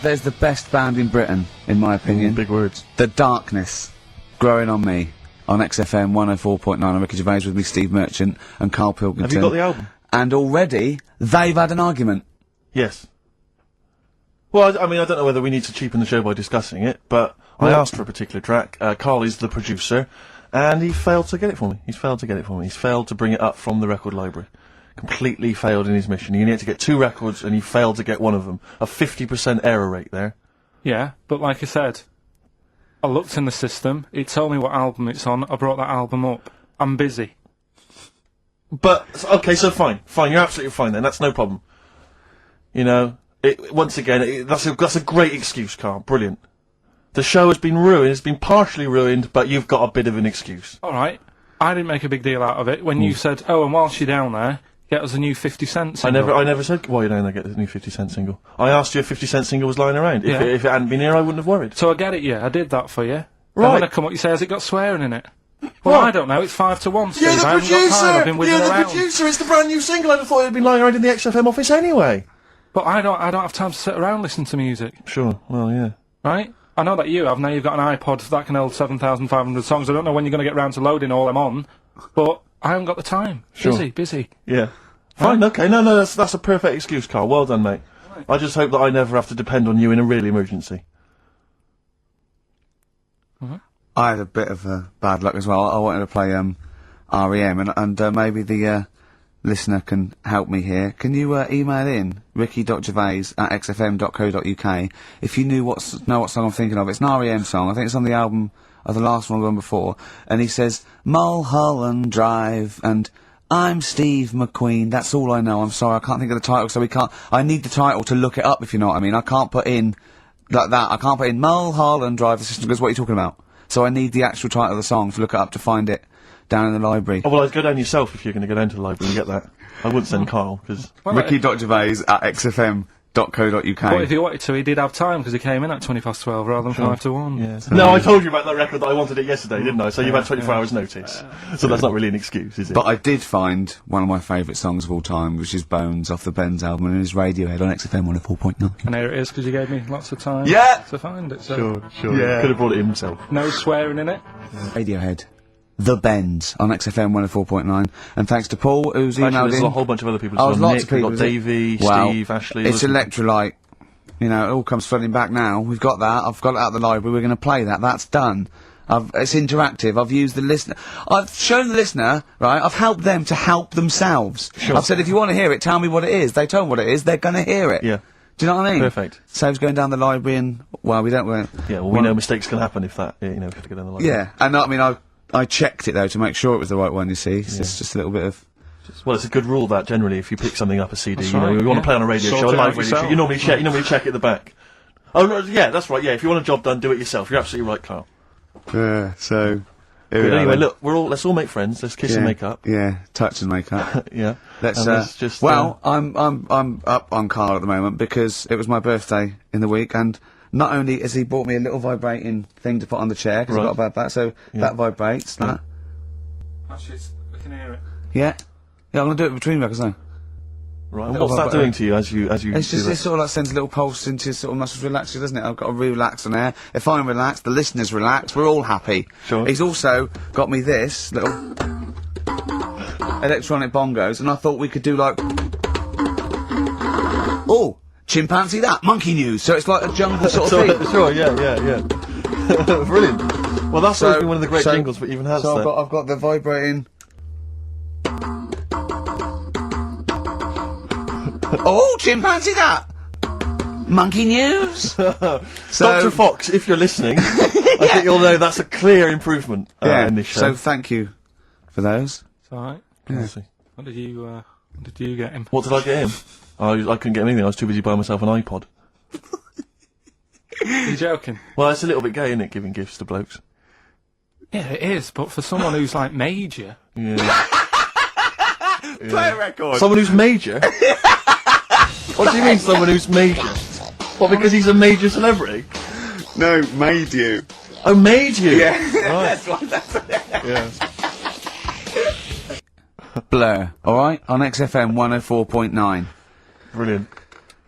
there's the best band in Britain, in my opinion. Big words. The Darkness, Growing on Me, on XFM 104.9 on Ricky Gervais with me, Steve Merchant, and Karl Pilkington. Have you got the album? And already, they've had an argument. Yes. Well, I mean, I don't know whether we need to cheapen the show by discussing it, but I asked for a particular track. Karl is the producer, and he failed to get it for me. He's failed to bring it up from the record library. Completely failed in his mission. He needed to get 2 records, and he failed to get one of them. A 50% error rate there. Yeah, but like I said, I looked in the system, it told me what album it's on, I brought that album up. I'm busy. But, okay, so fine, you're absolutely fine then, that's no problem. You know, once again, that's a great excuse, Karl, brilliant. The show has been ruined, it's been partially ruined, but you've got a bit of an excuse. Alright, I didn't make a big deal out of it when you said, oh, and whilst you're down there, get us a new 50 Cent single. I never said, while you're down there, get the new 50 Cent single. I asked you if 50 Cent single was lying around. Yeah. If it hadn't been here, I wouldn't have worried. So I get it, yeah, I did that for you. Right. And when I come up, you say, has it got swearing in it? Well, I don't know, it's 5 to 1, Steve. You're the I haven't got time, I've been with You're it the around. producer, it's the brand new single. I'd have thought it had been lying around in the XFM office anyway. But I don't have time to sit around listening to music. Sure, well, yeah. Right? I know that you have. Now you've got an iPod that can hold 7,500 songs. I don't know when you're going to get round to loading all them on, but I haven't got the time. Sure. Busy. Yeah. Fine, okay, no, that's a perfect excuse, Karl. Well done, mate. Right. I just hope that I never have to depend on you in a real emergency. I had a bit of bad luck as well. I wanted to play REM, and maybe the listener can help me here. Can you email in ricky.gervais@xfm.co.uk if you know what song I'm thinking of? It's an REM song. I think it's on the album of the last one before. And he says Mulholland Drive and I'm Steve McQueen. That's all I know. I'm sorry, I can't think of the title, so we can't. I need the title to look it up, if you know what I mean. I can't put in like that. I can't put in Mulholland Drive. The system goes, what are you talking about? So I need the actual title of the song to look it up to find it down in the library. Oh, well, I'd go down yourself if you're going to go down to the library and get that. I wouldn't send Karl, because... ricky.gervais@xfm.co.uk. But if he wanted to, he did have time, because he came in at 12 rather than 5 to 1. Yeah. No, I told you about that record that I wanted it yesterday, didn't I? So you've had 24 hours notice. So that's not really an excuse, is it? But I did find one of my favourite songs of all time, which is Bones off the Benz album, and it is Radiohead on XFM 104.9. And there it is, because you gave me lots of time to find it. So. Sure. Yeah. Could have brought it himself. No swearing in it. Radiohead. The Bends on XFM 104.9, and thanks to Paul who's emailed Actually, there's in. a whole bunch of other people. Oh, There's lots Nick, of people. we've got Davey, Steve, Ashley. It's Electrolyte. You know, it all comes flooding back now. We've got that. I've got it out of the library. We're going to play that. That's done. It's interactive. I've used the listener. I've shown the listener, right? I've helped them to help themselves. Sure. I've said, if you want to hear it, tell me what it is. They tell me what it is. They're going to hear it. Yeah. Do you know what I mean? Perfect. Saves going down the library and, well, we don't... Yeah, well, we know mistakes can happen if that, you know, if you have to go down the library. Yeah, and I mean, I checked it, though, to make sure it was the right one, you see. It's just a little bit of... Well, it's a good rule that, generally, if you pick something up, a CD, That's you know, right, you want to play on a radio Sort show, a it out live radio show, yourself. you normally check at the back. Oh, no, yeah, that's right, yeah, if you want a job done, do it yourself. You're absolutely right, Karl. Yeah, so... But anyway, look, let's all make friends, let's kiss and make up. Yeah, touch and make up. Yeah. Let's just... Well, I'm up on Karl at the moment because it was my birthday in the week, and not only has he bought me a little vibrating thing to put on the chair, because I've got about that, so that vibrates, that. Actually, we can hear it. Yeah, I'm gonna do it between records now. Right, and what's that doing to you as you It's do just, that? it sort of like sends a little pulse into your sort of muscles, relax you, doesn't it? I've got to relax on air. If I'm relaxed, the listeners relax, we're all happy. Sure. He's also got me this little electronic bongos, and I thought we could do like... Oh! Chimpanzee that! Monkey news! So it's like a jungle sort of thing. Sure, yeah. Brilliant. Well, that's always been one of the great jingles for Even Has. So I've got the vibrating... Oh, chimpanzee that! Monkey news! Dr. Fox, if you're listening, I think you'll know that's a clear improvement in this show. So thank you for those. It's alright. Yeah. What did you get him? What did I get him? I couldn't get him anything, I was too busy buying myself an iPod. Are you joking? Well, it's a little bit gay, isn't it, giving gifts to blokes? Yeah, it is, but for someone who's like major... Yeah. Play a record! Someone who's major? What do you mean, someone who's major? What, because he's a major celebrity? No, made you. Oh, made you? Yeah. Right. That's Yeah. Blur, alright? On XFM 104.9. Brilliant.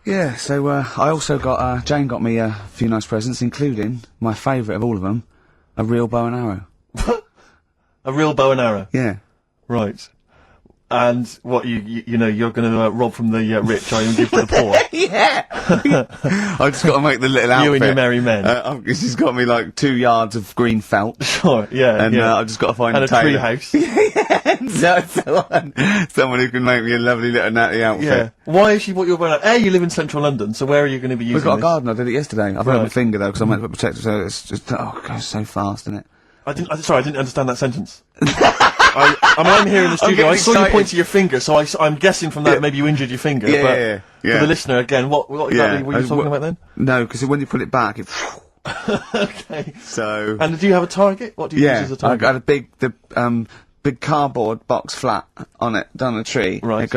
Yeah, so I also got Jane got me a few nice presents, including my favourite of all of them, a real bow and arrow. A real bow and arrow. Yeah. Right. And what you know you're going to rob from the rich, and give to the poor. Yeah. I just got to make the little outfit. You and your merry men. She's got me like 2 yards of green felt. Sure. Yeah. And yeah. I've just got to find and a tailor. treehouse. Someone who can make me a lovely little natty outfit. Yeah. Why is she what you're wearing? You live in central London, so where are you going to be using We've got a this? garden. I did it yesterday. I've hurt my Right. finger though because I meant to put protective. So it's just it goes so fast, isn't it? Sorry, I didn't understand that sentence. I'm here in the studio. I saw you point to your finger, so I'm guessing from that maybe you injured your finger. Yeah, but yeah. For the listener, again, what exactly were you talking about then? No, because when you put it back, it. Okay. So. And do you have a target? What do you use as a I target? got a big cardboard box flat on it, down the tree. Right.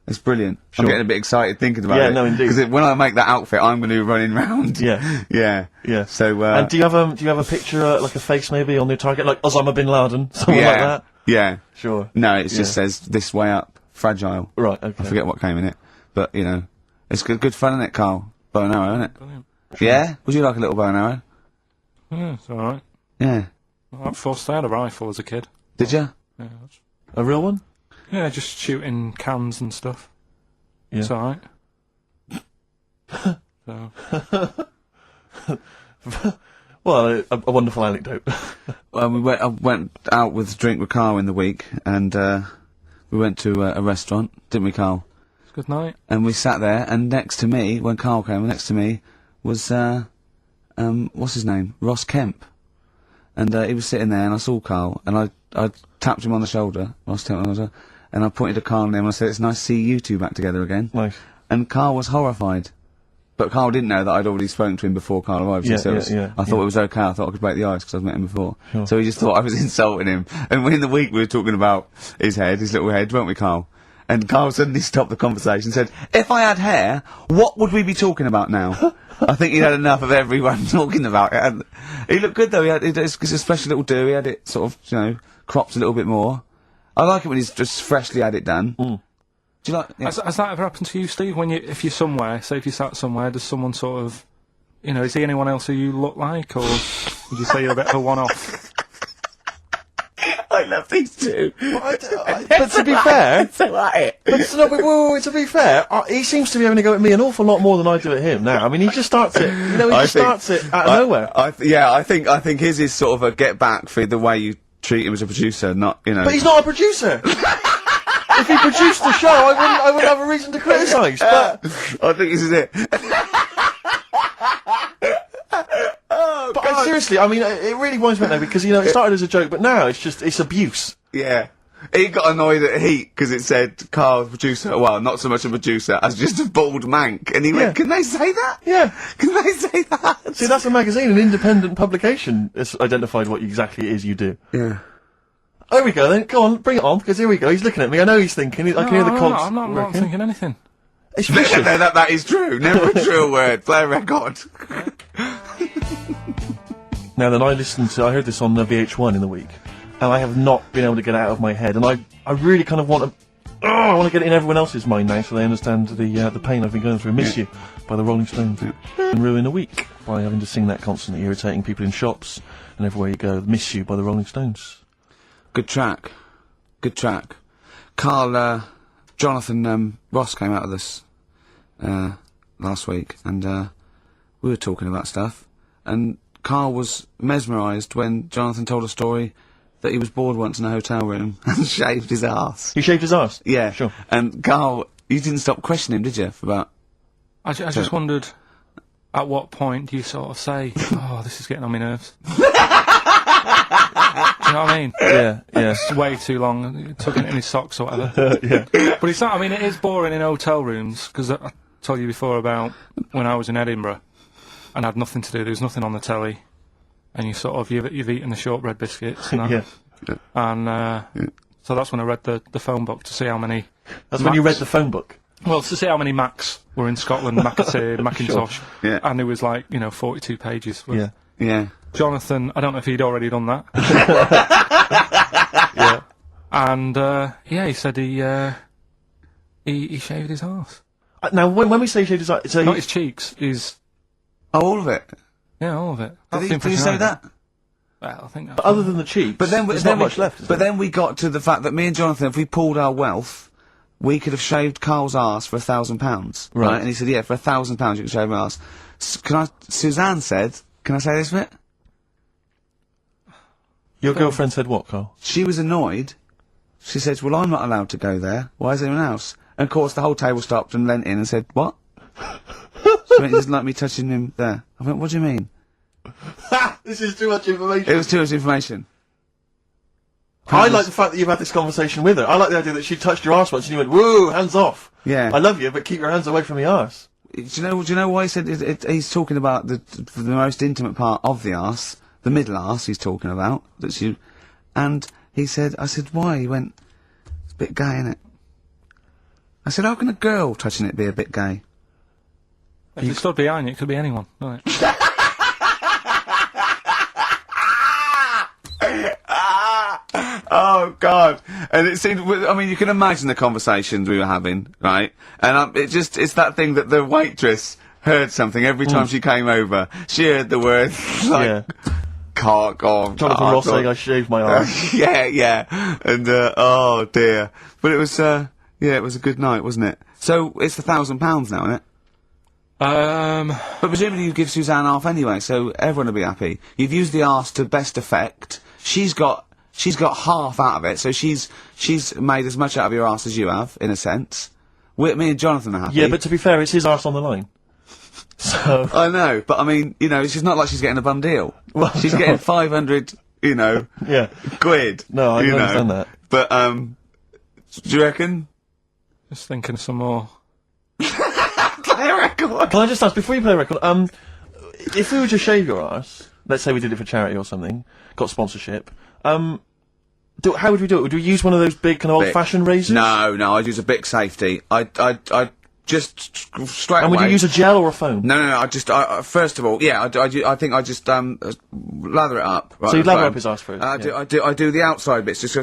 It's brilliant. Sure. I'm getting a bit excited thinking about it. Yeah, no, indeed. Because when I make that outfit, I'm going to be running round. Yeah. Yeah. Yeah. So, and do you have a picture, like a face maybe on your target, like Osama bin Laden, something like that? Yeah. Sure. No, it just says this way up, fragile. Right. Okay. I forget what came in it, but you know, it's good fun, isn't it, Carl? Bow and arrow, isn't it? Brilliant. Yeah. Would you like a little bow and arrow? Yeah, it's alright. Yeah. I had a rifle as a kid. Did you? Yeah, A real one? yeah, just shooting cans and stuff. Yeah. It's alright. So, Well, a wonderful anecdote. I went out with a drink with Carl in the week, and we went to a restaurant, didn't we, Carl? it's a good night. And we sat there, and next to me, when Carl came, next to me was what's his name? Ross Kemp. And he was sitting there, and I saw Carl, and I tapped him on the shoulder, Ross Kemp, and I pointed to Carl and him, and I said, "It's nice to see you two back together again." Nice. And Carl was horrified. But Carl didn't know that I'd already spoken to him before Carl arrived. Yeah, so I thought it was okay. I thought I could break the ice because I've met him before. Sure. So he just thought I was insulting him. And in the week we were talking about his little head, weren't we, Carl? And Carl suddenly stopped the conversation and said, "If I had hair, what would we be talking about now?" I think he'd had enough of everyone talking about it. And he looked good though. It's a special little do. He had it sort of, cropped a little bit more. I like it when he's just freshly had it done. Mm. Do you like? Yeah. Has that ever happened to you, Steve? If you're somewhere, say if you sat somewhere, does someone sort of, is he anyone else who you look like, or would you say you're a bit of a one-off? I love these two. But to be fair, to be fair, he seems to be having a go at me an awful lot more than I do at him now. I mean, he just starts it. Starts it out of nowhere. I think his is sort of a get back for the way you treat him as a producer, not. But he's not a producer. If he produced the show, I wouldn't have a reason to criticise. But I think this is it. Seriously, I mean, it really winds me up now because it started as a joke, but now it's abuse. Yeah. He got annoyed at Heat because it said Carl, producer, well, not so much a producer, as just a bald mank. And he went, "Can they say that? Yeah. Can they say that?" See, that's a magazine, an independent publication has identified what exactly it is you do. Yeah. There we go then, go on, bring it on, because here we go, he's looking at me, I know he's thinking, I can hear the cogs. I'm not thinking anything. It's vicious. No, that is true. Never a true word. Play a record. Now then, I heard this on VH1 in the week, and I have not been able to get it out of my head, and I really kind of want to get it in everyone else's mind now, so they understand the pain I've been going through. Miss You by the Rolling Stones. And ruin a week by having to sing that constantly, irritating people in shops and everywhere you go. Miss You by the Rolling Stones. Good track. Carl, Jonathan Ross came out of this last week, and we were talking about stuff, and Carl was mesmerised when Jonathan told a story that he was bored once in a hotel room and shaved his arse. He shaved his arse? Yeah. Sure. And Carl, you didn't stop questioning him, did you, for about... I just wondered, at what point do you sort of say, "Oh, this is getting on my nerves"? Do you know what I mean? Yeah. It's way too long, tucking it in his socks or whatever. Yeah. But it's not, I mean, it is boring in hotel rooms, because I told you before about when I was in Edinburgh and had nothing to do, there was nothing on the telly, and you've eaten the shortbread biscuits and that. Yeah. And so that's when I read the phone book to see how many... That's when you read the phone book? Well, to see how many Macs were in Scotland, Macintosh, Sure. Yeah. And it was like, 42 pages. Yeah. Yeah. Jonathan, I don't know if he'd already done that. Yeah. And, he said he shaved his arse. Now, when we say shaved his eyes, so Not his cheeks, his... Oh, all of it. Yeah, all of it. Did you say that? Well, I think that's... But other than the cheeks, there's not much left. But then we got to the fact that me and Jonathan, if we pooled our wealth, we could have shaved Carl's arse for £1,000. Right. And he said, yeah, for £1,000 you can shave my arse. Suzanne said, can I say this bit? Your girlfriend said what, Carl? She was annoyed. She said, well, I'm not allowed to go there. Why is anyone else? And of course the whole table stopped and leant in and said, what? She went, he doesn't like me touching him there. I went, what do you mean? This is too much information. It was too much information. I like the fact that you've had this conversation with her. I like the idea that she touched your arse once and you went, whoa, hands off. Yeah. I love you, but keep your hands away from the arse. Do you know why he said he's talking about the most intimate part of the arse, the middle arse he's talking about, and he said, I said, why? He went, it's a bit gay, innit? I said, how can a girl touching it be a bit gay? If you stood behind you, it could be anyone, right? Oh, God. And it seemed, I mean, you can imagine the conversations we were having, right? And it's that thing that the waitress heard something every time she came over. She heard the word, like, cock or... Jonathan Ross saying I shaved my arse. yeah. And, oh, dear. But it was, it was a good night, wasn't it? So, it's the £1,000 now, isn't it? But presumably you give Suzanne half anyway, so everyone will be happy. You've used the arse to best effect. She's got half out of it, so she's made as much out of your arse as you have, in a sense. Me and Jonathan are happy. Yeah, but to be fair, it's his arse on the line. So... I know, but I mean, it's not like she's getting a bum deal. Well, she's getting 500, quid. No, I understand that. But, do you reckon? Just thinking of some more... Play a record! Can I just ask, before you play a record, if we were to shave your arse, let's say we did it for charity or something, got sponsorship, how would we do it? Would we use one of those big kind of old-fashioned razors? No, I'd use a Bic Safety. I'd just straight away... And would you use a gel or a foam? No, first of all, yeah, I think I just, lather it up. Right, so you'd lather up his arse first? I do the outside bits, just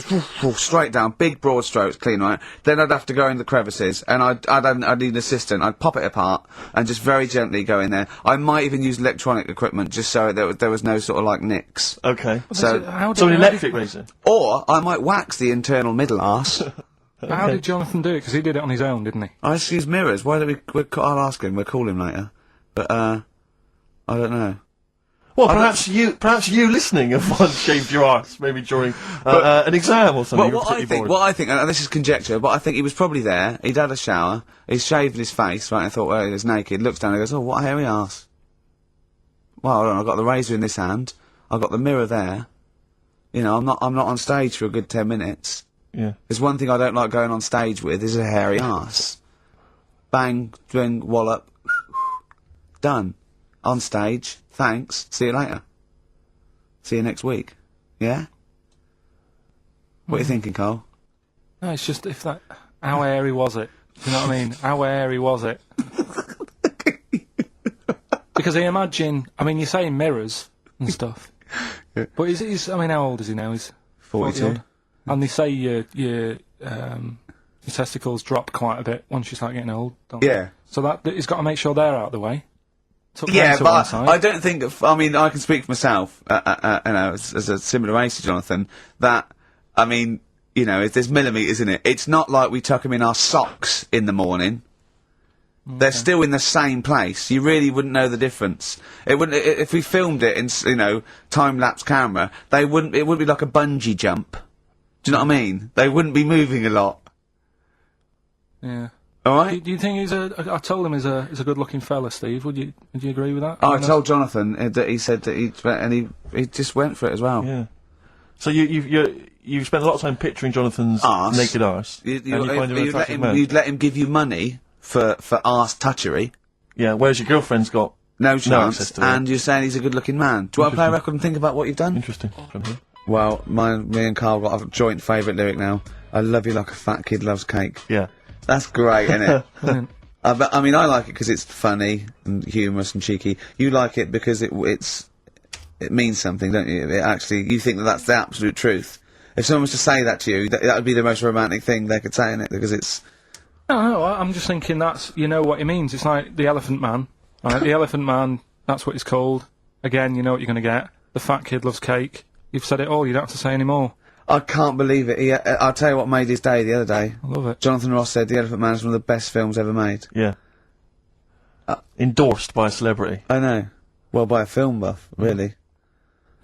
go straight down, big broad strokes, clean, right? Then I'd have to go in the crevices, and I'd need an assistant. I'd pop it apart, and just very gently go in there. I might even use electronic equipment, just so there was no sort of, like, nicks. Okay. So an electric razor? Or, I might wax the internal middle arse. But how did Jonathan do it? Because he did it on his own, didn't he? I just use mirrors. Why don't I'll ask him, we'll call him later. But, I don't know. Well, perhaps you listening have once shaved your arse, maybe during an exam or something. What I think, and this is conjecture, but I think he was probably there, he'd had a shower, he's shaved his face, right, and thought, well, he was naked, looks down and goes, oh, what a hairy arse. Well, hold on, I've got the razor in this hand, I've got the mirror there, I'm not on stage for a good 10 minutes. Yeah. There's one thing I don't like going on stage with, is a hairy arse. Bang, swing, wallop, done. On stage, thanks, see you later. See you next week. Yeah? What are you thinking, Carl? No, it's just how hairy was it? Do you know what I mean? How hairy was it? Because I mean, you're saying mirrors and stuff. Yeah. But how old is he now? He's 42. And they say your testicles drop quite a bit once you start getting old, don't they? Yeah. So he's got to make sure they're out of the way. Yeah, but I don't think... I can speak for myself, as a similar age to Jonathan, that, there's millimetres in it. It's not like we tuck them in our socks in the morning. Okay. They're still in the same place. You really wouldn't know the difference. It wouldn't... If we filmed it in, time-lapse camera, it wouldn't be like a bungee jump. Do you know what I mean? They wouldn't be moving a lot. Yeah. All right. Do you think I told him he's a good-looking fella, Steve. Would you agree with that? I told Jonathan that he said that he just went for it as well. Yeah. So you've spent a lot of time picturing Jonathan's naked arse. You'd let him give you money for arse touchery. Yeah. Whereas your girlfriend's got no chance, access to and you're saying he's a good-looking man. Do you want to play a record and think about what you've done? Interesting. From here. Well, me and Carl got a joint favourite lyric now. I love you like a fat kid loves cake. Yeah. That's great, isn't it? But, I like it because it's funny and humorous and cheeky. You like it because it means something, don't you? You think that that's the absolute truth. If someone was to say that to you, that would be the most romantic thing they could say, innit? Because it's No, I'm just thinking you know what he means. It's like the Elephant Man. Right? The Elephant Man, that's what he's called. Again, you know what you're going to get. The fat kid loves cake. You've said it all, you don't have to say any more. I can't believe it. I'll tell you what made his day the other day. I love it. Jonathan Ross said The Elephant Man is one of the best films ever made. Yeah. Endorsed by a celebrity. I know. Well, by a film buff, really.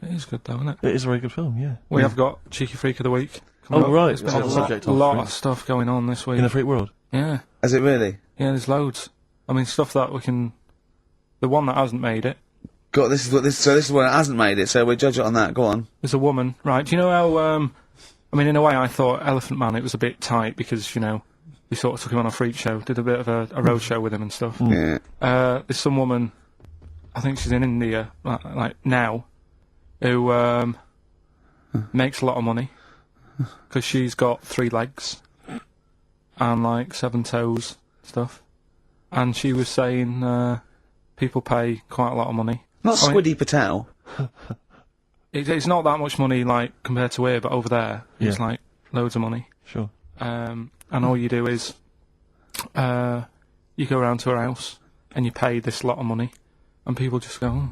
It is good though, isn't it? It is a very good film, yeah. We have got Cheeky Freak of the Week. Oh, right. There's been Subject a of lot freak. of stuff going on this week. In the freak world. Yeah. Has it really? Yeah, there's loads. I mean, stuff that we can... The one that hasn't made it. God, this is what it hasn't made it, so we judge it on that. Go on. There's a woman, right? Do you know how, I mean, in a way, I thought Elephant Man, it was a bit tight because, you know, we sort of took him on a freak show, did a bit of a road show with him and stuff. Yeah. There's some woman, I think she's in India, like now, who, makes a lot of money because she's got 3 legs and, like, 7 toes stuff. And she was saying, people pay quite a lot of money. Not Squiddy Patel. It's not that much money, like, compared to here, but over there, it's, like, loads of money. Sure. And all you do is, you go around to her house, and you pay this lot of money, and people just go, oh,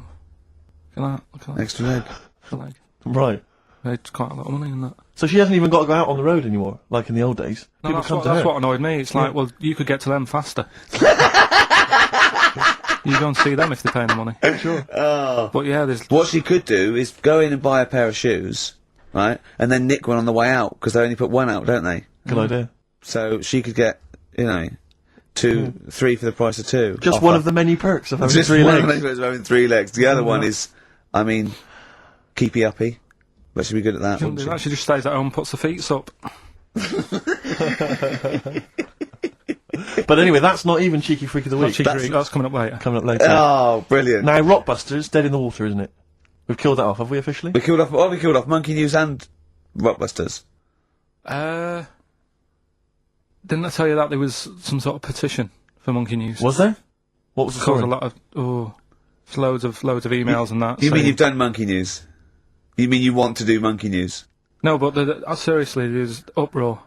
look at that. Extra leg. The leg. Right. It's quite a lot of money in that. So she hasn't even got to go out on the road anymore, like in the old days. No, People that's come what, to that's her. what annoyed me. It's like, well, you could get to them faster. You go and see them if they're paying the money. Sure. Oh. But yeah, there's... What she could do is go in and buy a pair of shoes, right, and then nick one on the way out, because they only put one out, don't they? Good idea. So she could get, you know, 2, 3 for the price of 2. Just offer. one of the many perks of having Just 3 one legs. of the many perks of having 3 legs. The other one is, I mean, keepy uppy. But she'd be good at that, wouldn't she? She just stays at home and puts the feet up. But anyway, that's not even Cheeky Freak of the Week. That's coming up later. Coming up later. Oh, brilliant. Now, Rockbusters, dead in the water, isn't it? We've killed that off, have we officially? We killed off Monkey News and Rockbusters. Didn't I tell you that there was some sort of petition for Monkey News? Was there? What was the Caused story? a lot of loads of emails and that. You mean saying- you've done Monkey News? You mean you want to do Monkey News? No, but seriously, there's uproar,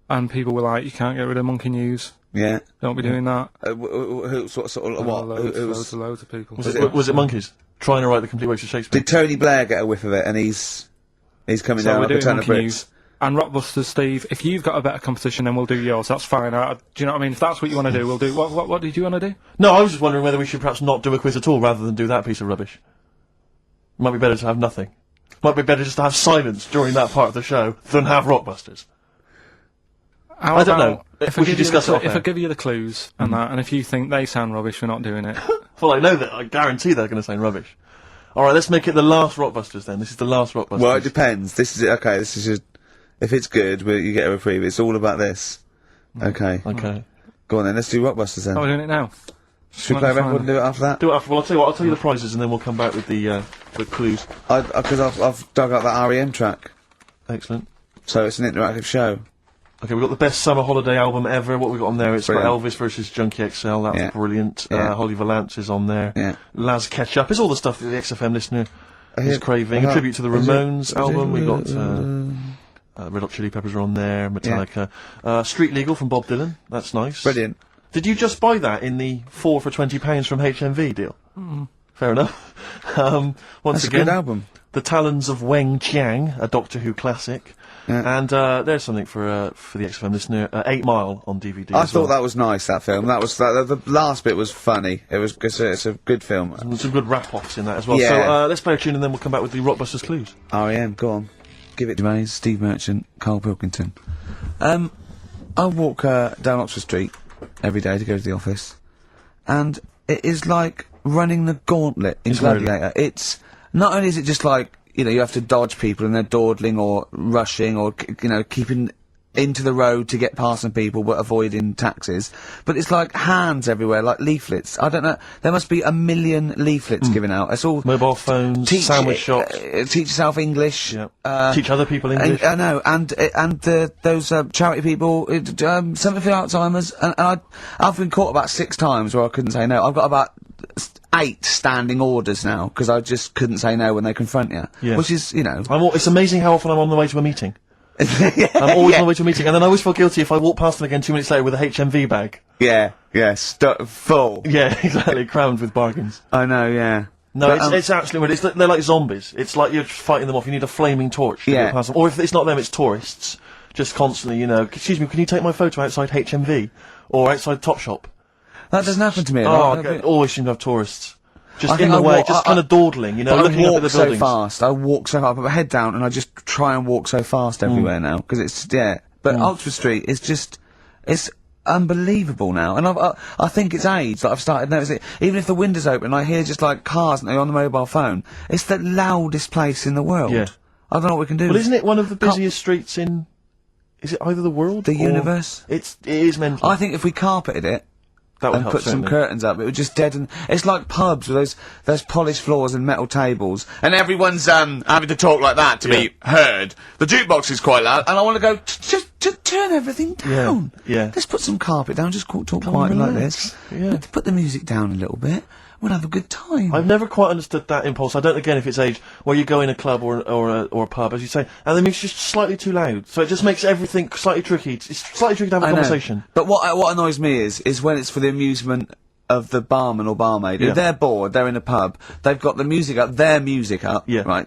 and people were like, "You can't get rid of Monkey News. Yeah. Don't be doing that." Who sort of what? Loads of people. Was it monkeys? Trying to write the complete works of Shakespeare? Did Tony Blair get a whiff of it, and he's coming So down we're like a doing ton of Monkey bricks? News. And Rockbusters, Steve, if you've got a better competition, then we'll do yours. That's fine. Do you know what I mean? If that's what you want to do, we'll do. What did you want to do? No, I was just wondering whether we should perhaps not do a quiz at all rather than do that piece of rubbish. Might be better to have nothing. Might be better just to have silence during that part of the show than have Rockbusters. I don't know. If We should discuss it off If air. I give you the clues and that, and if you think they sound rubbish, we're not doing it. Well, I know that. I guarantee they're going to sound rubbish. All right, let's make it the last Rockbusters then. This is the last Rockbusters. Well, it depends. This is okay. This is just if it's good, you get a reprieve. It's all about this. Okay. Okay. Go on then. Let's do Rockbusters then. Oh, we're doing it now. Should we play a record and do it after that? Do it after. Well, I'll tell you what. I'll tell you the prizes and then we'll come back with the clues. Because I've dug out that REM track, Excellent. so it's an interactive show. Okay, we've got the best summer holiday album ever. What we got on there? It's got Brilliant. Elvis versus Junkie XL. That's Yeah. brilliant. Yeah. Holly Valance is on there. Yeah. Laz Ketchup. It's all the stuff that the XFM listener is hear- craving. A uh-huh. tribute to the Is it- Ramones is album. it- We got Red Hot Chili Peppers are on there. Metallica. Street Legal from Bob Dylan. That's nice. Brilliant. Did you just buy that in the 4 for £20 from HMV deal? Fair enough. Once That's a again, good album. The Talons of Weng Chiang, a Doctor Who classic. Yeah. And there's something for the XFM listener. 8 Mile on DVD. I as thought well. that was nice. That film. The last bit was funny. It's a good film. There's some good rap-offs in that as well. Yeah. So let's play a tune and then we'll come back with the Rockbusters clues. REM. Go on. Give it to me. Steve Merchant, Karl Pilkington. I walk down Oxford Street every day to go to the office, and it is like running the gauntlet in Gladiator. It's not only is it just like, you know, you have to dodge people and they're dawdling or rushing or, you know, keeping into the road to get past some people but avoiding taxis, but it's like hands everywhere, like leaflets. I don't know, there must be 1 million leaflets given out. It's all Mobile phones, sandwich shops. teach yourself English. Yeah. Teach other people English. I know, and those charity people, something for Alzheimer's, and I've been caught about 6 times where I couldn't say no. I've got about 8 standing orders now because I just couldn't say no when they confront you. Yeah. Which is, you know, It's amazing how often I'm on the way to a meeting. I'm always on my way to a meeting, and then I always feel guilty if I walk past them again 2 minutes later with a HMV bag. Yeah, full. Yeah, exactly, crammed with bargains. I know, yeah. No, But, it's absolutely weird. They're like zombies. It's like you're fighting them off. You need a flaming torch to go past them. Or if it's not them, it's tourists. Just constantly, you know, excuse me, can you take my photo outside HMV? Or outside Topshop? That doesn't happen to me. Always seem to have tourists. Just I in the think I way, walk- just kind of dawdling, you know, But looking I up walk at the so buildings. fast. I walk so fast. I put my head down and I just try and walk so fast everywhere now because it's But Oxford Street is just it's unbelievable now, and I think it's age that I've started noticing. Even if the window's open, I hear just like cars on the mobile phone. It's the loudest place in the world. Yeah. I don't know what we can do. Well, isn't it one of the busiest streets in? Is it either the world? The or universe? It is mental. I think if we carpeted it. That would And help, put some certainly. curtains up. It would just deaden. It's like pubs with those polished floors and metal tables, and everyone's having to talk like that to be heard. The jukebox is quite loud, and I want to go. Just turn everything down. Yeah. Let's put some carpet down. Just talk quietly like this. Yeah. Let's put the music down a little bit. We'll have a good time. I've never quite understood that impulse. I don't, again, if it's age, where you go in a club or a pub, as you say, and the music's just slightly too loud. So it just makes everything slightly tricky. It's slightly tricky to have a I know. conversation. But what annoys me is when it's for the amusement of the barman or barmaid. Yeah. If they're bored, they're in a pub, they've got the music up, their music up, Yeah. right,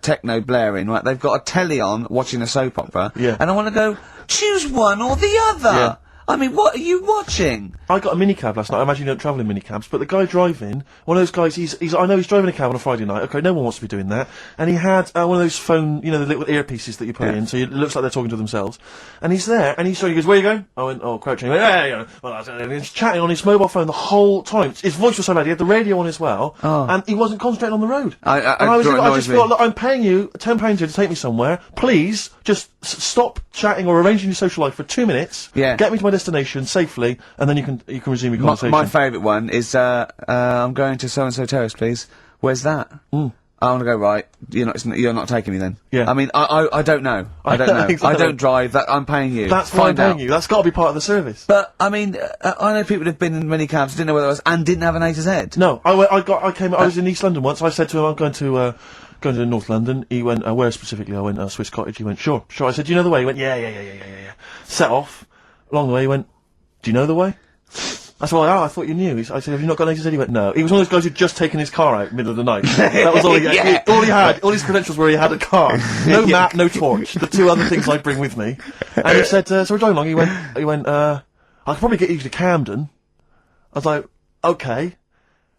techno blaring, right, they've got a telly on, watching a soap opera, Yeah. and I want to go, choose one or the other! Yeah. I mean, what are you watching? I got a minicab last night. I imagine you don't travel in minicabs, but the guy driving, one of those guys, I know he's driving a cab on a Friday night. Okay, no one wants to be doing that. And he had one of those phone, you know, the little earpieces that you put in, so it looks like they're talking to themselves. And he's there, and he goes, where are you going? I went, crouching. He went, yeah. And he's chatting on his mobile phone the whole time. His voice was so loud, he had the radio on as well, and he wasn't concentrating on the road. I just feel like I'm paying you £10 here to take me somewhere. Please, just stop chatting or arranging your social life for 2 minutes. Yeah. Get me to my destination safely, and then you can resume your conversation. My favourite one is, I'm going to so-and-so terrace, please. Where's that? I want to go, right, you're not taking me then. Yeah. I mean, I don't know. I don't know. Exactly. I don't drive, I'm paying you. That's why I'm paying you. That's got to be part of the service. But, I mean, I know people who've been in many cabs, didn't know where it was, and didn't have an A to Z. No, I was in East London once. I said to him, I'm going to North London. He went, where specifically? I went, Swiss Cottage. He went, sure. I said, do you know the way? He went, yeah. Set off. Along the way, he went, do you know the way? I said, well, I thought you knew. I said, have you not got an A to Z? He went, no. He was one of those guys who'd just taken his car out middle of the night. That was all he had. All he had, all his credentials were he had a car. No map, no torch. The two other things I bring with me. And he said, so we're driving along. He went, I could probably get you to Camden. I was like, okay.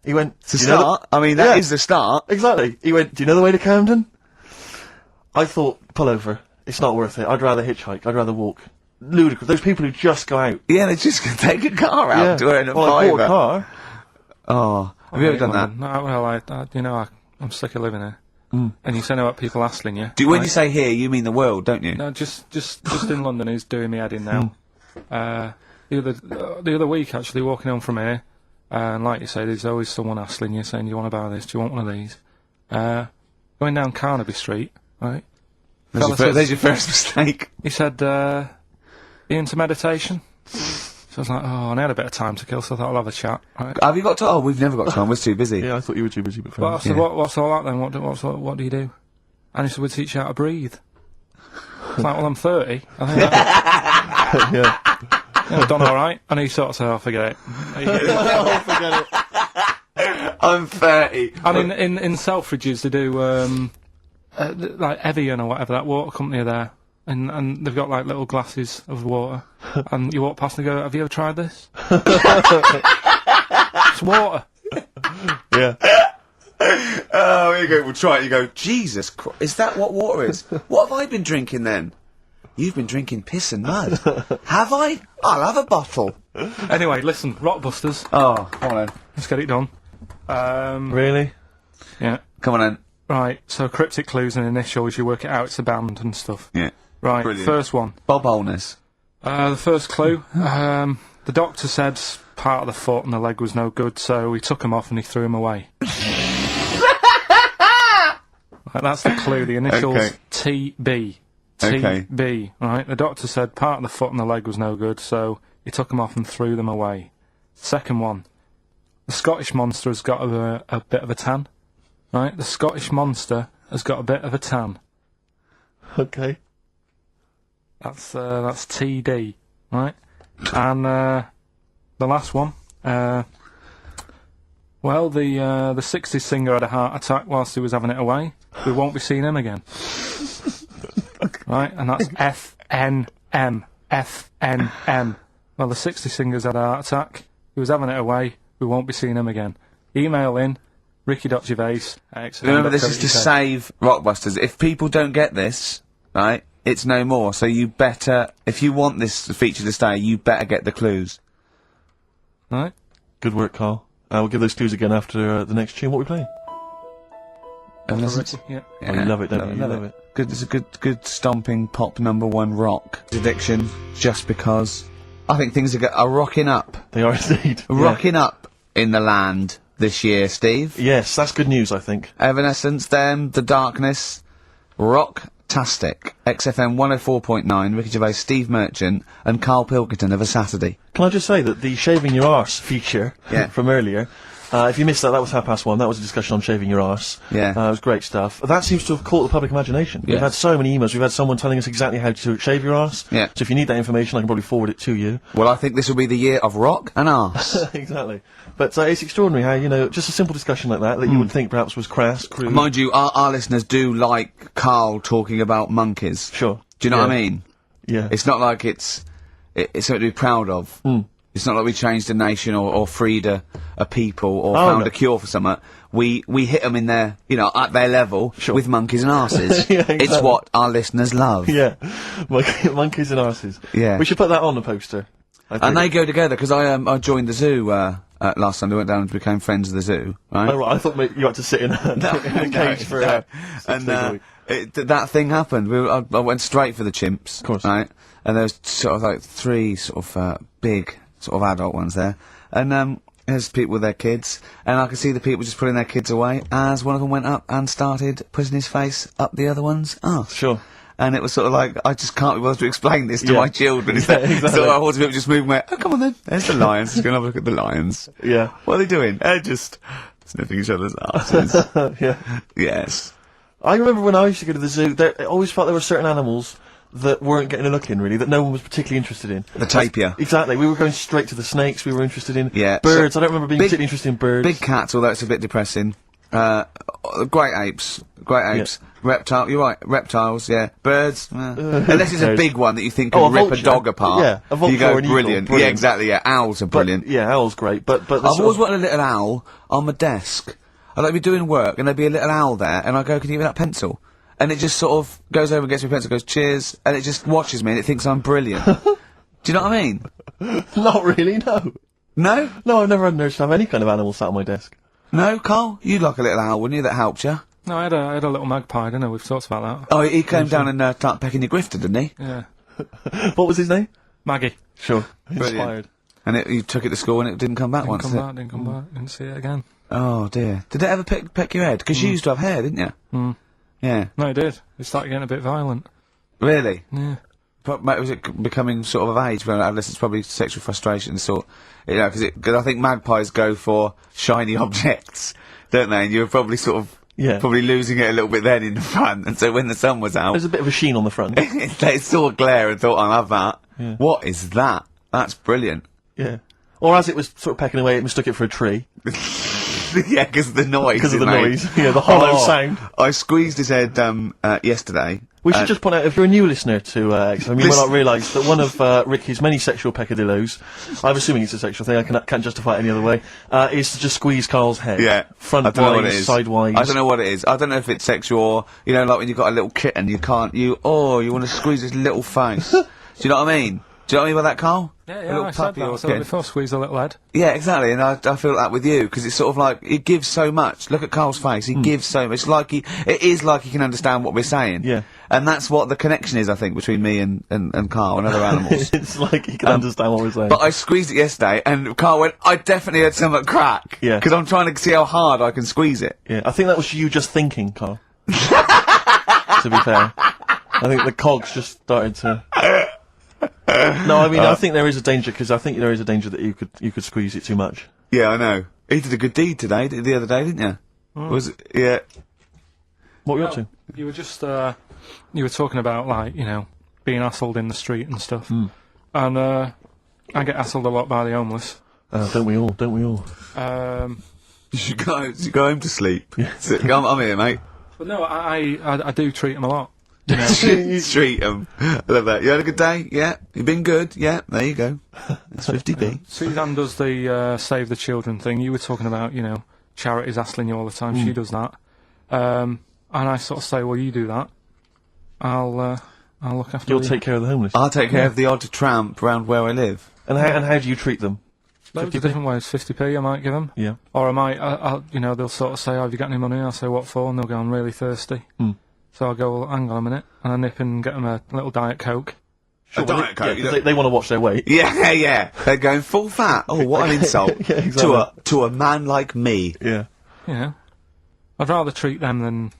He went, It's a start. I mean, that is the start. Exactly. He went, do you know the way to Camden? I thought, pull over. It's not worth it. I'd rather hitchhike. I'd rather walk. Ludicrous. Those people who just go out. Yeah, they just take a car out to earn a well, I bought fiver. a car. Oh, have you ever done that? No, well, I'm sick of living here. And you say about people hassling you. When you say here, you mean the world, don't you? No, just in London, who's doing me head in now. The other week, actually, walking home from here, and like you say, there's always someone hassling you, saying, do you want to buy this? Do you want one of these? Going down Carnaby Street, right? There's your first mistake. He said, you into meditation? So I was like, and I had a bit of time to kill, so I thought I'll have a chat. Right? Have you got time? Oh, we've never got time. We're too busy. Yeah, I thought you were too busy. But I said, what's all that then? What do you do? And he said, we teach you how to breathe. I was like, well, I'm 30. I think yeah. I've done all right. And he sort of said, forget it. Forget it. I'm 30. And in Selfridges, they do, like Evian or whatever, that water company are there. And they've got like little glasses of water. And you walk past and go, have you ever tried this? It's water. Yeah. Oh, here you go. We'll try it. You go, Jesus Christ, is that what water is? What have I been drinking then? You've been drinking piss and mud. Have I? I'll have a bottle. Anyway, listen, Rockbusters. Oh, come on then. Let's get it done. Really? Yeah. Come on then. Right, so cryptic clues and initials, you work it out, it's a band and stuff. Yeah. Right, Brilliant. First one. Bob Holness. The first clue, the doctor said part of the foot and the leg was no good, so he took him off and he threw him away. Right, that's the clue, the initials TB. TB, right? The doctor said part of the foot and the leg was no good, so he took them off and threw them away. Second one, the Scottish monster has got a bit of a tan. Right, the Scottish monster has got a bit of a tan. Okay. That's TD, right? And the last one. Well, the 60s singer had a heart attack whilst he was having it away. We won't be seeing him again. Right, and that's FNM. FNM. Well, the 60s singer's had a heart attack. He was having it away. We won't be seeing him again. Email in ricky.gervais@xfm.co.uk. Remember, this is to save Rockbusters. If people don't get this, right, it's no more. So you better, if you want this feature to stay, you better get the clues. Right? Good work, Carl. We'll give those clues again after the next tune. What are we playing? Evanescence? Yeah. Oh, you love it, don't you? You love it. Good, it's a good stomping pop #1 rock. Addiction, just because I think things are rocking up. They are indeed. Rocking up in the land this year, Steve. Yes, that's good news, I think. Evanescence, them, The Darkness, rock-tastic. XFM 104.9, Ricky Gervais, Steve Merchant, and Karl Pilkington of A Saturday. Can I just say that the shaving your arse feature from earlier, if you missed that, that was 1:30. That was a discussion on shaving your arse. Yeah. It was great stuff. That seems to have caught the public imagination. Yeah. We've had so many emails. We've had someone telling us exactly how to shave your arse. Yeah. So if you need that information, I can probably forward it to you. Well, I think this will be the year of rock and arse. Exactly. But it's extraordinary how, you know, just a simple discussion like that you would think perhaps was crass, crude. Mind you, our listeners do like Karl talking about monkeys. Sure. Do you know what I mean? Yeah. It's not like it's something to be proud of. It's not like we changed a nation or freed a people or found a cure for something. We hit them in their, you know, at their level with monkeys and arses. Yeah, exactly. It's what our listeners love. Yeah. Monkeys and arses. Yeah. We should put that on the poster. And they go together, because I joined the zoo last Sunday, went down and became friends of the zoo, right? Oh, right. I thought you had to sit in a cage for that thing happened. I went straight for the chimps, of course, right? And there was sort of like 3 sort of big sort of adult ones there, and there's people with their kids, and I could see the people just putting their kids away as one of them went up and started putting his face up the other one's arse. Sure. And it was sort of like, I just can't be bothered to explain this to my children. Exactly. So I was just moving away. Oh, come on then. There's the lions. Just going to have a look at the lions. Yeah. What are they doing? They're just sniffing each other's asses. Yeah. Yes. I remember when I used to go to the zoo, I always felt there were certain animals that weren't getting a look in, really, that no one was particularly interested in. The tapir. Exactly. We were going straight to the snakes we were interested in. Yeah. Birds. So I don't remember being particularly interested in birds. Big cats, although it's a bit depressing. Great apes. Reptile, you're right, reptiles, yeah. Birds, unless it's a big one that you think can rip a dog apart. Yeah, a vulture you go, or an eagle, brilliant. Yeah, exactly, yeah. Owls are brilliant. Yeah, owls great, but I've always wanted a little owl on my desk. I'd like to be doing work, and there'd be a little owl there, and I go, can you give me that pencil? And it just sort of goes over and gets me a pencil, goes, cheers, and it just watches me, and it thinks I'm brilliant. Do you know what I mean? Not really, no. No? No, I've never had an urge to have any kind of animal sat on my desk. No, Carl? You'd like a little owl, wouldn't you, that helped you? No, I had a little magpie, didn't I? We've talked about that. Oh, he came down and started pecking your grifter, didn't he? Yeah. What was his name? Maggie. Sure. Brilliant. Inspired. And you took it to school and it didn't come back once, did it? Didn't come back, didn't see it again. Oh, dear. Did it ever peck your head? Because you used to have hair, didn't you? Yeah. No, it did. It started getting a bit violent. Really? Yeah. But was it becoming sort of age when adolescents, probably sexual frustration sort, you know, because I think magpies go for shiny objects, don't they? And you were probably sort of probably losing it a little bit then in the front, and so when the sun was out, there's a bit of a sheen on the front. they saw a glare and thought, I'll have that. Yeah. What is that? That's brilliant. Yeah. Or as it was sort of pecking away, it mistook it for a tree. Yeah, because of the noise. Because of the made. noise. Yeah, the hollow sound. I squeezed his head yesterday. We should just point out, if you're a new listener to XFM, you might not realise that one of Ricky's many sexual peccadillos, I'm assuming it's a sexual thing, I can't justify it any other way, is to just squeeze Carl's head. Yeah. Front-wise, sidewise. I don't know what it is. I don't know if it's sexual or, you know, like when you've got a little kitten, you want to squeeze his little face. Do you know what I mean? Do you know what I mean by that, Carl? Yeah, I said that. I said it before, squeeze a little head. Yeah, exactly, and I feel that with you, because it's sort of like, he gives so much. Look at Carl's face, he gives so much. It is like he can understand what we're saying. Yeah. And that's what the connection is, I think, between me and Carl and other animals. It's like he can understand what we're saying. But I squeezed it yesterday, and Carl went, I definitely heard something crack. Yeah. Because I'm trying to see how hard I can squeeze it. Yeah, I think that was you just thinking, Carl. To be fair. I think the cogs just started to... No, I mean, I think there is a danger, because I think there is a danger that you could squeeze it too much. Yeah, I know. He did a good deed today, the other day, didn't you? Was it? Yeah. What were you up to? You were just, you were talking about, like, you know, being hassled in the street and stuff. And I get hassled a lot by the homeless. Don't we all? Don't we all? You should go home to sleep. I'm here, mate. But no, I do treat them a lot. You know? You treat them. I love that. You had a good day? Yeah. You been good? Yeah. There you go. It's 50p. Suzanne does the Save the Children thing. You were talking about, you know, charities hassling you all the time. She does that. And I sort of say, well, you do that. I'll look after You'll take care of the homeless. I'll take care of the odd tramp around where I live. And how do you treat them? Loads of different ways. 50p I might give them. Yeah. Or I might, you know, they'll sort of say, oh, have you got any money? I'll say, what for? And they'll go, I'm really thirsty. So I'll go, well, hang on a minute. And I nip and get them a little Diet Coke. A Diet Coke? Yeah, they want to watch their weight. Yeah. They're going full fat. Oh, what an insult. Yeah, exactly. To a man like me. Yeah. You know, I'd rather treat them than...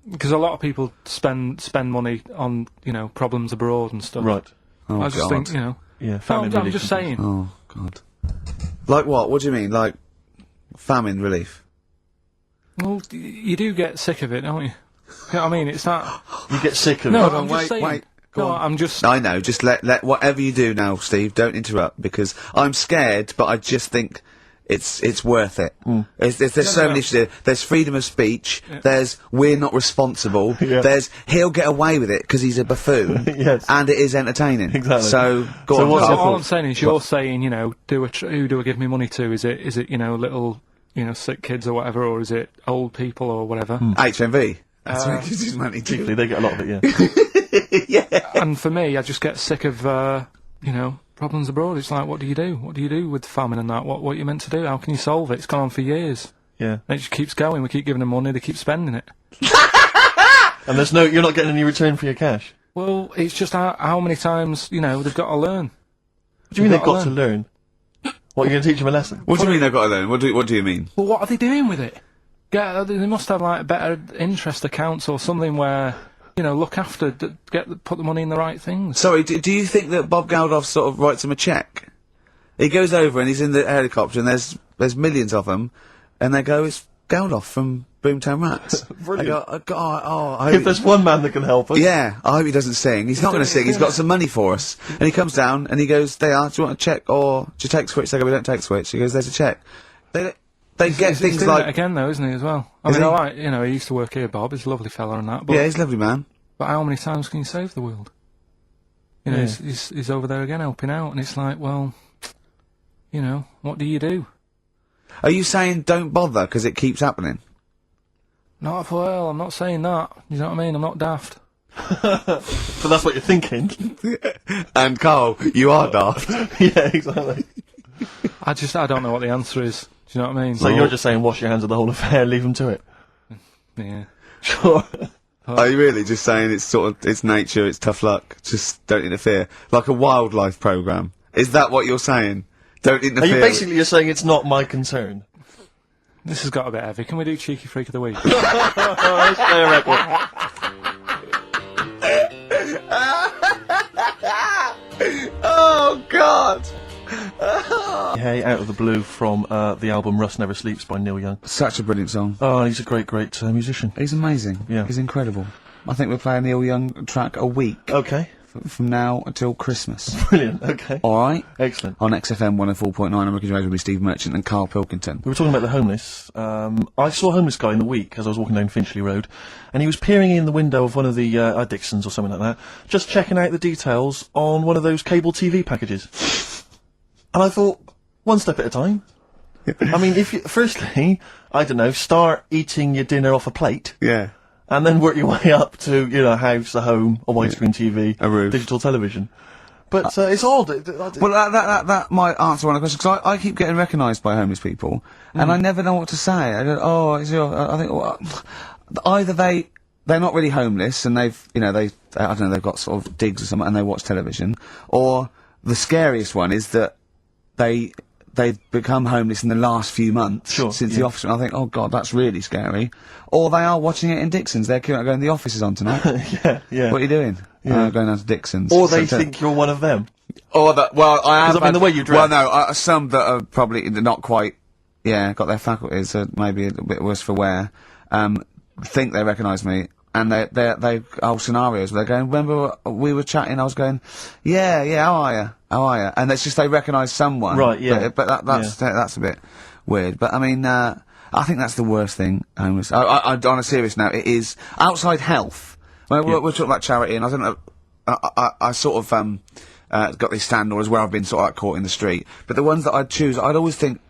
Because a lot of people spend money on, you know, problems abroad and stuff. Right. Oh, I just think, you know... Yeah, No, famine I'm relief just and saying. Oh, God. Like what? What do you mean? Like famine relief? Well, you do get sick of it, don't you? You know what I mean? It's that... You get sick of No, it. I'm just saying. Wait. Go No, on. I'm just... I know, just let whatever you do now, Steve, don't interrupt, because I'm scared, but I just think it's worth it. There's so many issues. There's freedom of speech, there's we're not responsible, there's he'll get away with it because he's a buffoon, Yes. and it is entertaining. Exactly. So, go So on, what's Carl. your All I'm saying is you're saying, you know, who do I give me money to? Is it, you know, little, you know, sick kids or whatever, or is it old people or whatever? HMV. That's where he gives his money to. Particularly, they get a lot of it, yeah. And for me, I just get sick of, you know, problems abroad. It's like, what do you do? What do you do with famine and that? What are you meant to do? How can you solve it? It's gone on for years. Yeah. And it just keeps going. We keep giving them money. They keep spending it. And you're not getting any return for your cash. Well, it's just how many times, you know, they've got to learn. What do you mean they've got to learn? What, you're going to teach them a lesson? What do you mean they've got to learn? What do you mean? Well, what are they doing with it? They must have, like, better interest accounts or something where, you know, look after, put the money in the right things. Sorry, do you think that Bob Geldof sort of writes him a cheque? He goes over and he's in the helicopter and there's millions of them, and they go, it's Geldof from Boomtown Rats. Brilliant. I hope If there's one man that can help us. yeah, I hope he doesn't sing. He's not going to sing. He's got some money for us. And he comes down and he goes, do you want a cheque or do you take Switch? They go, we don't take Switch. He goes, there's a cheque. They get He's things doing like... that again, though, isn't he, as well? I Is mean, he? all right, you know, he used to work here, Bob. He's a lovely fella and that. But, Yeah, he's a lovely man. but how many times can you save the world? You know, Yeah. he's over there again helping out, and it's like, well, you know, what do you do? Are you saying don't bother because it keeps happening? Not well, I'm not saying that. You know what I mean? I'm not daft. But that's what you're thinking. And Carl, you are daft. Yeah, exactly. I don't know what the answer is. Do you know what I mean? So you're just saying wash your hands of the whole affair, leave them to it. Yeah. Sure. Are you really just saying it's nature, it's tough luck, just don't interfere? Like a wildlife programme. Is that what you're saying? Don't Are interfere. you're saying it's not my concern? This has got a bit heavy. Can we do Cheeky Freak of the Week? Let's play a record. Oh, God! Hey, out of the blue from the album Rust Never Sleeps by Neil Young. Such a brilliant song. Oh, he's a great musician. He's amazing. Yeah. He's incredible. I think we'll play a Neil Young track a week Okay. from now until Christmas. Brilliant, okay. Alright? Excellent. On XFM 104.9, American Radio with Steve Merchant and Karl Pilkington. We were talking about the homeless. I saw a homeless guy in the week as I was walking down Finchley Road, and he was peering in the window of one of the Dixons or something like that, just checking out the details on one of those cable TV packages. And I thought, one step at a time. I mean, firstly, I don't know, start eating your dinner off a plate, Yeah. and then work your way up to, you know, a house, a home, a widescreen TV, A roof. digital television. But it's odd. Well, that might answer one of the questions, because I keep getting recognised by homeless people, and I never know what to say. I go, oh, it's your... I think, well, either they're not really homeless, and they've, you know, I don't know, they've got sort of digs or something, and they watch television, or the scariest one is that they've become homeless in the last few months since the office. And I think, oh God, that's really scary. Or they are watching it in Dixon's. They're going, the office is on tonight. yeah. What are you doing? Yeah. Going down to Dixon's. Or they think you're one of them. Or that. Well, I have. 'Cause I mean, the way you dress. Well, no, some that are probably not quite. Yeah, got their faculties. Maybe a bit worse for wear. Think they recognise me. and they old scenarios where they're going, remember we were chatting, I was going, yeah, how are you? And it's just they recognise someone. Right, yeah. But that's a bit weird. But I mean, I think that's the worst thing, homeless. On a serious note, it is outside health. We're talking about charity, and I don't know, I sort of, got these standards where I've been sort of like caught in the street. But the ones that I'd choose, I'd always think,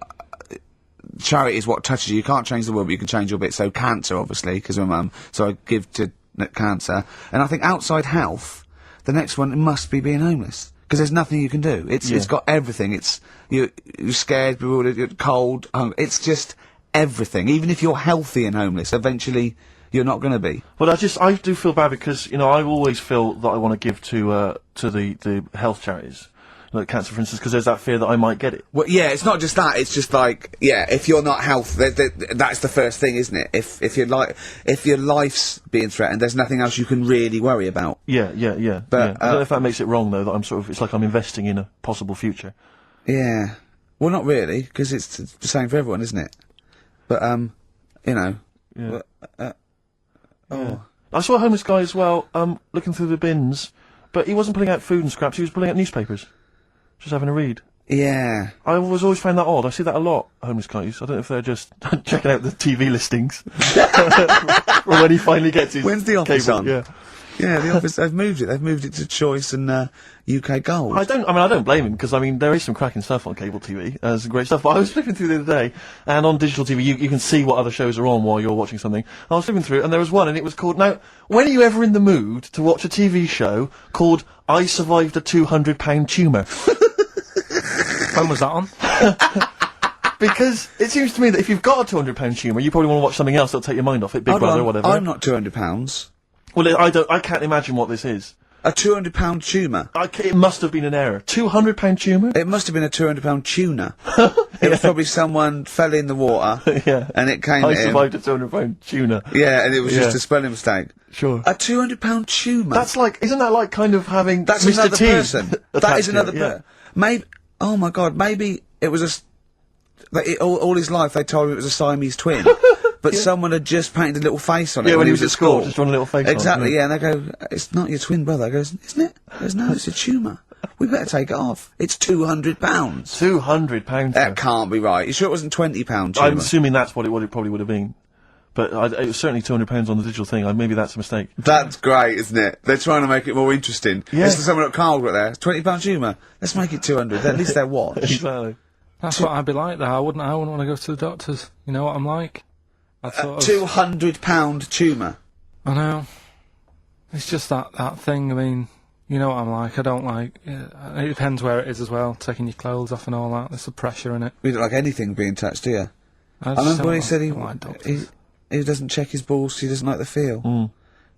charity is what touches you. You can't change the world, but you can change your bit. So cancer, obviously, because my mum, so I give to cancer. And I think outside health, the next one must be being homeless. Because there's nothing you can do. It's got everything. You're scared, bewildered, you're cold, hungry. It's just everything. Even if you're healthy and homeless, eventually you're not going to be. Well, I do feel bad because, you know, I always feel that I want to give to the health charities. Like cancer, for instance, because there's that fear that I might get it. Well, yeah, it's not just that. It's just like, yeah, if you're not healthy, that's the first thing, isn't it? If your life's being threatened, there's nothing else you can really worry about. Yeah. But Yeah. I don't know if that makes it wrong though. That I'm sort of, it's like I'm investing in a possible future. Yeah. Well, not really, because it's the same for everyone, isn't it? But you know. Yeah. Oh. I saw a homeless guy as well, looking through the bins, but he wasn't pulling out food and scraps. He was pulling out newspapers. Just having a read. Yeah. I always found that odd. I see that a lot, homeless guys. I don't know if they're just checking out the TV listings. Or when he finally gets his When's The Office cable, on? Yeah. Yeah, The Office, they've moved it. They've moved it to Choice and UK Gold. I don't blame him, because, I mean, there is some cracking stuff on cable TV. Some great stuff. But I was flipping through the other day, and on digital TV, you can see what other shows are on while you're watching something. I was flipping through, and there was one, and it was called, now, when are you ever in the mood to watch a TV show called I Survived a £200 Tumour? When was that on? Because it seems to me that if you've got a £200 tumour, you probably want to watch something else that'll take your mind off it, Big Hold Brother, on, whatever. I'm not £200. Well, I can't imagine what this is. A £200 tumour. It must have been an error. £200 tumour? It must have been a £200 tuna. It was probably someone fell in the water. Yeah. And it came I to him. survived a £200 tuna. Yeah, and it was just a spelling mistake. Sure. A £200 tumour. That's like, isn't that like kind of having That's Mr. another T person. That is another person. person. Maybe. Oh my God. Maybe it was all his life they told him it was a Siamese twin. But someone had just painted a little face on it. Yeah, when he was at school, just drawn a little face on it. Exactly, yeah. And they go, it's not your twin brother. He goes, isn't it? He goes, no, it's a tumour. We better take it off. It's £200. £200. That can't be right. You sure it wasn't £20 tumour? I'm assuming that's what it probably would have been. But it was certainly £200 on the digital thing. Maybe that's a mistake. That's great, isn't it? They're trying to make it more interesting. Yeah. It's for someone at Carl got there. £20 tumour. Let's make it 200. At least they're watch. Exactly. That's what I'd be like though. I wouldn't want to go to the doctors. You know what I'm like? I'd sort of, £200 tumour. I know. It's just that thing, I mean, you know what I'm like. I don't like, it depends where it is as well, taking your clothes off and all that. There's the pressure in it. We don't like anything being touched, do you? I remember when he said like he doesn't check his balls, he doesn't like the feel.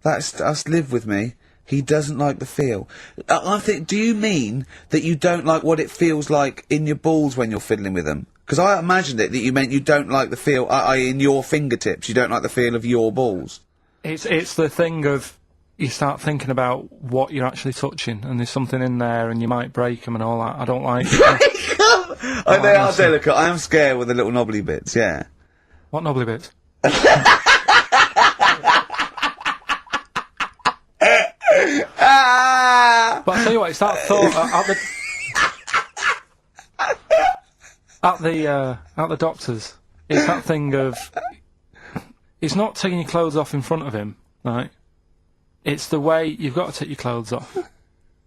That's live with me. He doesn't like the feel. I think, do you mean that you don't like what it feels like in your balls when you're fiddling with them? Because I imagined it that you meant you don't like the feel, in your fingertips, you don't like the feel of your balls. It's the thing of, you start thinking about what you're actually touching, and there's something in there, and you might break them and all that. I don't like it. They are delicate. I am scared with the little knobbly bits, yeah. What knobbly bits? But I'll tell you what, it's that thought at the doctor's. It's that thing of, it's not taking your clothes off in front of him, right? It's the way you've got to take your clothes off,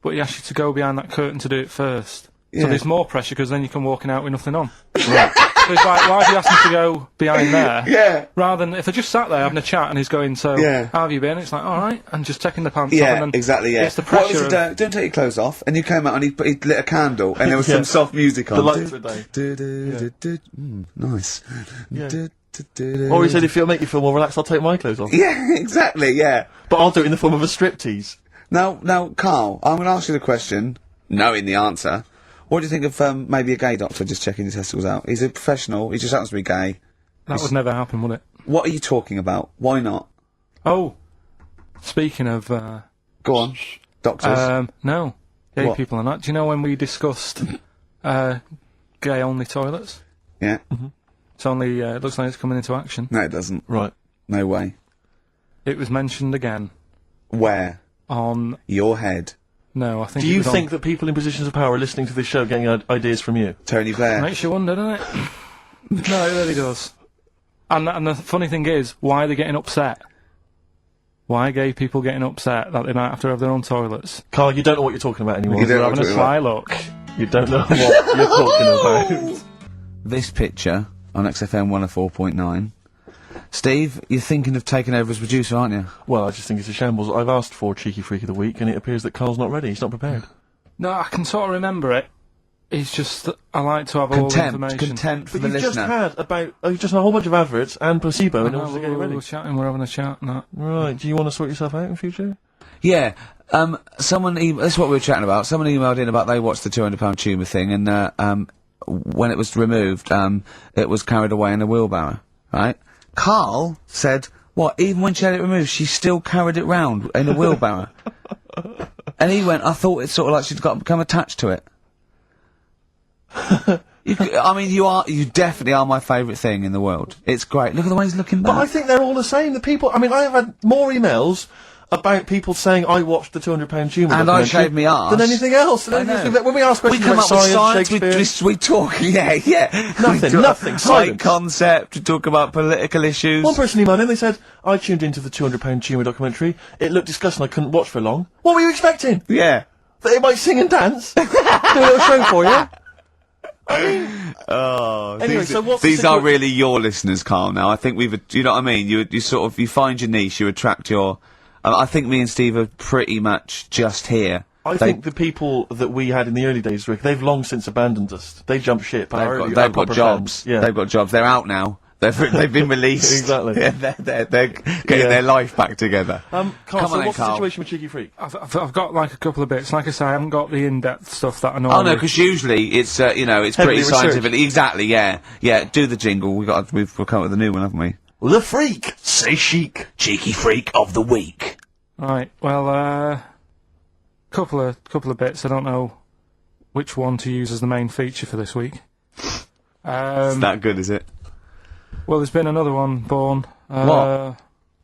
but he asks you to go behind that curtain to do it first. Yeah. So there's more pressure because then you can walk out with nothing on. Right. So it's like, why do you ask me to go behind there? Yeah. Rather than if I just sat there having a chat and he's going, so how have you been? It's like, all right, and just taking the pants off. And then exactly. Yeah. It's the pressure. What was it, don't take your clothes off. And you came out and he lit a candle and there was some soft music on. The lights were down. Nice. Yeah. Or he said, if it'll make you feel more relaxed, I'll take my clothes off. Yeah, exactly. Yeah. But I'll do it in the form of a striptease. Now, Carl, I'm going to ask you the question, knowing the answer. What do you think of maybe a gay doctor just checking his testicles out? He's a professional. He just happens to be gay. That would never happen, would it? What are you talking about? Why not? Oh, speaking of... Go on. Doctors. No. Gay What? people are not. Do you know when we discussed gay-only toilets? Yeah. It's only... it looks like it's coming into action. No, it doesn't. Right. No way. it was mentioned again. Where? On... Your head. No, I think Do it you was think that people in positions of power are listening to this show getting ideas from you? Tony Blair. Makes you wonder, doesn't it? No, it really does. And the funny thing is, why are they getting upset? Why are gay people getting upset that they might have to have their own toilets? Carl, you don't know what you're talking about anymore. They're having a sly look. You don't know what you're talking about. This picture on XFM 104.9. Steve, you're thinking of taking over as producer, aren't you? Well, I just think it's a shambles. I've asked for Cheeky Freak of the Week, and it appears that Carl's not ready. He's not prepared. No, I can sort of remember it. It's just that I like to have all the information. Contempt for But the you've just listener. had you've just had a whole bunch of adverts and placebo in No, order to get it ready. we're chatting, we're having a chat and that. Right, do you want to sort yourself out in future? Yeah, this is what we were chatting about. Someone emailed in about they watched the £200 tumour thing, and when it was removed, it was carried away in a wheelbarrow, right? Carl said, what, even when she had it removed, she still carried it round in a wheelbarrow? And he went, I thought it's sort of like she'd become attached to it. You definitely are my favourite thing in the world. It's great. Look at the way he's looking back. But I think they're all the same. The people, I have had more emails about people saying I watched the £200 tumour and I shaved me arse than anything else. I know. When we ask questions we come about up with science, science, we talk, yeah. Nothing, Right silence. concept, we talk about political issues. One person emailed in, they said, I tuned into the £200 tumour documentary. It looked disgusting, I couldn't watch for long. What were you expecting? Yeah. That it might sing and dance? Do a little show for you? Oh, Anyway, so what's the these are situa- really your listeners, Carl. Now, I think you know what I mean. You sort of, you find your niche, you attract your. I think me and Steve are pretty much just here. I think the people that we had in the early days, Rick, they've long since abandoned us. They jumped ship. They've got jobs. Fans. Yeah. They've got jobs. They're out now. They've been released. Exactly. Yeah, they're getting their life back together. Carl, Come so on then, what's the Carl. situation with Cheeky Freak? I've got like a couple of bits. Like I say, I haven't got the in-depth stuff that I know. Oh no, because usually it's it's Heavily pretty researched. scientific. Exactly. Yeah. Do the jingle. We've come up with a new one, haven't we? The Freak! Say chic! Cheeky Freak of the Week. Right. Well, couple of bits. I don't know which one to use as the main feature for this week. It's that good, is it? Well, there's been another one born. What?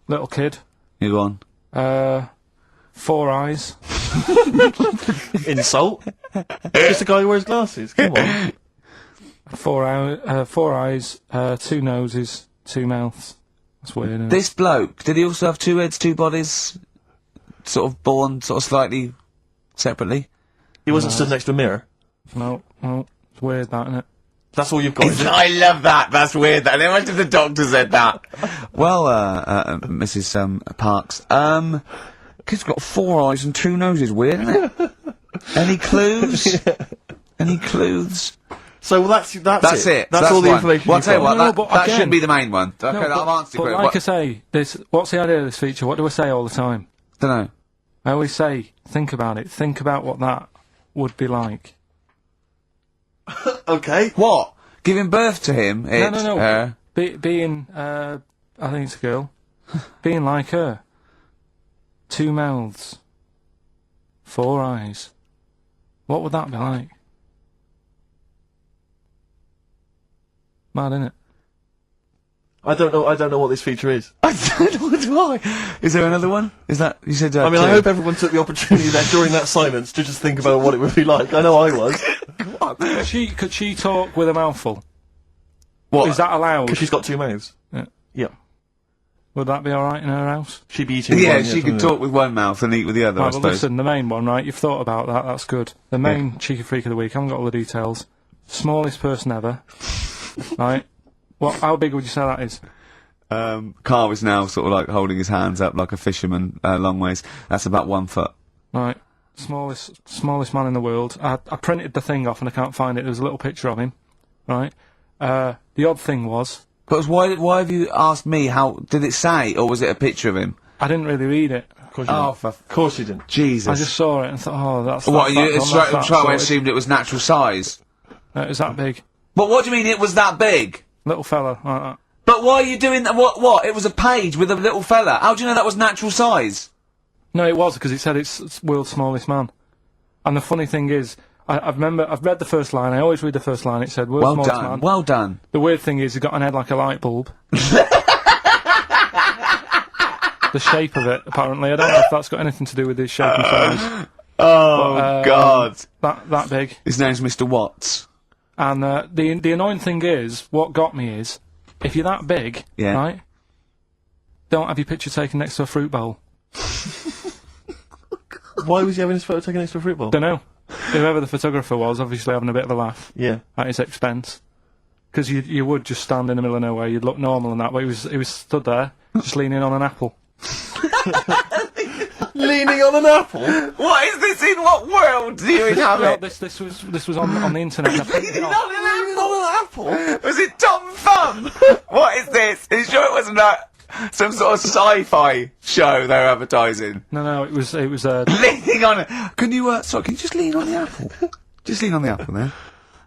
Little kid. You go on. 4 eyes. Insult? Just a guy who wears glasses, come on. 4 eyes, 2 noses, 2 mouths. That's weird, isn't it? This bloke, did he also have 2 heads, 2 bodies? Sort of born sort of slightly separately? He wasn't stood next to a mirror. No, it's weird that, isn't it? That's all you've got, is it? I love that. That's weird. And then the doctor said that. Well, Mrs. Parks, kid's got 4 eyes and 2 noses. Weird, isn't it? Any clues? Any clues? So that's it. That's That's all the one. information Well, I'll you've tell you got. what, No, that, but that again- should be the main one. Okay, No, I've answered but it. like I say, what's the idea of this feature? What do I say all the time? Dunno. I always say, think about it. Think about what that would be like. Okay. What? Giving birth to him? No. Being, I think it's a girl. Being like her. 2 mouths. 4 eyes. What would that be like? Mad, innit? I don't know what this feature is. I don't know what do I. Is there another one? Is that, you said, I mean, two. I hope everyone took the opportunity there during that silence to just think about what it would be like. I know I was. Could she talk with a mouthful? What? Is that allowed? Because she's got 2 mouths. Yeah. Yeah. Would that be alright in her house? She'd be eating Yeah, one, she could talk with one mouth and eat with the other, I Right, well suppose. listen, the main one, right, you've thought about that, that's good. The main Cheeky Freak of the Week, I haven't got all the details. Smallest person ever. Right? How big would you say that is? Carl is now sort of like holding his hands up like a fisherman, long ways. That's about 1 foot. Right. Smallest man in the world. I printed the thing off and I can't find it. There was a little picture of him. Right? The odd thing was, But why have you asked me how, did it say, or was it a picture of him? I didn't really read it. Of course you Oh, didn't. for Of course you didn't. Jesus. I just saw it and thought, oh, that's What, that's you that done, try away sorted. assumed it was natural size? No, it was that big. But what do you mean it was that big? Little fella, like that. But why are you doing that? What? It was a page with a little fella. How do you know that was natural size? No, it was, because it said it's world's smallest man. And the funny thing is, I've read the first line, I always read the first line, it said world's Well smallest done. man. Well done. The weird thing is, he got an head like a light bulb. the shape of it, apparently. I don't know if that's got anything to do with his shape and size. Oh, God. That big. His name's Mr. Watts. And the annoying thing is, what got me is, if you're that big, Yeah. right, don't have your picture taken next to a fruit bowl. Why was he having his photo taken next to a fruit bowl? Don't know. Whoever the photographer was, obviously having a bit of a laugh Yeah. at his expense. Because you would just stand in the middle of nowhere, you'd look normal and that, but he was stood there, just leaning on an apple. Leaning on an apple? What is this? In what world do you inhabit? This was on the internet. And I printed it off. Leaning on an apple? Was it Tom Thumb? What is this? Are you sure it wasn't some sort of sci-fi show they were advertising? No, it was Leaning on it. Can you just lean on the apple? Just lean on the apple there.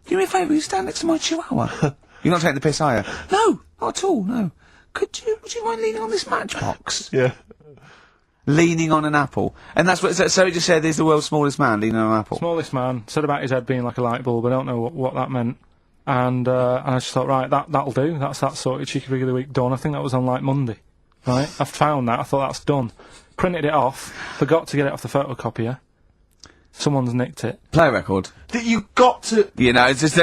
Do me a favour, you stand next to my chihuahua. You're not taking the piss, are you? No, not at all, no. Would you mind leaning on this matchbox? Yeah. Leaning on an apple. And that's what, so it just said he's the world's smallest man leaning on an apple. smallest man, said about his head being like a light bulb, I don't know what that meant. And I just thought, right, that'll do, that's that sorted, Cheeky Freak of the Week done. I think that was on like Monday. Right? I found that, I thought that's done. Printed it off, forgot to get it off the photocopier. Someone's nicked it. Play a record. That you got to... You know, it's just,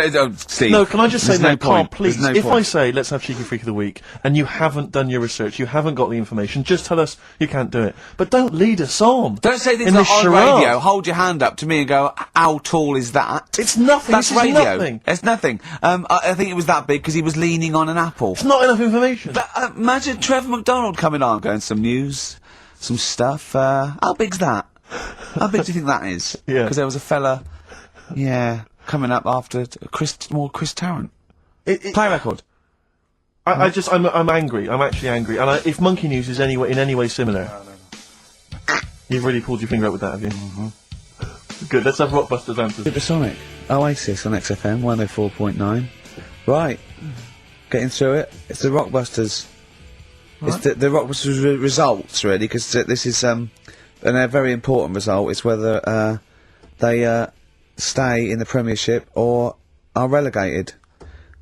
Steve. No, can I just say, there's no Carl, point. please, There's no if point. I say, let's have Cheeky Freak of the Week, and you haven't done your research, you haven't got the information, just tell us you can't do it. But don't lead us on. Don't say things in like this on charade. radio, hold your hand up to me and go, how tall is that? It's nothing. That's This is radio. nothing. It's nothing. I think it was that big because he was leaning on an apple. It's not enough information. But, imagine Trevor McDonald coming on, going, some news, some stuff, how big's that? How big do you think that is? Yeah. Because there was a fella, coming up after Chris Tarrant. Play a record. I'm angry. I'm actually angry. And if Monkey News is in any way similar, you've really pulled your finger out with that, have you? Mm-hmm. Good. Let's have Rockbusters answers. Supersonic. Oasis on XFM 104.9. Right. Getting through it. It's the Rockbusters. Right. It's the Rockbusters results, really, because this is, and a very important result. It's whether, they, stay in the Premiership or are relegated.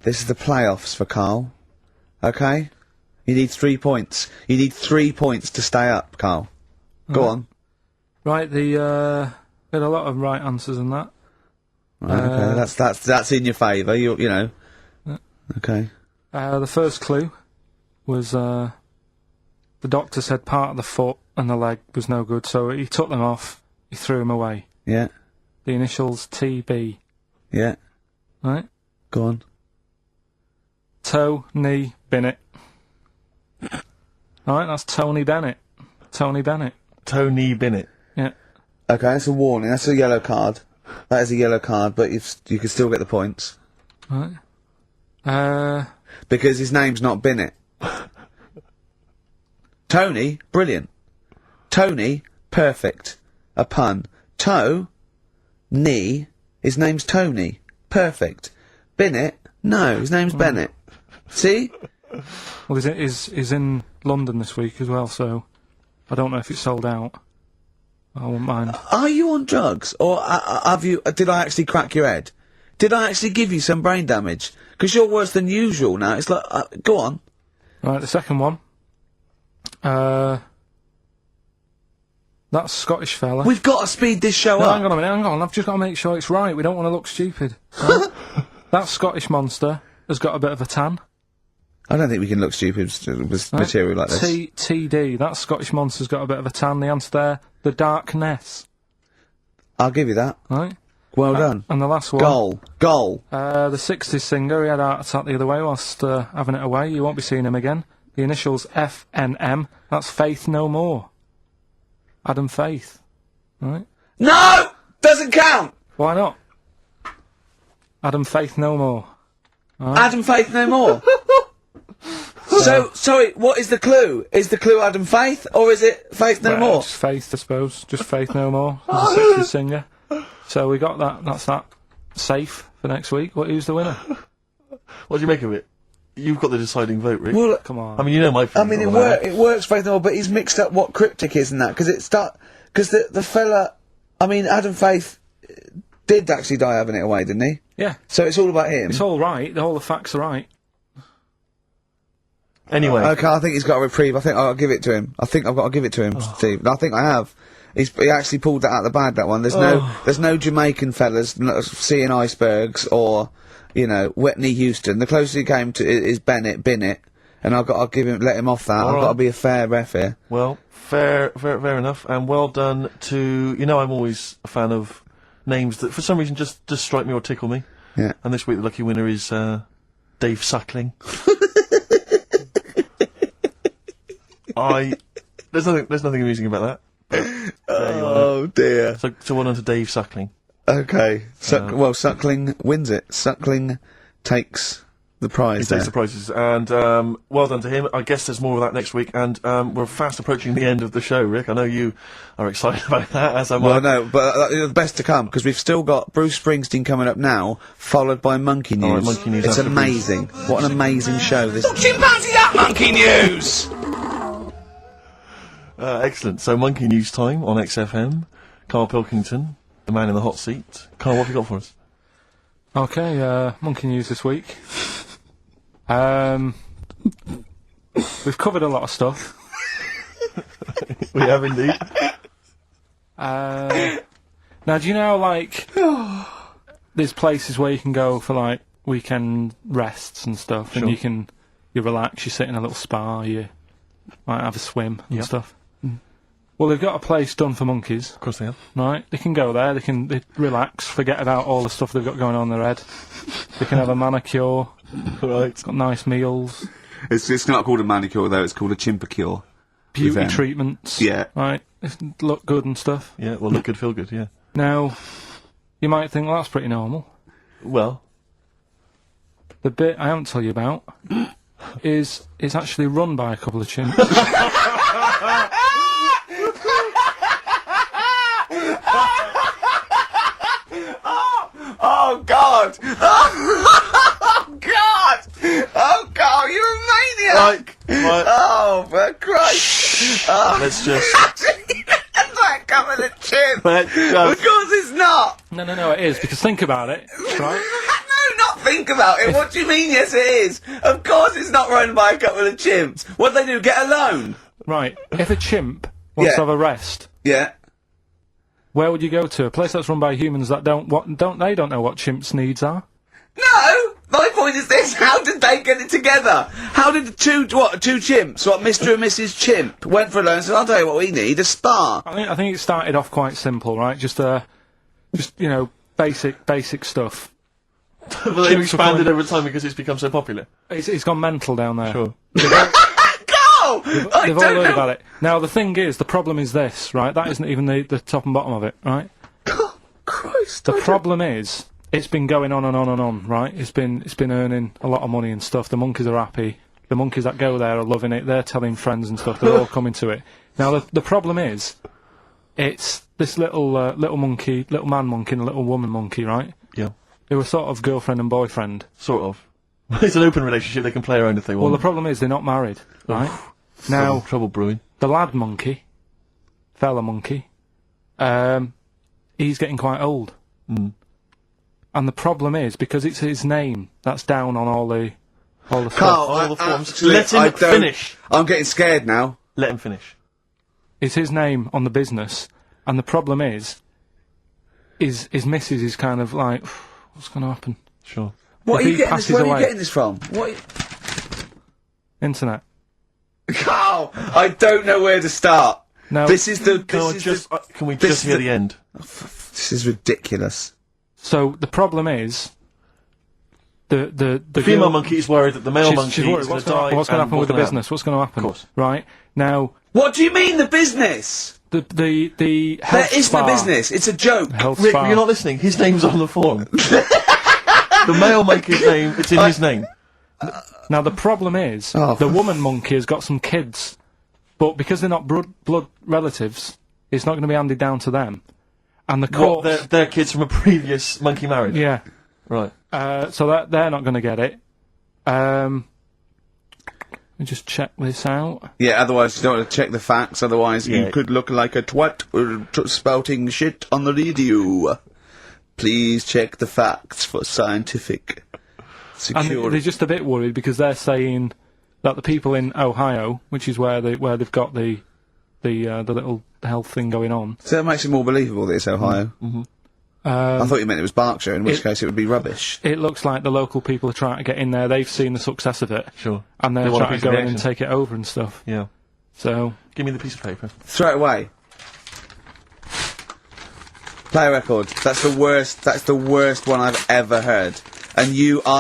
This is the playoffs for Karl. Okay? You need 3 points. You need 3 points to stay up, Karl. Go on. Right, we had a lot of right answers in that. Right, okay, that's in your favour, you know. Okay. The first clue was, the doctor said part of the foot and the leg was no good, so he took them off, he threw them away. Yeah. The initials TB. Yeah. Right? Go on. Tony Bennett. Alright, that's Tony Bennett. Tony Bennett. Tony Bennett. Yeah. Okay, that's a warning. That's a yellow card. That is a yellow card, but you can still get the points. Right. Because his name's not Bennett. Tony, brilliant. Tony, perfect. A pun. Knee, his name's Tony. Perfect. Bennett, no, his name's Bennett. See? Well, he's in London this week as well, so I don't know if it's sold out. I won't mind. Are you on drugs, or did I actually crack your head? Did I actually give you some brain damage? Because you're worse than usual now. It's like, go on. Right, the second one. That Scottish fella. We've got to speed this show No, up. hang on a minute, hang on. I've just got to make sure it's right. We don't want to look stupid. Right? That Scottish monster has got a bit of a tan. I don't think we can look stupid with material like this. TD. That Scottish monster's got a bit of a tan. The answer there, the darkness. I'll give you that. Right? Well done. And the last one. Goal. The 60s singer, he had a heart attack the other way whilst having it away. You won't be seeing him again. The initials FNM. That's Faith No More. Adam Faith. Right? No! Doesn't count! Why not? Adam Faith No More. Right? Adam Faith no more. So, sorry, what is the clue? Is the clue Adam Faith, or is it Faith no more? Just Faith, I suppose. Just Faith No More. He's a 60s singer. So we got that. That's that. Safe for next week. Who's the winner? What do you make of it? You've got the deciding vote, Rick. Well, Come on. I mean, you know my I feelings mean, on that. it works Faith no more, but he's mixed up what cryptic is and that, because the fella, I mean, Adam Faith did actually die having it away, didn't he? Yeah. So it's all about him. It's all right. All the facts are right. Anyway. Okay, I think he's got a reprieve. I think I'll give it to him. I think I've got to give it to him, Steve. I think I have. He actually pulled that out of the bag, that one. There's no Jamaican fellas seeing icebergs or, you know, Whitney Houston. The closest he came to is Bennett, and I'll let him off that. I've got to be a fair ref here. Well, fair enough, and well done to, you know, I'm always a fan of names that for some reason just strike me or tickle me. Yeah. And this week the lucky winner is, Dave Suckling. There's nothing amusing about that. Oh dear. So well done to Dave Suckling. Okay. Suckling wins it. Suckling takes the prize. He takes the prizes, and well done to him. I guess there's more of that next week, and we're fast approaching the end of the show, Rick. I know you are excited about that, as am I. Well, no, but the best to come, because we've still got Bruce Springsteen coming up now, followed by Monkey News. All right, Monkey News. It's amazing. What an amazing show this is. Chimpanzee that Monkey News! Excellent. So, Monkey News time on XFM. Karl Pilkington, the man in the hot seat. Karl, what have you got for us? Okay, Monkey News this week. We've covered a lot of stuff. We have indeed. Now, do you know, like, there's places where you can go for, like, weekend rests and stuff, Sure. and you relax, you sit in a little spa, you might have a swim and Yep. stuff. Well, they've got a place done for monkeys, Of course they have. right? They can go there, they relax, forget about all the stuff they've got going on in their head. They can have a manicure, Right. it's got nice meals, It's not called a manicure, though. It's called a chimpacure. beauty them. treatments, Yeah. right? They look good and stuff. Yeah, well, look good, feel good, yeah. Now, you might think, well, that's pretty normal. Well, The bit I haven't told you about is actually run by a couple of chimps. Oh, God! Oh, God! Oh, God, you're a maniac! right. Oh, for Christ! Oh, Let's just... that's like coming a chimp! Let's Of just... course it's not! No, it is, because think about it, right? No, not think about it. What do you mean, yes it is? Of course it's not run by a couple of chimps. What do they do, get a loan? Right, if a chimp wants Yeah. to have a rest, Yeah. where would you go to? A place that's run by humans that don't know what chimps' needs are? No! My point is this, how did they get it together? How did two chimps, Mr. and Mrs. Chimp, went for a loan and said, I'll tell you what we need, a spa. I think it started off quite simple, right? Just you know, basic stuff. But they've expanded over time because it's become so popular. It's gone mental down there. Sure. Go! I They've all don't heard know. about it. Now, the thing is, the problem is this, right? That isn't even the top and bottom of it, right? Oh, Christ. The problem is, it's been going on and on and on, right? It's been earning a lot of money and stuff. The monkeys are happy. The monkeys that go there are loving it. They're telling friends and stuff. They're all coming to it. Now, the problem is, it's this little monkey, little man monkey and a little woman monkey, right? Yeah. Who are sort of girlfriend and boyfriend. Sort of. It's an open relationship, they can play around if they Well, want. the problem is they're not married, right? Now, Trouble brewing. the lad monkey, fella monkey, he's getting quite old. Mm. And the problem is, because it's his name that's down on all the stuff. Carl, All the forms. actually, Let him I don't- finish. I'm getting scared now. Let him finish. It's his name on the business, and the problem is his missus is kind of like, what's going to happen? Sure. What If are you he getting passes where are you away. getting this from? What? Internet. Carl, I don't know where to start. No. This is the. Can we this just is hear the- the end? This is ridiculous. So the problem is, the Female girl- monkey is worried that the male monkey she's worried. is going What's to die. going to happen with the gonna business? What's going to happen? Of course. Right now, What do you mean the business? the health There is spa, no business. It's a joke. Health Rick, spa. you're not listening. His name's on the form. The male monkey's name, it's in his name. Now the problem is, Oh, the woman monkey has got some kids, but because they're not blood relatives, it's not going to be handed down to them. And the What, court, they're kids from a previous monkey marriage? yeah, Right. so that they're not going to get it. Let me just check this out. Yeah, otherwise you don't want to check the facts, otherwise Yeah. you could look like a twat spouting shit on the radio. Please check the facts for scientific And security. they're just a bit worried because they're saying, that the people in Ohio, which is where they've got the little health thing going on. So that makes it more believable that it's Ohio. I thought you meant it was Berkshire, in which case it would be rubbish. It looks like the local people are trying to get in there. They've seen the success of it. Sure. And they're They want a trying piece to of go the in and action. take it over and stuff. Yeah. So, Give me the piece of paper. Throw it away. Play a record. That's the worst one I've ever heard. And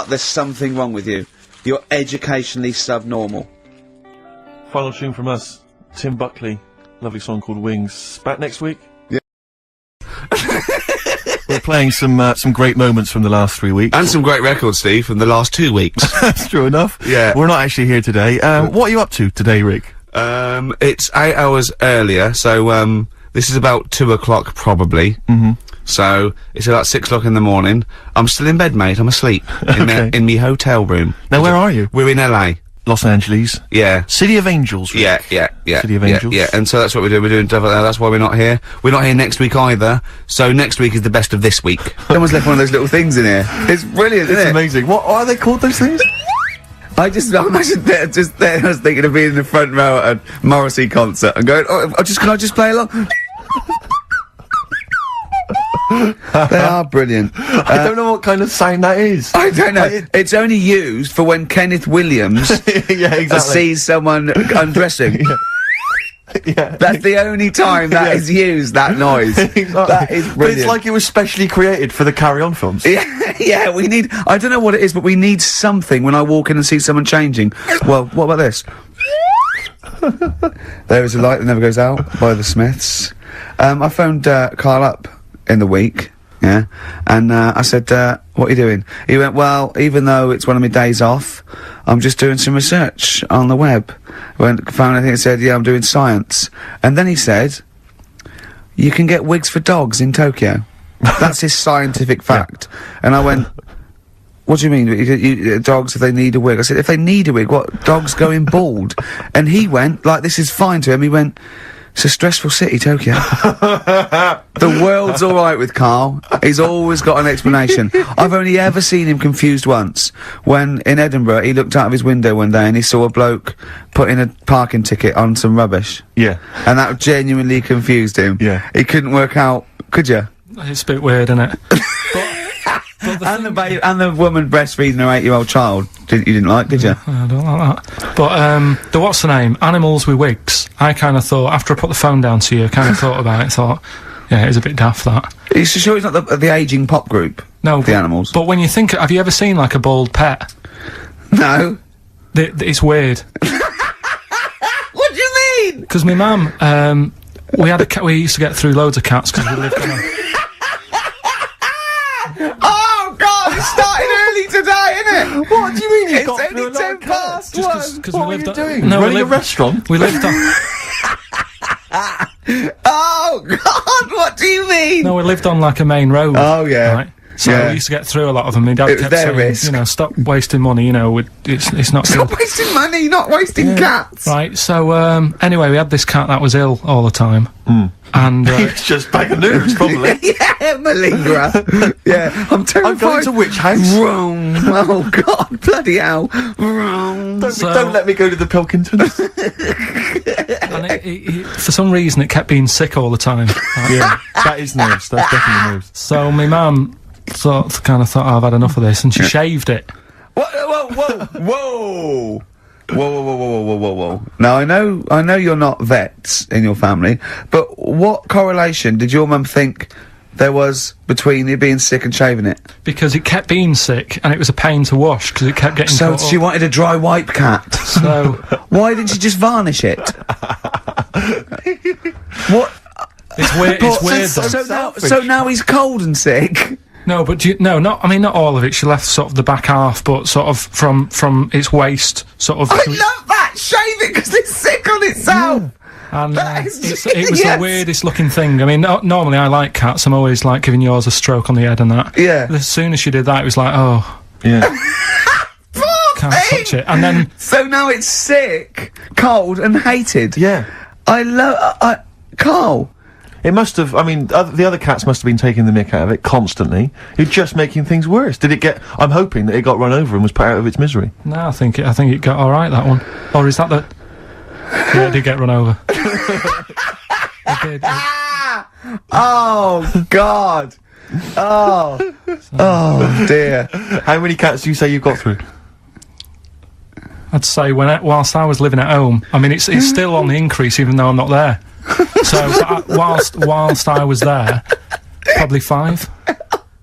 there's something wrong with you. You're educationally subnormal. Final tune from us. Tim Buckley. Lovely song called Wings. Back next week? Yeah. We're playing some great moments from the last 3 weeks. And some great records, Steve, from the last 2 weeks. That's true enough. Yeah. We're not actually here today. What are you up to today, Rick? It's 8 hours earlier, so, this is about 2 o'clock, probably. So, it's about 6 o'clock in the morning. I'm still in bed, mate. I'm asleep. In me hotel room. Now, where are you? We're in LA. Los Angeles. Yeah. City of Angels, Rick. Yeah. City of Angels. Yeah, and so that's what we do. We're doing stuff like that. That's why we're not here. We're not here next week either. So next week is the best of this week. Someone's left one of those little things in here. It's brilliant, isn't It's it? amazing. What are they called, those things? I'm just there. I was thinking of being in the front row at a Morrissey concert and going, can I just play along? They are brilliant. I don't know what kind of sound that is. I don't know. It's only used for when Kenneth Williams Yeah, exactly. sees someone undressing. Yeah. That's the only time that is used, that noise. Exactly. That is brilliant. But it's like it was specially created for the Carry On films. Yeah, we need, I don't know what it is, but we need something when I walk in and see someone changing. Well, what about this? There is a light that never goes out by the Smiths. I phoned Karl up in the week, yeah, and I said, what are you doing? He went, well, even though it's one of my days off, I'm just doing some research on the web. Found anything that said, yeah, I'm doing science. And then he said, you can get wigs for dogs in Tokyo. That's his scientific fact. And I went, what do you mean, dogs, if they need a wig? I said, if they need a wig, what, dogs going bald? And he went, like, this is fine to him, he went, it's a stressful city, Tokyo. The world's alright with Karl. He's always got an explanation. I've only ever seen him confused once. When, in Edinburgh, he looked out of his window one day and he saw a bloke putting a parking ticket on some rubbish. Yeah. And that genuinely confused him. Yeah. He couldn't work out, could you? it's a bit weird, isn't it? And the woman breastfeeding her 8-year-old child. You didn't like, did you? I don't like that. But, what's the name? Animals with wigs. I kind of thought, after I put the phone down to you, kind of thought about it, thought, yeah, it's a bit daft, that. Are you sure it's not the ageing pop group? No. The Animals? But when you think, have you ever seen, like, a bald pet? No. It's weird. What do you mean? Because my mum, we had a cat, we used to get through loads of cats because we lived on a... Oh, God, it started early today, innit? What do you mean you It's got only 10 past Just 1. because What we are lived you on... doing? No, Running a restaurant? We lived on... Oh, God, what do you mean? No, we lived on, like, a main road. Oh, yeah. Right? So Yeah. we used to get through a lot of them. My dad It was kept their saying, risk. you know, stop wasting money, you know, it's not Stop good. wasting money, not wasting cats. Right, so, anyway, we had this cat that was ill all the time. And, It's just bag of nerves, probably. Yeah, malingerer. Yeah, I'm terrified. I'm going to which house? Wrong. Oh, God, bloody hell. Wrong. Don't let me go to the Pilkingtons. and for some reason, it kept being sick all the time. Right? Yeah, that is nerves. That's definitely nerves. So my mum kind of thought, oh, I've had enough of this, and she shaved it. Whoa. Whoa. Now, I know you're not vets in your family, but what correlation did your mum think there was between you being sick and shaving it? Because it kept being sick, and it was a pain to wash, because it kept getting So caught she up. wanted a dry wipe cat. So, Why didn't she just varnish it? What? it's weird, it's weird though. So now he's cold and sick. No, but not all of it. She left sort of the back half, but sort of from its waist, sort of. I love that! Shave it because it's sick on itself! And That is it was the genius. weirdest looking thing. I mean, normally I like cats. I'm always like giving yours a stroke on the head and that. Yeah. But as soon as she did that, it was like, oh, Yeah. Poor can't thing! touch it. And then So now it's sick, cold and hated. Yeah. I love... Carl, It must have, I mean, the other cats must have been taking the mick out of it constantly. You're just making things worse. Did it get, I'm hoping that it got run over and was put out of its misery. No, I think it got alright, that one. Or is that the... Yeah, it did get run over. It did. Oh, God! Oh. Oh, dear. How many cats do you say you've got through? I'd say whilst I was living at home, I mean, it's still on the increase even though I'm not there. So whilst I was there, probably 5.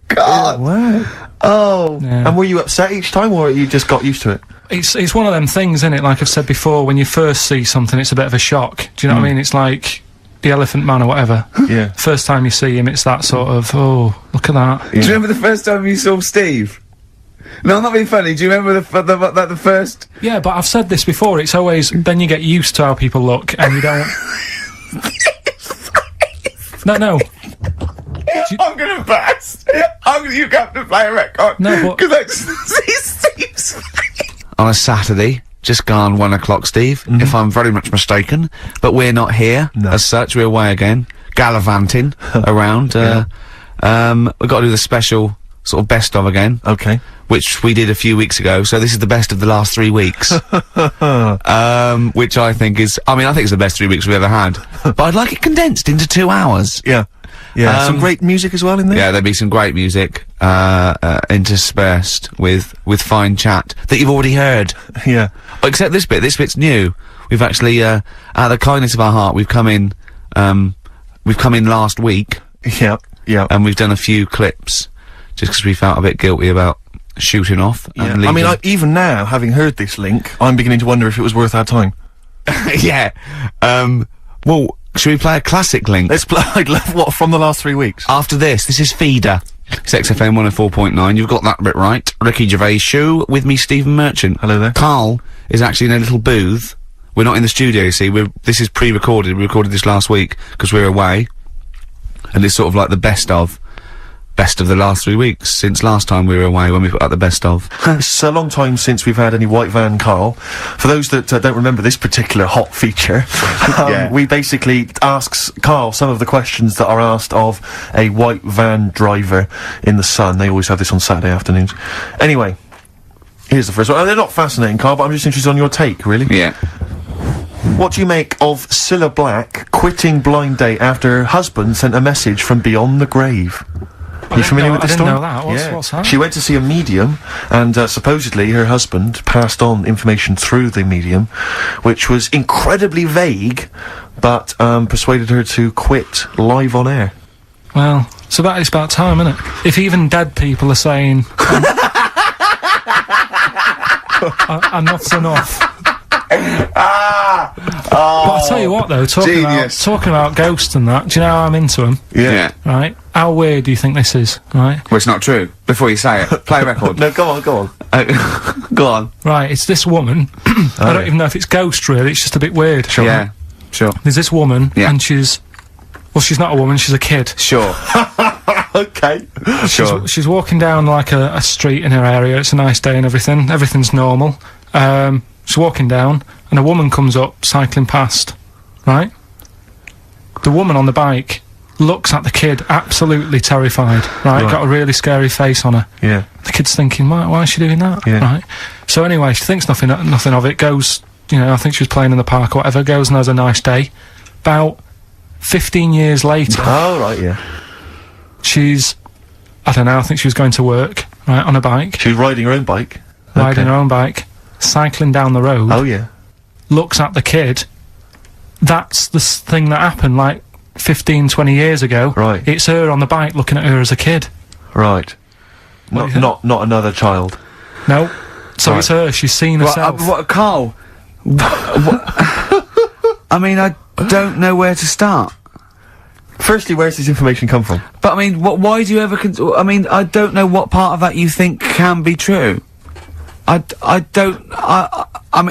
God! Wow. Oh. Yeah. And were you upset each time, or you just got used to it? It's one of them things, isn't it? Like I've said before, when you first see something, it's a bit of a shock. Do you know what I mean? It's like the Elephant Man or whatever. Yeah. First time you see him, it's that sort of, oh, look at that. Yeah. Do you remember the first time you saw Steve? No, I'm not being funny. Do you remember the first... Yeah, but I've said this before, it's always, then you get used to how people look, and you don't... No. I'm gonna burst! You have to play a record! No, but... Because I just see Steve's face. On a Saturday, just gone 1 o'clock, Steve, if I'm very much mistaken, but we're not here, as such, we're away again, gallivanting around, we've got to do the special sort of best of again. Okay. Which we did a few weeks ago, so this is the best of the last 3 weeks. Which I think is, I think it's the best 3 weeks we've ever had. But I'd like it condensed into 2 hours. Yeah. Yeah, some great music as well in there? Yeah, there'll be some great music, interspersed with fine chat that you've already heard. Yeah. Except this bit's new. We've actually, out of the kindness of our heart, we've come in last week. Yeah, yeah. And we've done a few clips, just because we felt a bit guilty about shooting off. Yeah. And leaving. Even now, having heard this link, I'm beginning to wonder if it was worth our time. Yeah. Well, should we play a classic link? Let's play, what, from the last 3 weeks? After this is Feeder. It's XFM 104.9, you've got that bit right. Ricky Gervais show, with me, Stephen Merchant. Hello there. Karl is actually in a little booth. We're not in the studio, you see, this is pre-recorded, we recorded this last week, because we're away. And it's sort of like the best of the last 3 weeks, since last time we were away, when we put out the best of. It's a long time since we've had any White Van Karl. For those that don't remember this particular hot feature, we basically ask Karl some of the questions that are asked of a white van driver in the sun. They always have this on Saturday afternoons. Anyway, here's the first one. They're not fascinating, Karl, but I'm just interested on your take, really. Yeah. What do you make of Cilla Black quitting Blind Date after her husband sent a message from beyond the grave? Are you familiar with this story? I didn't know that. What's that? She went to see a medium, and supposedly her husband passed on information through the medium, which was incredibly vague, but persuaded her to quit live on air. Well, it's about time, isn't it? If even dead people are saying, enough's enough. But I'll tell you what, though, talking about ghosts and that, do you know how I'm into them? Yeah. Right? How weird do you think this is, right? Well, it's not true. Before you say it, play a record. No, go on. Go on. Right, it's this woman. I don't even know if it's ghost, really, it's just a bit weird. Sure. Yeah, sure. There's this woman, and she's not a woman, she's a kid. Sure. Okay. She's walking down, like, a street in her area, it's a nice day and everything's normal. She's walking down, and a woman comes up, cycling past, right? The woman on the bike looks at the kid, absolutely terrified, right? Got a really scary face on her. Yeah. The kid's thinking, why is she doing that? Yeah. Right? So anyway, she thinks nothing of it, goes, I think she was playing in the park or whatever, goes and has a nice day. About 15 years later... Oh, right, yeah. I don't know, I think she was going to work, right, on a bike. She was riding her own bike. Riding her own bike. Cycling down the road. Oh, yeah. Looks at the kid. That's the thing that happened, like, 15, 20 years ago. Right. It's her on the bike looking at her as a kid. Not another child. No. So it's her, she's seen herself. Karl? I mean, I don't know where to start. Firstly, where's this information come from? But, I mean, why do you ever I don't know what part of that you think can be true. I'm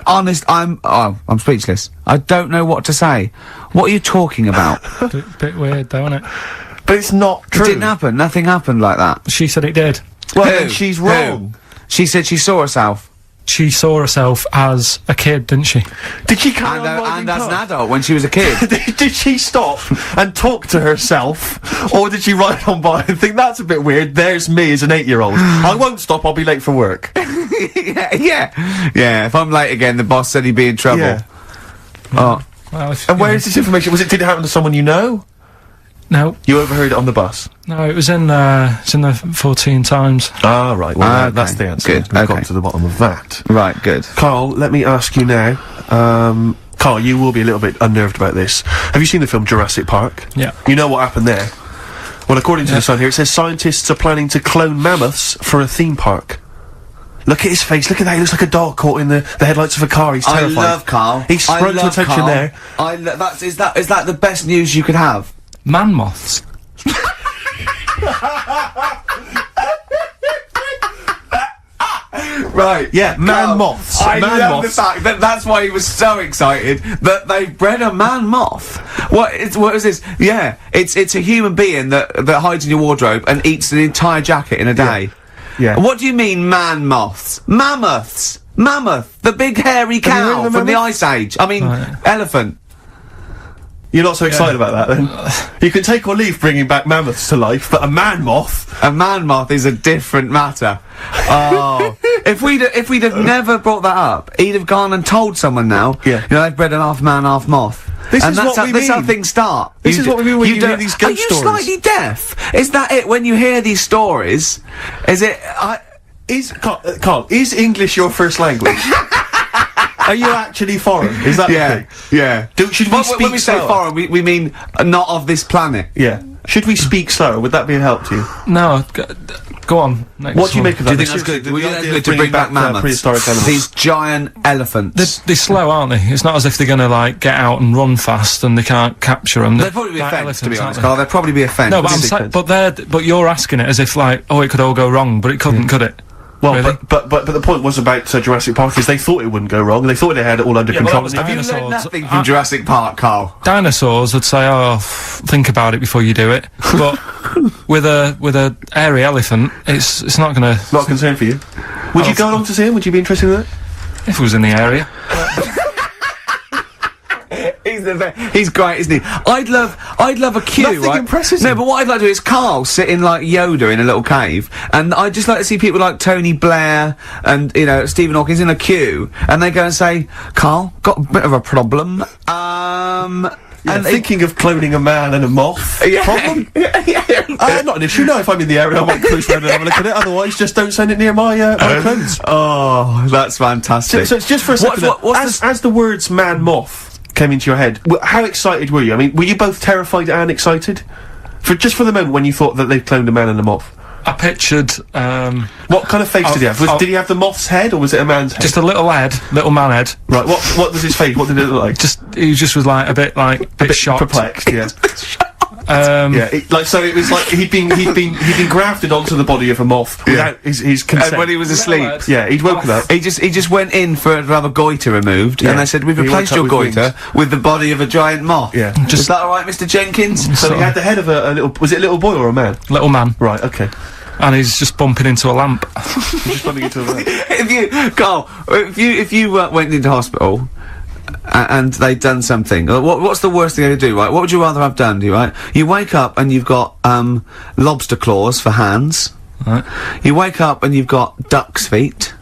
honest, I'm speechless. I don't know what to say. What are you talking about? Bit weird, though, isn't it? But it's not true. It didn't happen. Nothing happened like that. She said it did. Well, then she's wrong. She said she saw herself. she saw herself as a kid, didn't she? Did she carry on And riding as an cars? adult, when she was a kid. Did she stop and talk to herself, or did she ride on by and think that's a bit weird? There's me as an 8-year-old. I won't stop. I'll be late for work. yeah. If I'm late again, the boss said he'd be in trouble. Yeah. Oh, Well, And where is this information? Did it happen to someone you know? No, You overheard it on the bus. no, it was in the 14 Times. Ah, right. Well, Okay. that's the answer. Good, We've okay. got to the bottom of that. right, good. Carl, let me ask you now. Carl, you will be a little bit unnerved about this. Have you seen the film Jurassic Park? Yeah. You know what happened there? Well, according to the Sun here, it says scientists are planning to clone mammoths for a theme park. Look at his face. Look at that. He looks like a dog caught in the headlights of a car. He's terrified. I love Carl. He sprung to attention Carl. there. Is that the best news you could have? Man moths. Right. Yeah, man Carl, moths. I Man love moths. the fact that that's why he was so excited that they bred a man moth. What is this? Yeah, it's a human being that hides in your wardrobe and eats an entire jacket in a day. Yeah. What do you mean, man moths? Mammoths. Mammoth, the big hairy you heard cow of a from the mammoth? Ice Age. I mean, Right. elephant. You're not so excited about that, then? You can take or leave bringing back mammoths to life, but a man moth? A man moth is a different matter. Oh, if we'd have never brought that up, he'd have gone and told someone now. Yeah. You know, they've bred an half man, half moth. This and is that's what how, we this is how mean. things start. This is what we mean when you hear these ghost Are you stories. slightly deaf? Is that it? When you hear these stories, is it? Carl, is English your first language? Are you actually foreign? Is that the Yeah, thing? yeah. Should we When speak we say slower? foreign, we mean not of this planet. Yeah. Should we speak slower? Would that be a help to you? No, go on. Next What do you one. make of Do that? you think that's good? The Would you think idea that's of good to bringing bring back mammoths? prehistoric animals. These giant elephants. They're slow, aren't they? It's not as if they're going to like get out and run fast and they can't capture them. They'd probably be a fence, to be honest, aren't they? Carl. They'd probably be a fence. No, but I'm Different. saying, but you're asking it as if like, oh, it could all go wrong, but it couldn't, could it? Well, Really? but the point was about Jurassic Park is they thought it wouldn't go wrong. They thought they had it all under Yeah, well, control. that was Have you Dinosaurs. learned nothing from Jurassic Park, Carl? Dinosaurs would say, oh, think about it before you do it. But with a airy elephant, it's not going to. Not a concern for you. Would you go along to see him? Would you be interested in that? If it was in the area. He's great, isn't he? I'd love a queue, Nothing right? impresses No, him. but what I'd like to do is Carl sitting like Yoda in a little cave, and I'd just like to see people like Tony Blair and, you know, Stephen Hawkins in a queue, and they go and say, Carl, got a bit of a problem, And thinking of cloning a man and a moth. yeah. Problem? yeah. Not an issue. No, if I'm in the area, I might cruise around and have a look at it. Otherwise, just don't send it near my clones. Oh, that's fantastic. So it's just for a second. As the words "man moth" came into your head, how excited were you? I mean, were you both terrified and excited? For the moment when you thought that they'd cloned a man and a moth. I pictured What kind of face did he have? Did he have the moth's head or was it a man's head? just a little man head. Right. What was his face? What did it look like? He just was like a bit shocked. Perplexed. Yeah. Yeah. So it was like he'd been grafted onto the body of a moth without his consent. And when he was asleep. Yeah, he'd woken up. He just went in to have a goiter removed, Yeah. and they said, we've He replaced woke your up with goiter with the body of a giant moth. Yeah. Is that alright, Mr. Jenkins? So he had the head of a little. Was it a little boy or a man? Little man, Right. Okay. and he's just bumping into a lamp. Just running into a man. If you went into hospital and they'd done something, what's the worst thing they could do, right? What would you rather have done, do you, right? You wake up and you've got lobster claws for hands. Right. You wake up and you've got duck's feet.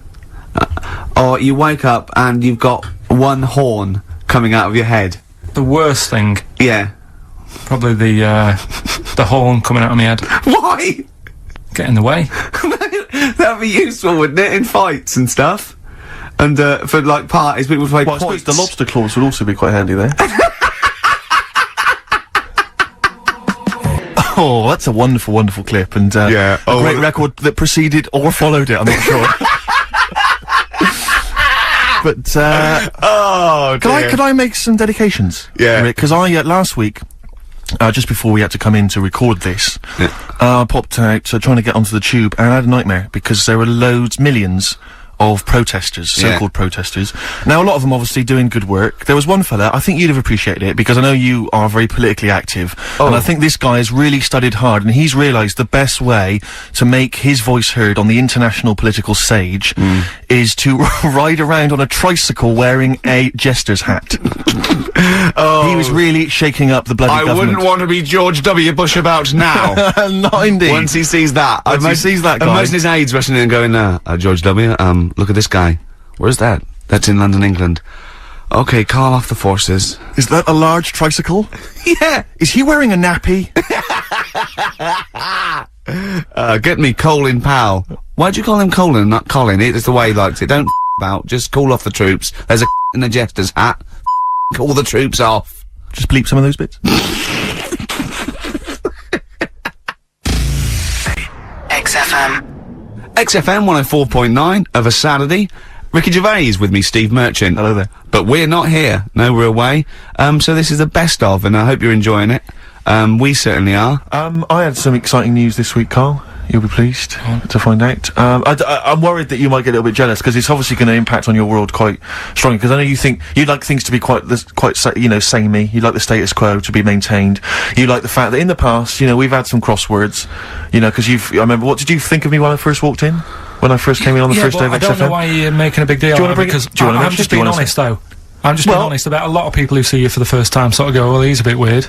Or you wake up and you've got one horn coming out of your head. The worst thing, Yeah. probably the horn coming out of my head. Why? Get in the way. That'd be useful, wouldn't it, in fights and stuff? And for like parties, people would play Well, I points. suppose the lobster claws would also be quite handy there. Oh, that's a wonderful, wonderful clip, and Yeah. a great record that preceded or followed it. I'm not sure. But Oh, could I make some dedications? Yeah. Because I last week. Just before we had to come in to record this, I popped out trying to get onto the tube, and I had a nightmare because there were millions of protesters, so-called protesters. Now, a lot of them obviously doing good work. There was one fella, I think you'd have appreciated it, because I know you are very politically active, and I think this guy has really studied hard, and he's realised the best way to make his voice heard on the international political stage is to ride around on a tricycle wearing a jester's hat. He was really shaking up the bloody government. I wouldn't want to be George W. Bush about now. Not indeed. Once he sees that. Once he sees that guy. Imagine his aides rushing in and going, George W., look at this guy. Where's that? That's in London, England. Okay, call off the forces. Is that a large tricycle? Yeah! Is he wearing a nappy? Get me Colin Powell. Why'd you call him Colin, not Colin? It's the way he likes it. Don't about. Just call off the troops. There's a in the jester's hat. All the troops off. Just bleep some of those bits. XFM. XFM 104.9 of a Saturday. Ricky Gervais with me, Steve Merchant. Hello there. But we're not here. No, we're away. So this is the best of, and I hope you're enjoying it. We certainly are. I had some exciting news this week, Carl. You'll be pleased to find out. I'm worried that you might get a little bit jealous, because it's obviously going to impact on your world quite strongly, because I know you'd like things to be quite samey. You'd like the status quo to be maintained. You like the fact that in the past, we've had some crosswords, because I remember, what did you think of me when I first walked in? When I first came in on the first day of XFM? I don't know why you're making a big deal out of it, because I'm just being honest, though. I'm just being honest about a lot of people who see you for the first time sort of go, well, he's a bit weird.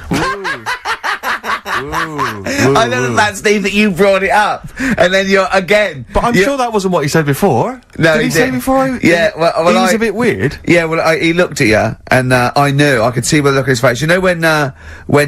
I know that, Steve, that you brought it up, and then you're again. But I'm sure that wasn't what he said before. No, did he say before? Yeah, well, he was a bit weird. Yeah, well, he looked at you, and I knew. I could see by the look on his face. You know when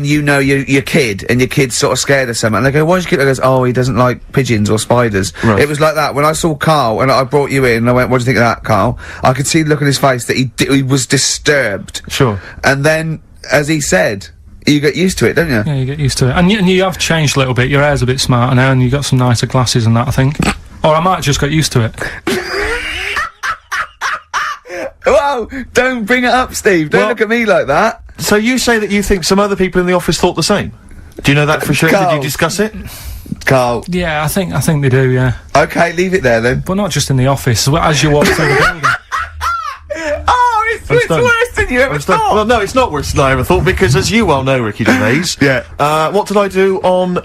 you know your kid, and your kid's sort of scared of something, and they go, "Why's your kid?" I goes, "Oh, he doesn't like pigeons or spiders." Right. It was like that when I saw Carl, and I brought you in, and I went, "What do you think of that, Carl?" I could see the look on his face that he was disturbed. Sure. And then, as he said, you get used to it, don't you? Yeah, you get used to it. And you have changed a little bit. Your hair's a bit smarter now, and you've got some nicer glasses and that, I think. Or I might have just got used to it. Whoa! Don't bring it up, Steve. Don't look at me like that. So you say that you think some other people in the office thought the same? Do you know that for sure? Carl. Did you discuss it? Carl. Yeah, I think they do, yeah. Okay, leave it there then. But not just in the office, as you walk through the building. Oh, it's worse than you ever thought. Well, no, it's not worse than I ever thought, because as you well know, Ricky Gervais, what did I do on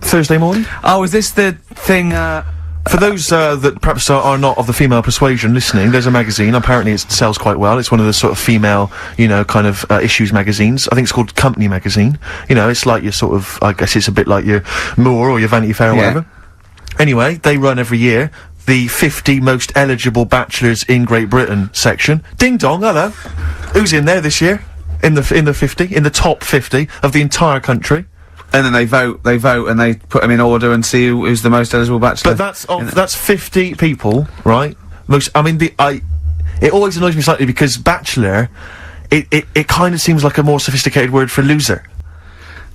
Thursday morning? Oh, is this the thing, For those that perhaps are not of the female persuasion listening, there's a magazine. Apparently it sells quite well. It's one of the sort of female, kind of issues magazines. I think it's called Company Magazine. It's like your sort of, I guess it's a bit like your Moore or your Vanity Fair or whatever. Anyway, they run every year the 50 most eligible bachelors in Great Britain section. Ding dong, hello. Who's in there this year? In the 50, in the top 50 of the entire country. and then they vote, and they put them in order and see who's the most eligible bachelor. But that's 50 people, right? It always annoys me slightly because bachelor, it kind of seems like a more sophisticated word for loser.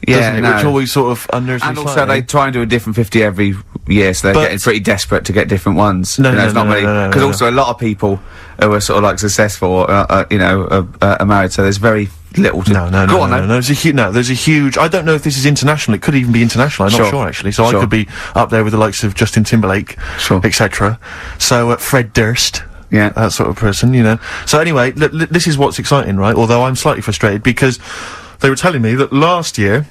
Yeah, no. Which always sort of unnerves me and also slightly. they try and do a different 50 every year, so they're getting pretty desperate to get different ones. No, because also a lot of people who are sort of like successful, are married, so there's very little to... No, there's a huge... I don't know if this is international, it could even be international, I'm not sure actually, so I could be up there with the likes of Justin Timberlake, etc. So, Fred Durst. Yeah. That sort of person, So anyway, this is what's exciting, right? Although I'm slightly frustrated because they were telling me that last year,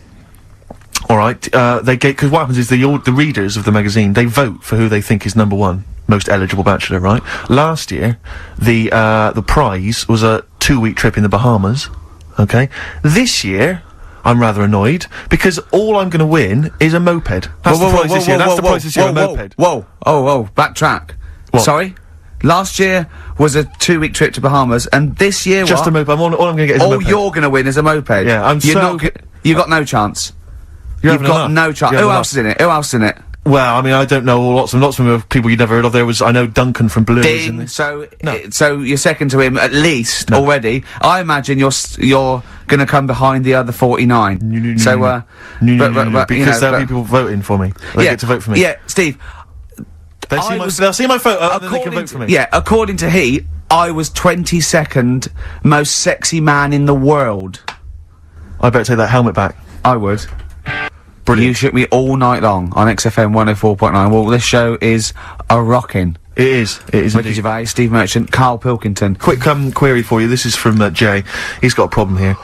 alright, because what happens is the readers of the magazine, they vote for who they think is #1 most eligible bachelor, right? Last year, the prize was a 2-week trip in the Bahamas, okay? This year, I'm rather annoyed, because all I'm gonna win is a moped. That's the prize this year, that's the prize this year, a moped. Whoa, backtrack. What? Sorry? Last year was a 2-week trip to Bahamas, and this year just a moped. All I'm gonna get is a moped. All you're gonna win is a moped. Yeah, you've got no chance. You've got no chance. Who else is in it? Who else is in it? Well, I mean, I don't know, lots of them are people you'd never heard of. I know Duncan from Blue is in this. So you're second to him, at least, already. I imagine you're gonna come behind the other 49. Because there'll be people voting for me. They get to vote for me. Yeah, Steve. They'll see my photo, and then they can vote for me. Yeah, according to Heat, I was 22nd most sexy man in the world. I better take that helmet back. I would. Brilliant. You shook me all night long on XFM 104.9. Well, this show is a rockin'. It is Ricky indeed. Gervais, Steve Merchant, Karl Pilkington. Quick query for you. This is from Jay. He's got a problem here.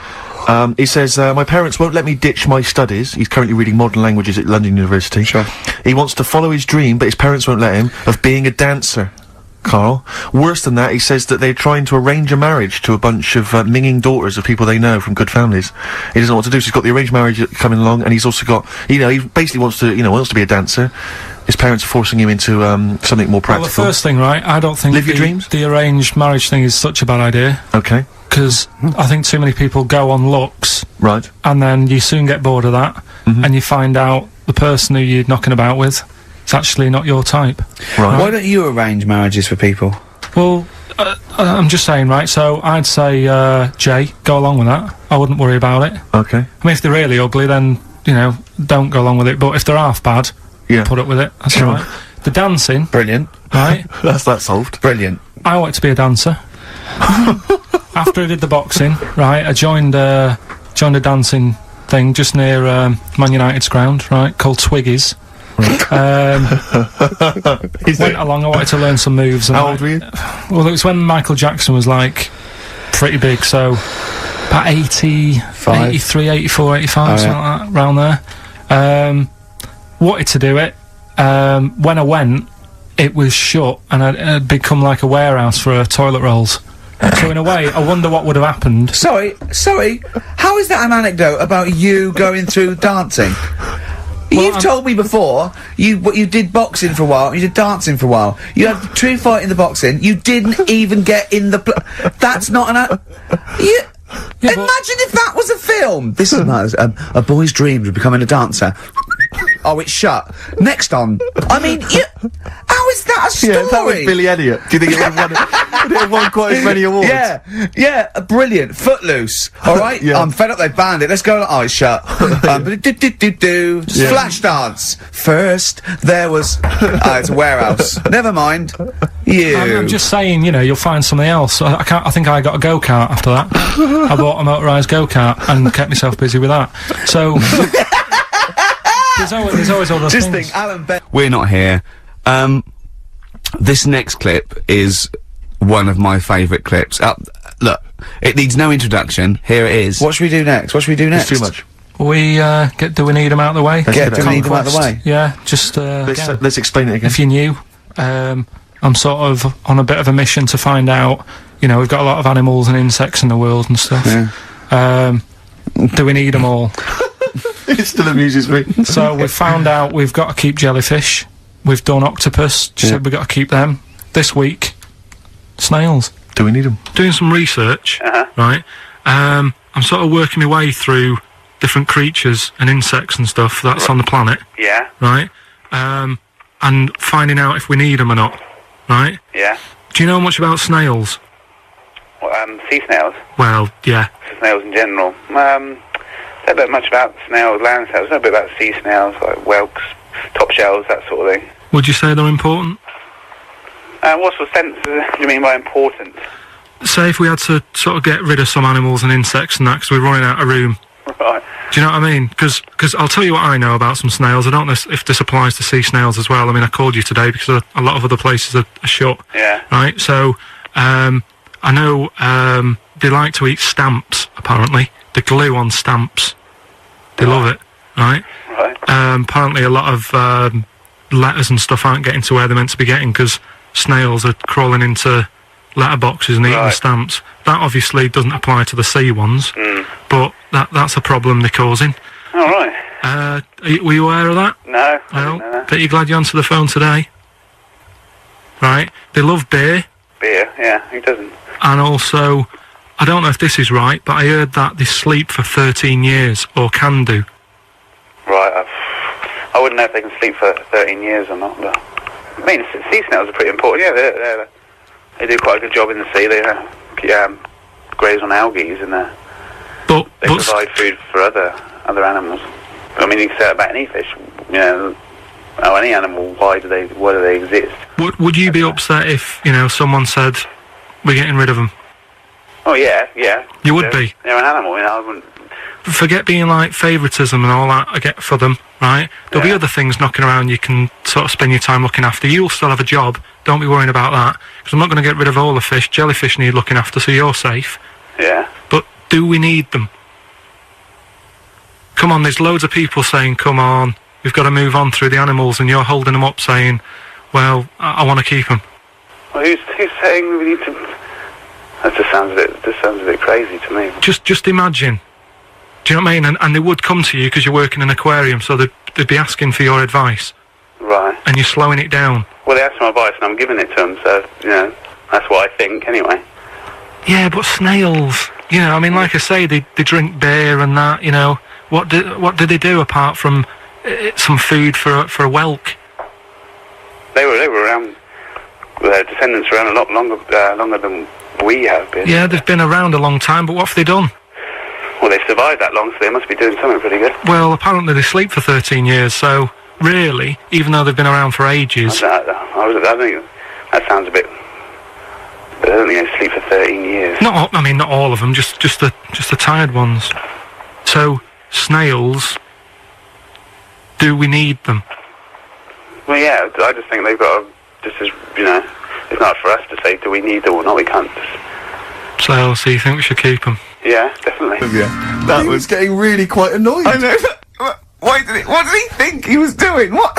He says, my parents won't let me ditch my studies. He's currently reading modern languages at London University. Sure. He wants to follow his dream, but his parents won't let him, of being a dancer. Carl. Worse than that, he says that they're trying to arrange a marriage to a bunch of minging daughters of people they know from good families. He doesn't know what to do, so he's got the arranged marriage coming along, and he's also got, he basically wants to be a dancer. His parents are forcing him into something more practical. Well, the first thing, right, I don't think Live your dreams? the arranged marriage thing is such a bad idea. Okay. Because I think too many people go on looks, Right. and then you soon get bored of that, and you find out the person who you're knocking about with is actually not your type. Right. Why don't you arrange marriages for people? Well, I'm just saying, right, so I'd say, Jay, go along with that. I wouldn't worry about it. Okay. I mean, if they're really ugly, then, don't go along with it, but if they're half bad, Yeah. put up with it. That's Sure. all right. The dancing, Brilliant. right, That's that solved. Brilliant. I wanted to be a dancer. After I did the boxing, right, I joined a dancing thing just near Man United's ground, right, called Twiggies. Went along, I wanted to learn some moves. And How old were you? Well, it was when Michael Jackson was, like, pretty big, so about 83, 84, 85, something like that, around there. Wanted to do it. When I went, it was shut, and it had become like a warehouse for toilet rolls. So in a way, I wonder what would have happened. Sorry, how is that an anecdote about you going through dancing? You've told me before, you did boxing for a while, you did dancing for a while. You had the true fight in the boxing, you didn't even get in the that's not an imagine if that was a film! This is nice. A boy's dreams of becoming a dancer. Oh, it's shut. Next on. I mean, how is that a story? Yeah, that was Billy Elliot. Do you think it would have won quite as many awards? Yeah, brilliant. Footloose. All right, Yeah. I'm fed up. They banned it. Let's go. Oh, it's shut. Flash dance. First, there was. It's a warehouse. Never mind. I'm just saying, you'll find something else. I think I got a go-kart after that. I bought a motorised go-kart and kept myself busy with that. So there's always other Just things. think, Alan Ben. We're not here. This next clip is one of my favourite clips. Look, it needs no introduction. Here it is. What should we do next? It's too much. We do we need them out of the way? Do we need them out of the way? Yeah, just Let's explain it again. if you're new, I'm sort of on a bit of a mission to find out. We've got a lot of animals and insects in the world and stuff. Yeah. Do we need them all? It still amuses me. So we've found out we've got to keep jellyfish. We've done octopus. Just said we've got to keep them. This week, snails. Do we need them? Doing some research, right? I'm sort of working my way through different creatures and insects and stuff that's on the planet. Yeah. Right? And finding out if we need them or not. Right? Yeah. Do you know much about snails? Well, sea snails. Well, yeah. Snails in general. Don't know much about snails, land snails. Know a bit about sea snails, like whelks, top shells, that sort of thing. Would you say they're important? What sort of sense do you mean by important? Say if we had to sort of get rid of some animals and insects and that because we're running out of room. Right. Do you know what I mean? Because I'll tell you what I know about some snails. I don't know if this applies to sea snails as well. I mean, I called you today because a lot of other places are shut. Yeah. Right? So, I know they like to eat stamps, apparently. The glue on stamps. They love it, right? Right. Apparently a lot of letters and stuff aren't getting to where they're meant to be getting because snails are crawling into letterboxes and eating the stamps. That obviously doesn't apply to the sea ones, but that's a problem they're causing. All right. Were you aware of that? No. I No? didn't know that. Bet you're glad you answered the phone today. Right? They love beer, Beer. Yeah. Who doesn't? and also, I don't know if this is right, but I heard that they sleep for 13 years, or can do. Right. I wouldn't know if they can sleep for 13 years or not. But I mean, sea snails are pretty important. Yeah. They do quite a good job in the sea. They graze on algae and But they provide food for other animals. I mean, you can say that about any fish. Any animal. Why do they exist? would you be upset if, someone said, we're getting rid of them? Oh yeah. You would be? They're an animal. I forget being like favouritism and all that I get for them, right? There'll be other things knocking around you can sort of spend your time looking after. You'll still have a job. Don't be worrying about that. Because I'm not going to get rid of all the fish. Jellyfish need looking after, so you're safe. Yeah. But do we need them? Come on, there's loads of people saying, come on, we've got to move on through the animals, and you're holding them up saying, well, I want to keep them. Well, who's saying we need to... That just sounds a bit crazy to me. Just imagine. Do you know what I mean? And they would come to you because you're working in an aquarium, so they'd be asking for your advice. Right. And you're slowing it down. Well, they asked for my advice and I'm giving it to them, so, you know, that's what I think, anyway. Yeah, but snails, you know, I mean, like I say, they drink beer and that, you know. What do they do apart from some food for a whelk? They were around, their descendants around a lot longer than we have been. Yeah, they've been around a long time, but what have they done? Well, they survived that long, so they must be doing something pretty good. Well, apparently they sleep for 13 years, so really, even though they've been around for ages... I think that sounds a bit... But I don't think they sleep for 13 years. Not all of them, just the tired ones. So, snails, do we need them? Well, yeah, I just think they've got to... Just as, you know, it's not for us to say, do we need them or not, we can't just... So you think we should keep them? Yeah, definitely. Yeah, that was getting really quite annoyed. I know. What did he think he was doing? What?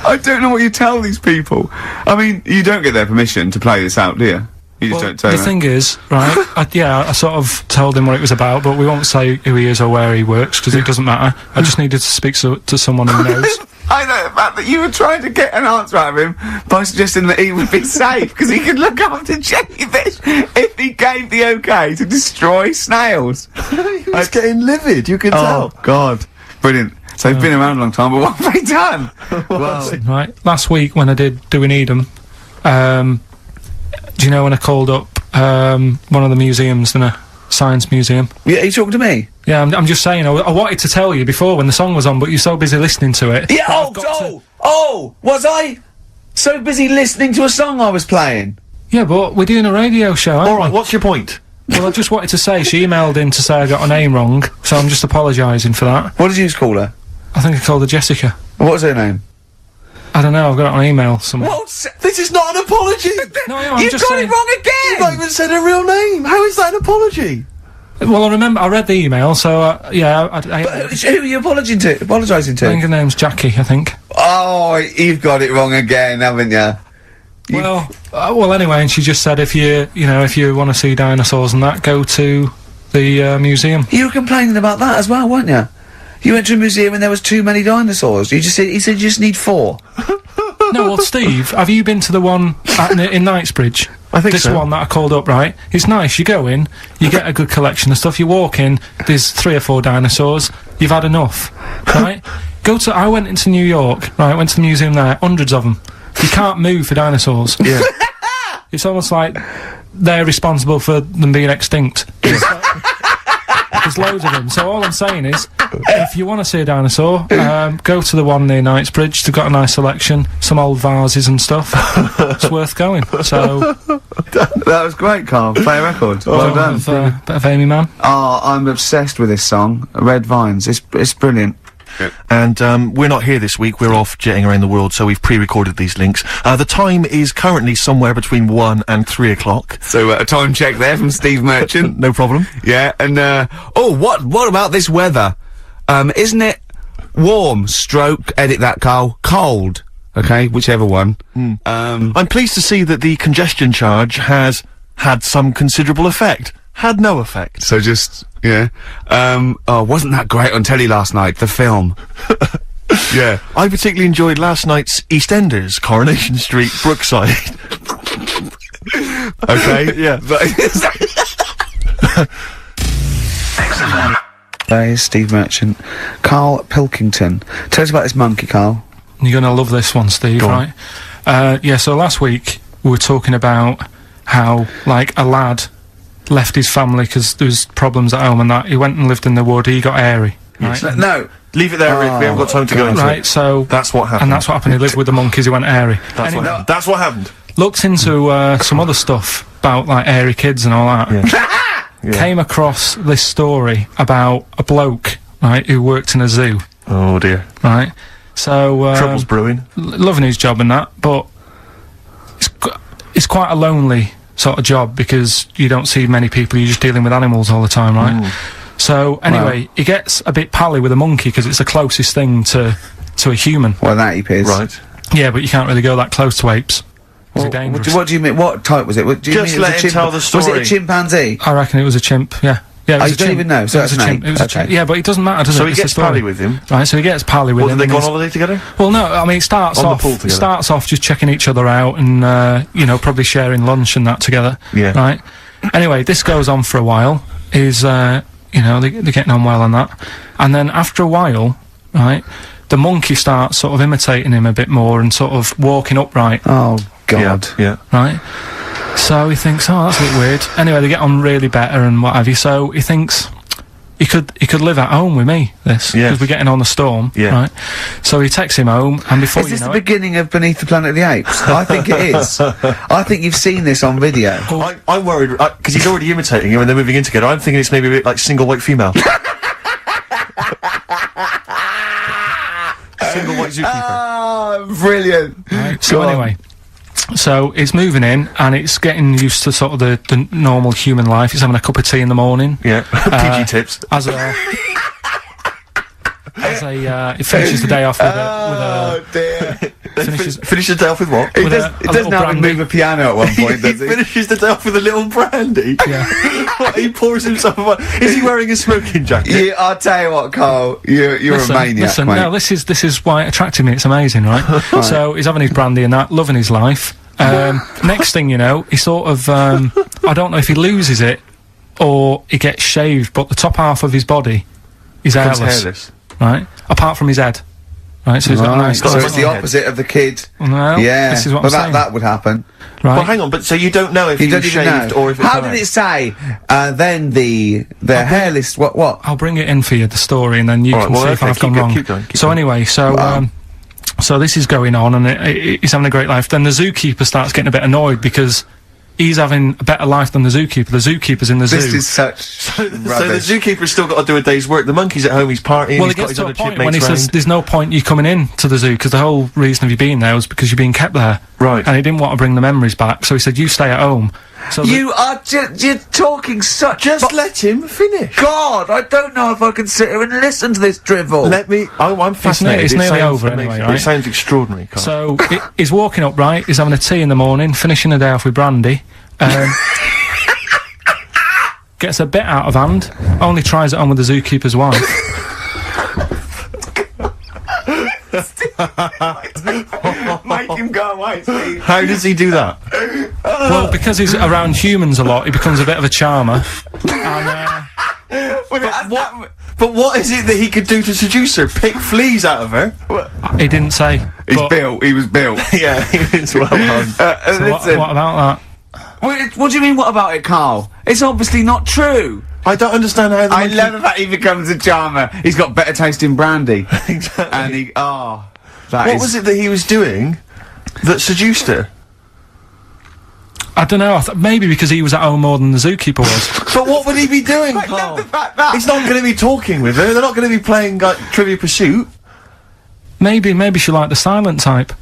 I don't know what you tell these people. I mean, you don't get their permission to play this out, do you? You just don't tell the them. thing is, right, I sort of told him what it was about, but we won't say who he is or where he works, because it doesn't matter. I just needed to speak to someone who knows. I know the fact that you were trying to get an answer out of him by suggesting that he would be safe, because he could look after jellyfish if he gave the okay to destroy snails. He was getting livid, you could tell. Oh, God. Brilliant. So they've been around a long time, but what have they done? Well, Right, last week when I did Do We Need Them, do you know when I called up one of the museums in a science museum? Yeah, you talking to me? Yeah, I'm just saying, I wanted to tell you before when the song was on, but you're so busy listening to it. Yeah, that was I so busy listening to a song I was playing? Yeah, but we're doing a radio show, aren't alright, we? what's your point? Well, I just wanted to say, she emailed in to say I got her name wrong, so I'm just apologising for that. What did you call her? I think I called her Jessica. What was her name? I don't know, I've got it on email somewhere. This is not an apology! No, I'm You've just got saying. it wrong again! You've not even said her real name! How is that an apology? Well, I read the email, so, yeah, I Who are you apologising to? think her name's Jackie, I think. Oh, you've got it wrong again, haven't you? Well, anyway, and she just said if you want to see dinosaurs and that, go to the museum. You were complaining about that as well, weren't you? You went to a museum and there was too many dinosaurs. He said you just need 4. No, well, Steve, have you been to the one in Knightsbridge? I think this so. One that I called up, right? It's nice. You go in, you get a good collection of stuff. You walk in, there's 3 or 4 dinosaurs. You've had enough, right? I went into New York, right? Went to the museum there, hundreds of them. You can't move for dinosaurs. Yeah. It's almost like they're responsible for them being extinct. There's loads of them. So all I'm saying is, if you want to see a dinosaur, go to the one near Knightsbridge. They've got a nice selection, some old vases and stuff. It's worth going. So That was great, Carl. Play a record. Well done. bit of Amy Man. Oh, I'm obsessed with this song, Red Vines. It's brilliant. And we're not here this week, we're off jetting around the world, so we've pre-recorded these links. The time is currently somewhere between 1 and 3 o'clock. So a time check there from Steve Merchant. No problem. Yeah, and what about this weather? Isn't it warm, stroke, edit that, Carl, cold? Okay, whichever one. I'm pleased to see that the congestion charge has had some considerable effect. Had no effect. So just, yeah. Wasn't that great on telly last night, the film? Yeah. I particularly enjoyed last night's EastEnders, Coronation Street, Brookside. Okay. Yeah. There's Steve Merchant. Karl Pilkington. Tell us about this monkey, Carl. You're gonna love this one, Steve, Go on. right? Yeah, so last week we were talking about how, like, a lad left his family because there was problems at home and that. He went and lived in the wood, he got airy, right? No. Leave it there, Rick. We haven't got time to go into Right, it. so... That's what happened. And that's what happened, he lived with the monkeys, he went airy. That's what happened. That's what happened. Looked into some other stuff about, like, airy kids and all that. Yeah. came across this story about a bloke, right, who worked in a zoo, Oh dear. right? So, Trouble's brewing. loving his job and that, but it's quite a lonely sort of job because you don't see many people, you're just dealing with animals all the time, right? So, anyway, he gets a bit pally with a monkey because it's the closest thing to a human. Well, that he is. Right. Yeah, but you can't really go that close to apes. They're dangerous. What do you mean? What type was it? What, do you Just mean let him tell the Was it story. a chimpanzee? I reckon it was a chimp, yeah. Yeah, it Oh, was you a don't chimp. even know, so It was that's a an chimp. ape. It was a Okay. chimp. Yeah, but it doesn't matter, does So it? he It's the gets story. pally with him. Right, so he gets pally with Well, him. did they and go on he's- holiday together? Well, no, I mean, it starts On the off. pool It together. starts off just checking each other out and you know, probably sharing lunch and that together. Yeah. Right. Anyway, this goes on for a while. Is you know, they're getting on well on that, and then after a while, right, the monkey starts sort of imitating him a bit more and sort of walking upright. Oh God. Yeah. Right. So he thinks, oh, that's a bit weird. Anyway, they get on really better and what have you. So he thinks he could live at home with me. This Yes. because we're getting on the storm. Yeah. Right. So he takes him home, and before Is you this know the it, beginning of Beneath the Planet of the Apes? I think it is. I think you've seen this on video. I'm worried because he's already imitating him and they're moving in together. I'm thinking it's maybe a bit like Single White Female. Single White Zookeeper. Oh, brilliant. Right, so Go on. anyway, so it's moving in and it's getting used to sort of the normal human life. It's having a cup of tea in the morning. Yeah. PG tips. As a it finishes the day off with Oh dear. Finish the day off with what? He With does, a he does little now have him brandy. move a piano at one point, He does he? finishes the day off with a little brandy. Yeah. What, he pours himself a one. Is he wearing a smoking jacket? Yeah, I'll tell you what, Carl. You're Listen, a maniac, listen, mate. no, this is why it attracted me. It's amazing, right? So he's having his brandy and that, loving his life. Next thing you know, he sort of I don't know if he loses it or he gets shaved, but the top half of his body is Becomes hairless, hairless. right? Apart from his head, right? So he's got a Right, nice. so got a it's the head. opposite of the kid. Well, Yeah, this is what but I'm saying. that would happen. Right? Well, hang on, but so you don't know if You he don't was even shaved know. or if it's How did it say? Then the hairless. What? I'll bring it in for you, the story, and then you All right, can well, see if okay, I've keep gone go- wrong. keep going, keep So going. anyway, so this is going on, and he's having a great life. Then the zookeeper starts getting a bit annoyed because he's having a better life than the zookeeper. The zookeeper's in the This zoo. is such So the rubbish. zookeeper's still got to do a day's work. The monkey's at home, he's partying, well, he's it got gets his to a other point when chipmates he says, round. "There's no point you coming in to the zoo because the whole reason of you being there was because you're being kept there." Right. And he didn't want to bring the memories back, so he said, "You stay at home." So You are you're talking such. Just let him finish. God, I don't know if I can sit here and listen to this drivel. Let me. I'm fascinated. it's It nearly sounds over amazing. anyway, right? It sounds extraordinary, Carl. So he's walking up right. He's having a tea in the morning, finishing the day off with brandy. Gets a bit out of hand. Only tries it on with the zookeeper's wife. Make him go away, Steve. How does he do that? Well, because he's around humans a lot, he becomes a bit of a charmer. And, But what is it that he could do to seduce her? Pick fleas out of her? he didn't say. He's but- built. He was built. Yeah, it's well done. so Listen. what about that? What do you mean? What about it, Carl? It's obviously not true. I don't understand how the I monkey... love the fact he becomes a charmer. He's got better taste in brandy, Exactly. and he. Oh, What was it that he was doing that seduced her? I don't know. Maybe because he was at home more than the zookeeper was. But what would he be doing, I love Carl? the fact that. He's not going to be talking with her. They're not going to be playing like, Trivia Pursuit. Maybe she liked the silent type.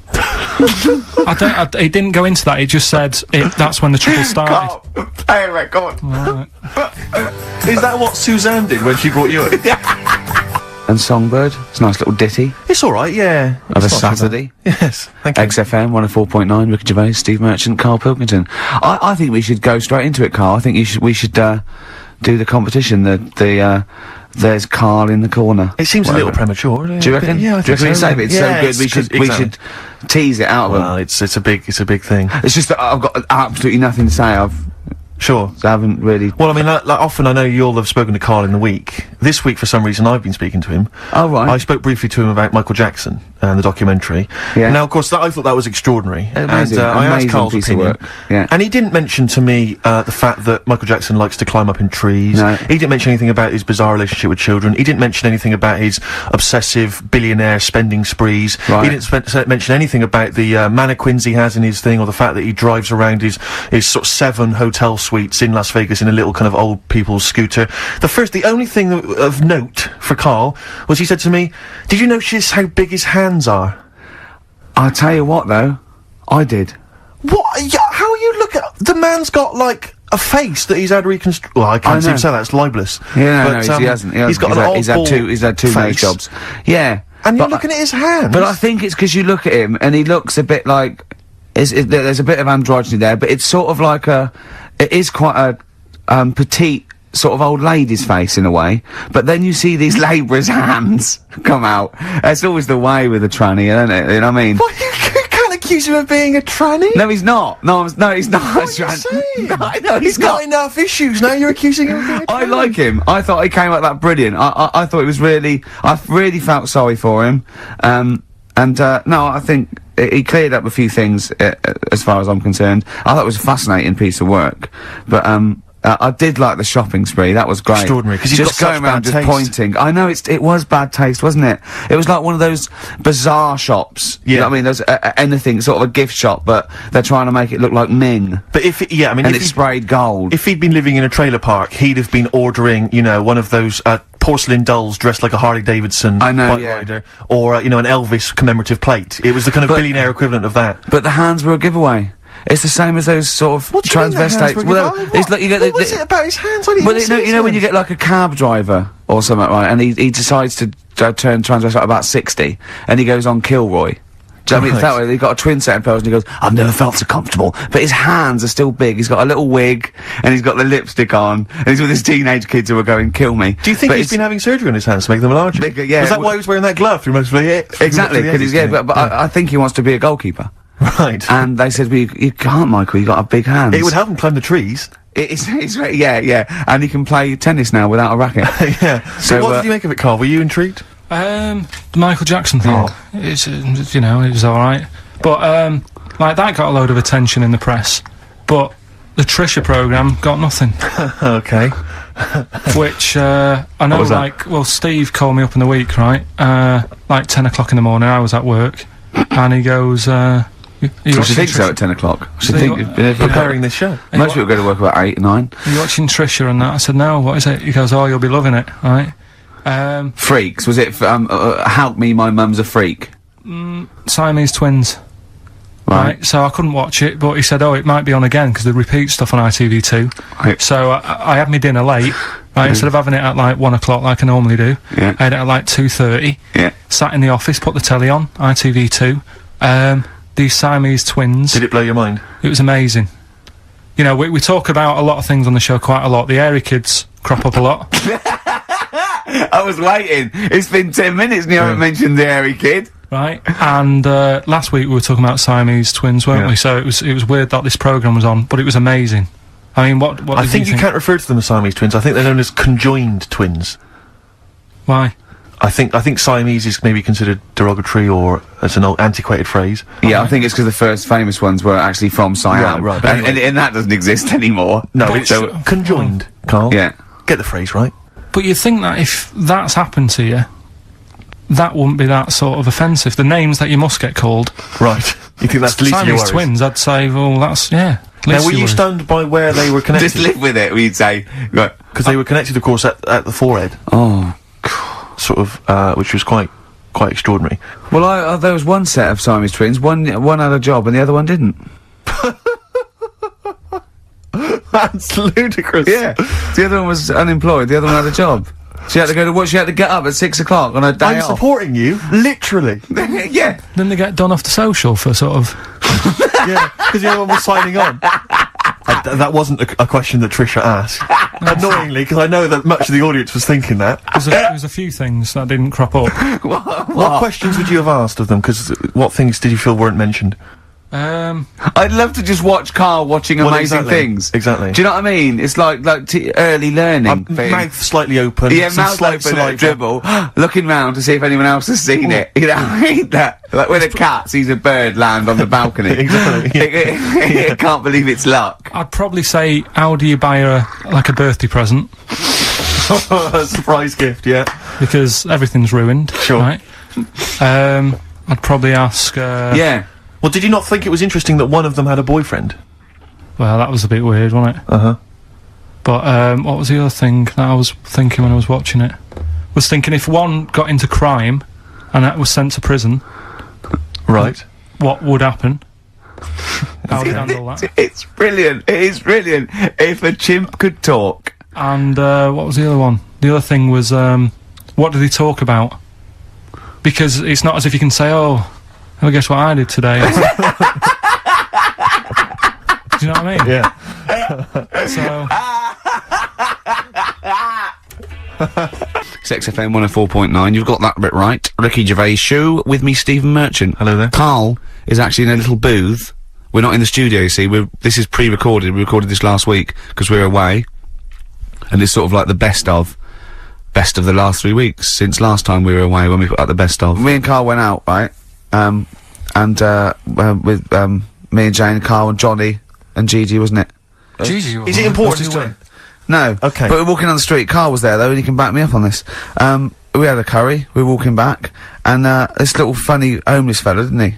He didn't go into that. He just said that's when the trouble started. Carl, play a record. Right. Is that what Suzanne did when she brought you in? And Songbird. It's a nice little ditty It's all right, yeah. of a It's not too Saturday. bad. Yes, thank you. XFM 104.9. Ricky Gervais, Steve Merchant, Karl Pilkington. I think we should go straight into it, Carl. I think we should do the competition. There's Carl in the corner. It seems a little premature. Do you reckon? Yeah, I Do you think reckon so. it's It's Yeah, so good. We exactly. should tease it out of Well, them. it's a big thing. It's just that I've got absolutely nothing to say. I Sure. haven't really. Well, I mean, like often I know you'll have spoken to Carl in the week, This week, for some reason, I've been speaking to him. Oh, right. I spoke briefly to him about Michael Jackson and the documentary. Yeah. Now, of course, I thought that was extraordinary. Amazing, and I asked amazing Carl's piece of opinion. work. Yeah. And he didn't mention to me the fact that Michael Jackson likes to climb up in trees. No. He didn't mention anything about his bizarre relationship with children. He didn't mention anything about his obsessive billionaire spending sprees. Right. He didn't mention anything about the mannequins he has in his thing, or the fact that he drives around his sort of 7 hotel suites in Las Vegas in a little kind of old people's scooter. The only thing of note for Karl was he said to me, "Did you notice how big his hands are?" I'll tell you what, though. I did. What? Yeah, how you look at the man's got like a face that he's had reconstructed. Well, I can't seem to say that. It's libelous. Yeah, but, no, he hasn't. He's got an old he's had two nose face. jobs. Yeah. And you're but looking at his hands. But I think it's because you look at him and he looks a bit like there's a bit of androgyny there, but it's sort of like it is quite a petite sort of old lady's face in a way. But then you see these labourers' hands come out. That's always the way with a tranny, isn't it? You know what I mean? What, you can't accuse him of being a tranny? No, he's not. No, he's not. What are you saying? No, I know He's got enough issues, now you're accusing him of being a tranny. I like him. I thought he came out that brilliant. I thought it was really. I really felt sorry for him. No, I think he cleared up a few things as far as I'm concerned. I thought it was a fascinating piece of work, but I did like the shopping spree. That was great. Extraordinary, 'cause he's just got going such around bad just taste. pointing. I know it was bad taste, wasn't it? It was like one of those bizarre shops. You know what I mean? There's anything sort of a gift shop, but they're trying to make it look like Ming. But if and it's sprayed gold. If he'd been living in a trailer park, he'd have been ordering, one of those porcelain dolls dressed like a Harley Davidson I know, bike yeah. rider, or an Elvis commemorative plate. It was the kind of billionaire equivalent of that. But the hands were a giveaway. It's the same as those sort of What do you mean the hands transvestites. were a Well, giveaway? it's like you get What was it about his hands? I didn't Well, even see you know his when you hands. get like a cab driver or something, right? And he decides to turn transvestite about 60, and he goes on Kilroy. Do you know what I mean? It's that way. He's got a twin set of pearls, and he goes, "I've never felt so comfortable." But his hands are still big. He's got a little wig, and he's got the lipstick on, and he's with his teenage kids who are going, "Kill me." Do you think But he's it's been having surgery on his hands to make them larger? bigger, yeah. Was that why he was wearing that glove through most of the exactly? Because he's but I think he wants to be a goalkeeper. Right. And they said, well, you can't, Michael. You got a big hands. It would help him climb the trees. Yeah. And he can play tennis now without a racket. Yeah. So what did you make of it, Karl? Were you intrigued? The Michael Jackson thing. Oh. It's it was alright. But, like, that got a load of attention in the press. But the Trisha programme got nothing. Okay. Which, I know, was that? like, well, Steve called me up in the week, right? Like 10 o'clock in the morning, I was at work. And he goes, I should think so at 10 o'clock. I should So think. you- Preparing this show. Most people go to work about 8, 9. Are you watching Trisha and that? I said, no, what is it? He goes, oh, you'll be loving it, right? Freaks. Was it, Help Me, My Mum's a Freak? Siamese twins. Right, so I couldn't watch it, but he said, oh, it might be on again, because they repeat stuff on ITV2. Right. So I had my dinner late, right, instead of having it at like 1 o'clock like I normally do, Yeah. I had it at like 2:30, Yeah. sat in the office, put the telly on, ITV2, these Siamese twins. Did it blow your mind? It was amazing. You know, we talk about a lot of things on the show quite a lot. The Airy Kids crop up a lot. I was waiting. It's been 10 minutes and you haven't mentioned the hairy kid. Right, and last week we were talking about Siamese twins, weren't we? So it was weird that this programme was on, but it was amazing. I mean, what I did think you can't refer to them as Siamese twins. I think they're known as conjoined twins. Why? I think Siamese is maybe considered derogatory or as an old antiquated phrase. Yeah, I think it's because the first famous ones were actually from Siam. Right, but and that doesn't exist anymore. No, But it's conjoined, Karl. Yeah. Get the phrase right. But you'd think that if that's happened to you, that wouldn't be that sort of offensive. The names that you must get called. Right. You think that's the least of your Siamese worries? twins, I'd say, well, that's, yeah. Now, were you stunned by where they were connected? Just live with it, we'd say. Right. Because they were connected, of course, at the forehead. Oh. Sort of, which was quite extraordinary. Well, there was one set of Siamese twins. One had a job and the other one didn't. That's ludicrous. Yeah. The other one was unemployed. The other one had a job. She had to go to work. She had to get up at 6 o'clock on her day I'm off. supporting you, literally. Yeah. Then they get done off the social for sort of... Yeah, because the other one was signing on. That wasn't a question that Trisha asked. Annoyingly, because I know that much of the audience was thinking that. There's a few things that didn't crop up. What questions would you have asked of them? Because what things did you feel weren't mentioned? I'd love to just watch Karl watching amazing exactly, things. exactly. Do you know what I mean? It's like early learning thing. Mouth slightly open. Yeah, some mouth slight open, saliva. dribble, looking round to see if anyone else has seen it. You know, I hate that. Like when a cat sees a bird land on the balcony. Exactly. It can't believe its luck. I'd probably say, how do you buy her like a birthday present? A surprise gift, yeah. Because everything's ruined. Sure. Right? I'd probably ask. Yeah. Well, did you not think it was interesting that one of them had a boyfriend? Well, that was a bit weird, wasn't it? Uh-huh. But what was the other thing that I was thinking when I was watching it? Was thinking if one got into crime and that was sent to prison, Right. what would happen? How would you handle that? It's brilliant. It is brilliant. If a chimp could talk. And what was the other one? The other thing was what did he talk about? Because it's not as if you can say, oh, well, guess what I did today? Do you know what I mean? Yeah. So It's XFM 104.9. You've got that bit right. Ricky Gervais show with me, Stephen Merchant. Hello there. Karl is actually in a little booth. We're not in the studio, you see. This is pre-recorded. We recorded this last week because we're away. And it's sort of like the best of the last 3 weeks since last time we were away when we put out the best of. Me and Karl went out, right? With me and Jane, Karl and Johnny and Gigi, wasn't it? Gigi, Is it important who went? No. Okay. But we're walking on the street. Karl was there though, and he can back me up on this. We had a curry. We were walking back, and this little funny homeless fella, didn't he?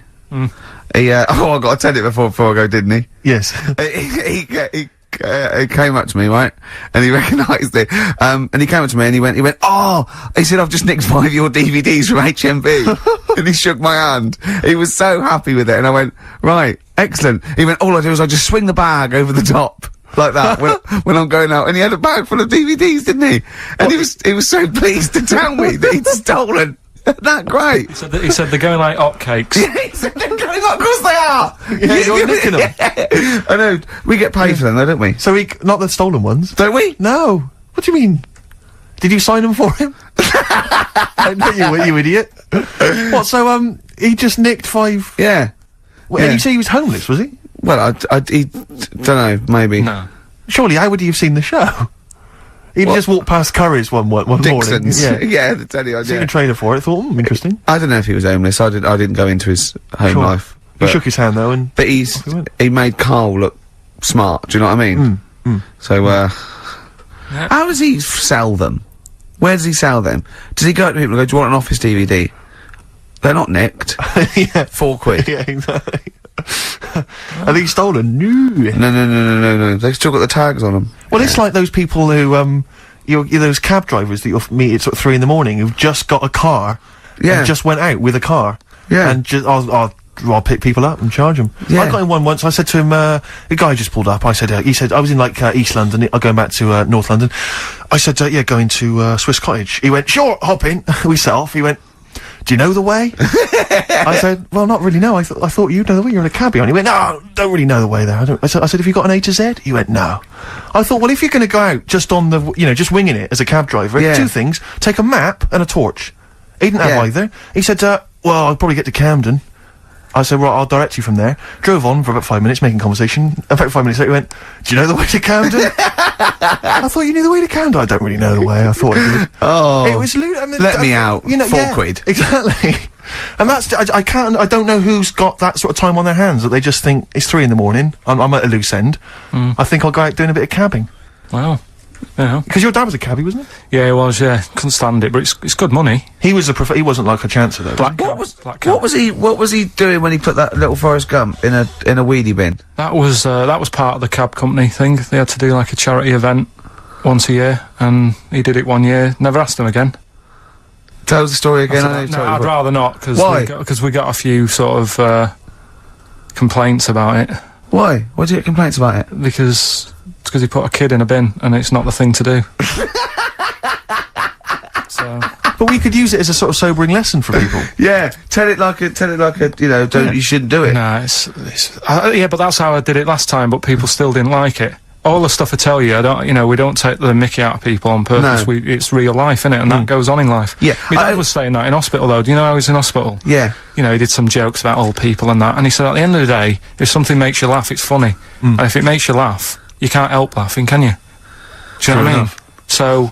He oh, I got to tell it before I go, didn't he? Yes. He came up to me, right, and he recognised it. And he came up to me and he went, oh, he said, I've just nicked 5 of your DVDs from HMV. And he shook my hand. He was so happy with it, and I went, right, excellent. He went, all I do is I just swing the bag over the top. Like that, when I'm going out, and he had a bag full of DVDs, didn't he? And he was so pleased to tell me that he'd stolen. That great. He said they're going like hotcakes. Yeah, he said they're going up, of course they are! Yeah, you're nicking them. I know, we get paid for them though, don't we? So not the stolen ones? Don't we? No. What do you mean? Did you sign them for him? you idiot. What, so, he just nicked 5... Yeah. Well, and you say he was homeless, was he? Well, he don't know, maybe. No. Surely, how would he have seen the show? He'd just walked past Curry's one morning. Dixon's. Yeah. Yeah, to tell you, Seen a trailer for it, thought, interesting. I don't know if he was homeless, I didn't go into his home Sure. life. He shook his hand, though, and... But off he went. he made Karl look smart, do you know what I mean? So, how does he sell them? Where does he sell them? Does he go up to people and go, do you want an Office DVD? They're not nicked. Yeah. £4. Yeah, exactly. Are these stolen? No. No. They've still got the tags on them. Well, it's like those people who, you're those cab drivers that you'll meet at sort of 3 in the morning who've just got a car. Yeah. And just went out with a car. Yeah. And just, I'll pick people up and charge them. Yeah. I got in one once, I said to him, the guy just pulled up, he said, I was in like, East London, going back to, North London. I said, yeah, going to, Swiss Cottage. He went, sure, hop in. We set off. He went, do you know the way? I said, well, not really, no. I thought you'd know the way. You're in a cabbie. And he went, no, don't really know the way there. I said, have you got an A to Z? He went, no. I thought, well, if you're going to go out just on the, just winging it as a cab driver, Yeah. 2 things. Take a map and a torch. He didn't have Yeah. either. He said, well, I'll probably get to Camden. I said, right, I'll direct you from there. Drove on for about 5 minutes, making conversation. About 5 minutes later, he went, do you know the way to Camden? I thought you knew the way to Camden. I don't really know the way. I thought I did. Oh. It was Let me out. £4. Exactly. And that's, I don't know who's got that sort of time on their hands, that they just think, it's 3 in the morning, I'm at a loose end. I think I'll go out doing a bit of cabbing. Wow. Yeah. Because your dad was a cabbie, wasn't he? Yeah, it was, yeah. Couldn't stand it, but it's good money. He was he wasn't like a chancer, though. What was he doing when he put that little Forrest Gump in a weedy bin? That was part of the cab company thing. They had to do like a charity event once a year, and he did it 1 year. Never asked him again. Tell us the story again. I'd rather not, because Why? we got a few sort of complaints about it. Why? Why do you get complaints about it? Because he put a kid in a bin, and it's not the thing to do. So. But we could use it as a sort of sobering lesson for people. Yeah, tell it like a, you shouldn't do it. No, yeah, but that's how I did it last time, but people still didn't like it. all the stuff I tell you, we don't take the mickey out of people on purpose. No. It's real life, innit? And that goes on in life. Yeah. My dad was saying that in hospital, though. Do you know how he was in hospital? Yeah. You know, he did some jokes about old people and that, and he said at the end of the day, if something makes you laugh, it's funny. And if it makes you laugh, you can't help laughing, can you? Do you know what I mean? So,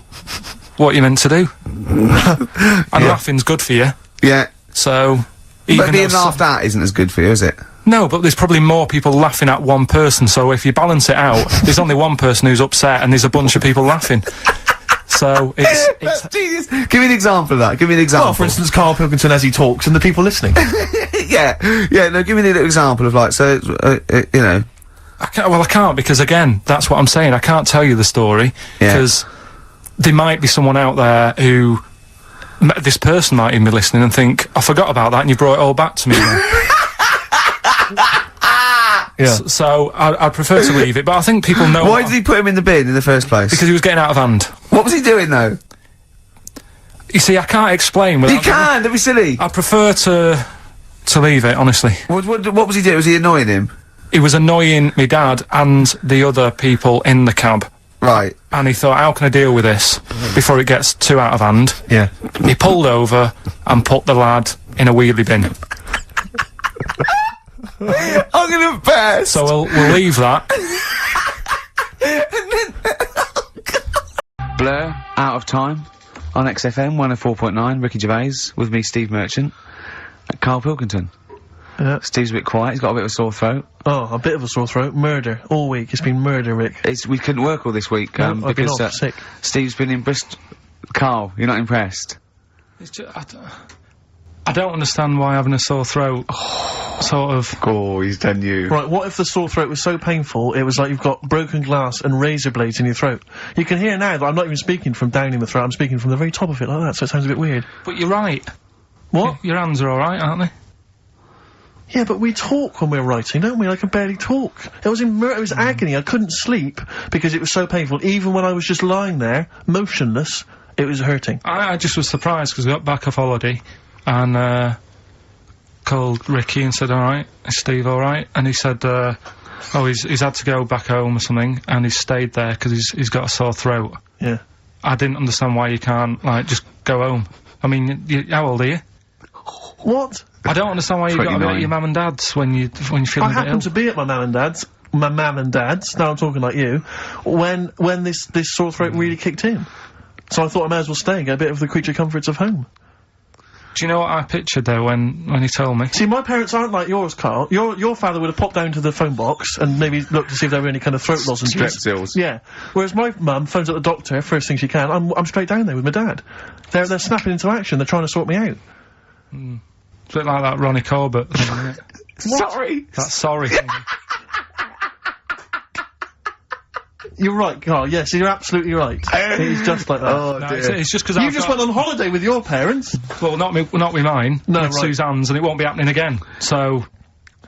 what are you meant to do? And laughing's good for you. Yeah. So, But being laughed at isn't as good for you, is it? No, but there's probably more people laughing at one person, so if you balance it out, there's only one person who's upset and there's a bunch of people laughing. So, it's Genius. Give me an example of that. Give me an example. Well, for instance, Karl Pilkington as he talks and the people listening. Yeah. No, give me an example of like, so, you know. I can't, because again, that's what I'm saying. I can't tell you the story, because there might be someone out there who, this person might even be listening and think, I forgot about that and you brought it all back to me now. So I'd prefer to leave it, but I think people know. Why did he put him in the bin in the first place? Because he was getting out of hand. What was he doing though? You see, I can't explain. You can, don't be silly. I prefer to leave it, honestly. What was he doing? Was he annoying him? He was annoying my dad and the other people in the cab. Right. And he thought, how can I deal with this before it gets too out of hand? Yeah. He pulled over and put the lad in a wheelie bin. I'm gonna burst. So we'll leave that. Blur, Out of Time, on XFM 104.9, Ricky Gervais, with me, Steve Merchant, and Karl Pilkington. Yeah. Steve's a bit quiet, he's got a bit of a sore throat. Oh, a bit of a sore throat. Murder. All week. It's been murder, Rick. We couldn't work all this week, No, I've been because, off sick. Steve's been in Bristol. Karl, you're not impressed? It's just, I don't understand why having a sore throat sort of... Oh, he's done you. Right, what if the sore throat was so painful, it was like you've got broken glass and razor blades in your throat? You can hear now that I'm not even speaking from down in the throat, I'm speaking from the very top of it like that, so it sounds a bit weird. But you're right. What? Your hands are alright, aren't they? Yeah, but we talk when we're writing, don't we? I can barely talk. It was it was agony. I couldn't sleep because it was so painful. Even when I was just lying there, motionless, it was hurting. I just was surprised because we got back off holiday and called Ricky and said, alright, is Steve alright? And he said, he's had to go back home or something and he's stayed there because he's got a sore throat. Yeah. I didn't understand why you can't, like, just go home. I mean, how old are you? What? I don't understand why you got to be at your mum and dad's when you're feeling a bit ill. I happened to be at my mum and dad's. Now I'm talking like you. When this sore throat really kicked in, so I thought I may as well stay and get a bit of the creature comforts of home. Do you know what I pictured though when he told me? See, my parents aren't like yours, Karl. Your father would have popped down to the phone box and maybe looked to see if there were any kind of throat lozenges. Strepsils. Yeah. Whereas my mum phones up the doctor first thing she can. I'm straight down there with my dad. They're snapping into action. They're trying to sort me out. It's a bit like that Ronnie Corbett thing, isn't it? Sorry. That sorry thing. You're right, Karl. Yes, you're absolutely right. It's just like that. Oh, No, dear. it's just because You just went on holiday with your parents. Well, not with mine. No, with right. Suzanne's, and it won't be happening again. So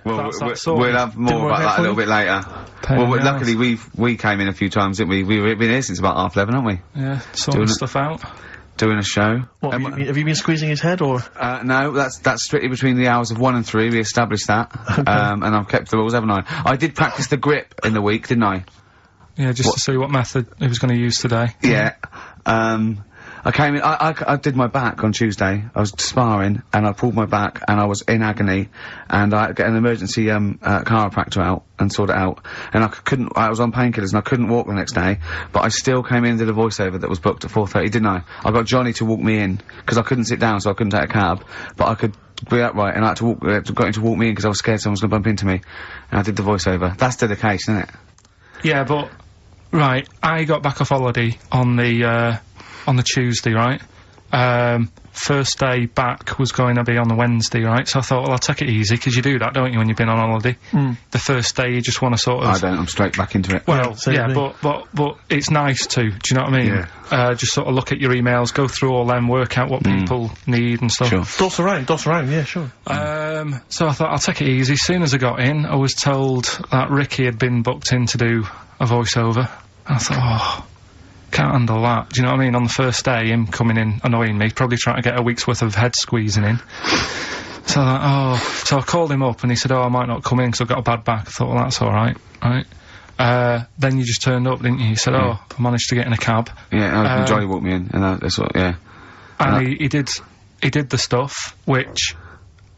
Well, that sort we'll of have more didn't work about out that a for little you? bit later. Pain Well, in the luckily we came in a few times, didn't we? We've been here since about 11:30, haven't we? yeah, sorting Doing it. stuff out. Doing a show. What, have you been squeezing his head, or...? No, that's strictly between the hours of 1 and 3, we established that. And I've kept the rules, haven't I? I did practice the grip in the week, didn't I? Yeah, just to see what method he was going to use today. Yeah. I came in, I did my back on Tuesday. I was sparring, and I pulled my back, and I was in agony, and I got an emergency, chiropractor out, and sorted it out, and I was on painkillers, and I couldn't walk the next day, but I still came in and did a voiceover that was booked at 4:30, didn't I? I got Johnny to walk me in, because I couldn't sit down, so I couldn't take a cab, but I could be upright, and I had to got him to walk me in, because I was scared someone was gonna bump into me, and I did the voiceover. That's dedication, isn't it? Yeah, but right, I got back off holiday on the Tuesday, right? First day back was going to be on the Wednesday, right? So I thought, well, I'll take it easy, because you do that, don't you, when you've been on holiday? The first day, you just want to sort of... I don't, I'm straight back into it. Well, same yeah, thing. but it's nice to, do you know what I mean? Yeah. Just sort of look at your emails, go through all them, work out what people need and stuff. Sure. Doss around, yeah, sure. So I thought, I'll take it easy. As soon as I got in, I was told that Ricky had been booked in to do a voiceover. And I thought, oh, can't handle that. Do you know what I mean? On the first day, him coming in annoying me, probably trying to get a week's worth of head squeezing in. So I thought, so I called him up and he said, oh, I might not come in because I've got a bad back. I thought, well, that's alright, right? then you just turned up, didn't you? You said, oh, I managed to get in a cab. Yeah, Johnny walked me in, and that's what, yeah. And he did the stuff, which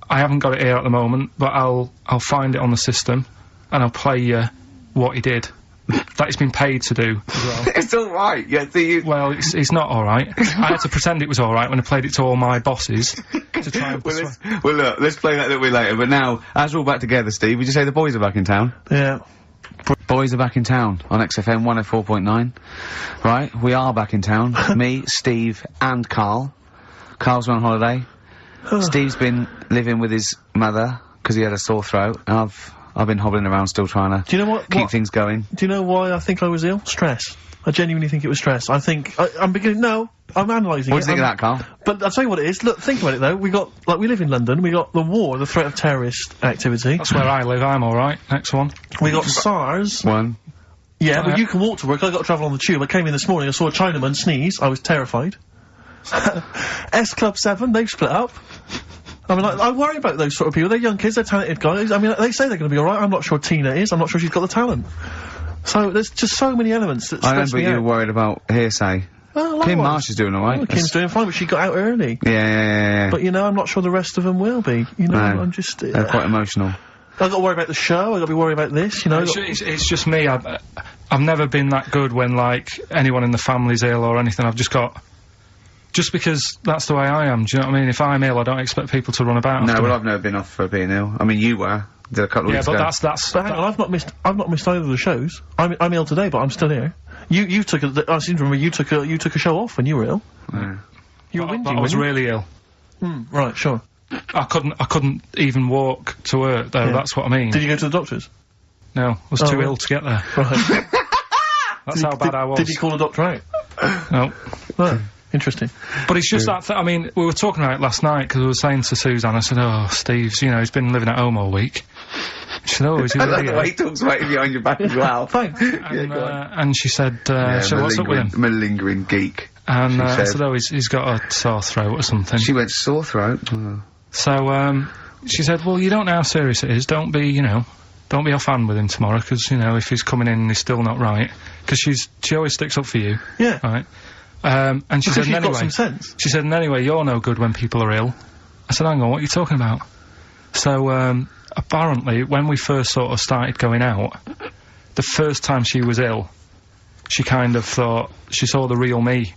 I haven't got it here at the moment, but I'll find it on the system, and I'll play you what he did. That he's been paid to do as well. It's alright, yeah, Well, it's not alright. I had to pretend it was alright when I played it to all my bosses to try and well, look, let's play that a little bit later, but now, as we're all back together, Steve, would you say the boys are back in town? Yeah. Boys are back in town on XFM 104.9. Right, we are back in town. Me, Steve, and Karl. Karl's on holiday. Steve's been living with his mother, because he had a sore throat, and I've been hobbling around still trying to Do you know what? keep things going. Do you know why I think I was ill? Stress. I genuinely think it was stress. I think, I'm beginning, no, I'm analysing it. What do you think of that, Karl? But I'll tell you what it is. Look, think about it though. We live in London, we got the war, the threat of terrorist activity. That's where I live, I'm alright. Next one. We got SARS. One. Yeah, but you can walk to work, I got to travel on the tube. I came in this morning, I saw a Chinaman sneeze, I was terrified. S Club 7, they've split up. I mean, I worry about those sort of people. They're young kids, they're talented guys. I mean, they say they're going to be alright. I'm not sure Tina is. I'm not sure she's got the talent. So, there's just so many elements that stress me out. I remember you were worried about hearsay. Well, Kim Marsh is doing alright. Oh, Kim's doing fine, but she got out early. Yeah. But, you know, I'm not sure the rest of them will be. You know, No. I'm just... They're quite emotional. I've got to worry about the show, I've got to be worried about this, you know. It's just me. I've never been that good when, like, anyone in the family's ill or anything. I've just got... Just because that's the way I am, do you know what I mean? If I'm ill, I don't expect people to run about. No, well, I've never been off for being ill. I mean, you were. Did a couple of weeks ago. Yeah, but that's... But hang on, I've not missed either of the shows. I'm ill today, but I'm still here. You took I seem to remember you took a show off when you were ill. Yeah. You were whinging, I was weren't you? really ill. Right, sure. I couldn't even walk to work, though, that's what I mean. Did you go to the doctors? No, I was too ill to get there. Right. That's how bad I was. Did you call the doctor out? No. Right. Interesting. But it's just that, I mean, we were talking about it last night, because I was saying to Suzanne, I said, oh, Steve's, you know, he's been living at home all week. She said, oh, is he I really like the way he talks about you behind your back as well. Thanks. And she said, so what's up with him? Malingering geek. And I said. said, oh, he's got a sore throat or something. She went, sore throat? Oh. So, she said, well, you don't know how serious it is, don't be offhand with him tomorrow, because, you know, if he's coming in and he's still not right, because she always sticks up for you. Yeah. Right? And she Because said, she's anyway, got some sense. she said, and anyway, you're no good when people are ill. I said, hang on, what are you talking about? So, apparently, when we first sort of started going out, the first time she was ill, she kind of thought she saw the real me.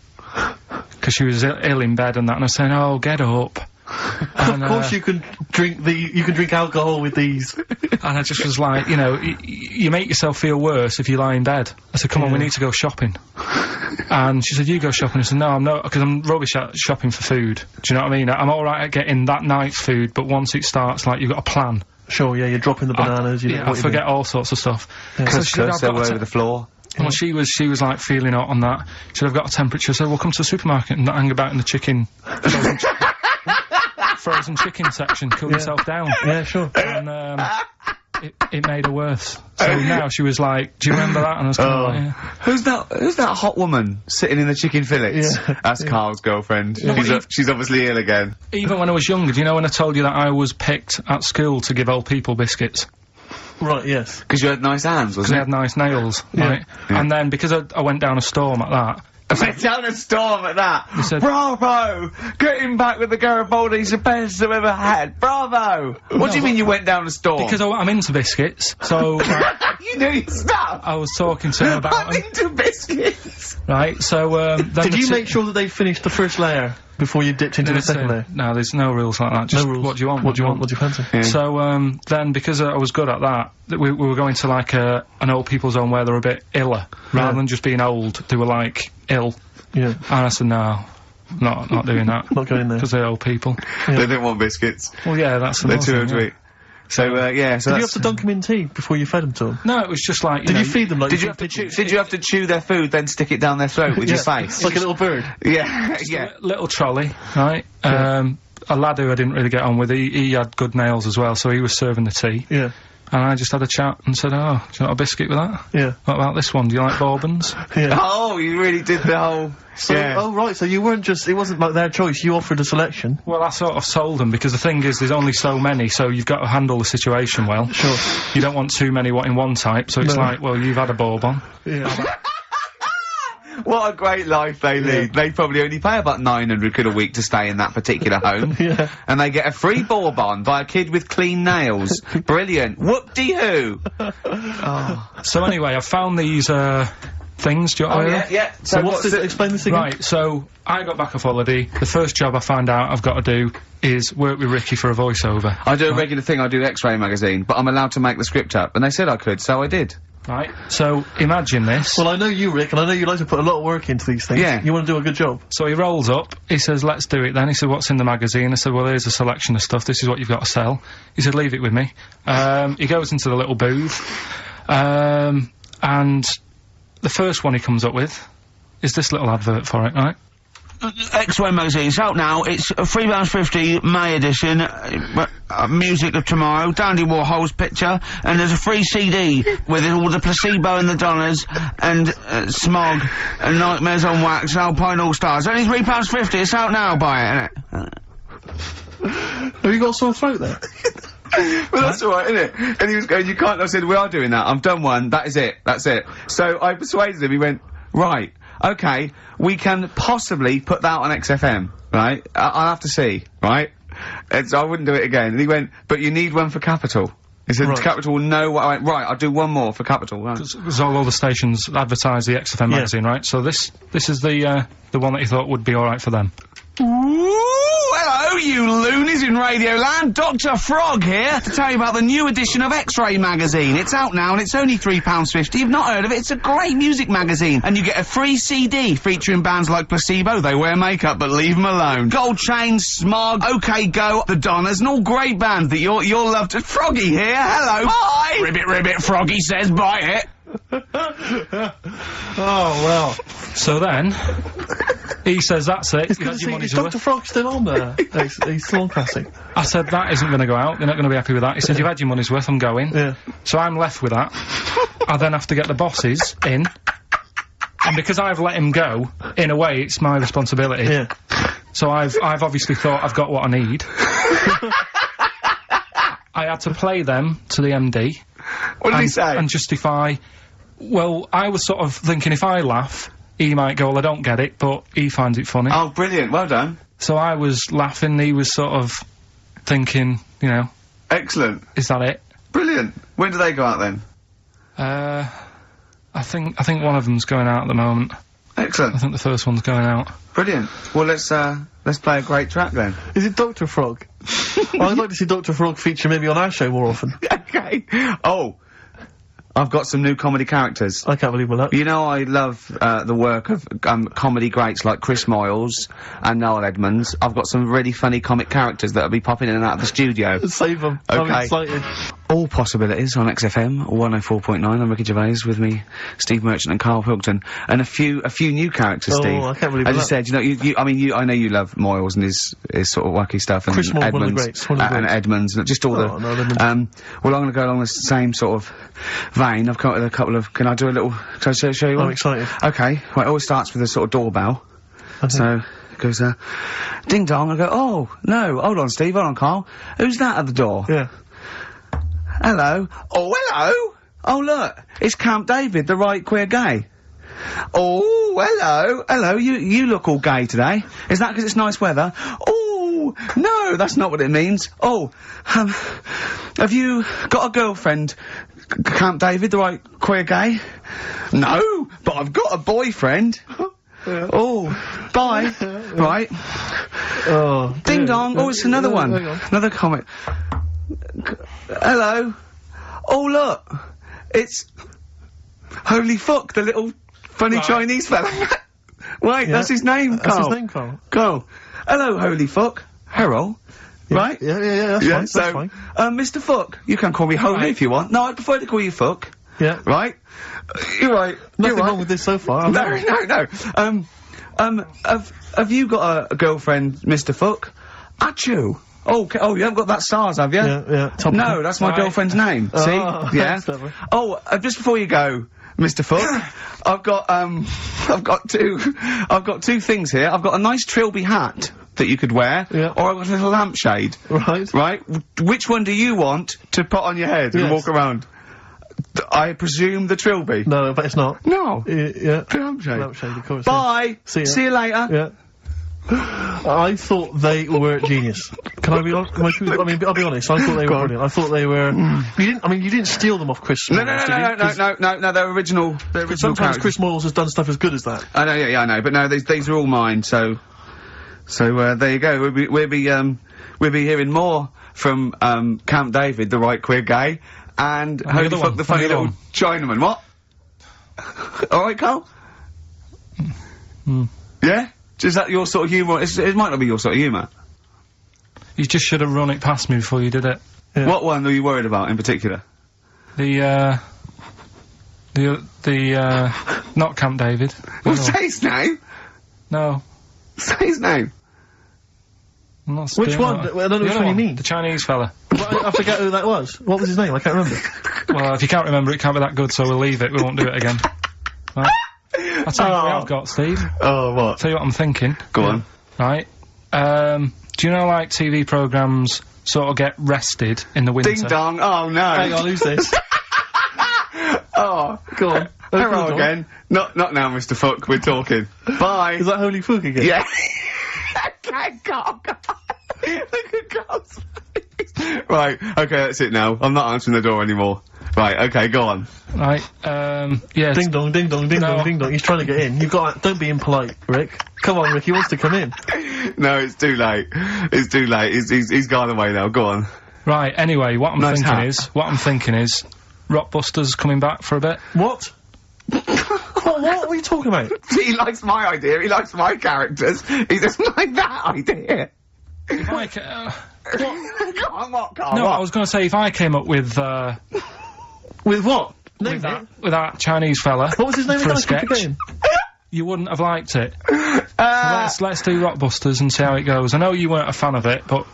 Because she was ill in bed and that, and I was saying, oh, get up. And, of course you can drink alcohol with these. And I just was like, you know, you make yourself feel worse if you lie in bed. I said, come on, we need to go shopping. And she said, you go shopping. I said, no, I'm not, because I'm rubbish at shopping for food. Do you know what I mean? I'm alright at getting that night's food, but once it starts, like, you've got a plan. Sure, yeah, you're dropping the bananas, you know. Yeah, I forget all sorts of stuff. Yeah. So she said, I've They're got all a over the floor. well, she was like feeling hot on that. She said, I've got a temperature. So we'll come to the supermarket and not hang about in the chicken. Frozen chicken section, cool yourself down. Yeah, sure. And, it made her worse. So now she was like, do you remember that? And I was kind of like, yeah. Who's that hot woman sitting in the chicken fillets? Yeah. That's Karl's girlfriend. Yeah. She's obviously ill again. Even when I was younger, do you know when I told you that I was picked at school to give old people biscuits? Right, yes. Because you had nice hands, Because wasn't they it? had nice nails, right? Yeah. And then, because I went down a storm at that, I went down a storm at that. said- Bravo! Getting back with the Garibaldi's the best I've ever had. Bravo! What do you mean you went down a storm? because I'm into biscuits, so you knew your stuff. I was talking to her about I'm them, into biscuits. right? So, then Did the you ti- make sure that they finished the first layer before you dipped into the second layer? No, there's no rules like that. Just No rules. what do you want? What do you want? What do you fancy? Yeah. So, then, because I was good at that, we were going to, like, an old people's home where they're a bit iller. Rather than just being old, they were, like, ill. Yeah. And I said, no, not doing that. Not going there. Because they're old people. They didn't want biscuits. Well, yeah, that's They're another too thing, sweet. So, yeah, so Did you that's... have to dunk them in tea before you fed them to them? No, it was just like, Did know, you feed them like Did you you have feed to chew? pigeons? Did you have to chew their food, then stick it down their throat with your face? Like a little bird. Yeah, yeah. little trolley, right? A lad who I didn't really get on with, he had good nails as well, so he was serving the tea. Yeah. And I just had a chat and said, oh, do you want a biscuit with that? Yeah. What about this one? Do you like bourbons? Yeah. Oh, you really did the whole... So, yeah. oh right, so you weren't just, it wasn't like their choice, you offered a selection. Well, I sort of sold them, because the thing is, there's only so many, so you've got to handle the situation well. Sure. You don't want too many in one type, so it's No. like, well, you've had a bourbon. Yeah. What a great life they lead. They probably only pay about 900 quid a week to stay in that particular home. Yeah. And they get a free bourbon by a kid with clean nails. Brilliant. Whoop-de-hoo. So anyway, I found these, things, do you want to hear them? yeah. So what's this, explain this again? Right, so I got back off holiday. The first job I find out I've got to do is work with Ricky for a voiceover. I do a regular thing, I do X-Ray magazine, but I'm allowed to make the script up. And they said I could, so I did. Right, so imagine this. Well, I know you, Rick, and I know you like to put a lot of work into these things. Yeah. You want to do a good job. So he rolls up, he says, let's do it then. He said, what's in the magazine? I said, well, here's a selection of stuff, this is what you've got to sell. He said, leave it with me. He goes into the little booth, and the first one he comes up with is this little advert for it, right? X-Ray magazine, it's out now, it's £3.50 May edition, music of tomorrow, Dandy Warhol's picture, and there's a free CD with all the Placebo and the Donners, and Smog, and Nightmares on Wax, Alpine All-Stars. Only £3.50, it's out now, buy it, innit? Have you got a sore throat there? Well, that's alright, isn't it? And he was going, you can't, I said, we are doing that, I've done one, that is it, that's it. So I persuaded him, he went, right, okay, we can possibly put that on XFM, right? I'll have to see, right? I wouldn't do it again. And he went, but you need one for Capital. He said, Right. Capital will know what I went, right, I'll do one more for Capital. Right. Because all the stations advertise the XFM magazine, right? So this is the one that he thought would be alright for them. Ooh, hello, you loonies in Radioland. Dr. Frog here to tell you about the new edition of X-Ray magazine. It's out now and it's only £3.50. You've not heard of it? It's a great music magazine. And you get a free CD featuring bands like Placebo, they wear makeup but leave them alone. Gold Chain, Smog, OK Go, The Donners, and all great bands that you'll love to... Froggy here, hello. Bye! Ribbit, ribbit, Froggy says bye it. Oh, well. So then, he says, that's it, It's you good had to your see, money's is worth. Dr. Frog still on there? he's still on Classic. I said, that isn't going to go out, you're not going to be happy with that. He said, you've had your money's worth, I'm going. Yeah. So I'm left with that. I then have to get the bosses in. And because I've let him go, in a way, it's my responsibility. Yeah. So I've obviously thought I've got what I need. I had to play them to the MD. What did he say? And justify... Well, I was sort of thinking if I laugh, he might go, well, I don't get it, but he finds it funny. Oh, brilliant, well done. So I was laughing, he was sort of thinking, you know, Excellent. is that it? Brilliant. When do they go out then? I think one of them's going out at the moment. Excellent. I think the first one's going out. Brilliant. Well, let's play a great track then. Is it Dr. Frog? Well, I'd like to see Dr. Frog feature maybe on our show more often. Okay. Oh, I've got some new comedy characters. I can't believe that. You know, I love the work of comedy greats like Chris Moyles and Noel Edmonds. I've got some really funny comic characters that'll be popping in and out of the studio. Save them. I'm Okay. excited. All possibilities on XFM 104.9. I'm Ricky Gervais, with me, Steve Merchant and Karl Pilkington, and a few new characters. Oh, Steve. I can't believe As you that. said, you know, I know you love Moyles and his sort of wacky stuff, and Chris Moyles, Edmonds, one of the greats, one of the and greats. Edmonds, and just all Oh, no, Edmonds. well, I'm going to go along the same sort of vein. I've come up with a couple of. Can I do a little? Can I show you one? I'm excited. Okay. Well, it always starts with a sort of doorbell. So it goes, ding dong. I go, oh no, hold on, Steve, hold on, Carl. Who's that at the door? Yeah. Hello. Oh, hello. Oh, look, it's Camp David, the right queer gay. Oh, hello. Hello, you look all gay today. Is that because it's nice weather? Oh, no, that's not what it means. Oh, have you got a girlfriend, Camp David, the right queer gay? No, but I've got a boyfriend. Oh, bye. Right. Oh. Ding yeah. dong. Oh, it's another one. Hang on. Another comment. Hello. Oh, look. It's Holy Fuck, the little funny Chinese fella. Right, that's his name, That's Carl. his name, Carl. Carl. Hello, Holy Fuck. Harold. Right? Yeah, that's Yeah, fine. so, That's fine. Mr. Fuck. You can call me Holy Right. if you want. No, I prefer to call you Fuck. Yeah. Right? You're right. Nothing You're right. wrong with this so far. No. Have you got a girlfriend, Mr. Fuck? Achoo. Oh, you haven't got that SARS, have you? Yeah. No, that's my girlfriend's name. See? Yeah. Oh, just before you go, Mr. Foot, I've got two things here. I've got a nice Trilby hat that you could wear, or I've got a little lampshade. Right? Which one do you want to put on your head and walk around? I presume the Trilby. No, but it's not. No. Yeah. Lampshade. Lampshade, of course. Bye. See you later. Yeah. I thought they were genius. Can I be honest? I mean, I'll be honest. I thought they were brilliant. I thought they were. You didn't steal them off Chris. No. They're original. Sometimes Chris Moyles has done stuff as good as that. I know. Yeah, I know. But no, these are all mine. So there you go. We'll be hearing more from Camp David, the right queer gay, and Holy Fuck, the funny little Chinaman. What? All right, Carl. Yeah. Is that your sort of humour? It might not be your sort of humour. You just should have run it past me before you did it. Yeah. What one were you worried about in particular? The not Camp David. Well, say his name. No. Say his name. Which one? I don't know which one you mean. The Chinese fella. I forget who that was. What was his name? I can't remember. Well, if you can't remember, it can't be that good, so we'll leave it. We won't do it again. Right? I'll tell you what I've got, Steve. Oh, what? I'll tell you what I'm thinking. Go on. Right. Do you know, like, TV programmes sort of get rested in the winter? Ding dong. Oh, no. Hang on, who's this? Oh, go on. Hello again. Not now, Mr. Fuck. We're talking. Bye. Is that Holy Fuck again? Yeah. God. Look at God's face. Right. Okay, that's it now. I'm not answering the door anymore. Right, okay, go on. Right, yeah. Ding dong, ding dong, ding dong, ding dong. He's trying to get in. You've got. Don't be impolite, Rick. Come on, Rick. He wants to come in. No, it's too late. It's too late. He's gone away now. Go on. Right. Anyway, what I'm thinking is, Rockbusters coming back for a bit. What? What are you talking about? He likes my idea. He likes my characters. He doesn't like that idea. If I Go on, what, Carl? No, what? I was going to say if I came up with With what? with that Chinese fella. What was his name for a again? sketch, you wouldn't have liked it. So let's do Rockbusters and see how it goes. I know you weren't a fan of it, but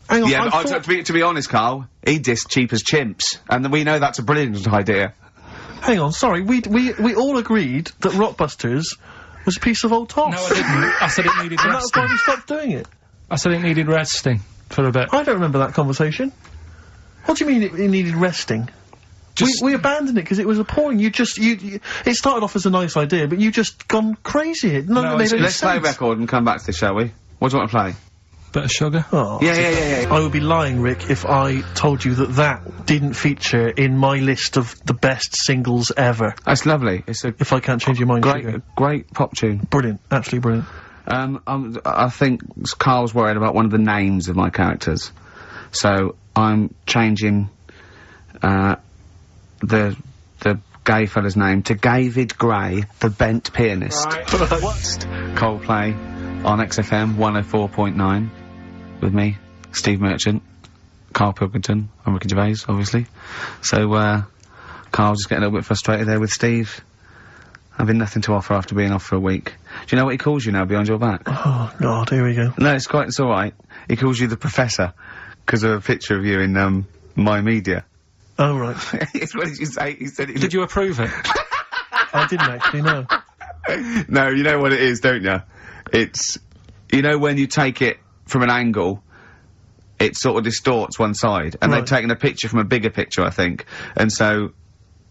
hang on. Yeah, but to be honest, Carl, he dissed Cheap as Chimps, and we know that's a brilliant idea. Hang on, sorry. We all agreed that Rockbusters was a piece of old toss. no, I didn't. I said it needed And that's resting. why we stopped doing it. I said it needed resting for a bit. I don't remember that conversation. What do you mean it needed resting? We abandoned it because it was appalling. It started off as a nice idea, but you just gone crazy. None of it made any Let's play a sense. record and come back to this, shall we? What do you want to play? Bit of sugar. Oh. Yeah. I would be lying, Rick, if I told you that didn't feature in my list of the best singles ever. That's lovely. It's a If I can't change your mind, Sugar. great pop tune. Brilliant. Absolutely brilliant. I think Carl's worried about one of the names of my characters, so I'm changing the gay fella's name to David Gray, the bent pianist. Right. Coldplay on XFM 104.9 with me, Steve Merchant, Karl Pilkington, and Ricky Gervais, obviously. So Carl's just getting a little bit frustrated there with Steve. Having nothing to offer after being off for a week. Do you know what he calls you now behind your back? Oh, God, here we go. No, it's alright. He calls you the Professor, because of a picture of you in, My Media. Oh, right. What did you say? He said Did you approve it? I didn't actually, no. No, you know what it is, don't you? It's, you know when you take it from an angle, it sort of distorts one side, and they've taken a picture from a bigger picture, I think, and so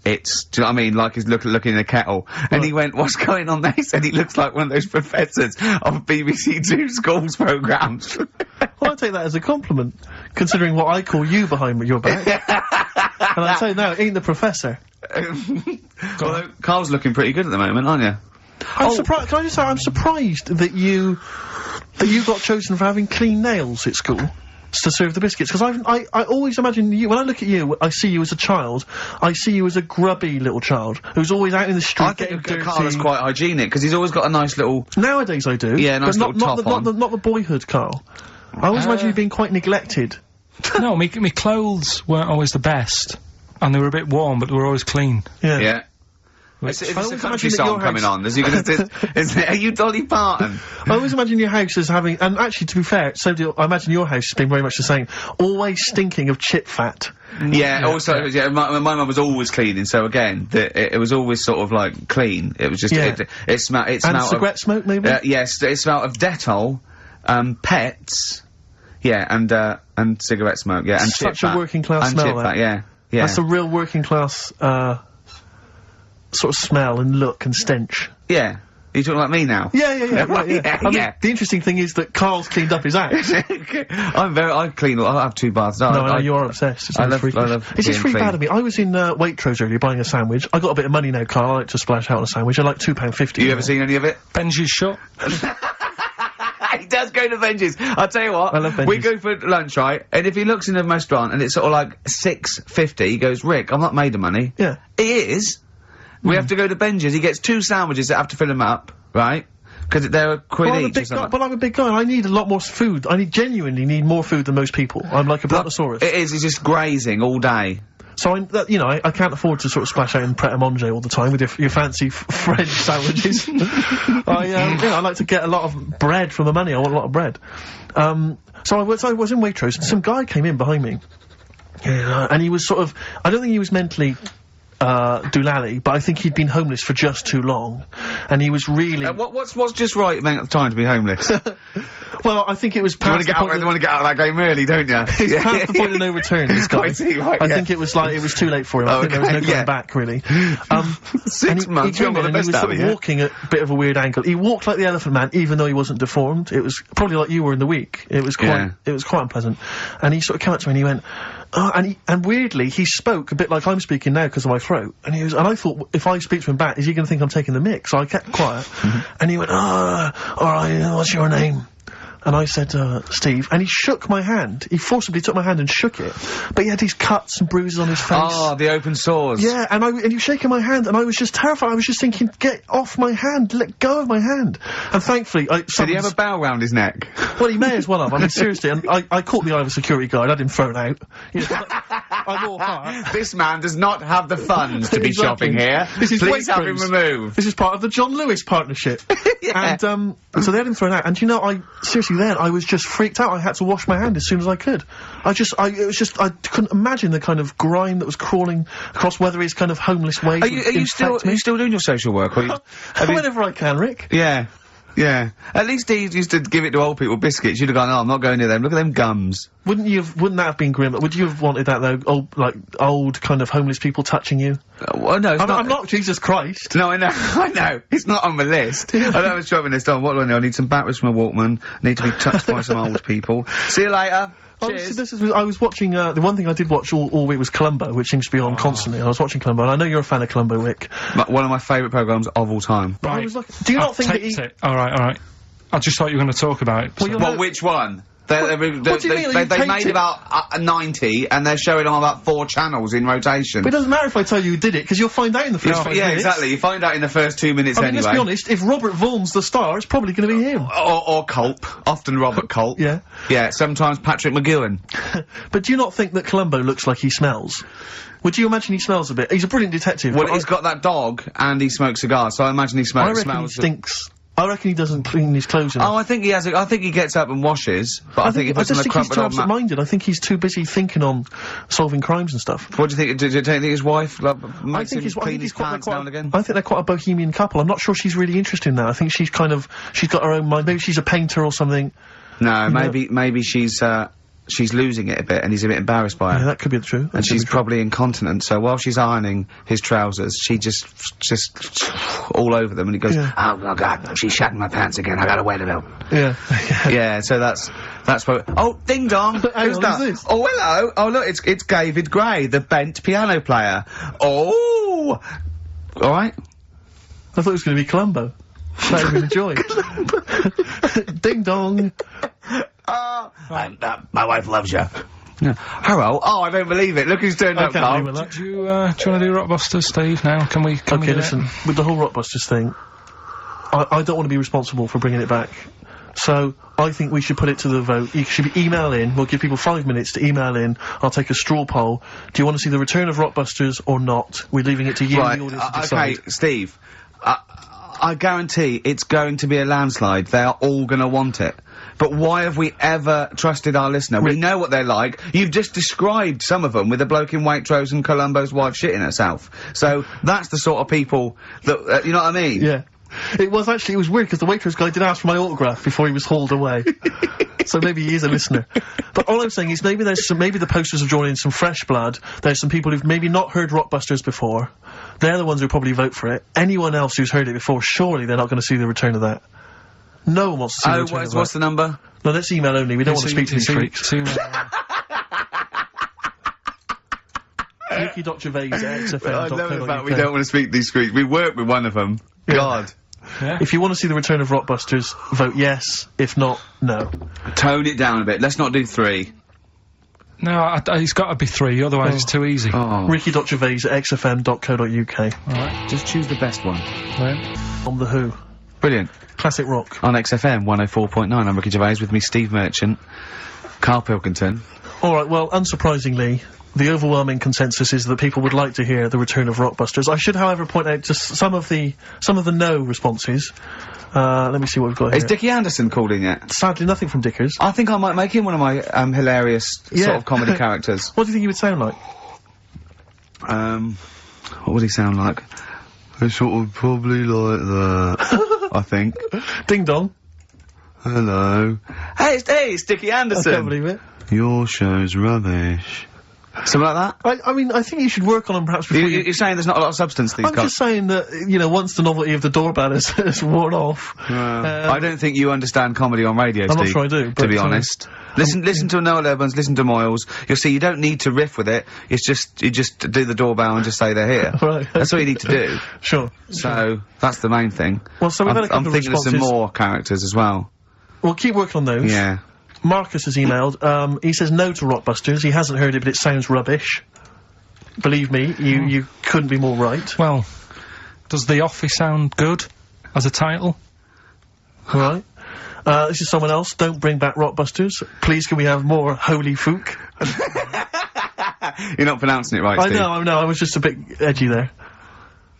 it's, do you know what I mean, like he's looking in a kettle, and he went, what's going on there? He said he looks like one of those professors of BBC Two schools programmes. Well, I take that as a compliment, considering what I call you behind your back. And I say, no, ain't the Professor. Well, Carl's looking pretty good at the moment, aren't you? I'm surprised, can I just say, I'm surprised that you got chosen for having clean nails at school to serve the biscuits, because I always imagine you, when I look at you, I see you as a child, I see you as a grubby little child, who's always out in the street getting dirty. Carl is quite hygienic, because he's always got a nice little... Nowadays I do. Yeah, nice but little top on. not the boyhood Carl. I always imagine you being quite neglected. No, me clothes weren't always the best, and they were a bit warm, but they were always clean. Yeah. Yeah. It's I a always country imagine that song your coming house- on. Are you Dolly Parton? I always imagine your house as having, and actually, to be fair, I imagine your house has been very much the same. Always stinking of chip fat. Yeah, my mum was always cleaning, so again, it was always sort of like clean. It was just, it smelled And cigarette smoke, maybe? Yes, it smelled of Dettol, pets, and cigarette smoke, and Such chip a fat. working class And smell, chip that. fat, yeah. That's a real working class, sort of smell and look and stench. Yeah. Are you talking like me now? Yeah. I mean, Yeah. the interesting thing is that Carl's cleaned up his act. I clean, I have 2 baths. No, I know you are obsessed. It's I love freakish. being It's just really clean. bad of me. I was in Waitrose earlier buying a sandwich. I got a bit of money now, Carl. I like to splash out on a sandwich. I like £2.50. You ever seen any of it? Benji's shut. He does go to Benji's. I'll tell you what. I love Benji's. We go for lunch, right? And if he looks in the restaurant and it's sort of like $6.50, he goes, Rick, I'm not made of money. Yeah. He is. We have to go to Benji's. He gets 2 sandwiches that have to fill him up, right? Because they're a quid Well, each or something. but I'm a big guy. I need a lot more food. I genuinely need more food than most people. I'm like a brontosaurus. It is. He's just grazing all day. So I can't afford to sort of splash out in Pret a Manger all the time with your fancy French sandwiches. I like to get a lot of bread for the money. I want a lot of bread. So I was in Waitrose and some guy came in behind me. And he was sort of, I don't think he was mentally doolally, but I think he'd been homeless for just too long, and he was really. What's just right amount of time to be homeless? Well, I think it was You want past to the point. get out of that game early, don't you? It's past the point of no return. This guy. I see, right, I yeah. think it was too late for him. I think there was no going back really. 6 months. He You haven't got came in the and he best was out sort of of you. walking at a bit of a weird angle. He walked like the Elephant Man, even though he wasn't deformed. It was probably like you were in the week. It was quite unpleasant. And he sort of came up to me and he went. And weirdly, he spoke a bit like I'm speaking now because of my throat. And I thought, if I speak to him back, is he going to think I'm taking the mick? So I kept quiet. And he went, alright, what's your name? And I said, Steve, and he shook my hand. He forcibly took my hand and shook it. But he had these cuts and bruises on his face. Oh, the open sores. Yeah, and he was shaking my hand, and I was just terrified. I was just thinking, get off my hand, let go of my hand. And thankfully, Did he have a bell round his neck? Well, he may as well have. I mean, seriously, and I caught the eye of a security guard, I had him thrown out. You know, I wore hard. This man does not have the funds to be Exactly. shopping here. This is Please have him Waitrose. removed. This is part of the John Lewis partnership. Yeah. And, so they had him thrown out, and you know, I was just freaked out. I had to wash my hand as soon as I could. I couldn't imagine the kind of grime that was crawling across, whether his kind of homeless ways Are you still doing your social work? Or Whenever I can, Rick. Yeah. Yeah. At least he used to give it to old people biscuits. You'd have gone, oh, I'm not going near them. Look at them gums. Wouldn't that have been grim? Would you have wanted that though? Old kind of homeless people touching you? Well, no, it's I'm not Jesus Christ. No, I know, I know. It's not on the list. I know I was dropping this down. What do I know? I need some batteries from a Walkman. I need to be touched by some old people. See you later. Cheers. I was watching, the one thing I did watch all week was Columbo, which seems to be on constantly. I was watching Columbo, and I know you're a fan of Columbo, Rick. One of my favourite programmes of all time. I was like, do you not think that it? Alright. I just thought you were going to talk about it. Well, which one? What do you mean? They You made taped it? about 90, and they're showing on about 4 channels in rotation. But it doesn't matter if I tell you who did it, because you'll find out in the first 5 minutes. Yeah, exactly. You find out in the first 2 minutes I mean, anyway. let's be honest, if Robert Vaughan's the star, it's probably going to be him. Or Culp. Often Robert Culp. Yeah. Yeah, sometimes Patrick McGowan. But do you not think that Columbo looks like he smells? Would you imagine he smells a bit? He's a brilliant detective. Well, but he's got that dog, and he smokes cigars, so I imagine he I reckon smells... he stinks. I reckon he doesn't clean his clothes enough. Oh, I think he has. I think he gets up and washes, but I think he I puts just on a think he's crumpled too old absent-minded. I think he's too busy thinking on solving crimes and stuff. What do you think? Do you think his wife makes him I clean think his pants now and again? I think they're quite a bohemian couple. I'm not sure she's really interested in that. I think she's got her own mind. Maybe she's a painter or something. No, maybe she's losing it a bit, and he's a bit embarrassed by Yeah, her. that could be true. And she's probably incontinent, so while she's ironing his trousers, she just all over them, and he goes, Yeah. "Oh God, she's shatting my pants again. I gotta wait a minute." Yeah. Yeah, so that's what. Oh, ding dong! Who's that? Who's this? Oh, hello! Oh, look, it's David Gray, the bent piano player. Oh, all right. I thought it was going to be Columbo. That would have been a joy. Ding dong. My wife loves you. Yeah. Hello. Oh, I don't believe it. Look who's turned up, can't Carl. believe it, look. Do you want to do Rockbusters, Steve, now? Can we Okay, do listen, with the whole Rockbusters thing, I don't want to be responsible for bringing it back. So, I think we should put it to the vote. You should email in. We'll give people 5 minutes to email in. I'll take a straw poll. Do you want to see the return of Rockbusters or not? We're leaving it to you, Right, the audience, to decide. okay, Steve. I guarantee it's going to be a landslide. They are all gonna want it. But why have we ever trusted our listener? We know what they're like. You've just described some of them with a bloke in Waitrose and Columbo's wife shitting herself. So, that's the sort of people that, you know what I mean? Yeah. It was weird, because the Waitrose guy did ask for my autograph before he was hauled away. So maybe he is a listener. But all I'm saying is maybe the posters have drawn in some fresh blood. There's some people who've maybe not heard Rockbusters before. They're the ones who probably vote for it. Anyone else who's heard it before, surely they're not going to see the return of that. No one wants to see the return of that. What's the number? No, that's email only. We don't want to speak to these freaks. Ricky.Gervais@XFM.co.uk. We don't want to speak to these freaks. We work with one of them. Yeah. God. Yeah. If you want to see the return of Rockbusters, vote yes. If not, no. Tone it down a bit. Let's not do 3. No, it's got to be 3, otherwise it's too easy. Oh. Ricky.Gervais@XFM.co.uk. Alright, just choose the best one. Right. On The Who. Brilliant. Classic rock. On XFM 104.9, I'm Ricky Gervais, with me Steve Merchant, Karl Pilkington. Alright, well, unsurprisingly, the overwhelming consensus is that people would like to hear the return of Rockbusters. I should, however, point out just some of the no responses. Let me see what we've got here. Is Dickie Anderson called in yet? Sadly, nothing from Dickers. I think I might make him one of my, hilarious sort of comedy characters. What do you think he would sound like? What would he sound like? It's sort of probably like that, I think. Ding dong. Hello. Hey, it's Dickie Anderson. I can't believe it. Your show's rubbish. Something like that? I mean, I think you should work on them perhaps before You're saying there's not a lot of substance to these I'm just saying that, you know, once the novelty of the doorbell has worn off... I don't think you understand comedy on radio, Steve. I'm not sure I do, to be honest. Listen to Noel Evans, listen to Moyles. You'll see you don't need to riff with it. It's just, you just do the doorbell and just say they're here. Right. That's all you need to do. Sure. So, that's the main thing. Well, so we've had a couple I'm thinking of some more characters as well. We'll keep working on those. Yeah. Marcus has emailed, he says no to Rockbusters. He hasn't heard it, but it sounds rubbish. Believe me, you couldn't be more right. Well, does The Office sound good as a title? Right. This is someone else. Don't bring back Rockbusters. Please, can we have more Holy Fook? You're not pronouncing it right, Steve. I know, I was just a bit edgy there.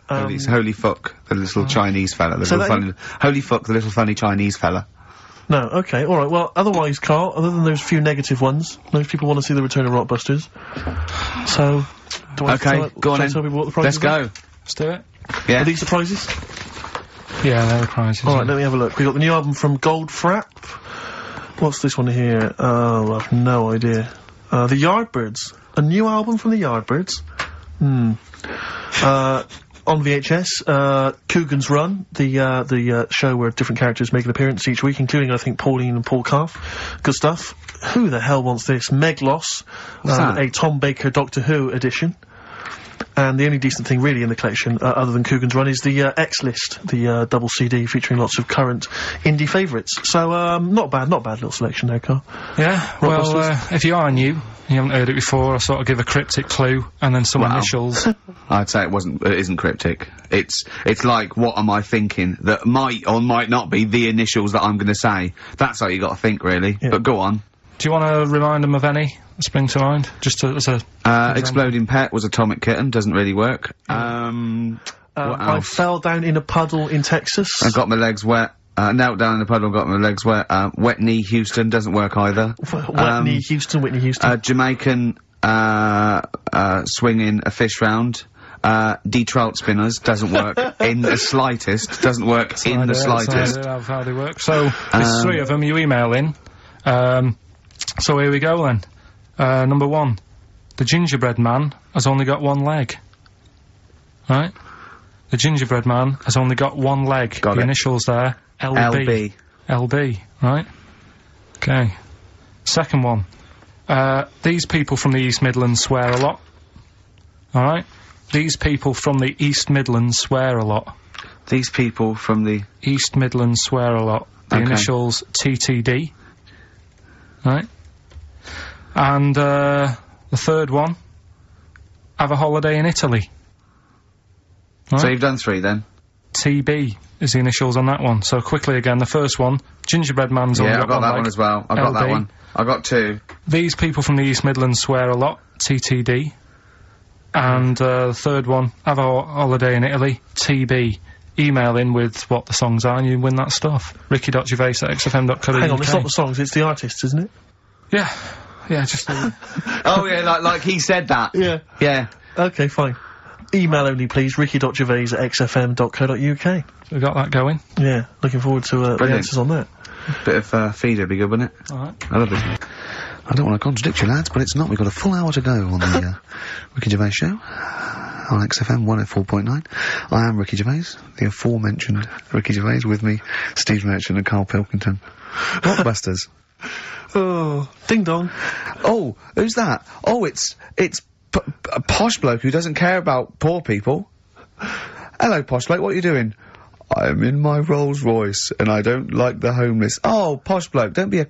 It's Holy Fuck, the little Chinese fella. Holy Fuck, the little funny Chinese fella. No, okay, alright. Well, otherwise, Carl, other than those few negative ones, most people want to see the return of Rockbusters. So, do I go on then. tell people what the prizes Let's go. Let's do it. Yeah. Are these the prizes? Yeah, they're the prizes. Alright, let me have a look. We got the new album from Goldfrapp. What's this one here? Oh, I've no idea. The Yardbirds. A new album from the Yardbirds. On VHS, Coogan's Run, the show where different characters make an appearance each week, including, I think, Pauline and Paul Calf. Good stuff. Who the hell wants this? Meglos, a Tom Baker Doctor Who edition. And the only decent thing really in the collection, other than Coogan's Run, is the X-List, the double CD featuring lots of current indie favourites. So, not bad little selection there, Carl. Yeah, well, if you are new, you haven't heard it before, I'll sort of give a cryptic clue, and then some initials. I'd say it isn't cryptic. It's like, what am I thinking? That might or might not be the initials that I'm gonna say. That's how you gotta think, really. Yeah. But go on. Do you want to remind them of any that spring to mind? Just as a... Exploding Pet was Atomic Kitten, doesn't really work. What else? I fell down in a puddle in Texas. I got my legs wet. Knelt down in the puddle, got my legs wet. Wet Knee Houston doesn't work either. Wet Knee Houston, Whitney Houston. Jamaican, swinging a fish round. D-trout spinners doesn't work in the slightest. Doesn't work in the slightest. That's how they work. So, there's 3 of them, you email in. So here we go then. Number 1. The gingerbread man has only got 1 leg. Right? The gingerbread man has only got 1 leg. Got the it. initials there. LB. LB, right? Okay. Second one. These people from the East Midlands swear a lot. Alright? These people from the East Midlands swear a lot. These people from the... East Midlands swear a lot. The initials TTD. Right? And, the third one. Have a holiday in Italy. Right? So you've done 3 then? TB is the initials on that one. So quickly again, the first one, Gingerbread Man's only Yeah, I've got that leg. one as well. I've got that LD. one. I got 2. These people from the East Midlands swear a lot, TTD. And the third one, have a holiday in Italy, TB. Email in with what the songs are and you win that stuff. ricky.gervais@xfm.co.uk. Hang on, it's not the songs, it's the artists, isn't it? Yeah. Yeah, just... Oh yeah, like he said that. Yeah. Yeah. Okay, fine. Email only, please, ricky.gervais@xfm.co.uk. we got that going. Yeah, looking forward to the Brilliant. answers on that. Bit of feeder would be good, wouldn't it? Alright. I love this. I don't want to contradict you, lads, but it's not. We've got a full hour to go on the Ricky Gervais show on XFM 104.9. I am Ricky Gervais, the aforementioned Ricky Gervais, with me, Steve Merchant and Karl Pilkington. Blockbusters. Oh, ding dong. Oh, who's that? Oh, it's a posh bloke who doesn't care about poor people. Hello, posh bloke, what are you doing? I'm in my Rolls Royce and I don't like the homeless. Oh, posh bloke, don't be a...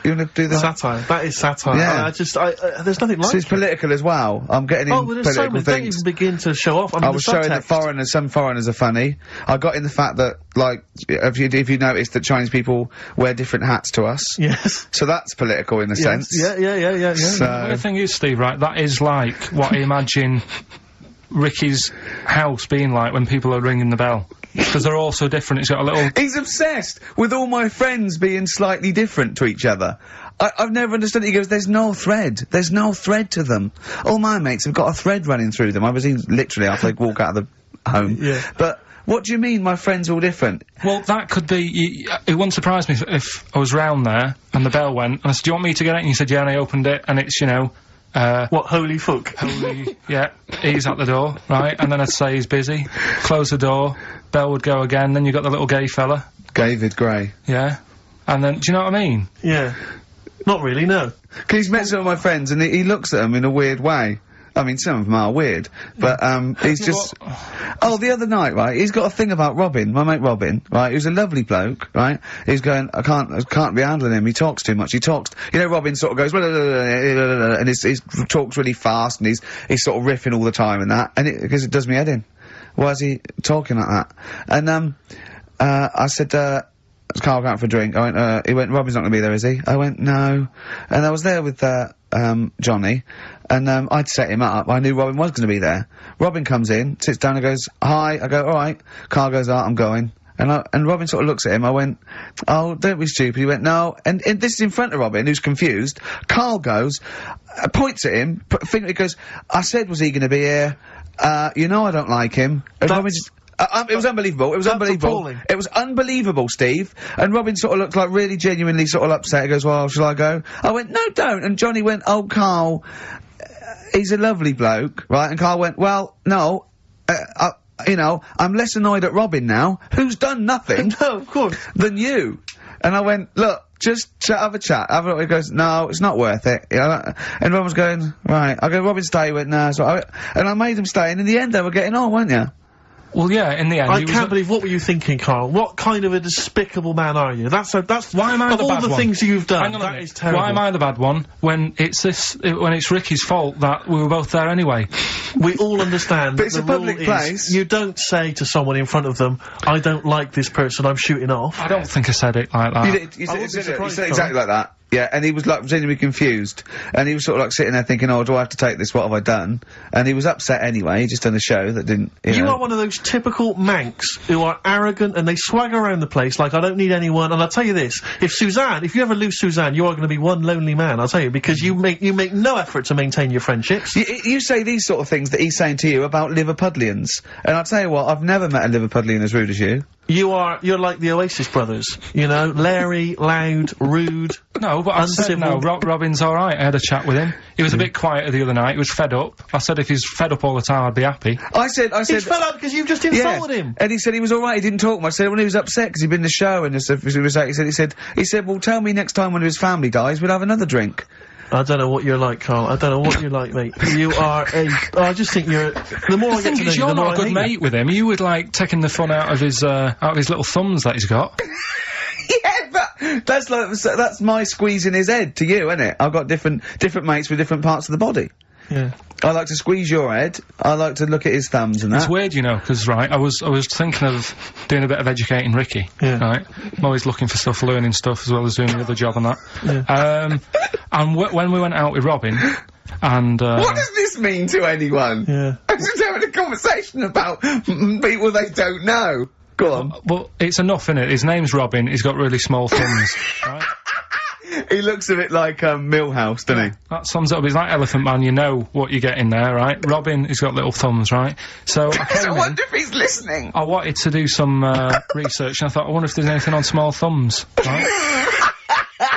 You want to do that? Satire. That is satire. Yeah. There's nothing like So it's it. political as well. I'm getting in Oh, well, there's so political many. Don't things. even begin to show off. I mean, I was the showing that subtext. some foreigners are funny. I got in the fact that, like, if you notice that Chinese people wear different hats to us. Yes. So that's political in a sense. Yeah. So, The thing is, Steve, right, that is like what I imagine Ricky's house being like when people are ringing the bell. Because they're all so different, it's got a little... he's obsessed with all my friends being slightly different to each other. I've never understood it. He goes, there's no thread. There's no thread to them. All my mates have got a thread running through them. I was in literally after they walk out of the home. Yeah. But what do you mean my friends are all different? Well, that could be... it wouldn't surprise me if I was round there and the bell went, and I said, do you want me to get it? And he said, yeah, and I opened it, and it's, you know... What, holy fuck? holy... yeah, he's at the door, right? And then I'd say he's busy. Close the door, bell would go again, then you got the little gay fella. David Gray. Yeah. And then, do you know what I mean? Yeah. Not really, no. 'Cause he's met some of my friends and he looks at them in a weird way. I mean, some of them are weird, but, he's just... Oh, the other night, right, he's got a thing about Robin, my mate Robin, right, who's a lovely bloke, right? He's going, I can't be handling him, he talks too much, you know, Robin sort of goes, and he talks really fast, and he's sort of riffing all the time and that, and because it does me head in. Why is he talking like that? And, I said, Carl going out for a drink. I went, he went, Robin's not gonna be there, is he? I went, no. And I was there with, Johnny, and, I'd set him up. I knew Robin was gonna be there. Robin comes in, sits down and goes, hi. I go, alright. Carl goes, I'm going. And Robin sort of looks at him. I went, oh, don't be stupid. He went, no. And this is in front of Robin, who's confused. Carl goes, points at him, he goes, I said, was he gonna be here? You know I don't like him. And Robin just... it was unbelievable. It was unbelievable. Appalling. It was unbelievable, Steve. And Robin sort of looked like really genuinely sort of upset. He goes, well, shall I go? I went, no, don't. And Johnny went, oh, Carl, he's a lovely bloke, right? And Carl went, well, no, you know, I'm less annoyed at Robin now, who's done nothing. No, of course. Than you. And I went, look, just have a chat. He goes, no, it's not worth it. You know, and Robin's going, right. I go, Robin, stay. He went, no. So and I made him stay, and in the end they were getting on, weren't you? Well, yeah, in the end... I can't believe, what were you thinking, Carl? What kind of a despicable man are you? That's why am I the bad of all the one? things you've done, Hang on a that minute. is terrible. Why am I the bad one when it's when it's Ricky's fault that we were both there anyway? We all understand But that it's the a public rule place. is you don't say to someone in front of them, I don't like this person, I'm shooting off. I don't think I said it like that. You I wouldn't be said surprised, exactly like that. Yeah, and he was like genuinely confused, and he was sort of like sitting there thinking, "Oh, do I have to take this? What have I done?" And he was upset anyway. He just done a show that didn't. You know. are one of those typical Mancs who are arrogant and they swagger around the place like I don't need anyone. And I'll tell you this: if you ever lose Suzanne, you are going to be one lonely man. I'll tell you, because you make no effort to maintain your friendships. You say these sort of things that he's saying to you about Liverpudlians, and I'll tell you what: I've never met a Liverpudlian as rude as you. You're like the Oasis brothers, you know, Larry, loud, rude. No, but I said no. uncivil. Robin's all right. I had a chat with him. He was a bit quieter the other night. He was fed up. I said if he's fed up all the time, I'd be happy. I said. He's fed up because you've just insulted him. And he said he was all right. He didn't talk much. I said when he was upset because he'd been in the show and he said, well, tell me next time one of his family dies, we'll have another drink. I don't know what you're like, Carl. I don't know what you're like, mate. You are I just think you're... The more I get to know you, you're the more not a I good hate mate you. with him. You would like taking the fun out of his little thumbs that he's got. Yeah, but that's my squeezing his head to you, isn't it? I've got different mates with different parts of the body. Yeah. I like to squeeze your head. I like to look at his thumbs and that. It's weird, you know, because I was thinking of doing a bit of educating Ricky. Yeah. Right. I'm always looking for stuff, learning stuff as well as doing the other job and that. Yeah. And when we went out with Robin, and What does this mean to anyone? Yeah. I'm just having a conversation about people they don't know. Go on. well, it's enough, innit? His name's Robin. He's got really small thumbs. Right. He looks a bit like Millhouse, doesn't he? That sums it up. He's like Elephant Man. You know what you get in there, right? Robin, he's got little thumbs, right? So I came I in, wonder if he's listening. I wanted to do some research, and I thought, I wonder if there's anything on small thumbs, right?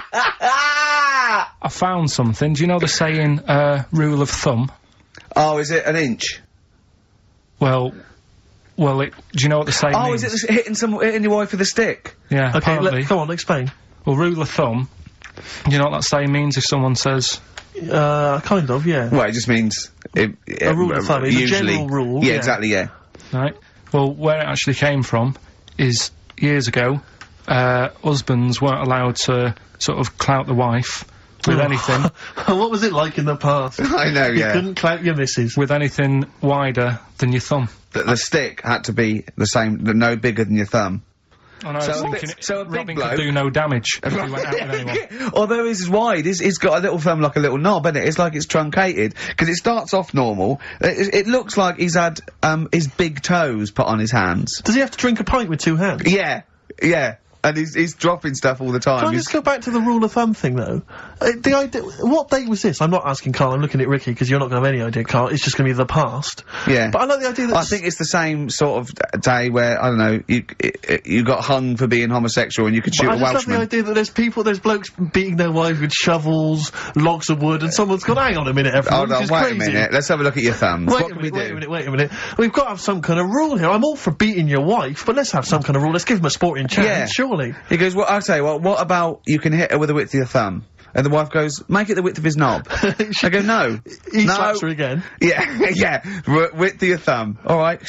I found something. Do you know the saying, rule of thumb? Oh, is it an inch? Well, do you know what the saying Oh, means? is it hitting your wife with a stick? Yeah, Okay, apparently. go on, explain. Well, rule of thumb, you know what that saying means if someone says, Kind of, yeah. Well, it just means... a rule of thumb, it's a general rule, Yeah, yeah. exactly, yeah. right? Well, where it actually came from is, years ago, husbands weren't allowed to sort of clout the wife with anything, What was it like in the past? I know, You yeah. couldn't clout your missus. with anything wider than your thumb. The stick had to be the same, no bigger than your thumb. And I was So a thinking, bit- so a big Robin bloke- could do no damage if he went out with anyone. Although his is wide, he's got a little thumb like a little knob, isn't it? It's like it's truncated, because it starts off normal. It looks like he's had, his big toes put on his hands. Does he have to drink a pint with two hands? Yeah, yeah. And he's dropping stuff all the time. Can I He's- just go back to the rule of thumb thing, though? The idea... What date was this? I'm not asking Carl, I'm looking at Ricky, because you're not going to have any idea, Carl. It's just going to be the past. Yeah. But I like the idea that... I think it's the same sort of day where, I don't know, you got hung for being homosexual and you could shoot I a just love Welshman. the idea that there's blokes beating their wives with shovels, logs of wood, and someone's gone, hang on a minute, everyone, Hold on, this is wait crazy. a minute. Let's have a look at your thumbs. Wait What a can we minute, do? wait a minute. We've got to have some kind of rule here. I'm all for beating your wife, but let's have some kind of rule. Let's give him a sporting chance, Yeah. surely. He goes, well, I'll tell you what about you can hit her with the width of your thumb? And the wife goes, make it the width of his knob. I go, no. He no. slaps her again. Yeah, yeah. Width of your thumb. Alright.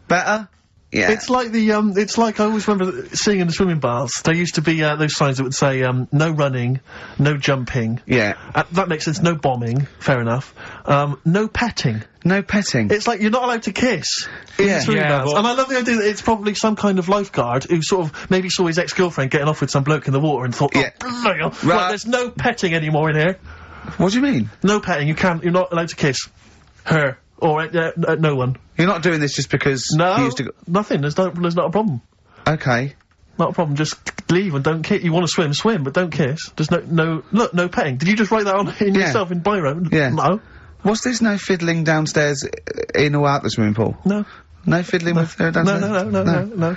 Better? Yeah. It's like it's like I always remember seeing in the swimming baths, there used to be, those signs that would say, no running, no jumping. Yeah. That makes sense, no bombing, fair enough. No petting. No petting. It's like you're not allowed to kiss in Yeah. the swimming Yeah, baths. but- And I love the idea that it's probably some kind of lifeguard who sort of maybe saw his ex-girlfriend getting off with some bloke in the water and thought, Yeah. oh, bloody hell. Right. Right, there's no petting anymore in here. What do you mean? No petting, you're not allowed to kiss her. Or, no one. You're not doing this just because No, you used to go... nothing, there's not a problem. Okay. Not a problem, just leave and don't kiss. You want to swim, but don't kiss. There's no petting. Did you just write that on in Yeah. yourself in biro? Yeah. No. What's this no fiddling downstairs in or out the swimming pool? No. No fiddling with her downstairs? No.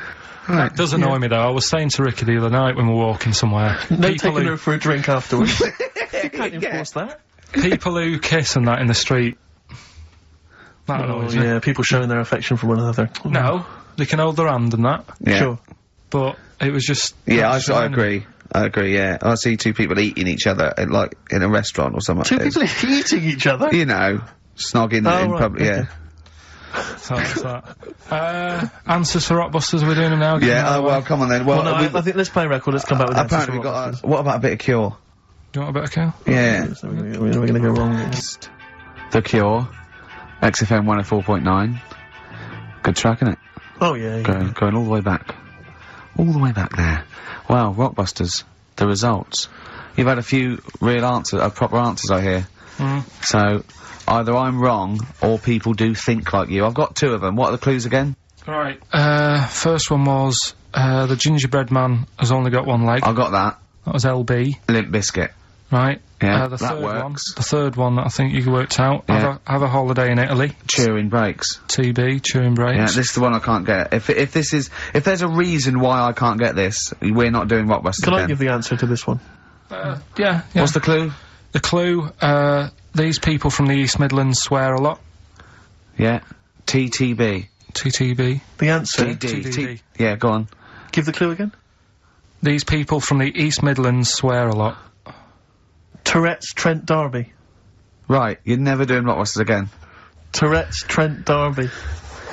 Right. Does annoy me though. I was saying to Ricky the other night when we were walking somewhere. No people taking who, her for a drink afterwards. You can't enforce that. people who kiss and that in the street. That annoys me. Yeah, people showing their affection for one another. No, they can hold their hand and that, Yeah. Sure. but it was just. Yeah, just I reminded me. agree, yeah. I see two people eating each other, like, in a restaurant or something. Two people eating each other? You know, snogging Oh, in right, public, okay. yeah. So that's that. Answers for Rockbusters, we're doing them now. Yeah, oh, well, come on then. Well, Well, no, we- I think let's play a record. Let's come back with answers apparently for we've got Rockbusters. what about a bit of Cure? Do you want a better kill? Yeah. So we're gonna go wrong. The Cure, XFM 104.9. Good track, isn't it? Oh yeah. Going all the way back. All the way back there. Wow, Rockbusters, the results. You've had a few proper answers, I hear. So, either I'm wrong, or people do think like you. I've got two of them. What are the clues again? Right. First one was, the gingerbread man has only got one leg. I got that. That was LB, Limp Bizkit. right? Yeah, the that third works. The third one that I think you worked out. Yeah. Have a holiday in Italy. Chewing Breaks. TB, chewing breaks. Yeah, this is the one I can't get. If there's a reason why I can't get this, we're not doing Rockbusters Can I again. give the answer to this one? Yeah. What's the clue? The clue, these people from the East Midlands swear a lot. Yeah. TTB. TTB. The answer. TTB. Yeah, go on. Give the clue again. These people from the East Midlands swear a lot. Tourette's Trent D'Arby. Right, you're never doing Rockbusters again. Tourette's Trent D'Arby.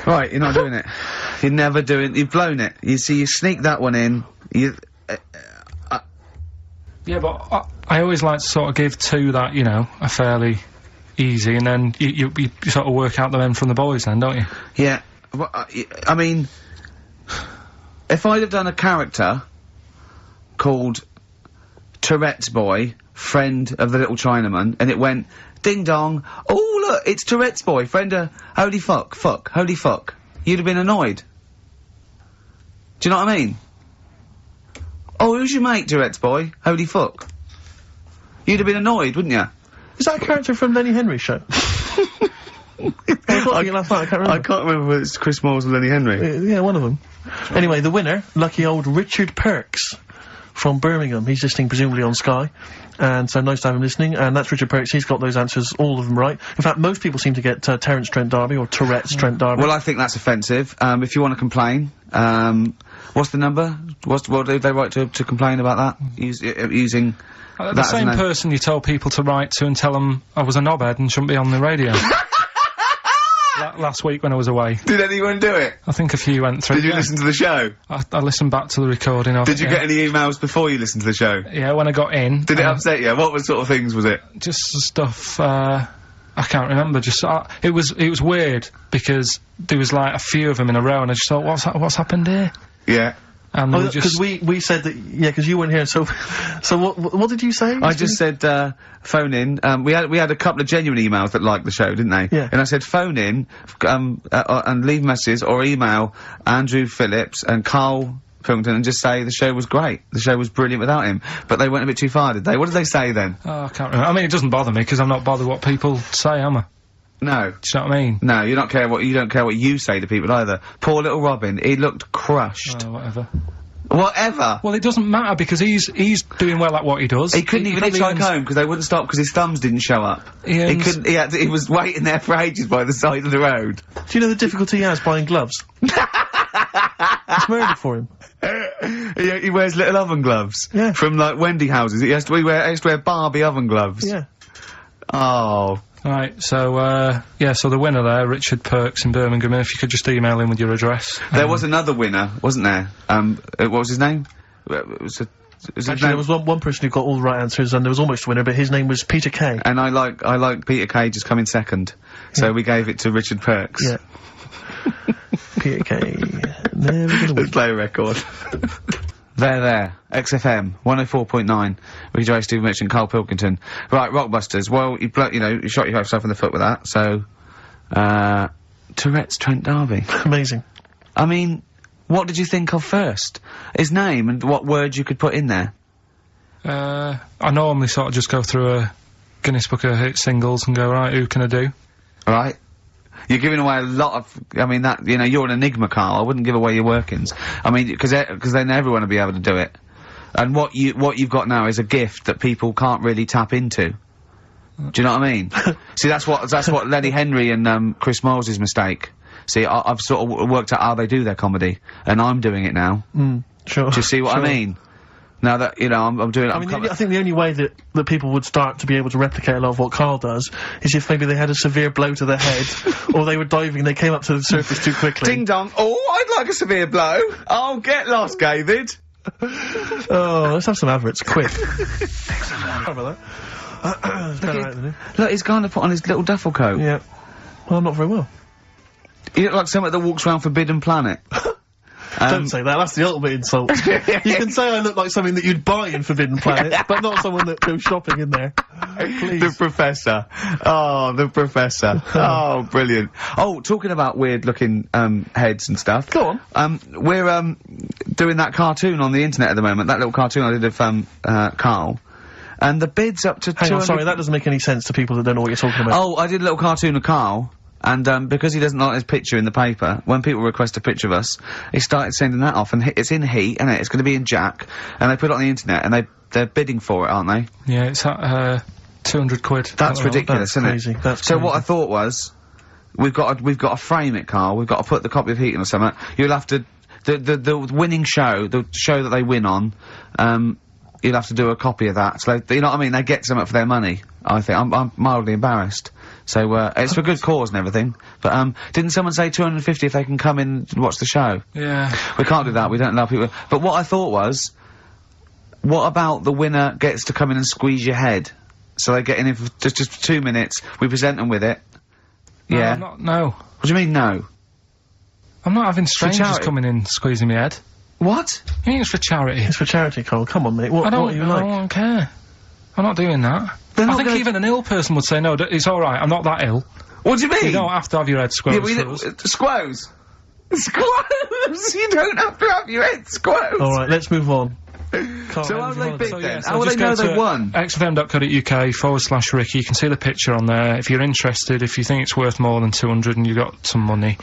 Right, you're not doing it. You've blown it. You see, you sneak that one in, Yeah, but I always like to sort of give two that, you know, a fairly easy, and then you sort of work out the men from the boys then, don't you? Yeah. Well, I mean, if I'd have done a character called Tourette's Boy, friend of the little Chinaman, and it went, ding dong, oh look, it's Tourette's Boy, friend of, holy fuck, holy fuck, you'd have been annoyed. Do you know what I mean? Oh, who's your mate, Tourette's Boy? Holy fuck. You'd have been annoyed, wouldn't you? Is that a character from Lenny Henry's show? I can't remember whether it's Chris Moores or Lenny Henry. Yeah, one of them. Anyway, the winner, lucky old Richard Perks from Birmingham. He's listening presumably on Sky. And so nice to have him listening. And that's Richard Perks. He's got those answers, all of them right. In fact, most people seem to get Terence Trent D'Arby or Tourette's Trent D'Arby. Well, I think that's offensive. If you want to complain, what's the number? What do they write to complain about that? Using the same person you told people to write to and tell them I was a knobhead and shouldn't be on the radio. Last week when I was away. Did anyone do it? I think a few went through. Did you listen to the show? I listened back to the recording of it. Did you get any emails before you listened to the show? Yeah, when I got in. Did it upset you? What sort of things was it? Just stuff, I can't remember, it was weird, because there was like a few of them in a row, and I just thought, what's happened here? Yeah. And because we said that, yeah, because you weren't here, so what did you say? I just said, phone in, we had a couple of genuine emails that liked the show, didn't they? Yeah. And I said, phone in, and leave messages, or email Andrew Phillips and Karl Pilkington and just say the show was great, the show was brilliant without him. But they went a bit too far, did they? What did they say then? Oh, I can't remember. I mean, it doesn't bother me, because I'm not bothered what people say, am I? No. Do you know what I mean? No, you don't care what you say to people either. Poor little Robin, he looked crushed. Oh, whatever. Whatever? Well, it doesn't matter, because he's doing well at what he does. He couldn't even hitchhike home, because they wouldn't stop, because his thumbs didn't show up. He was waiting there for ages by the side of the road. Do you know the difficulty he has buying gloves? It's murder for him. He wears little oven gloves. Yeah. From, like, Wendy houses. He has to wear Barbie oven gloves. Yeah. Oh. Right, so, so the winner there, Richard Perks in Birmingham, and if you could just email him with your address. There was another winner, wasn't there? What was his name? Actually, there was one person who got all the right answers, and there was almost a winner, but his name was Peter Kay. And I like Peter Kay just coming second. So we gave it to Richard Perks. Yeah. Peter Kay. Never gonna win. Let's play a record. There. XFM 104.9. Ricky Gervais, Steve Mitchell, and Karl Pilkington. Right, Rockbusters. Well, you shot yourself in the foot with that. So, Tourette's Trent D'Arby. Amazing. I mean, what did you think of first? His name and what words you could put in there. I normally sort of just go through a Guinness Book of Hit singles and go, right, who can I do? Right. You're giving away a lot of, I mean, that, you're an enigma, Karl. I wouldn't give away your workings. I mean, because then everyone will be able to do it. And what you've got now is a gift that people can't really tap into. Do you know what I mean? See, that's what Lenny Henry and, Chris Moores' mistake. See, I've sort of worked out how they do their comedy, and I'm doing it now. Sure. Do you see what I mean? Now that, I'm doing it, I think the only way that people would start to be able to replicate a lot of what Karl does is if maybe they had a severe blow to the head, or they were diving and they came up to the surface too quickly. Ding dong. Oh, I'd like a severe blow. Oh, get lost, David. Oh, let's have some adverts, quick. Sorry about that. Look, he's going to put on his little duffel coat. Yeah. Well, not very well. He looks like someone that walks around Forbidden Planet. Don't say that, that's the ultimate insult. You can say I look like something that you'd buy in Forbidden Planet, but not someone that goes shopping in there. Please. The Professor. Oh, the Professor. Oh, brilliant. Oh, talking about weird-looking, heads and stuff. Go on. We're, doing that cartoon on the internet at the moment, that little cartoon I did of, Karl. And the bid's up to Hang on, sorry, that doesn't make any sense to people that don't know what you're talking about. Oh, I did a little cartoon of Karl. And, because he doesn't like his picture in the paper, when people request a picture of us, he started sending that off, and it's in heat, and it's gonna be in Jack, and they put it on the internet, and they're bidding for it, aren't they? Yeah, it's at, 200 quid. That's ridiculous, isn't crazy. it? That's so crazy. what I thought was, we've got to frame it, Karl, we've got to put the copy of Heat in or something, you'll have to, the winning show, the show that they win on, you'll have to do a copy of that, so you know what I mean, they get something for their money, I think. I'm mildly embarrassed. So, it's for good cause and everything. But, didn't someone say 250 if they can come in and watch the show? Yeah. We can't do that, we don't allow people. But what I thought was, what about the winner gets to come in and squeeze your head? So they get in for just 2 minutes. We present them with it. No, Yeah. no. What do you mean, no? I'm not having strangers charity? coming in squeezing my head. What? You mean it's for charity? It's for charity, Carl. Come on, mate. What are you I like? don't care. I'm not doing that. They're I not think gonna- even an ill person would say, no, it's alright, I'm not that ill. What do you mean? You don't have to have your head squoze for us. Squoze. Squoze. You don't have to have your head squoze. All right, let's move on. So how will they bid So, then? so How will they just know go they to won? xfm.co.uk/Ricky. You can see the picture on there. If you're interested, if you think it's worth more than 200 and you've got some money,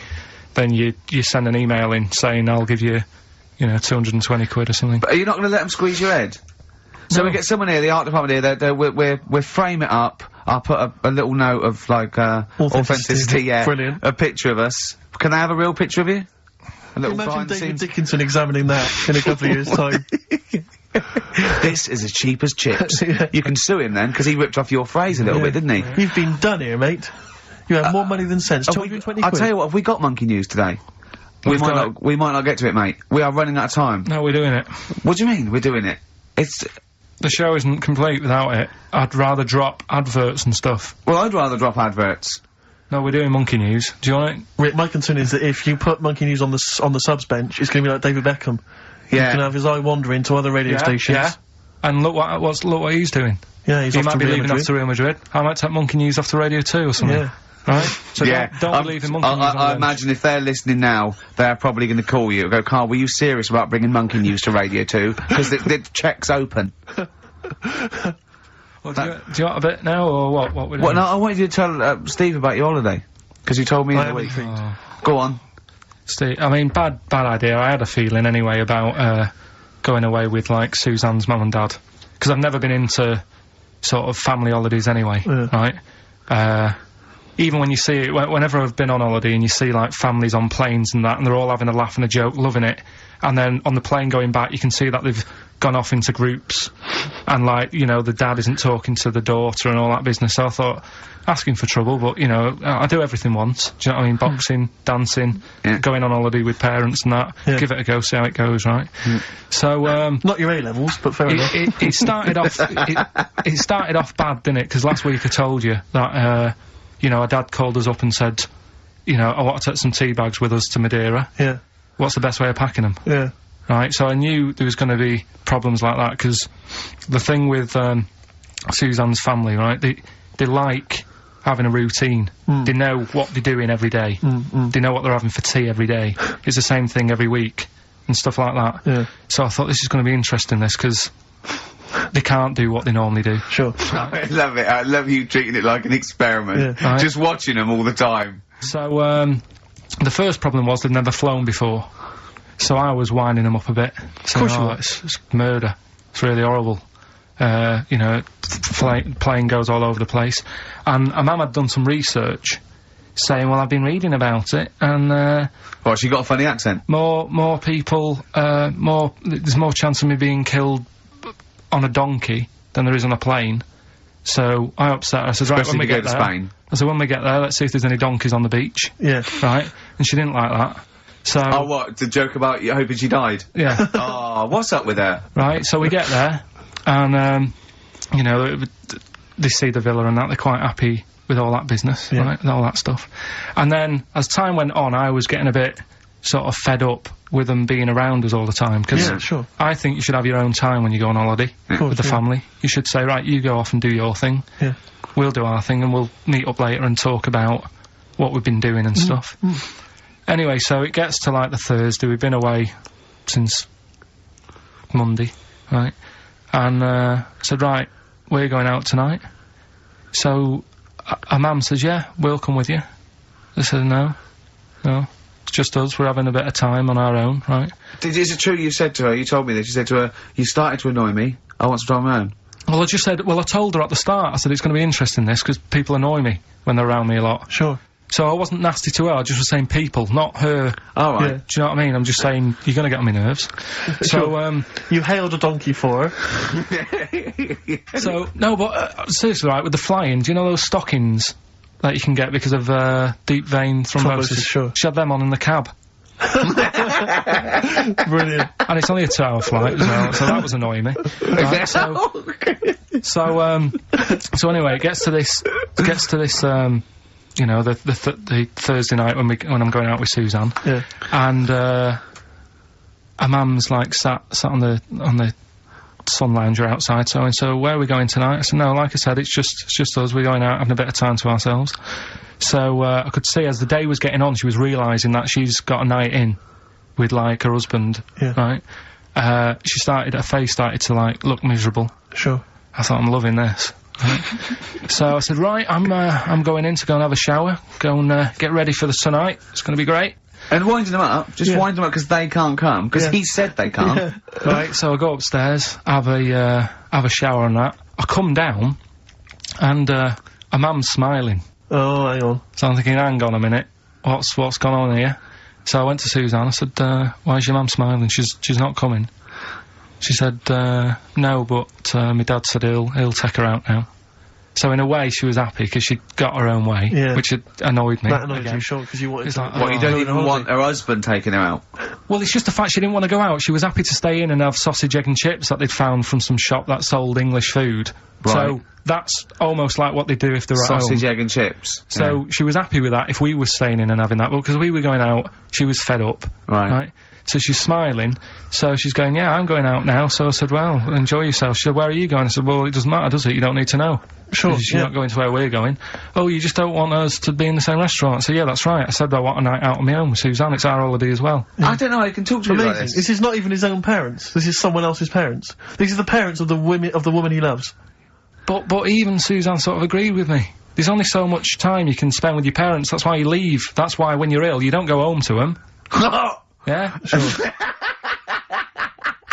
then you send an email in saying I'll give you, 220 quid or something. But are you not going to let them squeeze your head? So No. we get someone here, the art department here. We'll frame it up. I'll put a little note of like authenticity. Yeah, Brilliant. A picture of us. Can I have a real picture of you? A little Imagine behind the David scenes. Dickinson examining that in a couple of years' time. This is as cheap as chips. Yeah. You can sue him then because he ripped off your phrase a little bit, didn't he? You've been done here, mate. You have more money than sense. 220 I'll quid. tell you what. Have we got monkey news today? We We've might got not. We might not get to it, mate. We are running out of time. No, we're doing it. What do you mean? We're doing it. It's. The show isn't complete without it. I'd rather drop adverts and stuff. Well, I'd rather drop adverts. No, we're doing monkey news. Do you want it? Rick, my concern is that if you put Monkey News on the subs bench, it's going to be like David Beckham. He's Yeah. going to have his eye wandering to other radio stations. Yeah. And look what he's doing. Yeah, he's He off might to be Real leaving Madrid. after Real Madrid. I might take Monkey News off the radio too or something. Yeah. Right? So Yeah. don't be leaving Monkey News on the I bench. imagine if they're listening now, they're probably going to call you and go, Carl, were you serious about bringing Monkey News to Radio 2? Because the check's open. Well, do you want a bit now, or what we're doing? Well, no, I wanted you to tell Steve about your holiday. Because you told me in I the am week. intrigued. Go on. Steve, I mean, bad idea. I had a feeling anyway about going away with, like, Suzanne's mum and dad. Because I've never been into sort of family holidays anyway, right? Even when you see it, whenever I've been on holiday and you see, like, families on planes and that, and they're all having a laugh and a joke, loving it, and then on the plane going back, you can see that they've gone off into groups, and, like, the dad isn't talking to the daughter and all that business. So I thought, asking for trouble, but, I do everything once. Do you know what I mean? Boxing, dancing, going on holiday with parents and that. Yeah. Give it a go, see how it goes, right? So, Not your A-levels, but fair enough. it started off, it started off bad, didn't it? Because last week I told you that, our dad called us up and said, I want to take some tea bags with us to Madeira. Yeah. What's the best way of packing them? Yeah. Right, so I knew there was going to be problems like that, because the thing with Suzanne's family, right, they like having a routine. They know what they're doing every day. They know what they're having for tea every day. It's the same thing every week, and stuff like that. Yeah. So I thought this is going to be interesting, this, because they can't do what they normally do. Sure. I love it. I love you treating it like an experiment. Yeah. Right. Just watching them all the time. So, the first problem was they'd never flown before. So I was winding them up a bit. Saying, course you were. it's murder. It's really horrible. Plane goes all over the place. And a mum had done some research saying, well, I've been reading about it, and, Oh, she got a funny accent. more people, there's more chance of me being killed on a donkey than there is on a plane. So I upset her. I said, right, Especially when we if you get go to there, Spain. I said, when we get there, let's see if there's any donkeys on the beach. Yeah. Right? And she didn't like that. So, Oh, what? The joke about you hoping she died? yeah. Oh, what's up with her? Right, so we get there, and, they see the villa and that, they're quite happy with all that business, right, and all that stuff. And then, as time went on, I was getting a bit sort of fed up with them being around us all the time, because Yeah, sure. I think you should have your own time when you go on holiday with the family. You should say, right, you go off and do your thing, Yeah. we'll do our thing, and we'll meet up later and talk about what we've been doing and stuff. Anyway, so it gets to, like, the Thursday. We've been away since Monday, right? And, I said, right, we're going out tonight. So, a mum says, yeah, we'll come with you. I said, no, it's just us, we're having a bit of time on our own, right? Is it true you said to her, you told me this, you said to her, you started to annoy me, I want to try my own? Well, I told her at the start, I said, it's going to be interesting, this, because people annoy me when they're around me a lot. Sure. So I wasn't nasty to her, I just was saying people, not her. All right. Yeah. Do you know what I mean? I'm just saying, you're going to get on my nerves. So, You hailed a donkey for her. so, no, but, seriously, right, with the flying, do you know those stockings that you can get because of, deep vein thrombosis? Sure. She had them on in the cab. Brilliant. And it's only a 2-hour flight as well, so that was annoying me. Right, so anyway, it gets to this, you know, the Thursday night when I'm going out with Suzanne. Yeah. And, her mum's like sat on the sun lounger outside, so where are we going tonight? I said, no, like I said, it's just us, we're going out having a bit of time to ourselves. So, I could see as the day was getting on, she was realising that she's got a night in with, like, her husband, right? Her face started to, like, look miserable. Sure. I thought, I'm loving this. Right? So I said, right, I'm going in to go and have a shower, go and, get ready for tonight, it's gonna be great. And winding them up, just wind them up because they can't come, because he said they can't. Right, so I go upstairs, have a shower and that. I come down, and, a mum's smiling. Oh, hang on. So I'm thinking, hang on a minute, what's gone on here? So I went to Suzanne, I said, why is your mum smiling? She's not coming. She said, no, but, my dad said he'll take her out now. So in a way, she was happy because she got her own way, which had annoyed me. That annoyed you, sure, because you wanted to... Like, What, you don't even want her husband taking her out? Well, it's just the fact she didn't want to go out. She was happy to stay in and have sausage, egg and chips that they'd found from some shop that sold English food. Right. So that's almost like what they do if they're at home. Sausage, egg and chips. So she was happy with that if we were staying in and having that, but because we were going out, she was fed up. Right. So she's smiling, so she's going, yeah, I'm going out now. So I said, well, enjoy yourself. She said, where are you going? I said, well, it doesn't matter, does it? You don't need to know. Sure, You're not going to where we're going. Oh, you just don't want us to be in the same restaurant. I said, yeah, that's right. I said, I want a night out on my own with Suzanne. It's our holiday as well. I don't know, I can talk to you about Amazing. this. This is not even his own parents. This is someone else's parents. These are the parents of the woman he loves. But even Suzanne sort of agreed with me. There's only so much time you can spend with your parents. That's why you leave. That's why when you're ill, you don't go home to them. Yeah? Sure.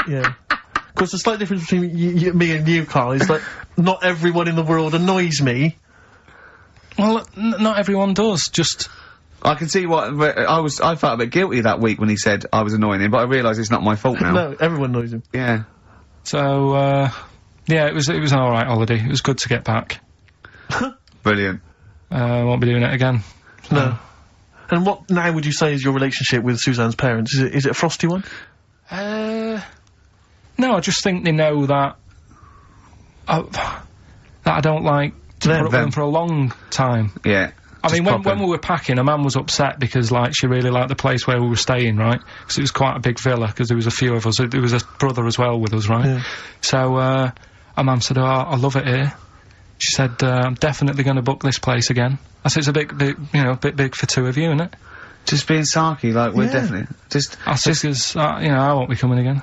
Yeah. Of course, the slight difference between me and you, Carl, is that not everyone in the world annoys me. Well, not everyone does, just... I can see what, I felt a bit guilty that week when he said I was annoying him, but I realise it's not my fault now. No, everyone annoys him. Yeah. So, yeah, it was an alright holiday. It was good to get back. Brilliant. Won't be doing it again. No. And what now would you say is your relationship with Suzanne's parents? Is it a frosty one? No, I just think they know that I don't like to put up with them for a long time. Yeah. I mean, when we were packing, her mum was upset because, like, she really liked the place where we were staying, right? Because it was quite a big villa, because there was a few of us. There was a brother as well with us, right? Yeah. So, her mum said, oh, I love it here. She said, I'm definitely going to book this place again. I said, it's a bit big for two of you, isn't it? Just being sarky, like, we're definitely... I said, because, I won't be coming again.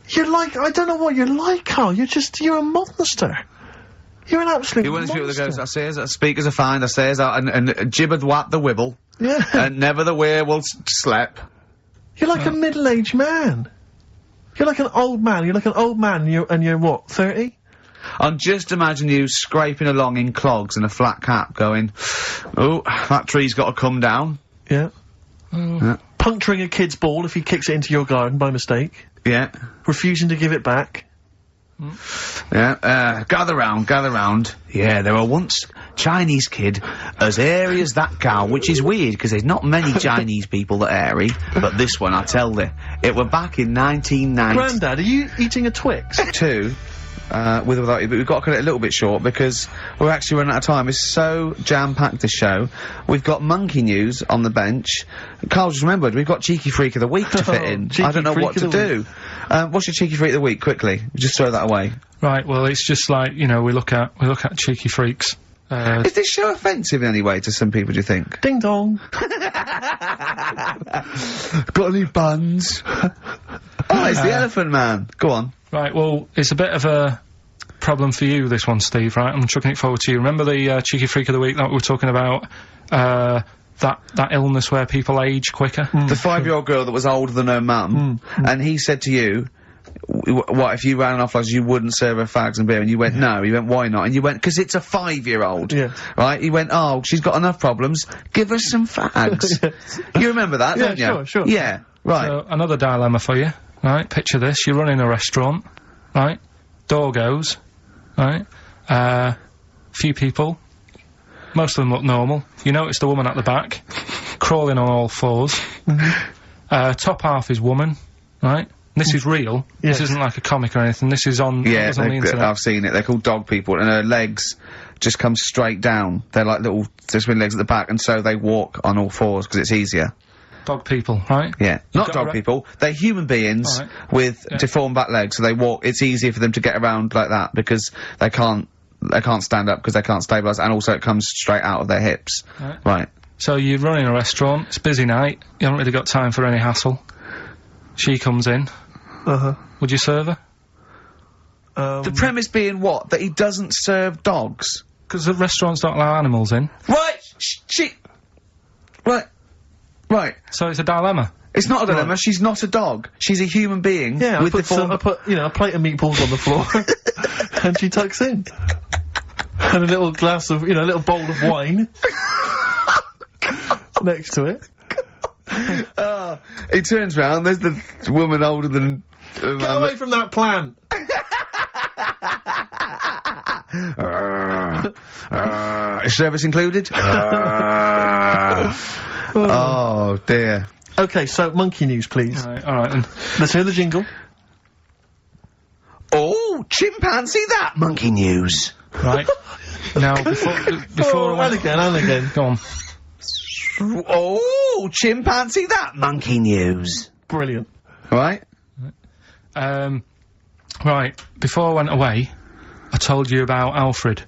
You're like, I don't know what you're like, Carl. You're a monster. You're an absolute You're one of those people that monster. goes, I says, speakers are fine, I says, and gibbered what the wibble. Yeah. And never the werewolf slept. You're like a middle-aged man. You're like an old man. You're like an old man and you're what, 30? And just imagine you scraping along in clogs and a flat cap going, oh, that tree's got to come down. Yeah. Yeah. Puncturing a kid's ball if he kicks it into your garden by mistake. Yeah. Refusing to give it back. Yeah, gather round. Yeah, there were once Chinese kid as hairy as that cow, which is weird, because there's not many Chinese people that hairy, but this one, I tell you, it were back in 1990. Grandad, are you eating a Twix? With or without you, but we've got to cut it a little bit short because we're actually running out of time. It's so jam-packed, this show. We've got monkey news on the bench. Carl just remembered, we've got Cheeky Freak of the Week to fit in. I don't know what to do. What's your Cheeky Freak of the Week, quickly? Just throw that away. Right, well, it's just like, you know, we look at Cheeky Freaks. Is this show offensive in any way to some people, do you think? Ding dong. Got any buns? Oh, it's the Elephant Man. Go on. Right, well, it's a bit of a problem for you, this one, Steve, right? I'm chucking it forward to you. Remember the Cheeky Freak of the Week that we were talking about? That illness where people age quicker? The 5-year-old girl that was older than her mum, and he said to you, what, if you ran off like you wouldn't serve her fags and beer? And you went, no. He went, why not? And you went, because it's a 5-year-old. Yeah. Right? He went, oh, she's got enough problems. Give her some fags. You remember that, don't you? Sure. Yeah, right. So, another dilemma for you, right? Picture this. You're running a restaurant, right? Door goes, right? Few people. Most of them look normal. You notice the woman at the back, crawling on all fours. Top half is woman, right? This is real. Yes. This isn't like a comic or anything. This is on, Yeah, it was on the internet. I've seen it. They're called dog people, and her legs just come straight down. They're like little, there's twin legs at the back, and so they walk on all fours because it's easier. Dog people, right? Yeah, not got a dog people. They're human beings Alright. with deformed back legs, so they walk. It's easier for them to get around like that because they can't stand up because they can't stabilise, and also it comes straight out of their hips. Right. So you're running a restaurant, it's a busy night, you haven't really got time for any hassle. She comes in. Would you serve her? The premise being what? That he doesn't serve dogs. Because the restaurants don't allow animals in. Right. Right. So it's a dilemma. It's not a dilemma. She's not a dog. She's a human being. Yeah, with I put, you know, a plate of meatballs on the floor, and she tucks in. And a little glass of, you know, a little bowl of wine next to it. He turns round, there's the woman older than... Get away from that plant! Is service included? Oh, dear. Okay, so monkey news, please. Alright then. Let's hear the jingle. Oh, chimpanzee that! Monkey news. Right. Now, before I went... and again. Go on. Oh, chimpanzee that! Monkey news. Brilliant. Right? Right, before I went away, I told you about Alfred.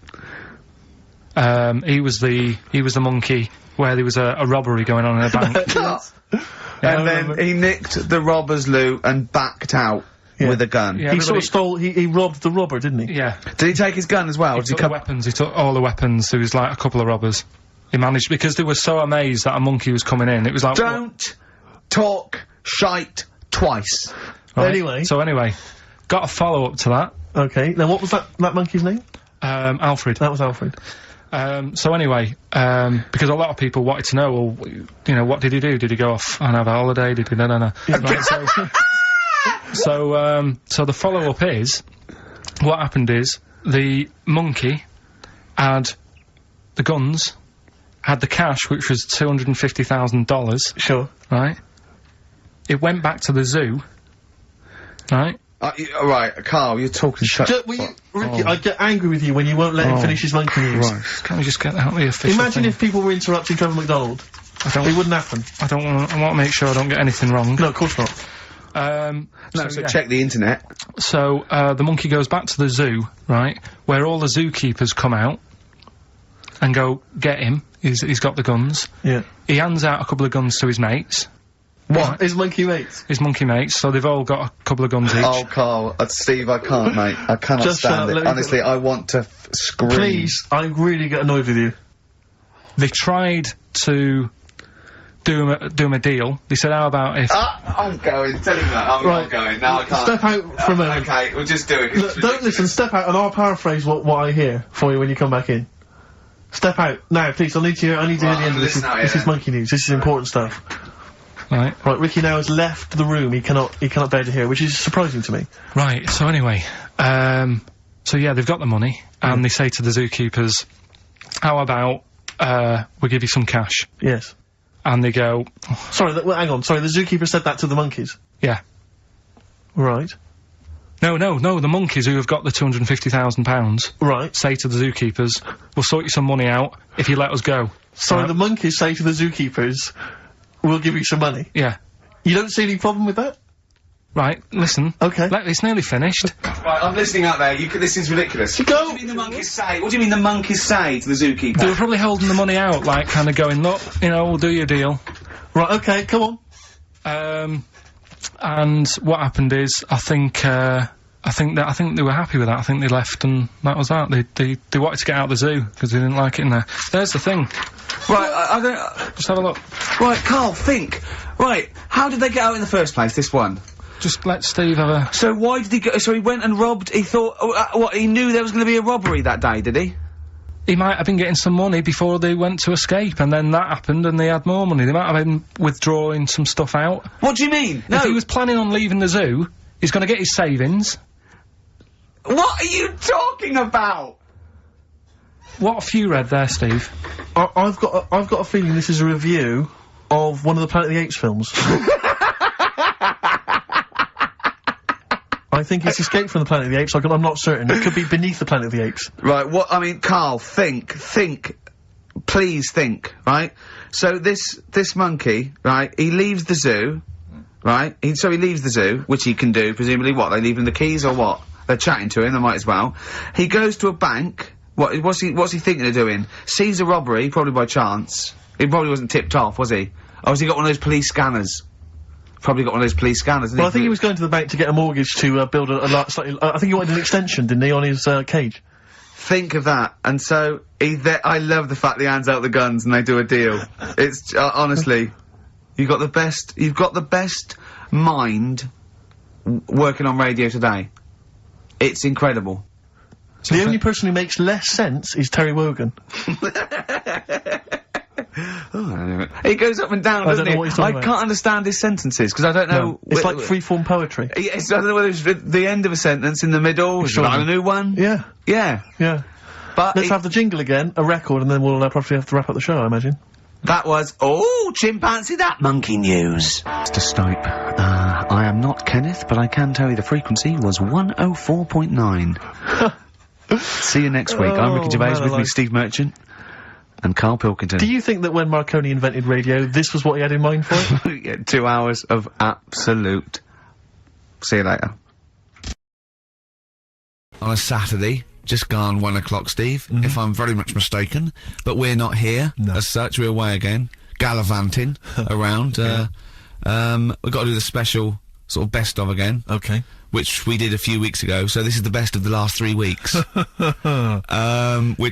He was the monkey where there was a robbery going on in a bank. And then he nicked the robber's loot and backed out with a gun. Yeah, He sort of stole, he robbed the robber, didn't he? Yeah. Did he take his gun as well? He Did took the weapons, he took all the weapons, there was like a couple of robbers. He managed, because they were so amazed that a monkey was coming in, it was like... Don't talk shite twice. Right. Anyway. So anyway, got a follow-up to that. Okay, now what was that monkey's name? Alfred. That was Alfred. So anyway, because a lot of people wanted to know, well, you know, what did he do? Did he go off and have a holiday? Did he... No. Right, so the follow-up is, what happened is, the monkey had the guns, had the cash, which was $250,000. Sure. Right? It went back to the zoo. Right? Right, Carl, you're talking shit. Ricky, I get angry with you when you won't let him finish his monkey news. Right. Can't we just get out the official Imagine thing? if people were interrupting Trevor McDonald. It wouldn't happen. I want to make sure I don't get anything wrong. No, of course not. No, so yeah. check the internet. So, the monkey goes back to the zoo, right, where all the zookeepers come out and go, get him, he's got the guns. Yeah. He hands out a couple of guns to his mates. What? His monkey mates? His monkey mates, so they've all got a couple of guns each. Oh, Carl, Steve, I can't, mate. I cannot Just stand let it. me Honestly, I want to scream. Please, I really get annoyed with you. They tried to do him a deal. They said, how about if... I'm going. Tell him that. I'm not going. No, I can't. Step out for a moment. Okay, we'll just do it. Look, don't listen, step out and I'll paraphrase what I hear for you when you come back in. Step out. Now, please, I need to hear the end of this. This is monkey news. This is important stuff. Right. Right, Ricky now has left the room. He cannot bear to hear, which is surprising to me. Right, so anyway, so yeah, they've got the money, and they say to the zookeepers, how about, we give you some cash? Yes. And they go, Sorry, hang on. Sorry, the zookeeper said that to the monkeys. yeah. Right. No, the monkeys who have got the £250,000 Right. say to the zookeepers, we'll sort you some money out if you let us go. Sorry, Right. the monkeys say to the zookeepers, we'll give you some money. Yeah. You don't see any problem with that? Right, listen. Okay. It's nearly finished. Right, I'm listening out there. This is ridiculous. Go! What do you mean the monkeys say? What do you mean the monkeys say to the zookeeper? They were probably holding the money out, like, kind of going, look, you know, we'll do your deal. Right, okay, come on. And what happened is, I think they were happy with that. I think they left, and that was that. They wanted to get out of the zoo because they didn't like it in there. There's the thing. Right, I don't... Just have a look. Right, Carl, think. Right, how did they get out in the first place, this one? Just let Steve have a... So why did he go... So he went and robbed... He thought... what, he knew there was going to be a robbery that day, did he? He might have been getting some money before they went to escape, and then that happened, and they had more money. They might have been withdrawing some stuff out. What do you mean? No. If he was planning on leaving the zoo, he's going to get his savings. What are you talking about? What have you read there, Steve? I've got a feeling this is a review of one of the Planet of the Apes films. I think it's escaped from the Planet of the Apes. I'm not certain. It could be beneath the Planet of the Apes. Right, I mean, Carl, think, please think, right? So this monkey, right, he leaves the zoo, right? So he leaves the zoo, which he can do, presumably what, they leave him the keys or what? They're chatting to him, they might as well. He goes to a bank, what's he thinking of doing? Sees a robbery, probably by chance. He probably wasn't tipped off, was he? Or has he got one of those police scanners? Probably got one of those police scanners. Well, I think he was going to the bank to get a mortgage to build a slightly. I think he wanted an extension, didn't he, on his cage? Think of that. And so I love the fact that he hands out the guns and they do a deal. It's honestly, you've got the best mind working on radio today. It's incredible. The only person who makes less sense is Terry Wogan. Oh, he goes up and down, doesn't he? I can't understand his sentences, because I don't know... No, it's like free-form poetry. Yes, I don't know whether it's the end of a sentence, in the middle, should I have a new one? Yeah. Yeah. Yeah. But let's have the jingle again, a record, and then we'll probably have to wrap up the show, I imagine. That was... Oh, chimpanzee, that monkey news. Mr. Stipe, I am not Kenneth, but I can tell you the frequency was 104.9. See you next week. I'm Ricky Gervais, with me Steve Merchant. And Karl Pilkington. Do you think that when Marconi invented radio, this was what he had in mind for? Yeah, 2 hours of absolute... See you later. On a Saturday, just gone 1 o'clock, Steve, if I'm very much mistaken, but we're not here, as such, we're away again, gallivanting around, we've got to do the special, sort of best of again. Okay. Which we did a few weeks ago, so this is the best of the last 3 weeks. Which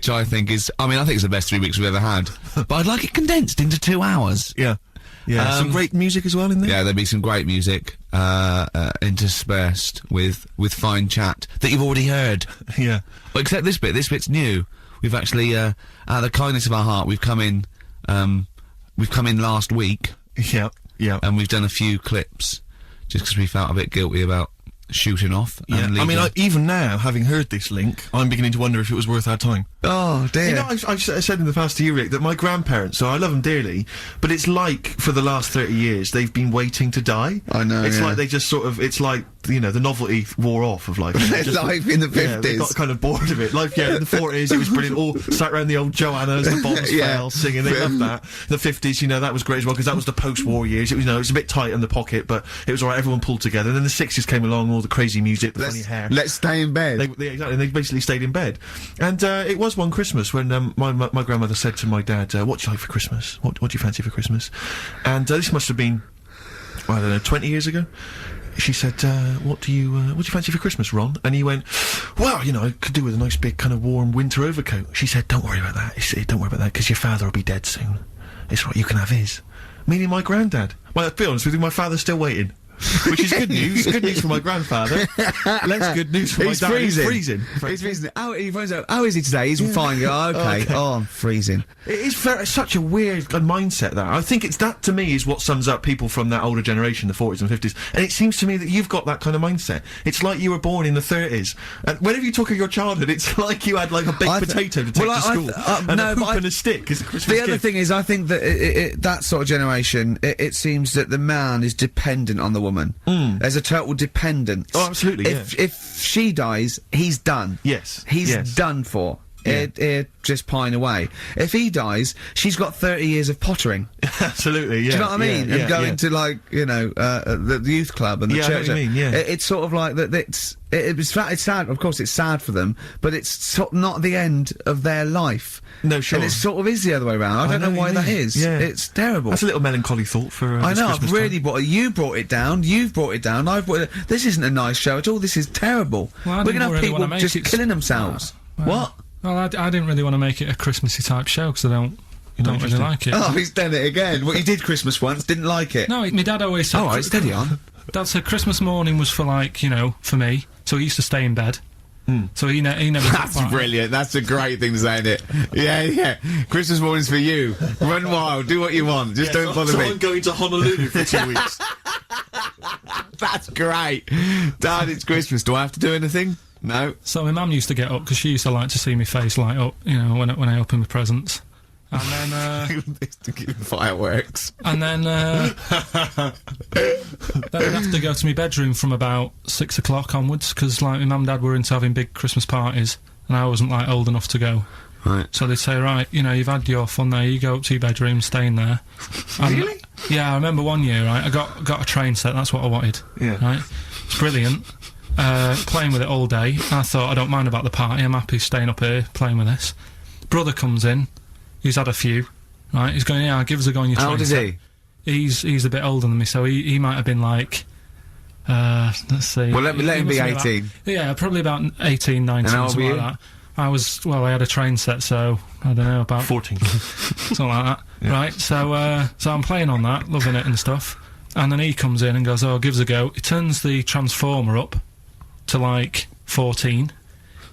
I think is, I think it's the best 3 weeks we've ever had. But I'd like it condensed into 2 hours. Yeah. Yeah, some great music as well in there? Yeah, there'll be some great music, interspersed with fine chat that you've already heard. Yeah. Well, except this bit's new. We've actually, out of the kindness of our heart, we've come in last week. Yeah, yeah. And we've done a few clips, just because we felt a bit guilty about shooting off. Yeah, even now, having heard this link, I'm beginning to wonder if it was worth our time. Oh, dear. You know, I've said in the past to you, Rick, that my grandparents, so I love them dearly, but it's like, for the last 30 years, they've been waiting to die. I know, It's like they just sort of, it's like, you know, the novelty wore off of life. Life in the 50s. Yeah, they got kind of bored of it. Life, in the 40s, it was brilliant. All sat around the old Joanna as the bombs fell, singing. They loved that. The 50s, you know, that was great as well, because that was the post-war years. It was, you know, it was a bit tight in the pocket, but it was alright, everyone pulled together. And then the 60s came along, all the crazy music, the funny hair. Let's stay in bed. Exactly, they basically stayed in bed. And, it was one Christmas when, my grandmother said to my dad, what do you like for Christmas? What do you fancy for Christmas? And, this must have been, I don't know, 20 years ago. She said, what do you fancy for Christmas, Ron? And he went, well, you know, I could do with a nice big kind of warm winter overcoat. She said, don't worry about that. He said, don't worry about that, because your father will be dead soon. It's right, you can have his. Meaning my granddad. Well, to be honest with you, my father's still waiting. Which is good news. Good news for my grandfather. Less good news for my dad. He's freezing. He's freezing. How is he today? He's fine. Oh, okay. Oh, I'm freezing. It is it's such a weird mindset, that. I think that, to me, is what sums up people from that older generation, the 40s and 50s. And it seems to me that you've got that kind of mindset. It's like you were born in the 30s. And whenever you talk of your childhood, it's like you had, like, a baked potato to take to school. And a hoop and a stick as a Christmas gift. The other thing is, I think that that sort of generation, it seems that the man is dependent on the woman. There's a total dependence. Oh, absolutely, If she dies, he's done. Yes. He's done for. He'd just pine away. If he dies, she's got 30 years of pottering. Absolutely, yeah. Do you know what I mean? And going to, like, you know, the youth club and the church. I know what you mean, It's sort of like that. It's sad. Of course, it's sad for them, but it's not the end of their life. No, sure. And it sort of is the other way around. I don't know why that is. Yeah. It's terrible. That's a little melancholy thought for. I know. Christmas I've really time. you brought it down. You've brought it down. I've brought it. This isn't a nice show at all. This is terrible. Well, we're gonna have people just killing themselves. What? Well, I didn't really want to make it a Christmassy type show, because I don't really like it. Oh, he's done it again. Well, he did Christmas once, didn't like it. No, my dad always said... Alright, steady on. Dad said Christmas morning was for, like, you know, for me, so he used to stay in bed. So he never... That's brilliant. That's a great thing to say, isn't it? Yeah. Christmas morning's for you. Run wild, do what you want, just don't bother me. I'm going to Honolulu for 2 weeks. That's great. Dad, it's Christmas. Do I have to do anything? No. So my mum used to get up, because she used to like to see my face light up, you know, when I open my presents. And then, Fireworks. and then I'd have to go to my bedroom from about 6 o'clock onwards, because, like, my mum and dad were into having big Christmas parties, and I wasn't, like, old enough to go. Right. So they'd say, right, you know, you've had your fun there, you go up to your bedroom, stay in there. And, Really? Yeah, I remember one year, right, I got a train set, that's what I wanted. Yeah. Right? It's brilliant. Playing with it all day. I thought, I don't mind about the party, I'm happy staying up here, playing with this. Brother comes in, he's had a few, right, he's going, yeah, give us a go on your train How old is set. he? He's a bit older than me, so he might have been like, let's see. Well, let him be must have 18. been yeah, probably about 18, 19, how old something were like you? that. I had a train set, so, I don't know, about 14. something like that. Right, so I'm playing on that, loving it and stuff, and then he comes in and goes, oh, gives a go. He turns the transformer up to, like, 14.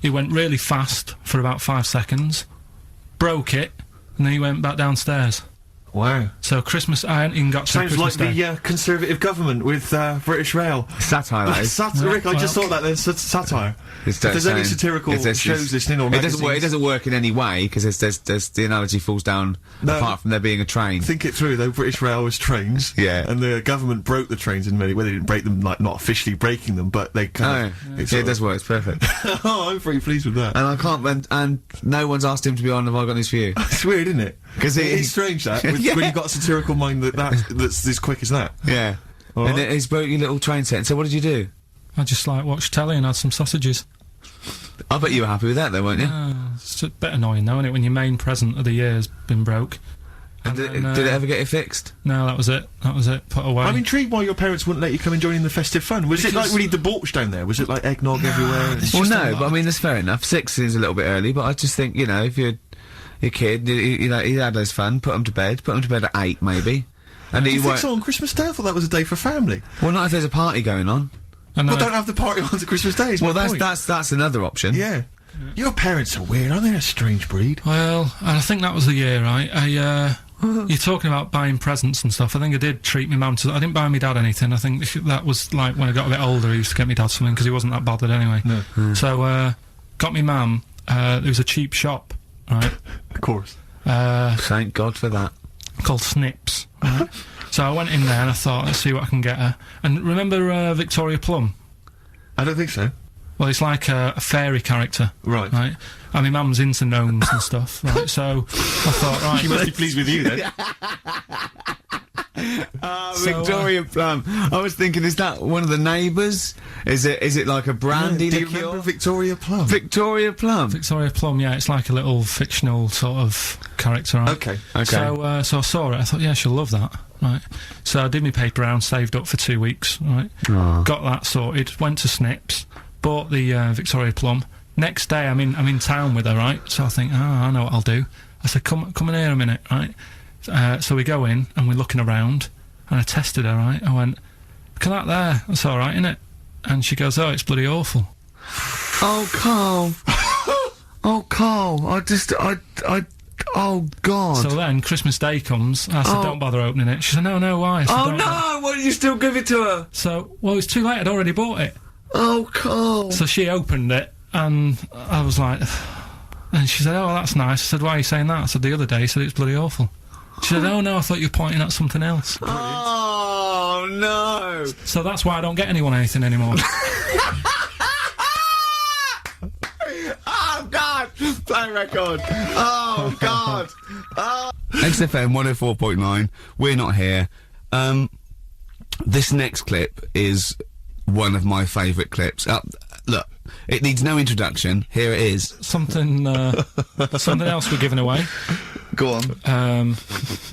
He went really fast for about 5 seconds, broke it, and then he went back downstairs. Wow. So Christmas, I hadn't even got to Sounds Christmas like Day. the Conservative government with British Rail. Satire, that is. Rick, I just well- thought that there's satire. It's If there's any saying- satirical it's- shows listening or it magazines, doesn't work in any way, because there's the analogy falls down No. apart from there being a train. think it through though. British Rail was trains, Yeah. and the government broke the trains in many. Well, they didn't break them, like not officially breaking them, but they Oh, kind of. yeah, it does work, it's perfect. Oh, I'm pretty pleased with that. And I can't, and no one's asked him to be on Have I Got News For You? It's weird, isn't it? 'Cause it- it's strange that when Yeah. you've got a satirical mind that's as quick as that. Yeah. All And right. he's broke your little train set, and so what did you do? I just, like, watched telly and had some sausages. I bet you were happy with that though, weren't you? It's a bit annoying, though, isn't it, when your main present of the year's been broke. And did then, it ever get it fixed? No, that was it. Put away. I'm intrigued why your parents wouldn't let you come and join in the festive fun. Was it like Because- really debauched down there? Was it like eggnog everywhere? it's Well, just no, a but I lot. mean, that's fair enough. 6 is a little bit early, but I just think, you know, if you're a kid, you know, he had his fun, put him to bed at 8, maybe. And Do he you think won't. so on Christmas Day? I thought that was a day for family. Well, not if there's a party going on. I know. Well, don't have the party on to Christmas Day. is Well, my point. that's another option. Yeah. Your parents are weird, aren't they? A strange breed. Well, and I think that was the year, right? You're talking about buying presents and stuff. I think I did treat my mum to. I didn't buy my dad anything. I think that was like when I got a bit older, I used to get my dad something because he wasn't that bothered anyway. No. So, got my mum. There was a cheap shop, right? Of course. Thank God for that. Called Snips. Right? So I went in there and I thought, let's see what I can get her. And remember Victoria Plum? I don't think so. Well, it's like a fairy character. Right. Right? And my mum's into gnomes and stuff, right? So I thought, right. She must be pleased with you then. So, Victoria Plum. I was thinking, is that one of the neighbours? Is it like a brandy Do you liqueur? remember Victoria Plum? Victoria Plum. Victoria Plum, yeah, it's like a little fictional sort of character, right? Okay. Okay. So, so I saw it, I thought, yeah, she'll love that, right? So I did my paper round, saved up for 2 weeks, right? Aw. Got that sorted, went to Snips, bought the Victoria Plum. Next day, I'm in town with her, right? So I think, I know what I'll do. I said, come in here a minute, right? So we go in, and we're looking around, and I tested her, right? I went, look at that there, that's alright, innit? And she goes, oh, it's bloody awful. Oh, Carl. Oh, Carl. Oh, God. So then, Christmas Day comes, I said, Oh. don't bother opening it. She said, no, why? I said, Oh, "Don't no! Why did you still give it to her? So, well, it's too late, I'd already bought it. Oh, Carl. So she opened it, and I was like, and she said, oh, that's nice. I said, why are you saying that? I said, the other day, you said it's bloody awful. She said, oh, no, I thought you were pointing at something else. Oh, no. So that's why I don't get anyone anything anymore. Oh, God. Play record. Oh, God. Oh. XFM 104.9. We're not here. This next clip is one of my favourite clips. Look, it needs no introduction. Here it is. something else we're giving away. Go on.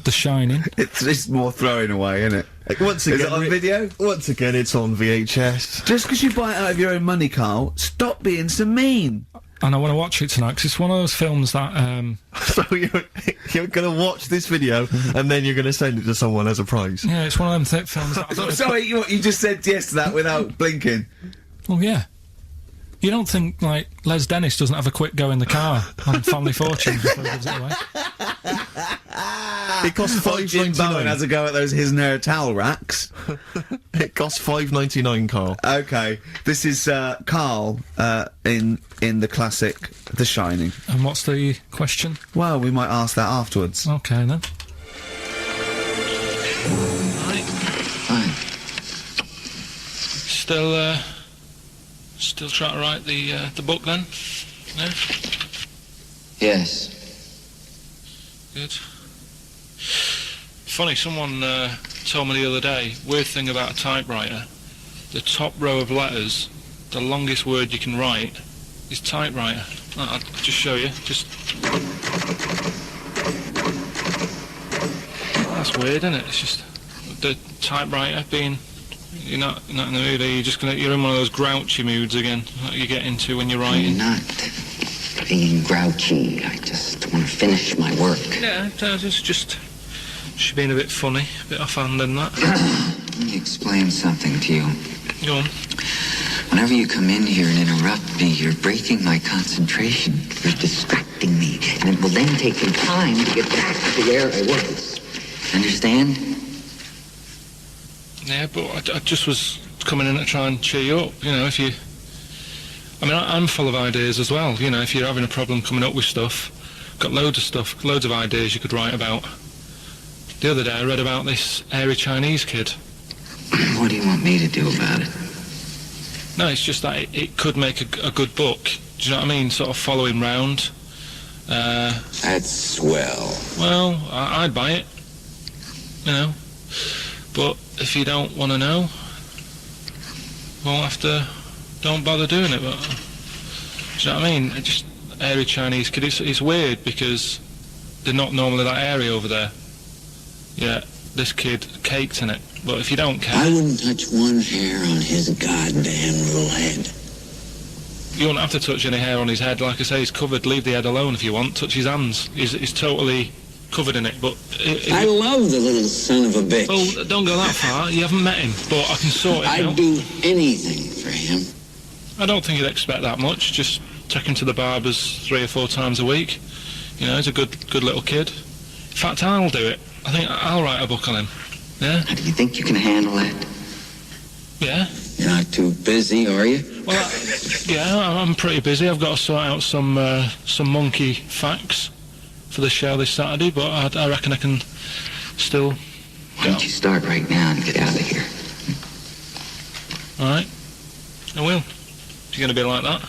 The Shining. It's more throwing away, isn't it? Once again, Is it on Rick- video? Once again, it's on VHS. Just because you buy it out of your own money, Carl, stop being so mean. And I want to watch it tonight, because it's one of those films that, So you're going to watch this video and then you're going to send it to someone as a prize. yeah, it's one of them films that... Oh, sorry, you just said yes to that without blinking. Oh, yeah. You don't think, like, Les Dennis doesn't have a quick go in the car on Family Fortune before he gives it away? It costs Jim Bowen has $5.99. a go at those his and her towel racks. It costs $5.99, Carl. Okay, this is Carl in the classic The Shining. And what's the question? Well, we might ask that afterwards. Okay, then. Fine. Still trying to write the book, then? No? Yes. Good. Funny, someone told me the other day, weird thing about a typewriter, the top row of letters, the longest word you can write is typewriter. I'll just show you, That's weird, isn't it? It's just the typewriter being... You're not in the mood, are you? You're in one of those grouchy moods again, that you get into when you're writing. I'm not being grouchy. I just want to finish my work. Yeah, it's just being a bit funny, a bit offhand and that. Let me explain something to you. Go on. Whenever you come in here and interrupt me, you're breaking my concentration. You're distracting me. And it will then take me time to get back to where I was. Understand? Yeah, but I just was coming in to try and cheer you up, you know, if you... I mean, I'm full of ideas as well, you know, if you're having a problem coming up with stuff, got loads of ideas you could write about. The other day I read about this airy Chinese kid. What do you want me to do about it? No, it's just that it could make a good book. Do you know what I mean? Sort of follow him round. That's swell. Well, I'd buy it, you know, but if you don't want to know, don't bother doing it. But do you know what I mean? It just airy Chinese kid. It's weird because they're not normally that airy over there. Yeah, this kid caked in it. But if you don't care, I wouldn't touch one hair on his goddamn little head. You won't have to touch any hair on his head. Like I say, he's covered. Leave the head alone if you want. Touch his hands. He's totally covered in it. But I love the little son of a bitch. Well, don't go that far. You haven't met him, but I can sort it out. I'd do anything for him. I don't think you'd expect that much. Just take him to the barbers 3 or 4 times a week. You know, he's a good little kid. In fact, I'll do it. I think I'll write a book on him. Yeah? How do you think you can handle that? Yeah. You're not too busy, are you? Well, yeah, I'm pretty busy. I've got to sort out some monkey facts for the show this Saturday, but I reckon I can still... Why don't you start right now and get out of here? All right. I will. If you're going to be like that.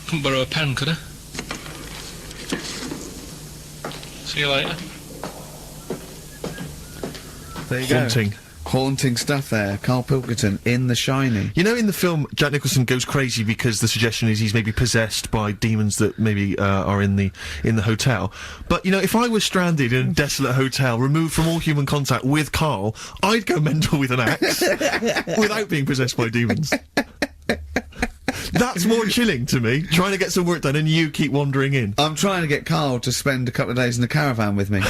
Couldn't borrow a pen, could I? See you later. There you go. Haunting stuff there. Karl Pilkington in The Shining. You know, in the film, Jack Nicholson goes crazy because the suggestion is he's maybe possessed by demons that maybe are in the hotel. But, you know, if I was stranded in a desolate hotel, removed from all human contact with Karl, I'd go mental with an axe without being possessed by demons. That's more chilling to me, trying to get some work done and you keep wandering in. I'm trying to get Karl to spend a couple of days in the caravan with me.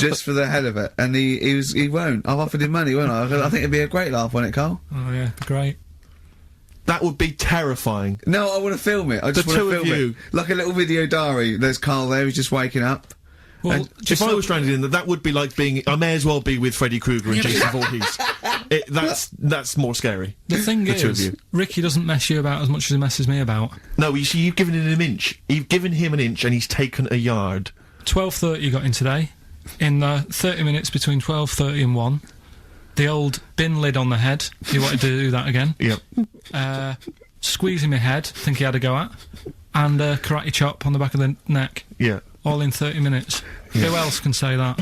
Just for the hell of it. And he won't. I've offered him money, won't I? I think it'd be a great laugh, won't it, Karl? Oh, yeah, it'd be great. That would be terrifying. No, I want to film it. I just want to film it. Like a little video diary. There's Karl there, he's just waking up. Well, if I was stranded in that would be like being... I may as well be with Freddy Krueger and Jason Voorhees. That's more scary. The thing is, Ricky doesn't mess you about as much as he messes me about. No, you see, you've given him an inch. You've given him an inch and he's taken a yard. 12:30 you got in today. In 30 minutes between 12:30 and 1. The old bin lid on the head. He wanted to do that again. Yep. Squeezing my head, think he had a go at. And karate chop on the back of the neck. Yeah. All in 30 minutes. Yeah. Who else can say that?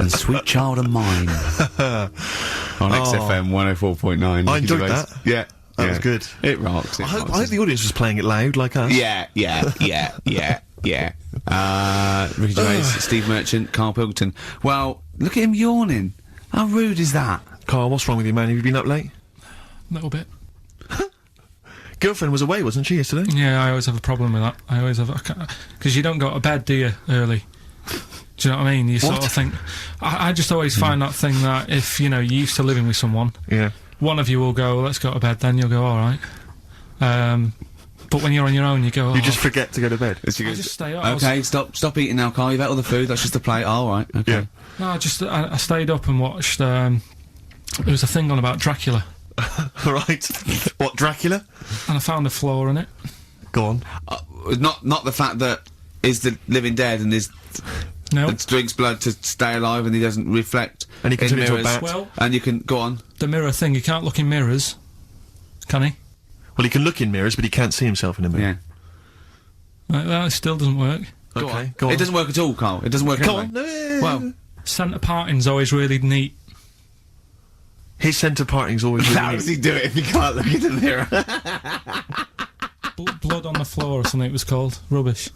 And Sweet Child of Mine. On XFM 104.9. I enjoyed that. Yeah. That was good. It rocks. I hope the audience was playing it loud, like us. Yeah. Ricky Gervais, Steve Merchant, Karl Pilkington. Well, look at him yawning. How rude is that? Karl, what's wrong with you, man? Have you been up late? A little bit. Girlfriend was away, wasn't she, yesterday? Yeah, I always have a problem with that. I always have... Because you don't go to bed, do you, early? Do you know what I mean? You sort of think... I just always find that thing that if, you know, you're used to living with someone... Yeah. One of you will go, let's go to bed, then you'll go, alright. But when you're on your own, you go... You just forget to go to bed. I just stay up. Okay, stop eating now, Karl. You've ate all the food. That's just a plate. Oh, all right. Okay. Yeah. No, I stayed up and watched... there was a thing on about Dracula. Right. What, Dracula? And I found a flaw in it. Go on. Not the fact that is the living dead and is No. that drinks blood to stay alive and he doesn't reflect. And he can in turn into a mirrors. bat. Well, And you can go on. the mirror thing, you can't look in mirrors, can he? Well, he can look in mirrors, but he can't see himself in a mirror. Yeah. Right, that still doesn't work. Go Okay, on. go on. It doesn't work at all, Carl. It doesn't work Go anyway. on. No. Well, Centre parting's always really neat. His centre parting's always really how does he do it if he can't look in the mirror? Blood on the floor or something it was called. Rubbish.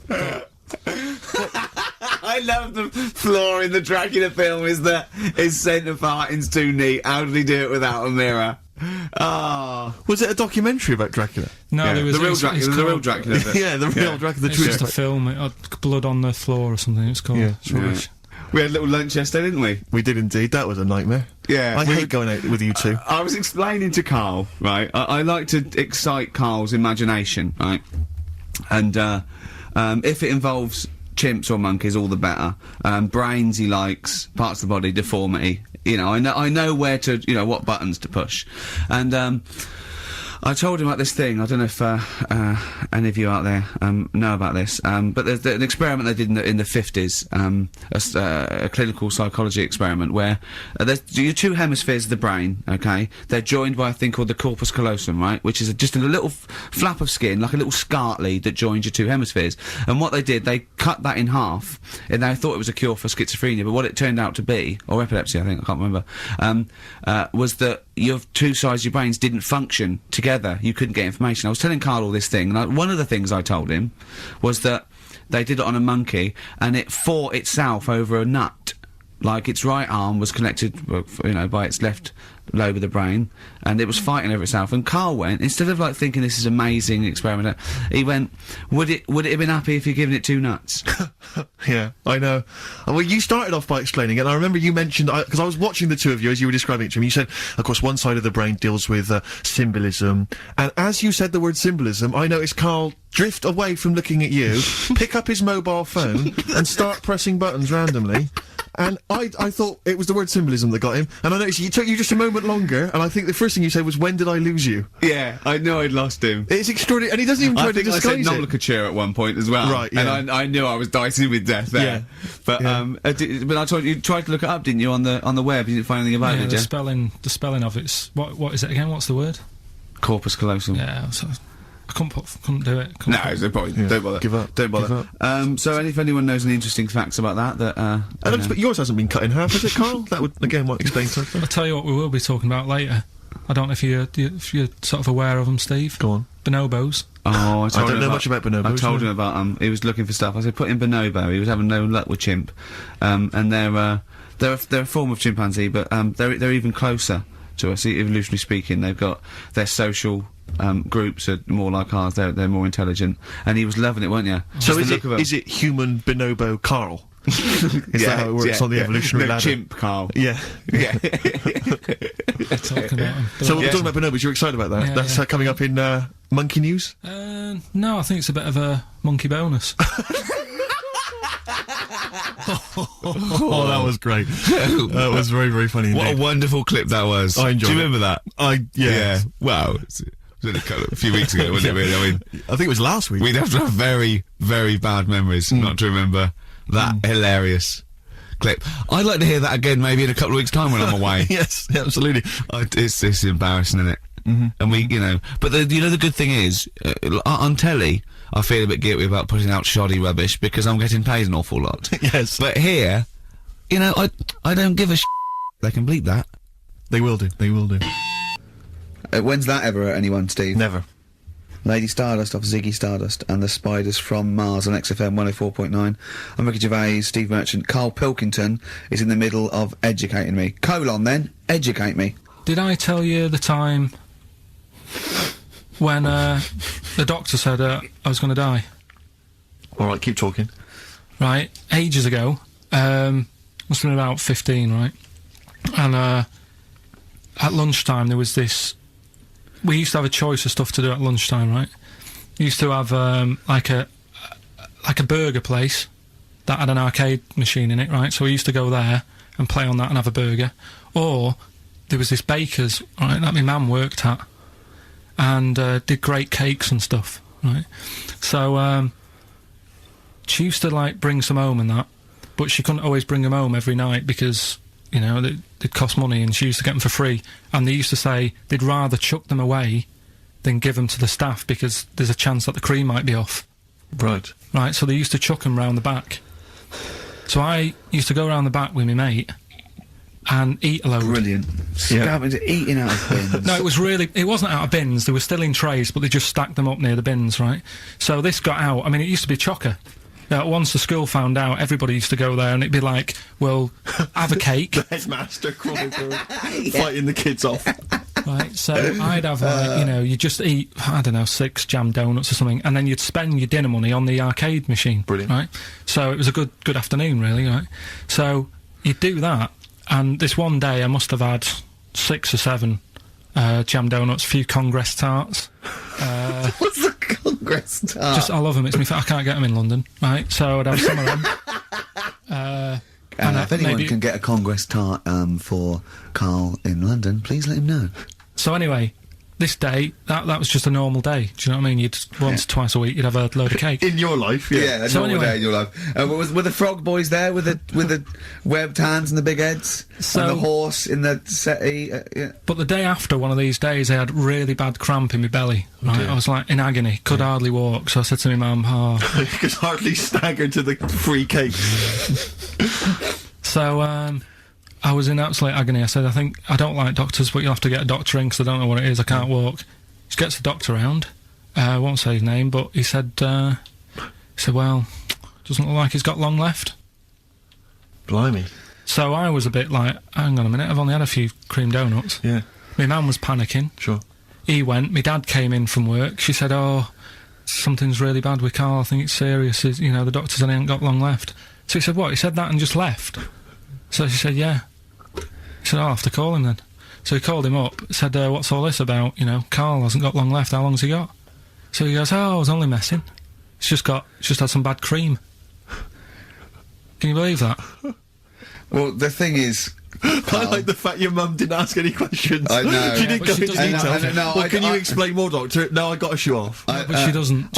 I love the flaw in the Dracula film is that his centre parting's too neat. How did he do it without a mirror? Ah. Was it a documentary about Dracula? No, Yeah, there was the real it's Dracula. The real called- Dracula. Yeah, the real Dracula, the It's true just a Dracula. film. It had blood on the floor or something. It's called. Yeah. It's rubbish. We had a little lunch yesterday, didn't we? We did indeed. That was a nightmare. Yeah. I We- hate going out with you two. I was explaining to Carl, right? I like to excite Carl's imagination, right? And if it involves chimps or monkeys, all the better. Brains he likes, parts of the body, deformity. You know, I know where to, you know, what buttons to push. And I told him about this thing. I don't know if any of you out there know about this, but there's an experiment they did in the 50s, a clinical psychology experiment where there's your two hemispheres of the brain, okay? They're joined by a thing called the corpus callosum, right? Which is just a little flap of skin, like a little scarlet lead that joins your two hemispheres. And what they did, they cut that in half, and they thought it was a cure for schizophrenia, but what it turned out to be, or epilepsy, I think, I can't remember, was that your two sides of your brains didn't function together. You couldn't get information. I was telling Carl all this thing, and one of the things I told him was that they did it on a monkey, and it fought itself over a nut. Like, its right arm was connected, you know, by its left lobe of the brain, and it was fighting over itself. And Carl went, instead of, like, thinking this is amazing experiment, he went, would it have been happy if you'd given it two nuts? Yeah, I know. Well, you started off by explaining it, and I remember you mentioned, because I was watching the two of you as you were describing it to me, you said, of course, one side of the brain deals with symbolism, and as you said the word symbolism, I noticed Carl drift away from looking at you, pick up his mobile phone, and start pressing buttons randomly. And I thought it was the word symbolism that got him, and I noticed it took you just a moment longer, and I think the first thing you said was, when did I lose you? Yeah, I knew I'd lost him. It's extraordinary, and he doesn't even try I to think I said disguise it. nomenclature at one point as well. Right, yeah. And I knew I was dicing with death there. Yeah. But, but I told you tried to look it up, didn't you, on the web? You didn't find anything about Yeah, it, did the you? spelling of it's what is it again? What's the word? Corpus callosum. Yeah, so I couldn't do it. No, it's no point. Yeah. Don't bother. Give up. Don't bother. Give up. So, if anyone knows any interesting facts about that, But yours hasn't been cut in half, has it, Carl? That would, again, might explain something. I'll tell you what we will be talking about later. I don't know if you're sort of aware of them, Steve. Go on. Bonobos. Oh, I don't know much about bonobos, I told no. him about he was looking for stuff. I said put in bonobo. He was having no luck with chimp, and they're a form of chimpanzee, but they're even closer to us, evolutionarily speaking. They've got their social groups are more like ours. They're more intelligent, and he was loving it, weren't you? So Just the look of 'em. is it human bonobo Carl? Is that how it works on the evolutionary no, ladder? chimp, Carl. Yeah. Yeah. Talking about them. So we're talking about bonobos. You're excited about that? Yeah, That's yeah. Coming up in Monkey News. No, I think it's a bit of a monkey bonus. Oh, that was great. That was very, very funny What indeed. a wonderful clip that was. I enjoyed Do you it. remember that? Yeah. Wow. It was a few weeks ago, wasn't it? Really? I mean, I think it was last week. we'd have to have very, very bad memories not to remember that hilarious clip. I'd like to hear that again, maybe in a couple of weeks' time when I'm away. Yes, absolutely. It's embarrassing, isn't it? And we, you know, but the good thing is, on telly, I feel a bit guilty about putting out shoddy rubbish because I'm getting paid an awful lot. Yes. But here, you know, I don't give a They can bleep that. They will do. They will do. When's that ever hurt anyone, Steve? Never. Lady Stardust off Ziggy Stardust and the Spiders from Mars on XFM 104.9. I'm Ricky Gervais, Steve Merchant. Karl Pilkington is in the middle of educating me. Then, educate me. Did I tell you the time when the doctor said I was going to die? All right, keep talking. Right, ages ago. Must have been about 15, right? And at lunchtime there was this. We used to have a choice of stuff to do at lunchtime, right? We used to have like a burger place that had an arcade machine in it, right? So we used to go there and play on that and have a burger. Or there was this baker's, right, that my mum worked at, and did great cakes and stuff, right? So, she used to, like, bring some home and that, but she couldn't always bring them home every night because, you know, they'd cost money, and she used to get them for free. And they used to say they'd rather chuck them away than give them to the staff because there's a chance that the cream might be off. Right. Right, so they used to chuck them round the back. So I used to go round the back with my mate and eat a load. Brilliant. Eating out of bins. No, it wasn't out of bins, they were still in trays, but they just stacked them up near the bins, right? So this got out, I mean, it used to be chocker. Once the school found out, everybody used to go there, and it'd be like, well, have a cake. The headmaster crawling through, fighting the kids off. Right, so I'd have, like, you know, you just eat, I don't know, 6 jam donuts or something, and then you'd spend your dinner money on the arcade machine. Brilliant. Right? So it was a good afternoon, really, right? So you'd do that, and this one day I must have had 6 or 7 jam donuts, a few Congress tarts. What's a Congress tart? I love them. I can't get them in London, right? So I'd have some of them. And if anyone can get a Congress tart for Karl in London, please let him know. So anyway, this day, that was just a normal day. Do you know what I mean? You'd once, twice a week, you'd have a load of cake. In your life, yeah. Yeah, a normal day in your life. Were the frog boys there with the webbed hands and the big heads? And the horse in the settee? Yeah. But the day after one of these days, I had really bad cramp in my belly. Right? I was like in agony, could hardly walk. So I said to my mum, you could hardly stagger to the free cake. So, I was in absolute agony. I said, I don't like doctors, but you'll have to get a doctor in because I don't know what it is. I can't walk. He gets the doctor round. I won't say his name, but he said, well, doesn't look like he's got long left. Blimey. So I was a bit like, hang on a minute, I've only had a few cream donuts. Yeah. My mum was panicking. Sure. He went. My dad came in from work. She said, oh, something's really bad with Karl. I think it's serious. You know, the doctor said he ain't got long left. So he said, what? He said that and just left? So she said, yeah. He said, I'll have to call him then. So he called him up, said, what's all this about? You know, Karl hasn't got long left, how long's he got? So he goes, oh, I was only messing. It's just had some bad cream. Can you believe that? Well, the thing is, I like the fact your mum didn't ask any questions. I know. She didn't go into detail. Can you explain more, doctor? No, I got a shoe off. But she doesn't.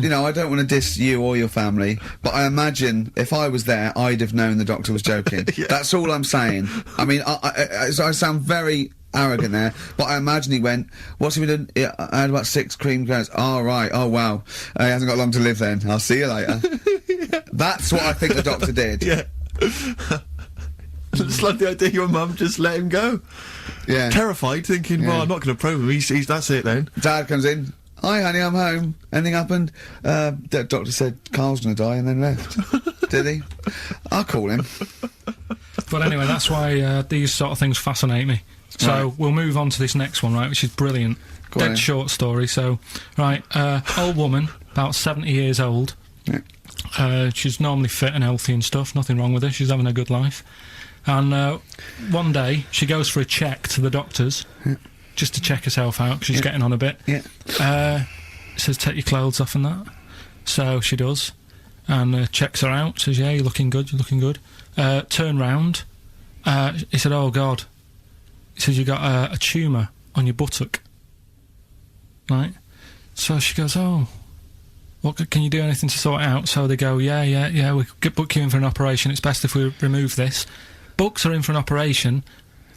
You know, I don't want to diss you or your family, but I imagine if I was there, I'd have known the doctor was joking. Yeah. That's all I'm saying. I mean, I sound very arrogant there, but I imagine he went, what's he been doing? I had about 6 cream cones. Oh, right. Oh, wow. He hasn't got long to live then. I'll see you later. Yeah. That's what I think the doctor did. Yeah. It's like the idea your mum just let him go. Yeah. Terrified, thinking, well, I'm not going to probe him. He's that's it then. Dad comes in. Hi, honey, I'm home. Anything happened? The doctor said Karl's going to die and then left. Did he? I'll call him. But anyway, that's why these sort of things fascinate me. So we'll move on to this next one, right, which is brilliant. Dead short story. So, right, old woman, about 70 years old. Yeah. She's normally fit and healthy and stuff. Nothing wrong with her. She's having a good life. And one day, she goes for a check to the doctor's, just to check herself out, 'cause she's getting on a bit. Yeah. Says, take your clothes off and that. So she does, and checks her out, says, yeah, you're looking good, you're looking good. Turn round. He said, oh, God. He says, you got a tumour on your buttock. Right? So she goes, oh, what, can you do anything to sort it out? So they go, yeah, we could book you in for an operation, it's best if we remove this. Books her in for an operation.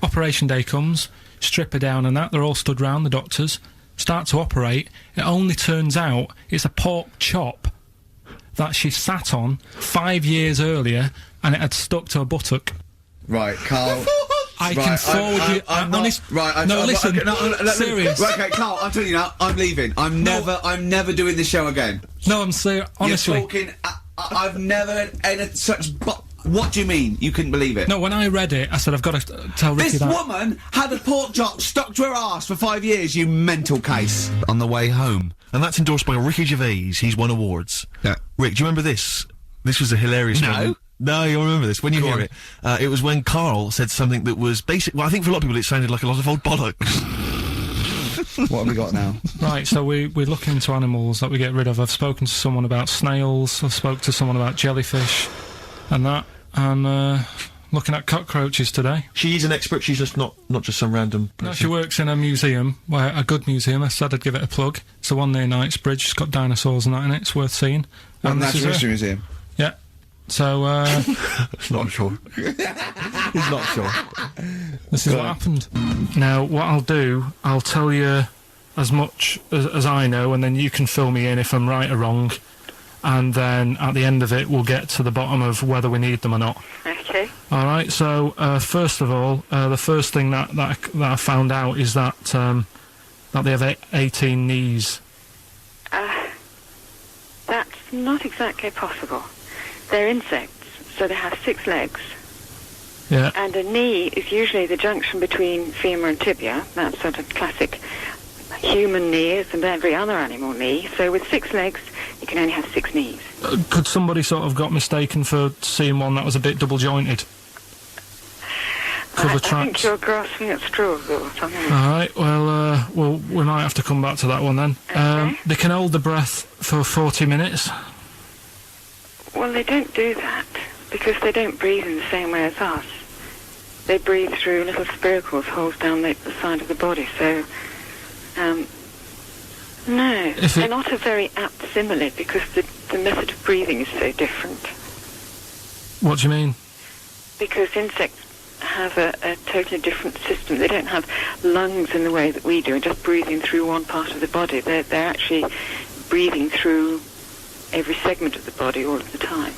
Operation day comes, strip her down and that, they're all stood round, the doctors, start to operate. It only turns out it's a pork chop that she sat on 5 years earlier, and it had stuck to her buttock. Right, Karl. I can forward you. Serious. Right, okay, Karl, I'm telling you now, I'm leaving. I'm never doing this show again. No, I'm serious. Honestly, you're talking. I've never had such. What do you mean? You couldn't believe it? No, when I read it, I said I've got to tell Ricky that. This woman had a pork chop stuck to her arse for 5 years. You mental case. On the way home, and that's endorsed by Ricky Gervais. He's won awards. Yeah. Rick, do you remember this? This was a hilarious moment. No, you'll remember this when you hear it. It was when Karl said something that was basic. Well, I think for a lot of people it sounded like a lot of old bollocks. What have we got now? Right, so we're looking into animals that we get rid of. I've spoken to someone about snails. I've spoken to someone about jellyfish, and that. And looking at cockroaches today. She is an expert. She's just not just some random person. No, she works in a museum, a good museum. I said I'd give it a plug. It's the one near Knightsbridge. It's got dinosaurs and that in it. It's worth seeing. And this is Natural her. History Museum. Yeah. So, Not sure. He's not sure. this is what happened. Now, what I'll do, I'll tell you as much as I know, and then you can fill me in if I'm right or wrong. And then at the end of it, we'll get to the bottom of whether we need them or not. Okay. All right. So first of all, the first thing that I found out is that they have 18 knees. That's not exactly possible. They're insects, so they have 6 legs. Yeah. And a knee is usually the junction between femur and tibia. That's sort of classic human knee, as and every other animal knee. So with 6 legs, you can only have 6 knees. Could somebody sort of got mistaken for seeing one that was a bit double jointed? I think you're grasping at straws or something. All right. Well, we might have to come back to that one then. Okay. They can hold the breath for 40 minutes. Well, they don't do that because they don't breathe in the same way as us. They breathe through little spiracles, holes down the side of the body. So, no, they're not a very apt simile because the method of breathing is so different. What do you mean? Because insects have a totally different system. They don't have lungs in the way that we do and just breathing through one part of the body. They're actually breathing through every segment of the body all of the time.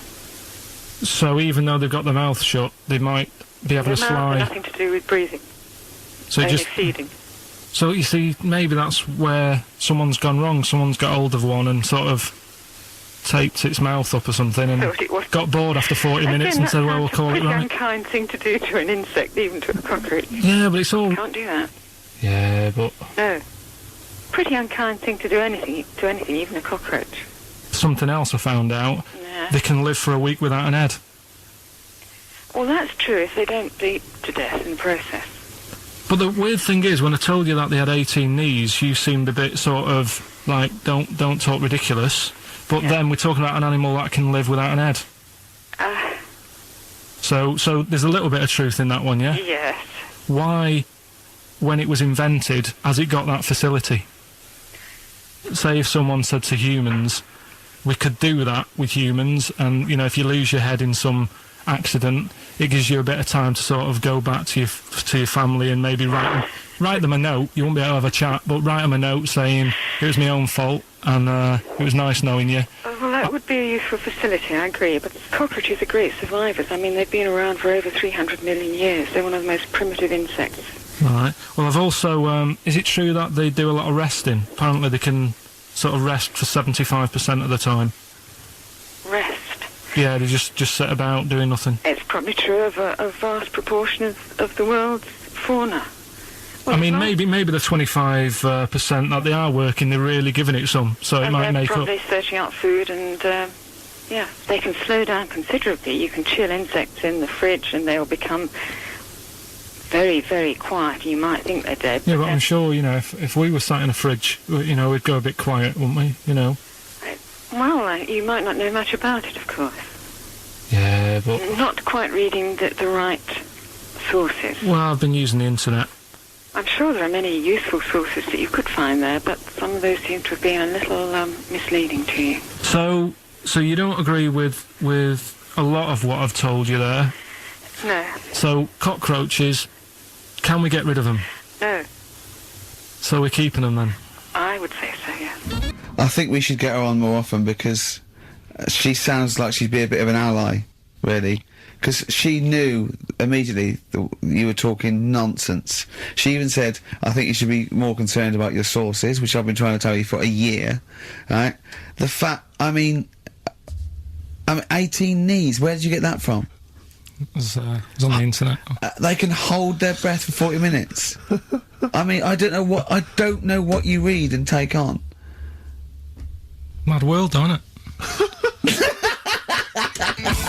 So even though they've got their mouth shut, they might be able to Their mouth slide. has nothing to do with breathing. So only just feeding. So you see, maybe that's where someone's gone wrong. Someone's got hold of one and sort of taped its mouth up or something and Thought it was- got bored after 40 minutes and said, well, we'll call it That's a right. pretty unkind thing to do to an insect, even to a cockroach. Yeah, but it's all... Can't do that. Yeah, but No. Pretty unkind thing to do anything, even a cockroach. something else I found out. Yeah. They can live for a week without an head. Well, that's true if they don't bleed to death in the process. But the weird thing is, when I told you that they had 18 knees, you seemed a bit sort of like, don't talk ridiculous. But then we're talking about an animal that can live without an head. So there's a little bit of truth in that one, yeah? Yes. Why, when it was invented, has it got that facility? Say if someone said to humans, we could do that with humans, and, you know, if you lose your head in some accident, it gives you a bit of time to sort of go back to your family and maybe write them a note. You won't be able to have a chat, but write them a note saying, it was my own fault, and it was nice knowing you. Well, that would be a useful facility, I agree, but cockroaches are great survivors. I mean, they've been around for over 300 million years. They're one of the most primitive insects. Right. Well, I've also... is it true that they do a lot of resting? Apparently they can sort of rest for 75% of the time. Rest? Yeah, they just sit about doing nothing. It's probably true of a vast proportion of the world's fauna. Well, I mean, it's maybe the 25% that they are working, they're really giving it some, so it and might they're make up. probably searching out food and, yeah, they can slow down considerably. You can chill insects in the fridge and they'll become very, very quiet. You might think they're dead. Yeah, but I'm sure, you know, if we were sat in a fridge, you know, we'd go a bit quiet, wouldn't we, you know? Well, you might not know much about it, of course. Yeah, but... Not quite reading the right sources. Well, I've been using the internet. I'm sure there are many useful sources that you could find there, but some of those seem to have been a little misleading to you. So you don't agree with a lot of what I've told you there? No. So, cockroaches, can we get rid of them? No. So we're keeping them then? I would say so, yes. I think we should get her on more often because she sounds like she'd be a bit of an ally, really. Because she knew immediately that you were talking nonsense. She even said, I think you should be more concerned about your sources, which I've been trying to tell you for a year, right? The fact, I mean 18 knees, where did you get that from? It was on the internet. They can hold their breath for 40 minutes. I mean, I don't know what you read and take on. Mad world, don't it?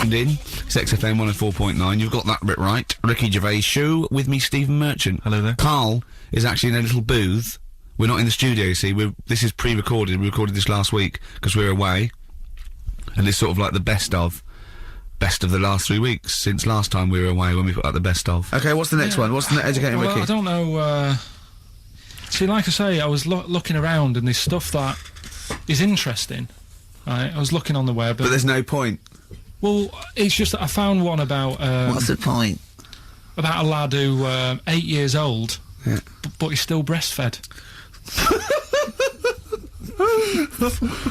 It's XFM 104.9, you've got that bit right. Ricky Gervais show with me, Stephen Merchant. Hello there. Karl is actually in a little booth. We're not in the studio, you see. This is pre-recorded. We recorded this last week because we're away. And it's sort of like the best of best of the last 3 weeks since last time we were away when we put out the best of. Okay, what's the next one? What's the educating well, wiki? I don't know, see, like I say, I was looking around and there's stuff that is interesting, right? I was looking on the web. But there's no point. Well, it's just that I found one about, What's the point? about a lad who, 8 years old, Yeah. but he's still breastfed.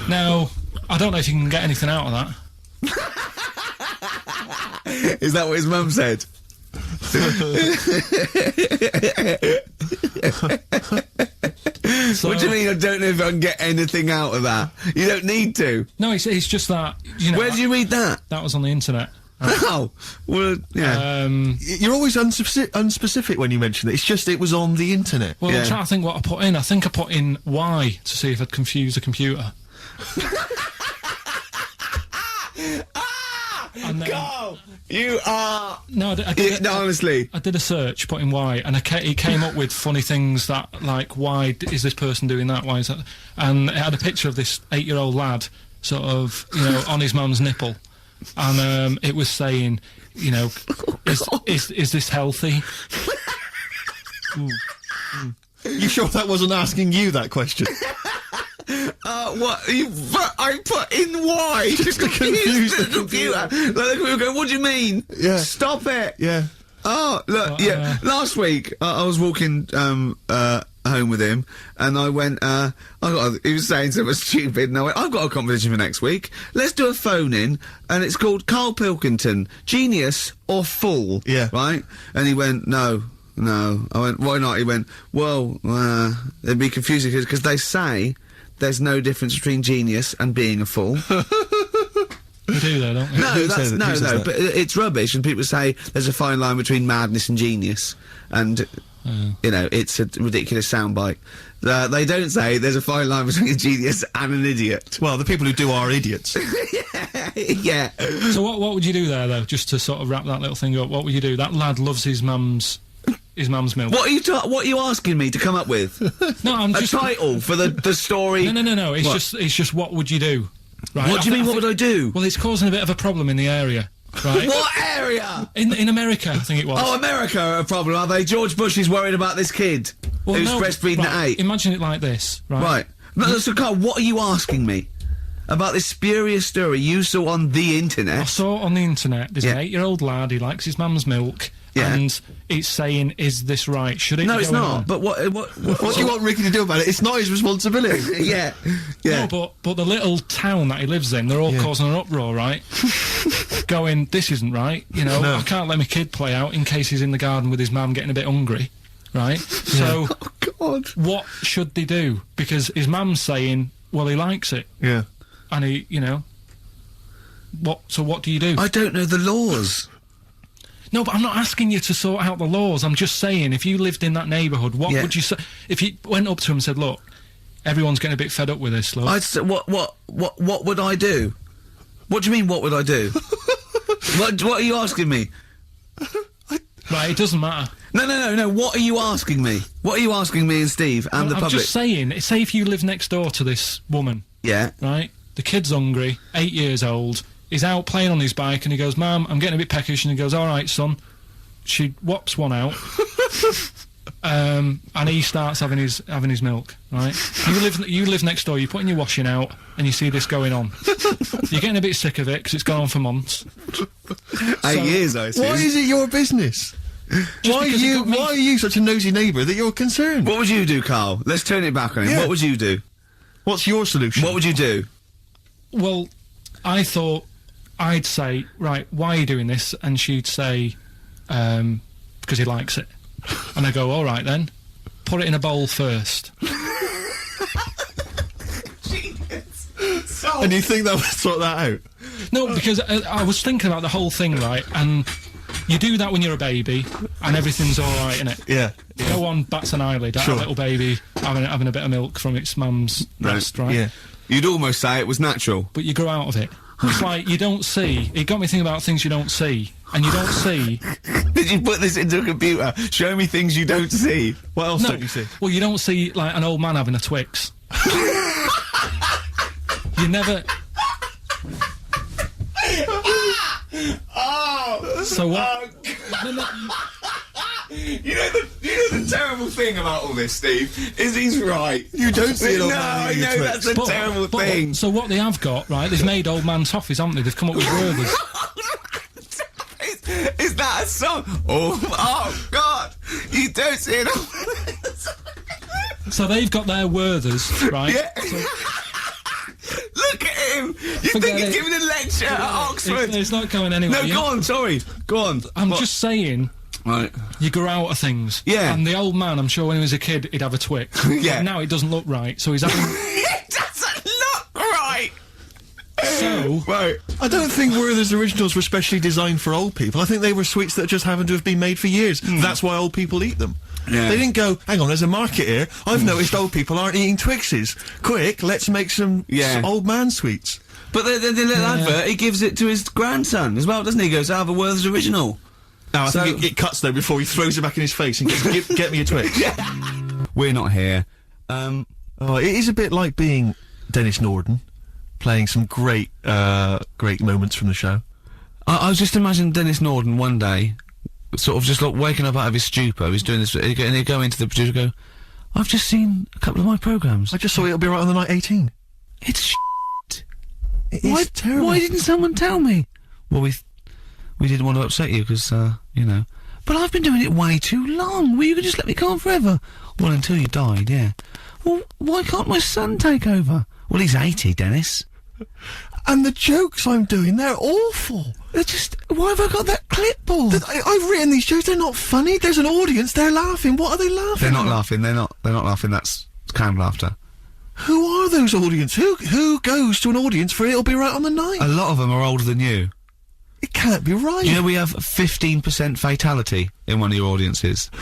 Now, I don't know if you can get anything out of that. Is that what his mum said? So, What do you mean I don't know if I can get anything out of that? You don't need to. No, it's just that, you know... Where did you read that? That was on the internet. Oh, well, yeah. You're always unspecific when you mention it. It's just it was on the internet. Well, Yeah. I'm trying to think what I put in. I think I put in Y to see if I'd confuse a computer. And then, Carl, you are... no, I did, No, honestly. I did a search, put in Y, and it came up with funny things that, like, why is this person doing that? Why is that? And it had a picture of this 8-year-old lad, sort of, you know, on his mum's nipple. And it was saying, you know, is this healthy? You sure that wasn't asking you that question? What? I put in Y just to confuse the computer. Like, the computer going, what do you mean? Yeah. Stop it. Yeah. Oh, look, yeah. Last week, I was walking, home with him, and I went, he was saying something stupid, and I went, I've got a competition for next week. Let's do a phone-in, and it's called Karl Pilkington, Genius or Fool. Yeah. Right? And he went, no. I went, why not? He went, well, it'd be confusing, because they say there's no difference between genius and being a fool. We do though, don't we? No, says that? but it's rubbish, and people say there's a fine line between madness and genius, and, you know, it's a ridiculous soundbite. They don't say there's a fine line between a genius and an idiot. Well, the people who do are idiots. Yeah. So what would you do there, though, just to sort of wrap that little thing up? What would you do? That lad loves his mum's milk. What are you asking me to come up with? No, I'm A just... title for the story? No, it's What? it's just what would you do? Right? What do you mean, what would I do? Well, it's causing a bit of a problem in the area, right? What area? In America, I think it was. Oh, America are a problem, are they? George Bush is worried about this kid who's breastfeeding right, at 8. Imagine it like this, right? Right. No, so, Carl, what are you asking me? About this spurious story you saw on the I internet? saw it on the internet. There's Yeah. an 8-year-old lad, he likes his mum's milk, Yeah. and it's saying, is this right? Should it No, be it's going not. on? But what What do you want Ricky to do about it? It's not his responsibility. Yeah. No, but the little town that he lives in, they're all causing an uproar, right? Going, this isn't right, you know, No. I can't let my kid play out in case he's in the garden with his mum getting a bit hungry, right? So, Oh, God. what should they do? Because his mum's saying, well, he likes it, Yeah. and he, you know, so what do you do? I don't know the laws. No, but I'm not asking you to sort out the laws. I'm just saying, if you lived in that neighbourhood, what Yeah. would you say? If you went up to him and said, look, everyone's getting a bit fed up with this, look. I'd say, what would I do? What do you mean, what would I do? what are you asking me? Right, it doesn't matter. No, what are you asking me? What are you asking me and Steve and the I'm public? just saying, say if you live next door to this woman, Yeah. right? The kid's hungry, 8 years old, he's out playing on his bike and he goes, Mum, I'm getting a bit peckish, and he goes, alright, son. She whops one out. And he starts having his milk, right? You live next door, you're putting your washing out, and you see this going on. You're getting a bit sick of it, because it's gone on for months. 8 years, I assume. Why is it your business? Why because it got me- are you such a nosy neighbour that you're concerned? What would you do, Carl? Let's turn it back on him. Yeah. What would you do? What's your solution? What would you do? Well, I thought I'd say, right, why are you doing this? And she'd say, because he likes it. And I go, all right then, put it in a bowl first. And you think that would sort that out? No, because I was thinking about the whole thing, right? And you do that when you're a baby, and everything's all right, innit? Yeah. No one bats an eyelid at Sure. a little baby having a bit of milk from its mum's breast, right? Yeah. You'd almost say it was natural. But you grow out of it. It's like you don't see. It got me thinking about things you don't see, and you don't see. Did you put this into a computer? Show me things you don't see. What else No, don't you see? well, you don't see like an old man having a Twix. You never. So what? You know the terrible thing about all this, Steve, is he's right. You don't see it on No, I know, that's the terrible thing. So what they have got, right, they've made old man toffees, haven't they? They've come up with Werther's. Is that a song? Oh God! You don't see it on... So they've got their Werther's, right? Yeah. Look at him! You think he's giving a lecture at Oxford? It's not going anywhere. No, go on, sorry. Go on. I'm just saying... Right. You grow out of things. Yeah. And the old man, I'm sure when he was a kid, he'd have a Twix. Yeah. But now it doesn't look right, so he's having... It doesn't look right! So... Right. I don't think Werther's originals were specially designed for old people. I think they were sweets that just happened to have been made for years. That's why old people eat them. Yeah. They didn't go, hang on, there's a market here. I've noticed old people aren't eating Twixes. Quick, let's make some old man sweets. But the little advert, he gives it to his grandson as well, doesn't he? He goes, I have a Werther's original. Now, I think it cuts, though, before he throws it back in his face and goes, get me a Twix. We're not here. Oh, it is a bit like being Dennis Norden, playing some great moments from the show. I was just imagining Dennis Norden one day, sort of just like waking up out of his stupor, he's doing this, and he'd go into the producer and go, I've just seen a couple of my programmes. I just saw It'll Be Right on the Night 18. It's shit. It is terrible. Why didn't someone tell me? Well, we didn't want to upset you, because, you know. But I've been doing it way too long. Well, you could just let me go on forever. Well, until you died, yeah. Well, why can't my son take over? Well, he's 80, Dennis. And the jokes I'm doing, they're awful. They're just... Why have I got that clipboard? I've written these jokes, they're not funny. There's an audience, they're laughing. What are they laughing They're not at? laughing, they're not laughing, that's canned laughter. Who are those audience? Who goes to an audience for It'll Be Right on the Night? A lot of them are older than you. It can't be right. You know we have 15% fatality in one of your audiences.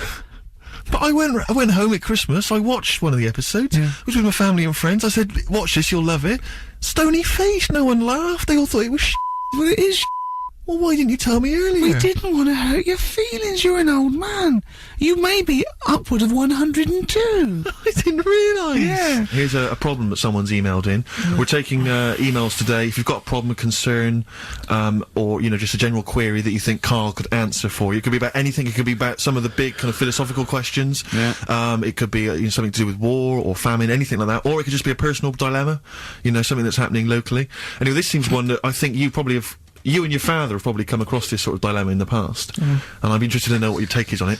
But I went home at Christmas, I watched one of the episodes, Yeah. I was with my family and friends, I said, watch this, you'll love it. Stony face, no one laughed, they all thought it was shit. Well, it is Well, why didn't you tell me earlier? We didn't want to hurt your feelings, you're an old man. You may be upward of 102. I didn't realise. Yeah. Here's a problem that someone's emailed in. We're taking emails today. If you've got a problem, a concern, or, you know, just a general query that you think Karl could answer for you. It could be about anything. It could be about some of the big kind of philosophical questions. Yeah. It could be you know, something to do with war or famine, anything like that. Or it could just be a personal dilemma, you know, something that's happening locally. Anyway, this seems one that I think you probably have... You and your father have probably come across this sort of dilemma in the past, and I'd be interested to know what your take is on it.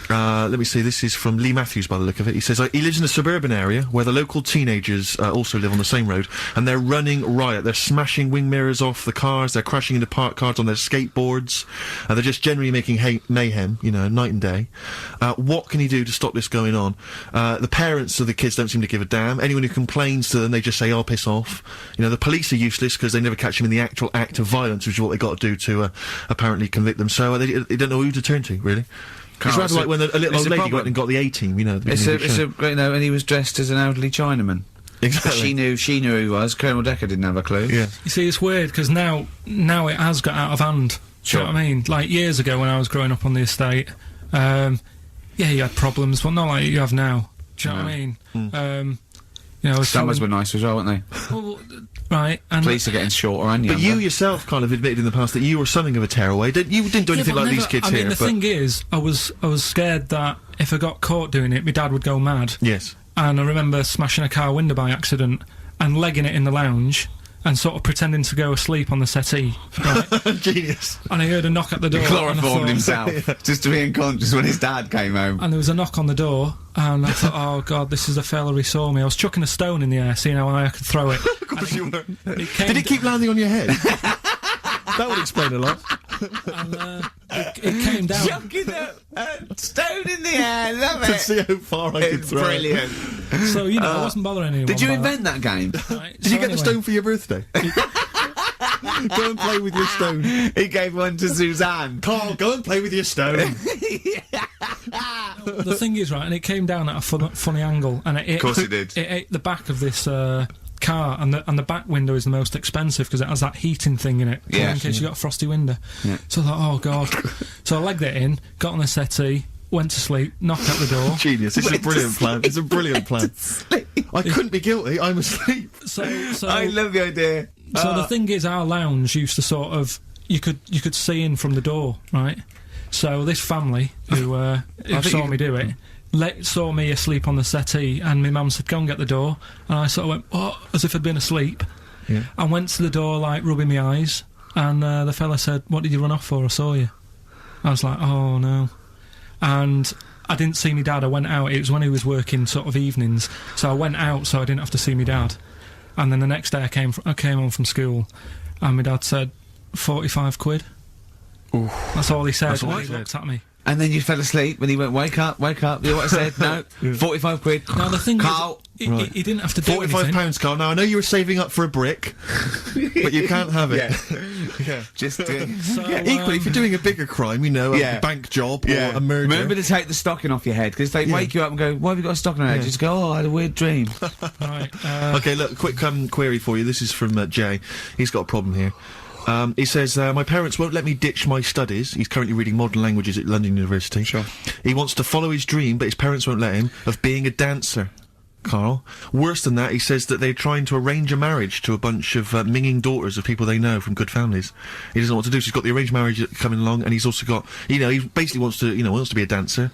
Let me see, this is from Lee Matthews by the look of it. He says, he lives in a suburban area where the local teenagers also live on the same road, and they're running riot. They're smashing wing mirrors off the cars, they're crashing into parked cars on their skateboards, they're just generally making mayhem, you know, night and day. What can he do to stop this going on? The parents of the kids don't seem to give a damn. Anyone who complains to them, they just say, oh, piss off. You know, the police are useless because they never catch them in the actual act of violence, which is what they got to do to apparently convict them. So they don't know who to turn to, really. It's rather like when a little old lady went and got the A-team, you know. It's a you know, and he was dressed as an elderly Chinaman. Exactly. She knew who he was. Colonel Decker didn't have a clue. Yeah. You see, it's weird, because now it has got out of hand. Sure. Do you know what I mean? Like, years ago when I was growing up on the estate, yeah, you had problems, but not like you have now. Do you know what I mean? You know, Summers were nice as well, weren't they? Well, right, and... Police are getting shorter and But younger. you yourself kind of admitted in the past that you were something of a tearaway. You didn't do anything but like never, these kids I here. mean, the thing is, I was scared that if I got caught doing it, my dad would go mad. Yes. And I remember smashing a car window by accident and legging it in the lounge and sort of pretending to go asleep on the settee. Right? Genius. And I heard a knock at the door. He chloroformed and I thought, himself, just to be unconscious when his dad came home. And there was a knock on the door, and I thought, oh god, this is the fella he saw me. I was chucking a stone in the air, seeing how high I could throw it. Of course you were. Did it keep landing on your head? That would explain a lot. And it came down. Chucking a stone in the air, love To it. see how far I could throw Brilliant. it. So, you know, I wasn't bothering anyone. Did you about invent that game? Right, Did you get the stone for your birthday? Go and play with your stone. He gave one to Suzanne. Karl, go and play with your stone. The thing is, right, and it came down at a funny angle, and it Of course it did. It ate the back of this car, and the back window is the most expensive because it has that heating thing in it, Yeah. in case you got a frosty window. Yeah. So I thought, oh god. So I legged it in, got on the settee, went to sleep, knocked at the door. Genius. It's a brilliant plan. It's a brilliant plan. I couldn't be guilty. I'm asleep. So I love the idea. So the thing is, our lounge used to sort of you could see in from the door, right? So this family who saw me do it saw me asleep on the settee, and my mum said, "Go and get the door," and I sort of went, "What?" as if I'd been asleep. Yeah. I went to the door, like rubbing my eyes, and the fella said, "What did you run off for? I saw you." I was like, "Oh no," and I didn't see my dad. I went out. It was when he was working sort of evenings, so I went out so I didn't have to see my dad. And then the next day I came home from school, and my dad said, 45 quid. Ooh. That's all he said. That's all when he he said. looked at me. And then you fell asleep when he went, wake up. You know what I said? No, 45 quid. Now the thing Carl. is, he didn't have to do anything. £45, Carl. Now, I know you were saving up for a brick, but you can't have it. Yeah. Just equally, if you're doing a bigger crime, you know, a bank job or a murder. Remember to take the stocking off your head, because they wake you up and go, "Why have you got a stocking on your head?" Just go, "Oh, I had a weird dream." Right. Okay, look, quick query for you. This is from Jay. He's got a problem here. He says, my parents won't let me ditch my studies. He's currently reading modern languages at London University. Sure. He wants to follow his dream, but his parents won't let him, of being a dancer. Carl. Worse than that, he says that they're trying to arrange a marriage to a bunch of minging daughters of people they know from good families. He doesn't know what to do, so he's got the arranged marriage coming along, and he's also got, he basically wants to be a dancer.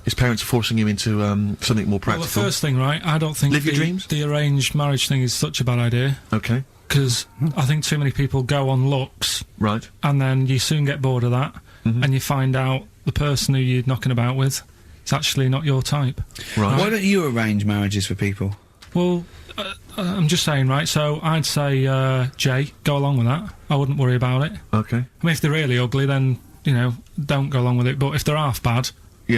His parents are forcing him into something more practical. Well, the first thing, right, I don't think Live your dreams? The arranged marriage thing is such a bad idea. Okay. Because I think too many people go on looks. Right. And then you soon get bored of that, and you find out the person who you're knocking about with is actually not your type. Right. Why don't you arrange marriages for people? Well, I'm just saying, right, so I'd say, Jay, go along with that. I wouldn't worry about it. Okay. I mean, if they're really ugly, then, don't go along with it. But if they're half bad,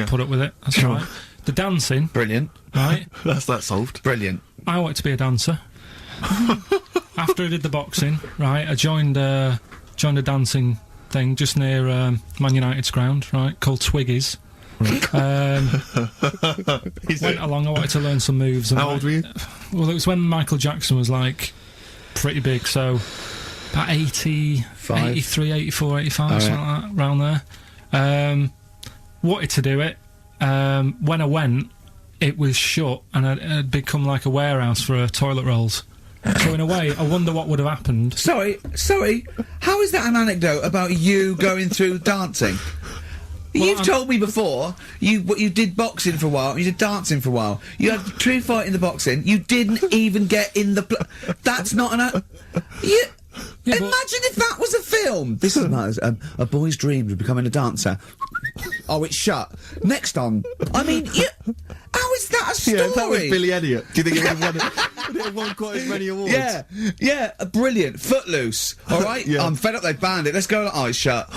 put up with it. That's all right. The dancing. Brilliant. Right? That's that solved. Brilliant. I wanted to be a dancer. After I did the boxing, right, I joined a dancing thing just near Man United's ground, right, called Twiggies. Went along, I wanted to learn some moves. How old were you? Well, it was when Michael Jackson was, like, pretty big, so about 83, 84, 85, something like that, around there. Wanted to do it. When I went, it was shut, and it had become like a warehouse for toilet rolls. So in a way, I wonder what would have happened. Sorry, how is that an anecdote about you going through dancing? Well, You've told me before, you did boxing for a while, you did dancing for a while. You had a true fight in the boxing, you didn't even get in the that's not an imagine if that was a film! This is a boy's dream of becoming a dancer. Oh, it's shut. Next on. I mean, how is that a story? Yeah, if that was Billy Elliot, do you think it would have won quite as many awards? Yeah, brilliant. Footloose, alright? Yeah. I'm fed up they banned it. Let's go. Oh, it's shut.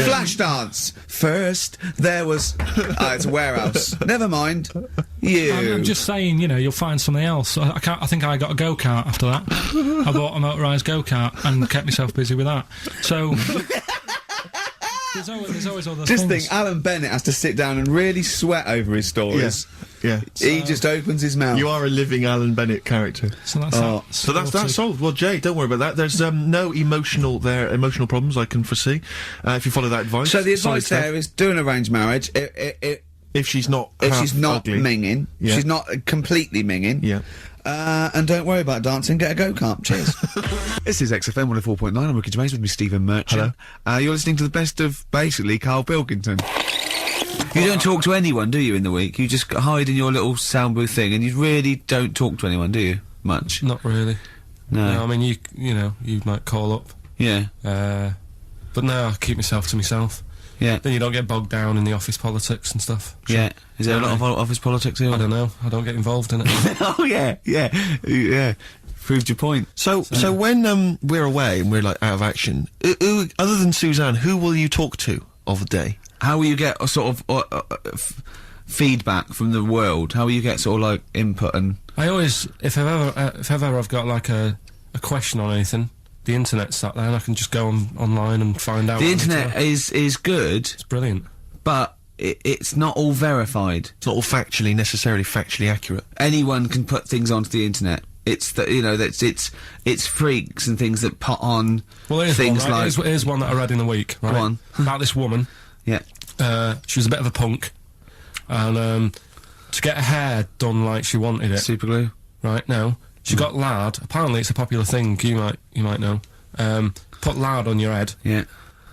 Flash dance. First, there was... it's a warehouse. Never mind. I'm just saying, you'll find something else. I think I got a go-kart after that. I bought a motorised go-kart and kept myself busy with that. So... There's always other Just things. think, Alan Bennett has to sit down and really sweat over his stories. Yeah. He just opens his mouth. You are a living Alan Bennett character. So that's that's solved. Well, Jay, don't worry about that. There's no emotional problems I can foresee if you follow that advice. So the advice there is do an arranged marriage. If she's not ugly. Minging, she's not completely minging. Yeah. And don't worry about dancing, get a go-kart. Cheers. This is XFM 104.9, I'm Ricky Gervais with me, Stephen Merchant. Hello. You're listening to the best of, basically, Karl Pilkington. You don't talk to anyone, do you, in the week? You just hide in your little sound booth thing, and you really don't talk to anyone, do you? Much? Not really. No. I mean, you might call up. Yeah. But no, I keep myself to myself. Yeah. Then you don't get bogged down in the office politics and stuff. Yeah. Is there a lot of office politics here? I don't know. I don't get involved in it. Oh, yeah. Proved your point. So when we're away and we're like out of action, who other than Suzanne, who will you talk to of the day? How will you get a sort of feedback from the world? How will you get sort of like input and? I always, if ever I've got like a question on anything, the internet's sat there and I can just go online and find out. The internet is good. It's brilliant, but it's not all verified. It's not all necessarily factually accurate. Anyone can put things onto the internet. It's it's freaks and things that put on things one, right? like. Here's one that I read in the week. Right? Go on. About this woman. Yeah. She was a bit of a punk, and to get her hair done like she wanted it. Super glue. Right now, she got lard. Apparently, it's a popular thing. You might know. put lard on your head. Yeah.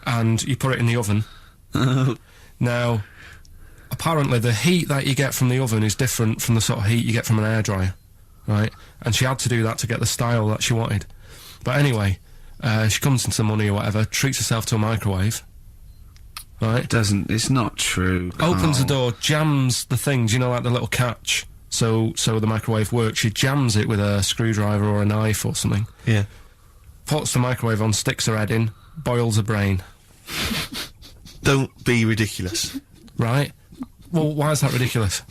And you put it in the oven. Now, apparently the heat that you get from the oven is different from the sort of heat you get from an hairdryer, right? And she had to do that to get the style that she wanted. But anyway, she comes into money or whatever, treats herself to a microwave, right? It's not true, Carl. Opens the door, jams the things, you know, like the little catch, so the microwave works. She jams it with a screwdriver or a knife or something. Yeah. Puts the microwave on, sticks her head in, boils her brain. Don't be ridiculous. Right? Well, why is that ridiculous?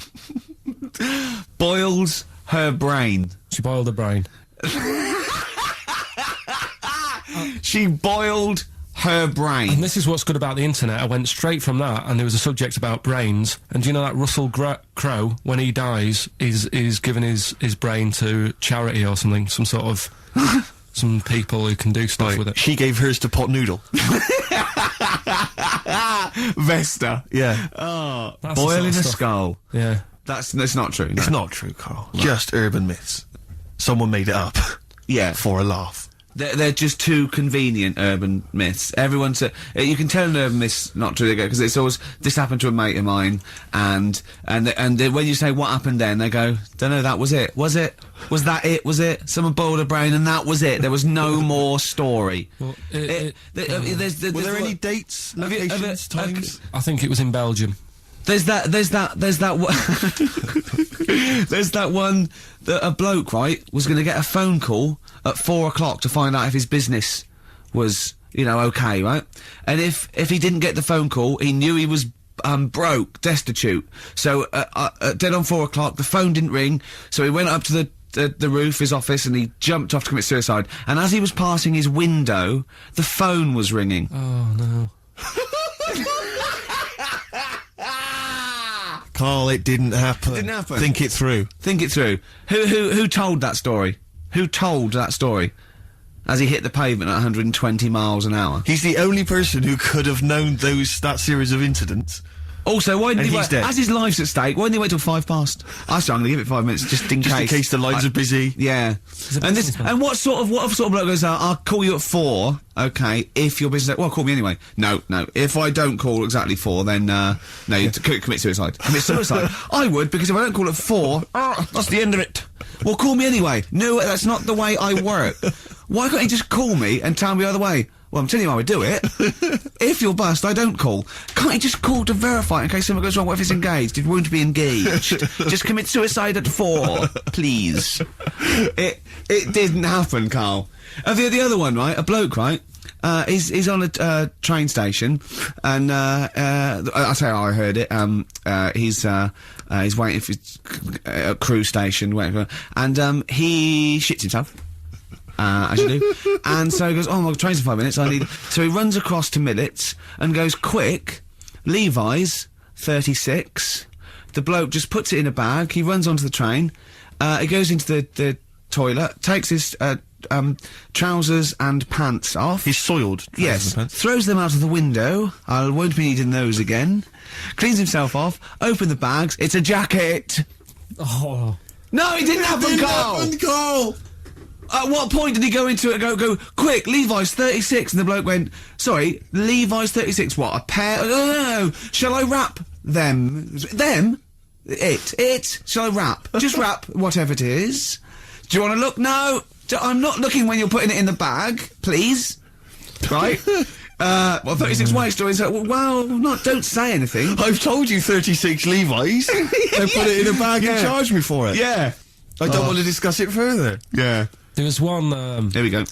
Boils her brain. She boiled her brain. She boiled her brain. And this is what's good about the internet. I went straight from that, and there was a subject about brains. And do you know that Russell Crowe, when he dies, is giving his brain to charity or something? Some sort of... some people who can do stuff with it. She gave hers to Pot Noodle. Vesta. Yeah. Oh, That's the boiling sort a of stuff. skull. Yeah. That's not true. It's no. not true, Carl. Just urban myths. Someone made it up. Yeah. For a laugh. They're just too convenient urban myths. Everyone said you can tell an urban myth's not true because it's always this happened to a mate of mine, and when you say what happened then, they go, don't know, that was it. Was it? Was that it? Was it? Someone boiled a brain and that was it. There was no more story. Well, Were there any dates, locations, times? I think it was in Belgium. There's that one that a bloke, right, was going to get a phone call at 4 o'clock to find out if his business was, you know, okay, right? And if he didn't get the phone call, he knew he was broke, destitute. So dead on 4 o'clock, the phone didn't ring, so he went up to the roof, his office, and he jumped off to commit suicide. And as he was passing his window, the phone was ringing. Oh no. Carl, it didn't happen. It didn't happen. Think it through. Think it through. Who told that story? Who told that story? As he hit the pavement at 120 miles an hour. He's the only person who could have known that series of incidents. Also, why didn't And he he's wait? dead. As his life's at stake, why didn't he wait till 5 past? I said, I'm going to give it 5 minutes just in Just case. in case the lines are busy. Yeah. And what sort of bloke goes, I'll call you at 4, okay, if your business... Well, call me anyway. No. If I don't call exactly 4, then, no, you commit suicide. Commit suicide. I would, because if I don't call at 4, that's the end of it. Well, call me anyway. No, that's not the way I work. Why can't he just call me and tell me the other way? Well, I'm telling you how I do it. If you're bust, I don't call. Can't he just call to verify in case something goes wrong? What if it's engaged? It won't be engaged. Just commit suicide at 4, please. It didn't happen, Carl. The other one, right? A bloke, right? He's on a train station, and I say I heard it. He's waiting for a cruise station, waiting for, and he shits himself. As you do. And so he goes, oh, my train's in 5 minutes, so he runs across to Millets and goes, quick, Levi's, 36. The bloke just puts it in a bag, he runs onto the train, he goes into the toilet, takes his, trousers and pants off. He's soiled. Yes. Throws them out of the window. I won't be needing those again. Cleans himself off, open the bags, it's a jacket! Oh. No, it didn't happen, Carl! At what point did he go into it and go, quick, Levi's 36, and the bloke went, sorry, Levi's 36, what, a pair? No, shall I wrap them? Them? It? Shall I wrap? Just wrap whatever it is. Do you want to look? No, I'm not looking when you're putting it in the bag, please. Right? Well, 36 white stories, well, don't say anything. I've told you 36 Levi's. They put it in a bag and charged me for it. Yeah. I don't want to discuss it further. Yeah. There was one. Here we go.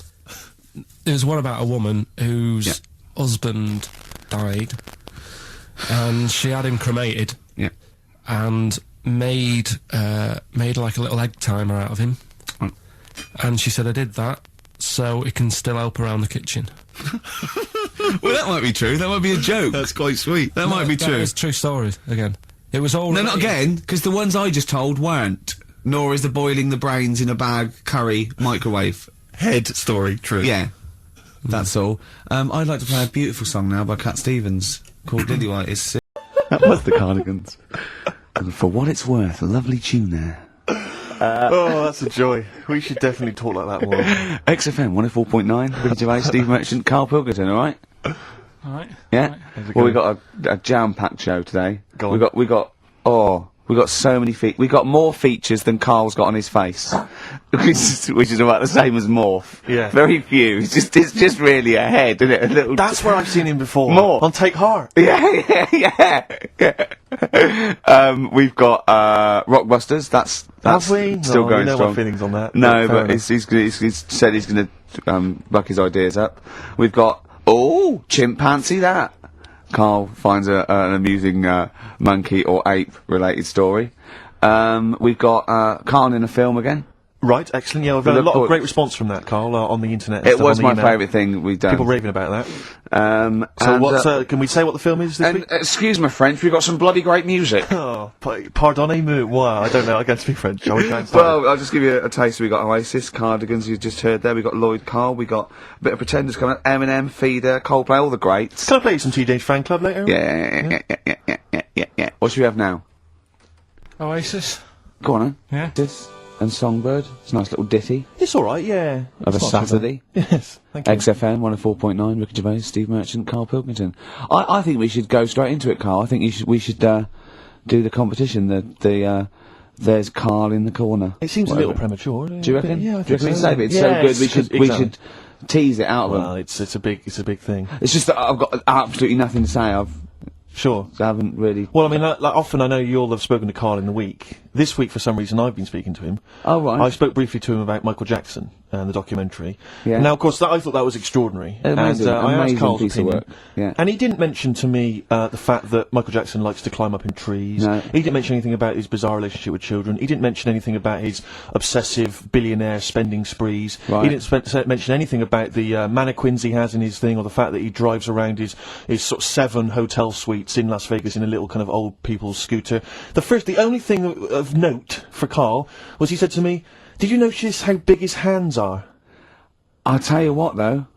There was one about a woman whose husband died, and she had him cremated. Yeah. And made like a little egg timer out of him. Mm. And she said, I did that so it can still help around the kitchen. Well, that might be true. That might be a joke. That's quite sweet. That might be true. It's true story again. It was all. No, not again, because the ones I just told weren't. Nor is the boiling the brains in a bag curry microwave. Head story true. Yeah. That's all. I'd like to play a beautiful song now by Cat Stevens called Lillywhite is Sick. That was the Cardigans. And for what it's worth, a lovely tune there. Oh, that's a joy. We should definitely talk like that more. XFM 104.9, Ricky Gervais, Steve Merchant, Karl Pilkington, alright? Alright. Yeah? Right. Well, we got a jam-packed show today. Go We on. got so many we got more features than Karl's got on his face. which is about the same as Morph. Yeah. Very few. It's just really a head, isn't it? A little. That's where I've seen him before. More. On Take Heart. Yeah. We've got Rockbusters. That's Have we? still No, going you know strong. my feelings on that. No, Fair but enough. he's said he's going to buck his ideas up. We've got chimpanzee that. Karl finds an amusing monkey or ape related story. We've got Karl in a film again. Right, excellent. Yeah, I've had a Look lot of forward- great response from that, Karl, on the internet. And It stuff, was on the my email. favourite thing we've done. People raving about that. So and, what's can we say what the film is this and week? excuse my French, we've got some bloody great music. Oh, pardonnez-moi. Wow, I don't know. I can't speak French. I wish I could. Well, I'll just give you a taste. We got Oasis, Cardigans, you just heard there. We got Lloyd Cole. We got a bit of Pretenders coming up. Eminem, Feeder, Coldplay, all the greats. Can I play you some Teenage Fan Club later? Yeah. What should we have now? Oasis. Go on, then. Yeah. This and Songbird. It's a nice little ditty It's all right. Yeah. of a It's not too Saturday. bad. Yes. Thank you. XFM 104.9. Ricky Gervais, Steve Merchant, Karl Pilkington. I think we should go straight into it, Karl. I think we should do the competition. There's Karl in the corner. It seems Whatever. a little premature. Do you reckon? Yeah, I Do you think reckon we so. save it? It's Yes, so good. We exactly. should tease it out of them. Well, it's a big thing. It's just that I've got absolutely nothing to say. I Sure. haven't really. Well, I mean, like, often I know you'll have spoken to Karl in the week. This week, for some reason, I've been speaking to him. Oh, right. I spoke briefly to him about Michael Jackson and the documentary. Yeah. Now, of course, I thought that was extraordinary. Amazing, and I asked amazing Karl's piece of opinion. work. Yeah. And he didn't mention to me the fact that Michael Jackson likes to climb up in trees. No. He didn't mention anything about his bizarre relationship with children. He didn't mention anything about his obsessive billionaire spending sprees. Right. He didn't mention anything about the mannequins he has in his thing, or the fact that he drives around his sort of 7 hotel suites in Las Vegas in a little kind of old people's scooter. The only thing of note for Karl was he said to me, "Did you notice how big his hands are?" I'll tell you what, though,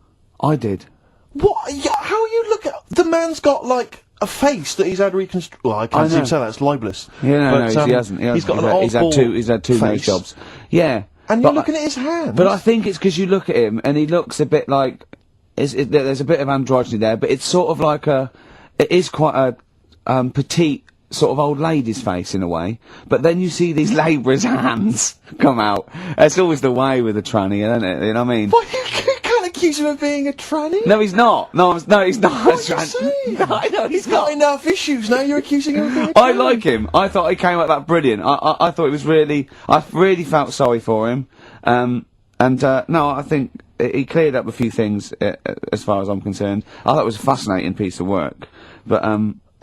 I did. What? Yeah, how you look at the man's got like a face that he's had reconstructed. Well, I can't know. say that's libelous. Yeah, But, no, he hasn't. He's got an he's had oddball he's had two nose face. jobs. Yeah, And but you're looking at his hands. But I think it's because you look at him and he looks a bit like there's a bit of androgyny there, but it's sort of like it is quite a petite sort of old lady's face in a way. But then you see these labourers' hands come out. It's always the way with a tranny, isn't it? You know what I mean? What, you can't accuse him of being a tranny. No, he's not. No, he's not. What are you saying? No, I know He's got enough issues now. You're accusing him of being a tranny. I like him. I thought he came out that brilliant. I thought it was really. I really felt sorry for him. No, I think he cleared up a few things as far as I'm concerned. I thought it was a fascinating piece of work, but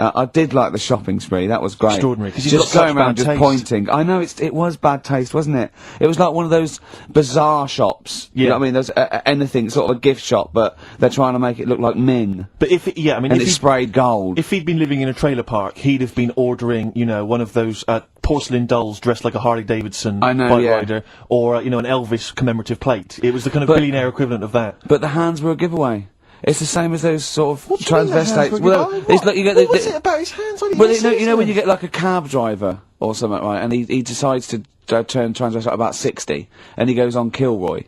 I did like the shopping spree. That was great. Extraordinary, 'cause he's Just got going such around bad just taste. pointing. I know it was bad taste, wasn't it? It was like one of those bazaar shops. You Yeah. know what I mean? There's anything sort of a gift shop, but they're trying to make it look like Ming, But if I mean, and if it's sprayed gold. if he'd been living in a trailer park, he'd have been ordering, one of those porcelain dolls dressed like a Harley Davidson I know, bike yeah. rider, or an Elvis commemorative plate. It was the kind of But- billionaire equivalent of that. But the hands were a giveaway. It's the same as those sort of What do you mean the hands transvestites. were Well, good? it's like you get What was it about his hands? I didn't Well, even see you know his when you hands. get like a cab driver or something, right? And he decides to turn transvestite about 60, and he goes on Kilroy.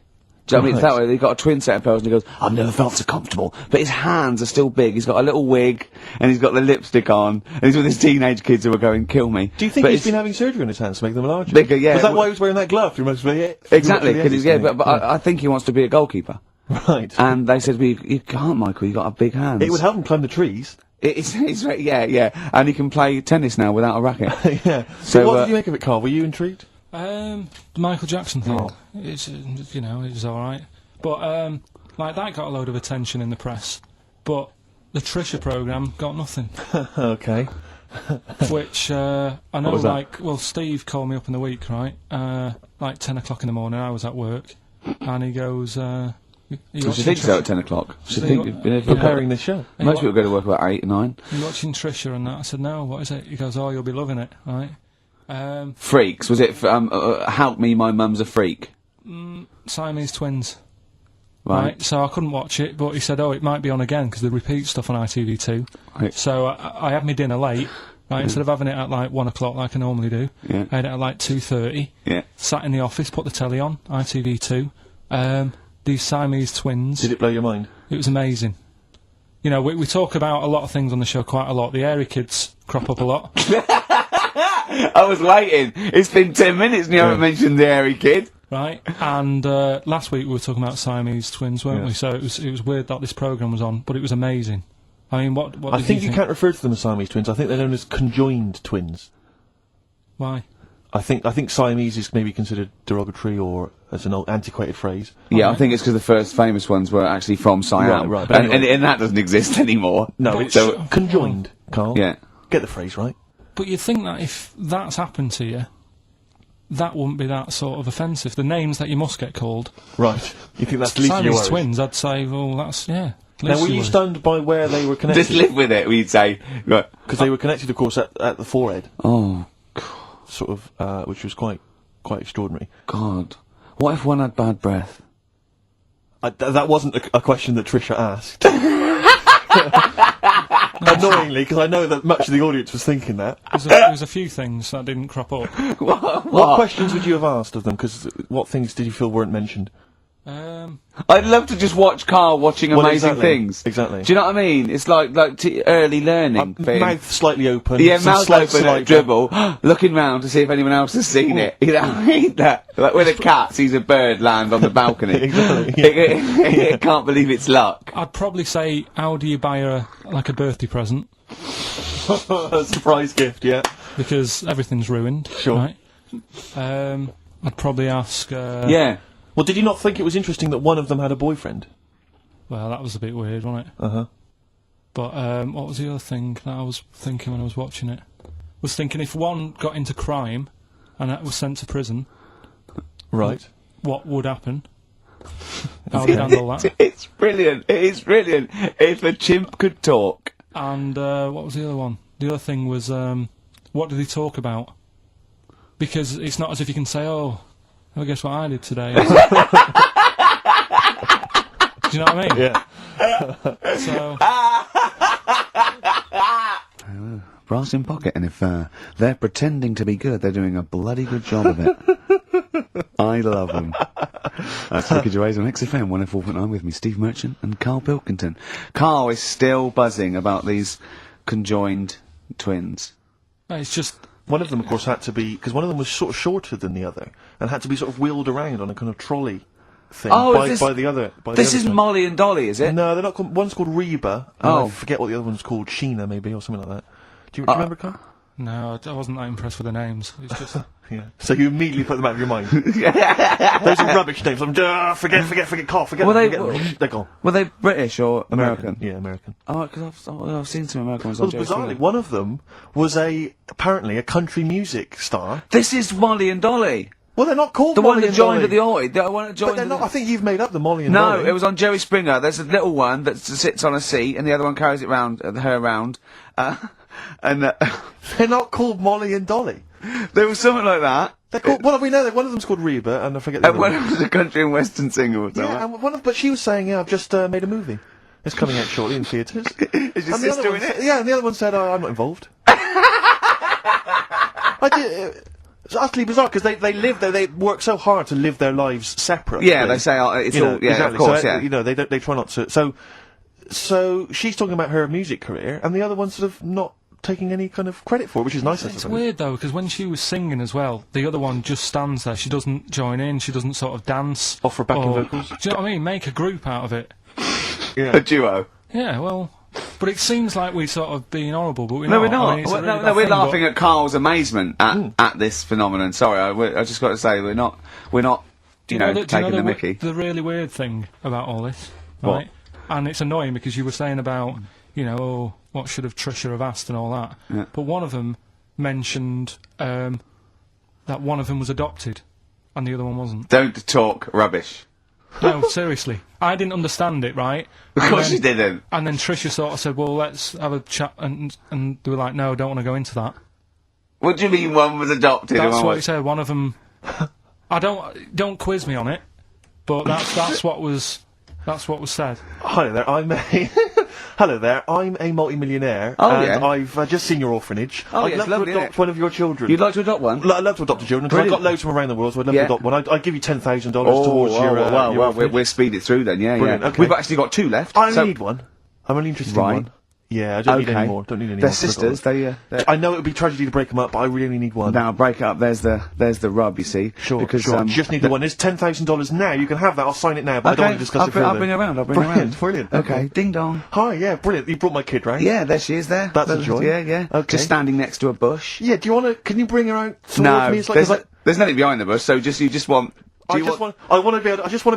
Do you know what I mean? It's Right. that way. They've got a twin set of pearls, and he goes, "I've never felt so comfortable." But his hands are still big. He's got a little wig, and he's got the lipstick on, and he's with his teenage kids who are going, "Kill me." Do you think But he's it's been having surgery on his hands to make them larger? bigger? Yeah. Was that well- why he was wearing that glove? You must be Exactly. 'Cause he's, yeah, but I think he wants to be a goalkeeper. right. And they said, "Well, you can't, Michael. You got a big hands." It would help him climb the trees. It's yeah, and he can play tennis now without a racket. Yeah. So, So what did you make of it, Karl? Were you intrigued? The Michael Jackson thing. It's it was all right, but like that got a load of attention in the press, but the Trisha program got nothing. Okay. Which I know, was that? Steve called me up in the week, right? Like 10 o'clock in the morning. I was at work, and he goes, "You She watching thinks so Trisha? at 10 o'clock. She So think you- Preparing this show. Hey, most what- people go to work about 8 or 9. You watching Trisha and that?" I said, "No, what is it?" He goes, "Oh, you'll be loving it, right?" Freaks, was it? Help me, my mum's a freak. Siamese twins. Right. So I couldn't watch it, but he said, "Oh, it might be on again because they repeat stuff on ITV2." Right. So I had my dinner late, Right, instead of having it at like 1 o'clock like I normally do, Yeah. I had it at like 2:30. Yeah. Sat in the office, put the telly on, ITV2. These Siamese twins. Did it blow your mind? It was amazing. You know, we talk about a lot of things on the show quite a lot. The airy kids crop up a lot. I was waiting. It's been 10 minutes and you haven't mentioned the hairy kid. Right, and last week we were talking about Siamese twins, weren't we? So it was weird that this programme was on, but it was amazing. I mean, what I did think you you can't refer to them as Siamese twins. I think they're known as conjoined twins. Why? I think Siamese is maybe considered derogatory or as an old antiquated phrase. Yeah, I think it's because the first famous ones were actually from Siam. Right, but anyway. And that doesn't exist anymore. No, it's conjoined, Carl. Yeah. Get the phrase right. But you'd think that if that's happened to you, that wouldn't be that sort of offensive. The names that you must get called. Right. You think that's the least of your Siamese worries? twins, I'd say, well, that's, yeah. Now, were you stunned by where they were connected? Just live with it, we'd say. Right. Because they were connected, of course, at the forehead. Oh, sort of, which was quite extraordinary. God. What if one had bad breath? That wasn't a question that Trisha asked. Annoyingly, because I know that much of the audience was thinking that. There was a few things that didn't crop up. What questions would you have asked of them? Because what things did you feel weren't mentioned? I'd love to just watch Carl watching amazing things. Exactly. Do you know what I mean? It's like early learning. Mouth slightly open. Yeah, some mouth slight open at dribble, looking round to see if anyone else has seen it. You know what I mean? Like when a cat sees a bird land on the balcony. Exactly. It can't believe its luck. I'd probably say, how do you buy her, like, a birthday present? A surprise gift, yeah. Because everything's ruined. Sure. Right? I'd probably ask... Yeah. Well, did you not think it was interesting that one of them had a boyfriend? Well, that was a bit weird, wasn't it? Uh-huh. But, what was the other thing that I was thinking when I was watching it? I was thinking if one got into crime and was sent to prison... Right. What would happen? How would you handle that? It's brilliant. It is brilliant. If a chimp could talk. And, what was the other one? The other thing was, what did he talk about? Because it's not as if you can say, oh, well, guess what I did today? Do you know what I mean? Yeah. So... brass in pocket, and if they're pretending to be good, they're doing a bloody good job of it. I love them. That's Ricky Gervais on XFM 104.9 with me, Steve Merchant and Karl Pilkington. Karl is still buzzing about these conjoined twins. It's just... One of them, of course, had to be... Because one of them was sort of shorter than the other, and had to be sort of wheeled around on a kind of trolley thing by the other... This isn't Molly and Dolly, is it? No, they're not called... One's called Reba, and I forget what the other one's called, Sheena, maybe, or something like that. Do you remember, Carl? No, I wasn't that impressed with the names. It's just... Yeah. So you immediately put them out of your mind. Those are rubbish names. I'm forget, Carl, forget them. They're gone. Were they British or American? Yeah, American. Oh, because I've seen some American ones on Well, bizarrely, one of them was apparently a country music star. This is Molly and Dolly. Well, they're not called the Molly one that and joined Dolly. at the Oi. The one that joined. But they're not. I think you've made up the Molly and No, Dolly. it was on Jerry Springer. There's a little one that sits on a seat, and the other one carries it round, her around. And they're not called Molly and Dolly. There was something like that. They're called, well, we know that one of them's called Reba, and I forget the other one. Was a country and western singer or something. Yeah, and but she was saying, yeah, I've just made a movie. It's coming out shortly in theatres. Is your sister in it? Yeah, and the other one said, I'm not involved. It's utterly bizarre, because they live there, they work so hard to live their lives separately. Yeah, they say, it's all, yeah, exactly. of course, so, yeah. You know, they try not to, so she's talking about her music career, and the other one's sort of not taking any kind of credit for it, which is nice. It's weird though, because when she was singing as well, the other one just stands there. She doesn't join in. She doesn't sort of dance. Offer backing vocals. Do you know what I mean? Make a group out of it. Yeah. A duo. Yeah, well, but it seems like we're sort of being horrible, but we're not. We're not. I mean, no, we're laughing at Carl's amazement at this phenomenon. Sorry, I just got to say we're not. You know, taking the mickey. The really weird thing about all this, right? And it's annoying because you were saying about, you know, what should have Trisha have asked and all that. Yeah. But one of them mentioned that one of them was adopted and the other one wasn't. Don't talk rubbish. No, seriously. I didn't understand it, right? Of course you didn't. And then Trisha sort of said, well, let's have a chat, and they were like, no, don't want to go into that. What do you mean one was adopted? That's what he said, one of them... don't quiz me on it, but that's what was said. Hi there, I may... Hello there, I'm a multi-millionaire, and I've just seen your orphanage. I'd love to adopt one of your children. You'd like to adopt one? I'd love to adopt a children, because I've got loads from around the world, so I'd love to adopt one. I'd give you $10,000 towards your orphanage. We'll speed it through then, Brilliant, okay. We've actually got 2 left. I only need one. I'm only interested in one. Yeah, I don't need any more. They're sisters. I know it would be tragedy to break them up, but I really only need one. Now break it up. There's the rub. You see. Sure. Because you just need the one. There's $10,000 now. You can have that. I'll sign it now. But I don't want to discuss it further. I'll bring her around. Brilliant. Okay. Ding dong. Hi. Yeah. Brilliant. You brought my kid round. Yeah. There she is. There. That's a joy. Yeah. Okay. Just standing next to a bush. Yeah. Do you want to? Can you bring her out towards me? It's there's nothing behind the bush. So you just want. I just want to be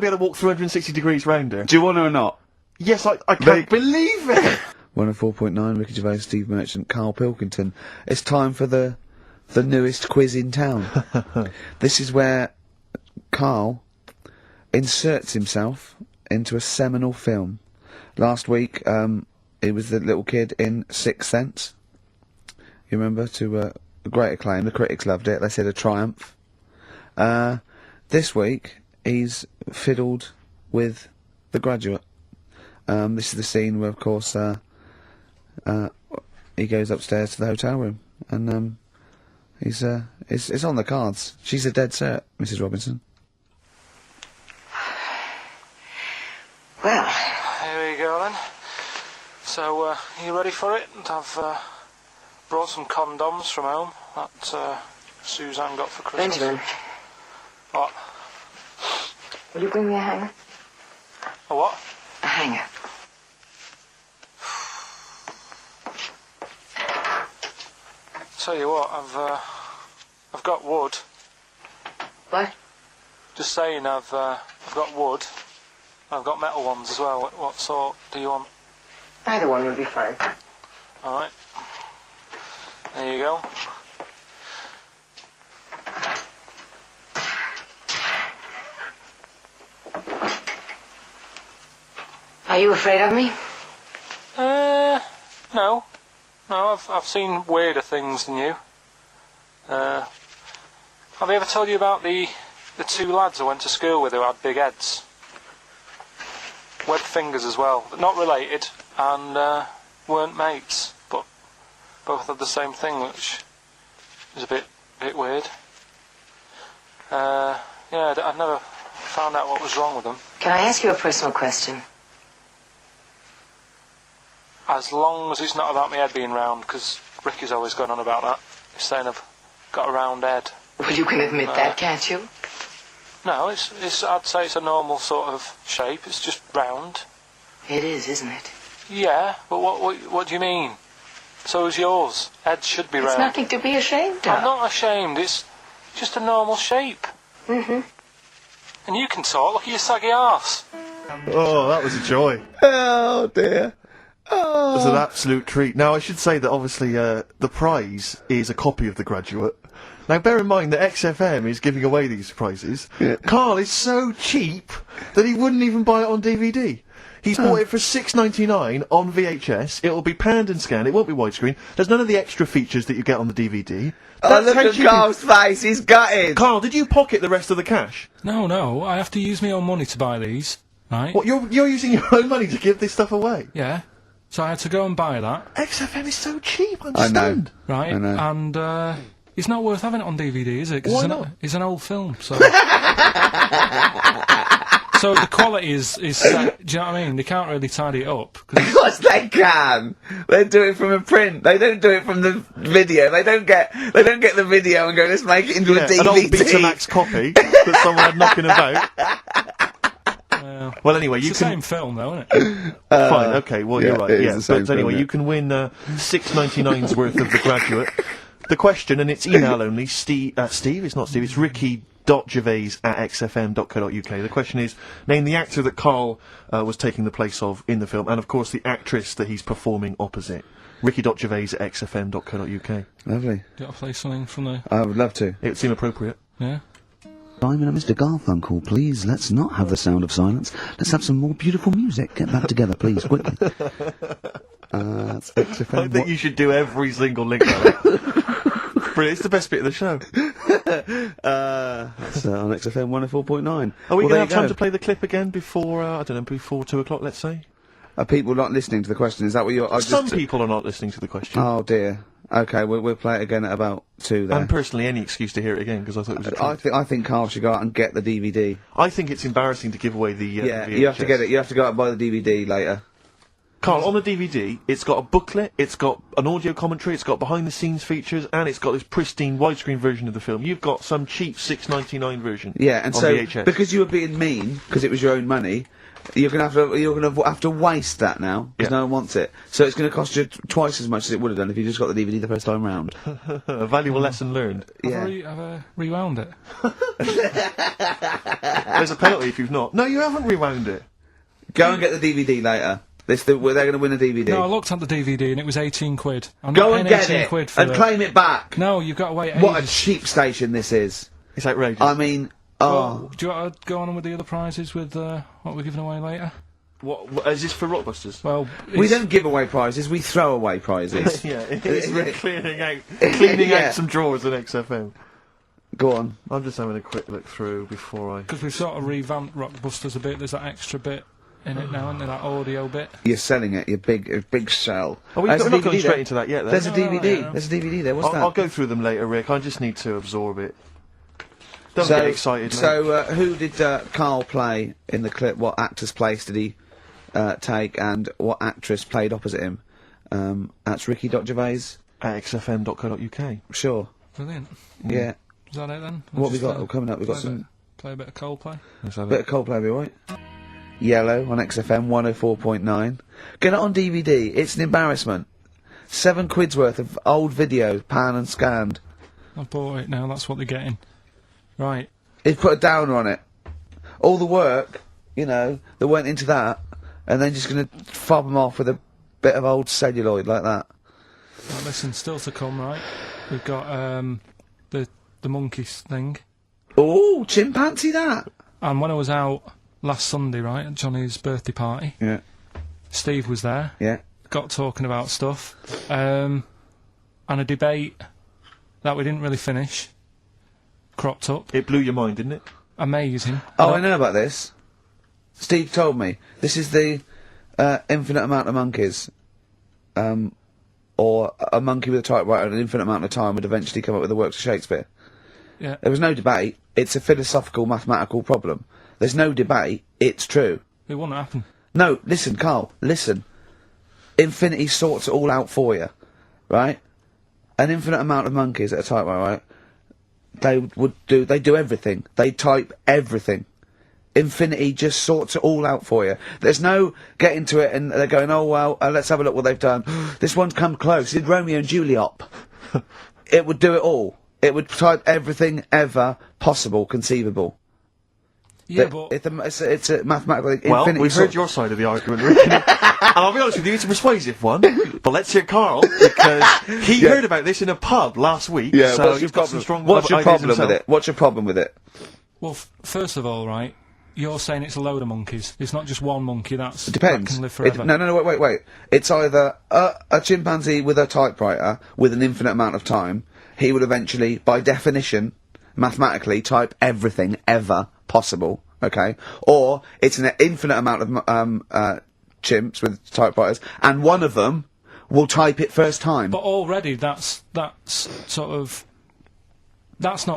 able to walk 360 degrees round her. Do you want her or not? Yes. I can't believe it. 104.9, Ricky Gervais, Steve Merchant, Karl Pilkington. It's time for the newest quiz in town. This is where Karl inserts himself into a seminal film. Last week, he was the little kid in Sixth Sense. You remember? To great acclaim. The critics loved it. They said a triumph. This week, he's fiddled with The Graduate. This is the scene where, of course, he goes upstairs to the hotel room, and it's on the cards. She's a dead cert, Mrs. Robinson. Well, here we go then. So, are you ready for it? I've brought some condoms from home that Suzanne got for Christmas. Benjamin. What? Will you bring me a hanger? A what? A hanger. Tell you what, I've got wood. What? Just saying, I've got wood. I've got metal ones as well. What sort do you want? Either one would be fine. All right. There you go. Are you afraid of me? No. No, I've seen weirder things than you. Have I ever told you about the 2 lads I went to school with who had big heads? Webbed fingers as well. Not related, and weren't mates, but both had the same thing, which is a bit weird. Yeah, I've never found out what was wrong with them. Can I ask you a personal question? As long as it's not about my head being round, because Ricky's always going on about that. He's saying I've got a round head. Well, you can admit that, can't you? No, it's. I'd say it's a normal sort of shape. It's just round. It is, isn't it? Yeah, but what do you mean? So is yours. Head should be round. It's nothing to be ashamed of. I'm not ashamed. It's just a normal shape. Mm-hmm. And you can talk. Look at your saggy arse. Oh, that was a joy. Oh dear. Oh. It was an absolute treat. Now, I should say that obviously the prize is a copy of The Graduate. Now, bear in mind that XFM is giving away these prizes. Yeah. Karl is so cheap that he wouldn't even buy it on DVD. He's bought it for $6.99 on VHS. It'll be panned and scanned. It won't be widescreen. There's none of the extra features that you get on the DVD. Look at Karl's face. He's gutted. Karl, did you pocket the rest of the cash? No. I have to use my own money to buy these. Right? What? You're using your own money to give this stuff away? Yeah. So I had to go and buy that. XFM is so cheap, I understand. Right, I know. And it's not worth having it on DVD, is it? 'Cause Why not? It's an old film, so... So the quality is do you know what I mean? They can't really tidy it up. Of course they can. They do it from a print. They don't do it from the video. They don't get the video and go, let's make it into a DVD. An old Betamax copy that someone had knocking about. Well, anyway, it's the same film, though, isn't it? Fine, okay, well, you're right. Yeah, but anyway, film, you can win $6.99's worth of The Graduate. The question, and it's email only, Steve, it's not Steve, it's ricky.gervais@xfm.co.uk. The question is, name the actor that Karl was taking the place of in the film, and of course the actress that he's performing opposite. ricky.gervais@xfm.co.uk. Lovely. Do you want to play something from the... I would love to. It would seem appropriate. Yeah? Simon and Mr. Garfunkel, please, let's not have the sound of silence. Let's have some more beautiful music. Get back together, please, quickly. That's XFM. I think you should do every single link like that. Brilliant, it's the best bit of the show. That's on XFM 104.9. Are we going to have time to play the clip again before, I don't know, before 2 o'clock, let's say? Are people not listening to the question? Is that what you're... Some people are not listening to the question. Oh, dear. Okay, we'll play it again at about 2 then. And personally, any excuse to hear it again, because I thought it was a treat. I think Carl should go out and get the DVD. I think it's embarrassing to give away the Yeah, VHS. you have to get it. You have to go out and buy the DVD later. Carl, on the DVD, it's got a booklet, it's got an audio commentary, it's got behind-the-scenes features, and it's got this pristine widescreen version of the film. You've got some cheap $6.99 version. Yeah, and on so VHS. because you were being mean, because it was your own money, you're gonna have to waste that now because no one wants it. So it's gonna cost you twice as much as it would have done if you just got the DVD the first time round. A valuable lesson learned. Yeah. Have I rewound it? There's a penalty if you've not. No, you haven't rewound it. Go and get the DVD later. They're going to win a DVD. No, I looked at the DVD and it was 18 quid. I'm Go not and paying get 18 it quid for and claim it back. No, you've got to wait What a ages. cheap station this is. It's outrageous. I mean, Well, do you want to go on with the other prizes with what we're giving away later? What is this for Rockbusters? Well, we don't give away prizes, we throw away prizes. Yeah, it's cleaning out some drawers at XFM. Go on. I'm just having a quick look through before I... Because we've sort of revamped Rockbusters a bit, there's that extra bit in it now, isn't there, that audio bit? You're selling it, your big sell. Oh, we're not going straight into that yet, then. There's a DVD. There's a DVD there. What's that? I'll go through them later, Rick. I just need to absorb it. Don't get excited, mate. So, who did Carl play in the clip? What actor's place did he take, and what actress played opposite him? That's Ricky.Gervais. At xfm.co.uk. Sure. Brilliant. Yeah. Is that it then? What we got coming up? We've got some... Play a bit of Coldplay. Bit of Coldplay, be right? Yellow on XFM 104.9. Get it on DVD. It's an embarrassment. £7 worth of old video, pan and scanned. I bought it now, that's what they're getting. Right. He's put a downer on it. All the work, you know, that went into that, and then just gonna fob them off with a bit of old celluloid like that. Right, listen, still to come, right? We've got the monkeys thing. Oh, chimpanzee that! And when I was out last Sunday, right, at Johnny's birthday party, Yeah. Steve was there. Yeah. Got talking about stuff. And a debate that we didn't really finish cropped up. It blew your mind, didn't it? Amazing. Oh, I know about this. Steve told me. This is the infinite amount of monkeys. Or a monkey with a typewriter at an infinite amount of time would eventually come up with the works of Shakespeare. Yeah. There was no debate. It's a philosophical, mathematical problem. There's no debate. It's true. It wouldn't happen. No, listen, Carl, listen. Infinity sorts it all out for you, right? An infinite amount of monkeys at a typewriter, right? They do everything. They type everything. Infinity just sorts it all out for you. There's no getting to it and they're going, oh well, let's have a look what they've done. This one's come close. Did Romeo and Juliet. It would do it all. It would type everything ever possible, conceivable. Yeah, but... It's a mathematical thing. Well, Infinity we've heard your side of the argument, Rick. And I'll be honest with you, it's a persuasive one. But let's hear Carl, because he heard about this in a pub last week. Yeah, so what's your he's got problem? some strong What's your ideas problem with himself. it? What's your problem with it? Well, first of all, right, you're saying it's a load of monkeys. It's not just one monkey that Depends. can live forever. No, wait. It's either a chimpanzee with a typewriter with an infinite amount of time. He would eventually, by definition, mathematically, type everything ever possible. Okay, or it's an infinite amount of chimps with typewriters, and one of them will type it first time. But already, that's not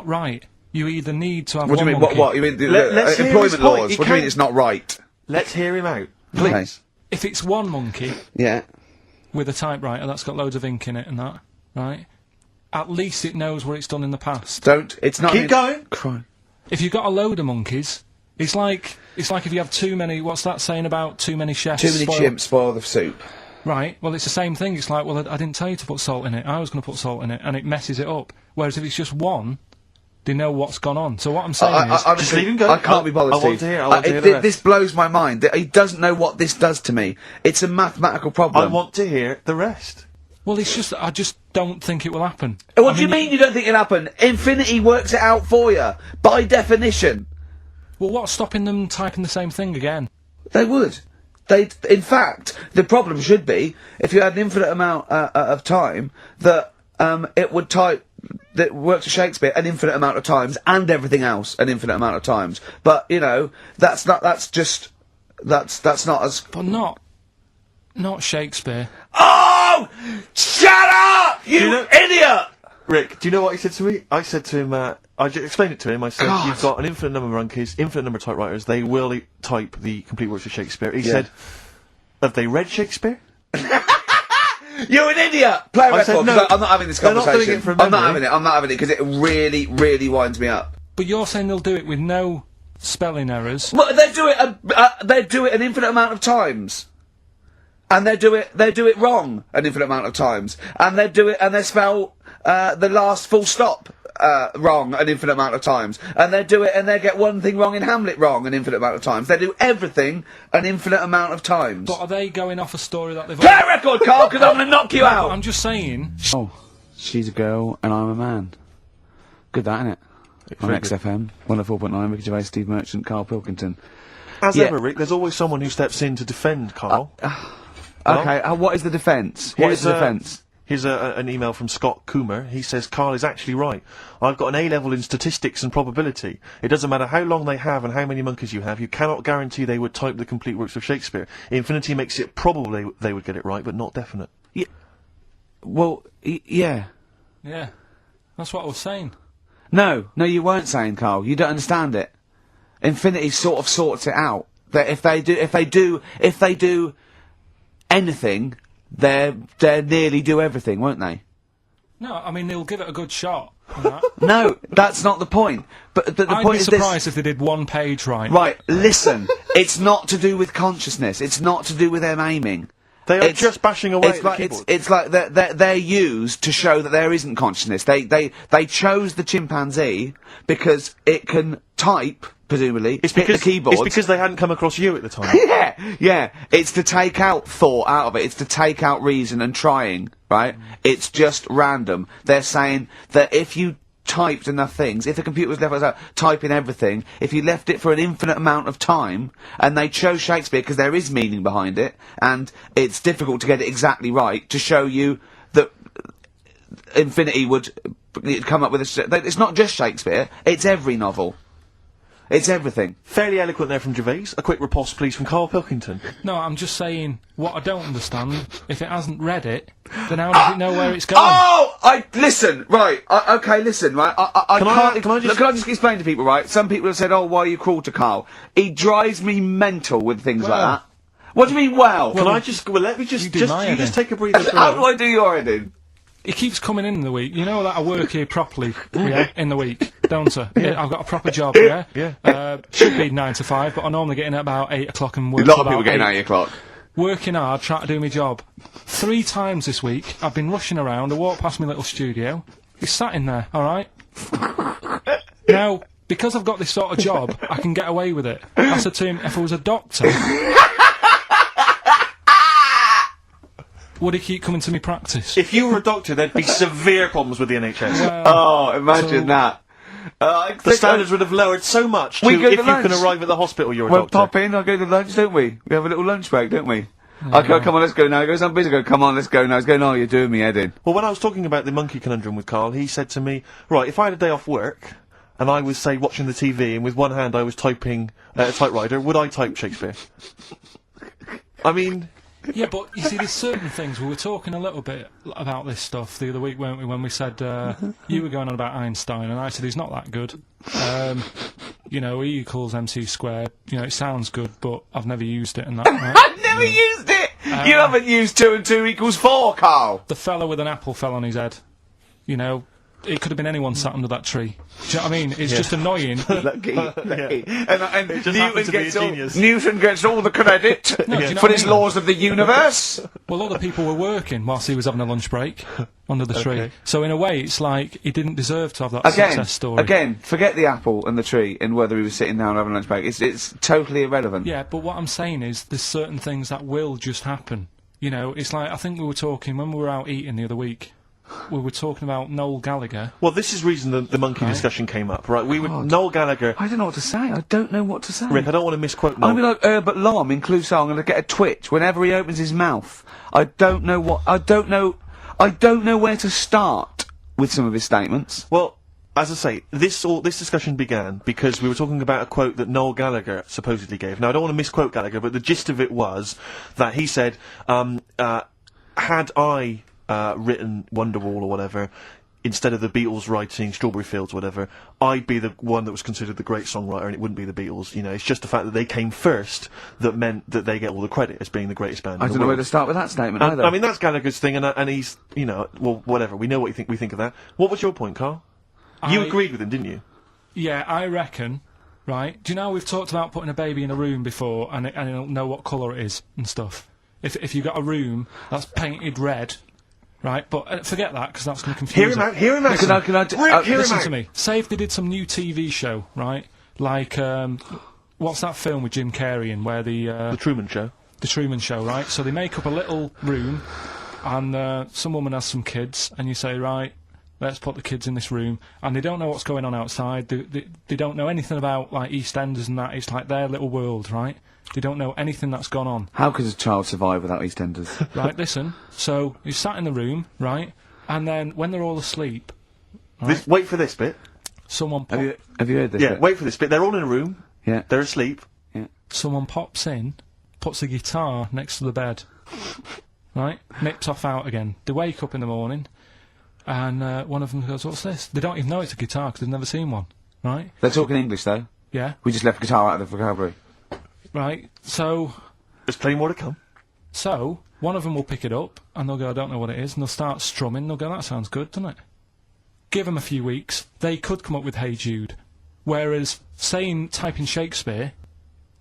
right. You either need to have What do one you mean? monkey. What? You mean Let's hear his employment point. laws? He What do you mean can't- it's not right? Let's hear him out, Okay. please. If it's one monkey Yeah. with a typewriter that's got loads of ink in it and that, right? At least it knows what it's done in the past. It's not. Keep going. Cry. If you've got a load of monkeys, it's like if you have too many. What's that saying about too many chefs? Too many chimps spoil the soup. Right. Well, it's the same thing. It's like, well, I didn't tell you to put salt in it. I was going to put salt in it, and it messes it up. Whereas if it's just one, they know what's gone on. So what I'm saying is, Just leave him go. I can't be bothered, I want Steve. to hear. I want to hear the rest. This blows my mind. He doesn't know what this does to me. It's a mathematical problem. I want to hear the rest. well, it's just I just don't think it will happen. What do you mean you don't think it'll happen? Infinity works it out for you by definition. Well, what's stopping them typing the same thing again? They would. In fact, the problem should be if you had an infinite amount of time that it would type that works for Shakespeare an infinite amount of times and everything else an infinite amount of times. But you know, that's not as. But not Not Shakespeare. Oh! Shut up! You idiot! Rick, do you know what he said to me? I said to him, I explained it to him. I said, you've got an infinite number of monkeys, infinite number of typewriters. They will type the complete works of Shakespeare. He said, have they read Shakespeare? You're an idiot! Play a record, said, no, I'm not having this conversation. They're not doing it from I'm not having it, because it really, really winds me up. But you're saying they'll do it with no spelling errors. Well, they do it an infinite amount of times. And they do it wrong an infinite amount of times. And they spell, the last full stop, wrong an infinite amount of times. And they get one thing wrong in Hamlet wrong an infinite amount of times. They do everything an infinite amount of times. But are they going off a story that they've... Play a record, Carl, because I'm gonna knock you out! I'm just saying... Oh, she's a girl and I'm a man. Good that, innit? On XFM, 104.9, Ricky Gervais, Steve Merchant, Karl Pilkington. As ever, Rick, there's always someone who steps in to defend Carl. Okay, what is the defence? What is the defence? Here's an email from Scott Coomer. He says, Carl is actually right. I've got an A-level in statistics and probability. It doesn't matter how long they have and how many monkeys you have. You cannot guarantee they would type the complete works of Shakespeare. Infinity makes it probable they would get it right, but not definite. Yeah. Well, yeah. Yeah. That's what I was saying. No, you weren't saying, Carl. You don't understand it. Infinity sort of sorts it out. That if they do anything, they nearly do everything, won't they? No, I mean they'll give it a good shot. No, that's not the point. But the I'd point be is surprised if they did one page right. Right, listen. It's not to do with consciousness. It's not to do with them aiming. They are just bashing away at the keyboard. It's like they're used to show that there isn't consciousness. They chose the chimpanzee because it can type, presumably, hit the keyboard. It's because they hadn't come across you at the time. Yeah. It's to take out thought out of it. It's to take out reason and trying, right? It's just random. They're saying that if you typed enough things, if the computer was left out typing everything, if you left it for an infinite amount of time, and they chose Shakespeare because there is meaning behind it, and it's difficult to get it exactly right, to show you that Infinity would come up with it's not just Shakespeare, it's every novel. It's everything. Fairly eloquent there from Gervais. A quick riposte, please, from Karl Pilkington. No, I'm just saying, what I don't understand, if it hasn't read it, then how does it know where it's going? Listen, right, listen, right, can I just explain to people, right? Some people have said, oh, why are you cruel to Karl? He drives me mental with things like that. What do you mean, well? Let me just take a breather. How do I do your editing? He keeps coming in the week. You know that I work here properly, in the week, don't I? Yeah. I've got a proper job, yeah? Should be 9 to 5, but I normally get in at about 8 o'clock and work A lot of people getting 8 o'clock. Working hard, trying to do my job. 3 times this week, I've been rushing around, I walked past my little studio, he's sat in there, alright? Now, because I've got this sort of job, I can get away with it. I said to him, if I was a doctor... would he keep coming to me practice? If you were a doctor, there'd be severe problems with the NHS. Imagine that. The standards would have lowered so much if you can arrive at the hospital you're a doctor. We'll pop in, I'll go to lunch, don't we? We have a little lunch break, don't we? I go, come on, let's go now. He goes, I'm busy. I go, come on, let's go now. He's going, oh, you're doing me head in. Well, when I was talking about the monkey conundrum with Karl, he said to me, right, if I had a day off work, and I was, say, watching the TV, and with one hand I was typing a typewriter, would I type Shakespeare? I mean... Yeah, but you see, there's certain things. We were talking a little bit about this stuff the other week, weren't we? When we said you were going on about Einstein, and I said he's not that good. You know, E equals MC squared. You know, it sounds good, but I've never used it. And that. Right? I've never used it. You haven't used 2 and 2 equals 4, Karl. The fella with an apple fell on his head. You know. It could have been anyone sat under that tree. Do you know what I mean? It's just annoying. Lucky. And Newton gets all the credit for his laws of the universe. Well, other people were working whilst he was having a lunch break under the tree. So in a way, it's like he didn't deserve to have that success story. Again, forget the apple and the tree and whether he was sitting down having a lunch break. It's totally irrelevant. Yeah, but what I'm saying is there's certain things that will just happen. You know, it's like, I think we were talking, when we were out eating the other week, we were talking about Noel Gallagher. Well, this is the reason the monkey discussion came up, right? Noel Gallagher... I don't know what to say. I don't know what to say. Rick, I don't want to misquote Noel. I'll be like Herbert Lom in Clouseau. I'm going to get a twitch whenever he opens his mouth. I don't know where to start with some of his statements. Well, as I say, this discussion began because we were talking about a quote that Noel Gallagher supposedly gave. Now, I don't want to misquote Gallagher, but the gist of it was that he said, had I written Wonderwall or whatever, instead of the Beatles writing Strawberry Fields or whatever, I'd be the one that was considered the great songwriter, and it wouldn't be the Beatles. You know, it's just the fact that they came first that meant that they get all the credit as being the greatest band in the I don't know world. where to start with that statement either. I mean, that's Gallagher's thing, and he's, you know, well, whatever. We know what we think of that. What was your point, Carl? You agreed with him, didn't you? Yeah, I reckon. Right? Do you know we've talked about putting a baby in a room before, and it'll know what colour it is and stuff. If you got a room that's painted red, right? But forget that because that's going to confuse. Hear him out. Listen to me. Say if they did some new TV show, right? Like what's that film with Jim Carrey in where the Truman Show. The Truman Show, right? So they make up a little room, and some woman has some kids, and you say, right, let's put the kids in this room, and they don't know what's going on outside. They don't know anything about like EastEnders and that. It's like their little world, right? They don't know anything that's gone on. How could a child survive without EastEnders? Right, listen. So you sat in the room, right, and then when they're all asleep, right, Wait for this bit. Someone Have you heard this? Yeah, bit? wait for this bit. They're all in a room. Yeah. They're asleep. someone pops in, puts a guitar next to the bed, right, nips off out again. They wake up in the morning, and one of them goes, "What's this?" They don't even know it's a guitar because they've never seen one, right? They're talking English, though. Yeah. We just left guitar out of the vocabulary. Right, so... There's plenty more to come. So, one of them will pick it up, and they'll go, "I don't know what it is," and they'll start strumming, they'll go, "That sounds good, doesn't it?" Give them a few weeks, they could come up with Hey Jude. Whereas, typing Shakespeare,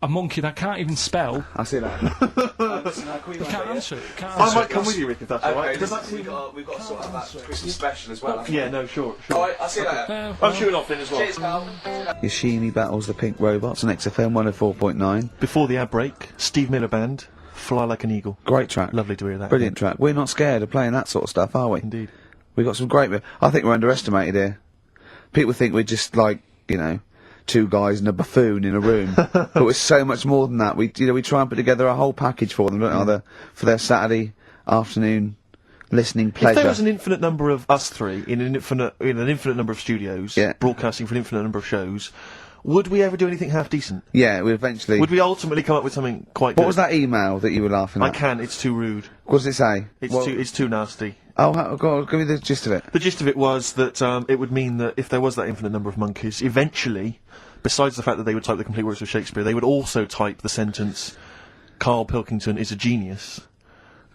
a monkey that can't even spell... I see that. You can't answer it. I might come with you, Rick, if that's alright. We've got to sort of that Christmas special as well. Yeah, no, sure. Alright, I'll see you later. I'm shooting off then as well. Cheers, pal. Yoshimi battles the Pink Robots on XFM 104.9. Before the ad break, Steve Miller Band, Fly Like an Eagle. Great track. Lovely to hear that. Brilliant track. We're not scared of playing that sort of stuff, are we? Indeed. We've got some great... I think we're underestimated here. People think we're just like, you know, two guys and a buffoon in a room. But we're so much more than that. We try and put together a whole package for them, don't we? For their Saturday afternoon listening pleasure. If there was an infinite number of us three in an infinite number of studios, broadcasting for an infinite number of shows, would we ever do anything half decent? Yeah, we eventually... Would we ultimately come up with something quite good? What was that email that you were laughing at? I can't, it's too rude. What does it say? It's too nasty. Oh, go on, give me the gist of it. The gist of it was that it would mean that if there was that infinite number of monkeys, eventually, besides the fact that they would type the complete works of Shakespeare, they would also type the sentence, "Karl Pilkington is a genius."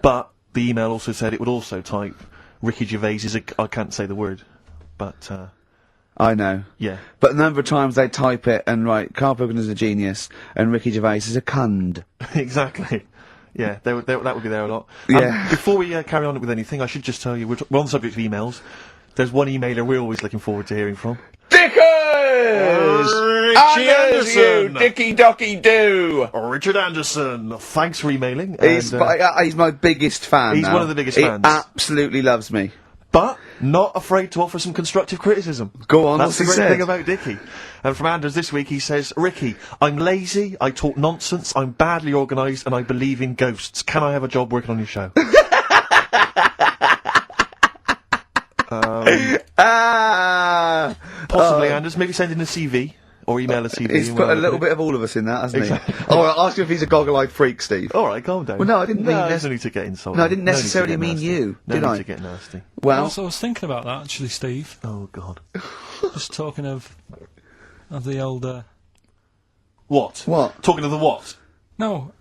But the email also said it would also type, "Ricky Gervais is a..." I can't say the word, but... I know. Yeah. But the number of times they type it and write, "Karl Pilkington is a genius," and Ricky Gervais is a cund. Exactly. Yeah, that would be there a lot. Yeah. Before we carry on with anything, I should just tell you, we're on the subject of emails. There's one emailer we're always looking forward to hearing from. Dickers! Richie Anderson! Dicky Docky Doo! Richard Anderson, thanks for emailing. He's my biggest fan. He's now. one of the biggest he fans. Absolutely loves me. But not afraid to offer some constructive criticism. Go on, That's what's the he great said? thing about Dickie. And from Anders this week, he says, "Ricky, I'm lazy, I talk nonsense, I'm badly organised, and I believe in ghosts. Can I have a job working on your show?" Possibly, Anders. Maybe send in a CV. Or email a CV. He's put a little bit of all of us in that, hasn't he? Oh, I'll ask him if he's a goggle-eyed freak, Steve. Alright, calm down. Well, no, I didn't mean... there's no need to get insulted. No, I didn't No need to necessarily get mean nasty. you, No did need I? to get nasty. Well... I was thinking about that, actually, Steve. Oh, God. Just talking of the old... What? What? Talking of the what? No.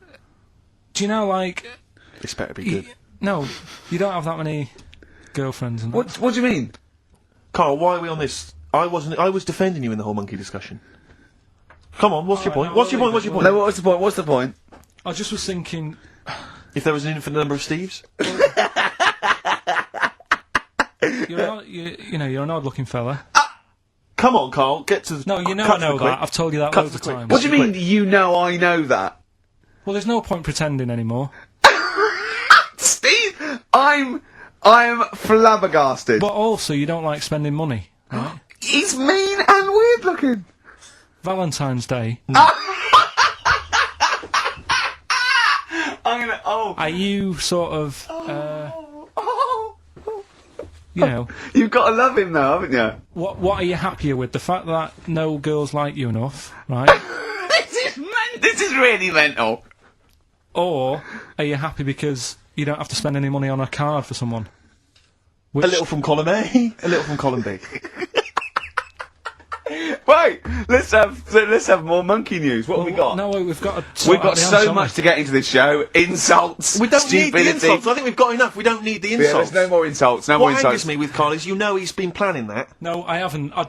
Do you know, like... This better be good. No, you don't have that many girlfriends and that. What do you mean? Carl, why are we on this? I was defending you in the whole monkey discussion. Come on, what's your point? no, What's your we'll point? leave What's your it, point? No, what's the point? What's the point? I just was thinking... If there was an infinite number of Steves? You're an odd-looking fella. Come on, Carl, get to the... No, you know cut I know to the that. quick. I've told you that Cut loads to of the quick. times. What do you mean, you know I know that? Well, there's no point pretending anymore. Steve, I'm flabbergasted. But also, you don't like spending money, right? He's mean and weird looking. Valentine's Day. I'm gonna... Oh. Are you sort of... you know. You've got to love him though, haven't you? What are you happier with? The fact that no girls like you enough, right? This is really mental. Or are you happy because you don't have to spend any money on a card for someone? A little from column A, a little from column B. Right, let's have more monkey news. What have we got? No, we've got so much to get into this show. Insults, We don't stupidity. need the insults. I think we've got enough. We don't need the Yeah, insults. there's no more insults. No more What insults. angers me with Carl is you know he's been planning that. No, I haven't. I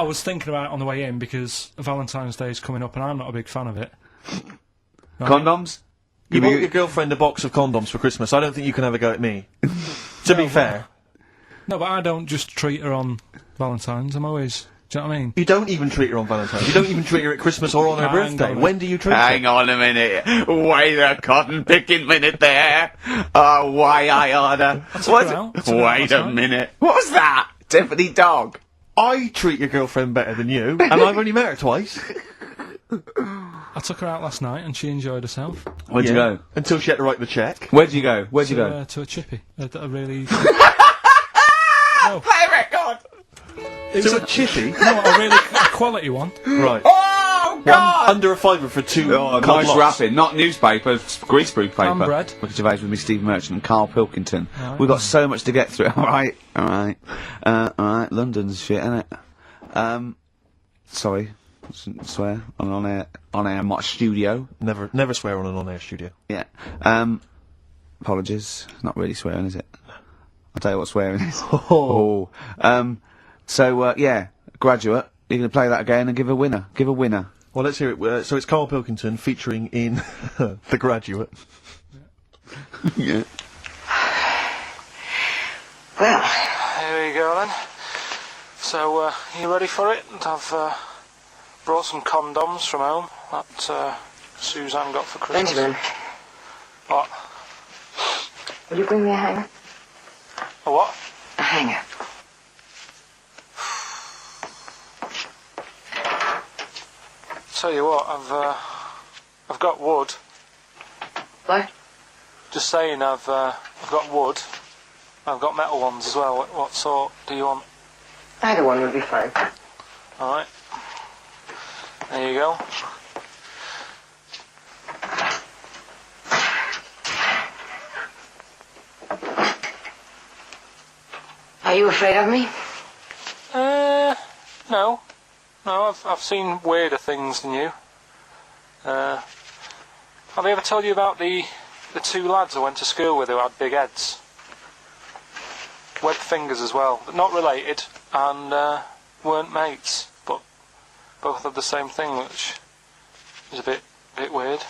was thinking about it on the way in because Valentine's Day is coming up, and I'm not a big fan of it. Right. Condoms? You bought your girlfriend a box of condoms for Christmas. I don't think you can have a go at me. To be fair. No, but I don't just treat her on Valentine's. I'm always. Do you know what I mean? You don't even treat her on Valentine's. You don't even treat her at Christmas or on her birthday. When do you treat her? Hang on a minute. Wait a cotton picking minute there. Oh, why I order. Wait a minute. What was that? Tiffany Dog. I treat your girlfriend better than you, and I've only met her twice. I took her out last night and she enjoyed herself. Where'd you go? Until she had to write the cheque. Where'd you go? Where'd you go? To a chippy. A really. Play a record! To a chippy? No, a quality one. Right. Oh, God! Under a fiver for two. Oh, nice wrapping. Not newspaper, greaseproof paper. And bread. Ricky Gervais with me, Steve Merchant and Karl Pilkington. Right. We've got so much to get through. Alright. London's shit, innit? Sorry. Swear. On air, my studio. Never swear on an on-air studio. Yeah. Apologies. Not really swearing, is it? I'll tell you what swearing is. Yeah, Graduate. You're going to play that again and give a winner. Give a winner. Well, let's hear it. So it's Karl Pilkington featuring in The Graduate. Yeah. Well, Here you go then. So, you ready for it? I've brought some condoms from home that Suzanne got for Christmas. Benjamin, What? will you bring me a hanger? A what? A hanger. Tell you what, I've got wood. What? Just saying, I've got wood. I've got metal ones as well. What sort do you want? Either one would be fine. All right. There you go. Are you afraid of me? No. No, I've seen weirder things than you. Have I ever told you about the two lads I went to school with who had big heads? Webbed fingers as well, but not related, and weren't mates, but both had the same thing, which is a bit weird.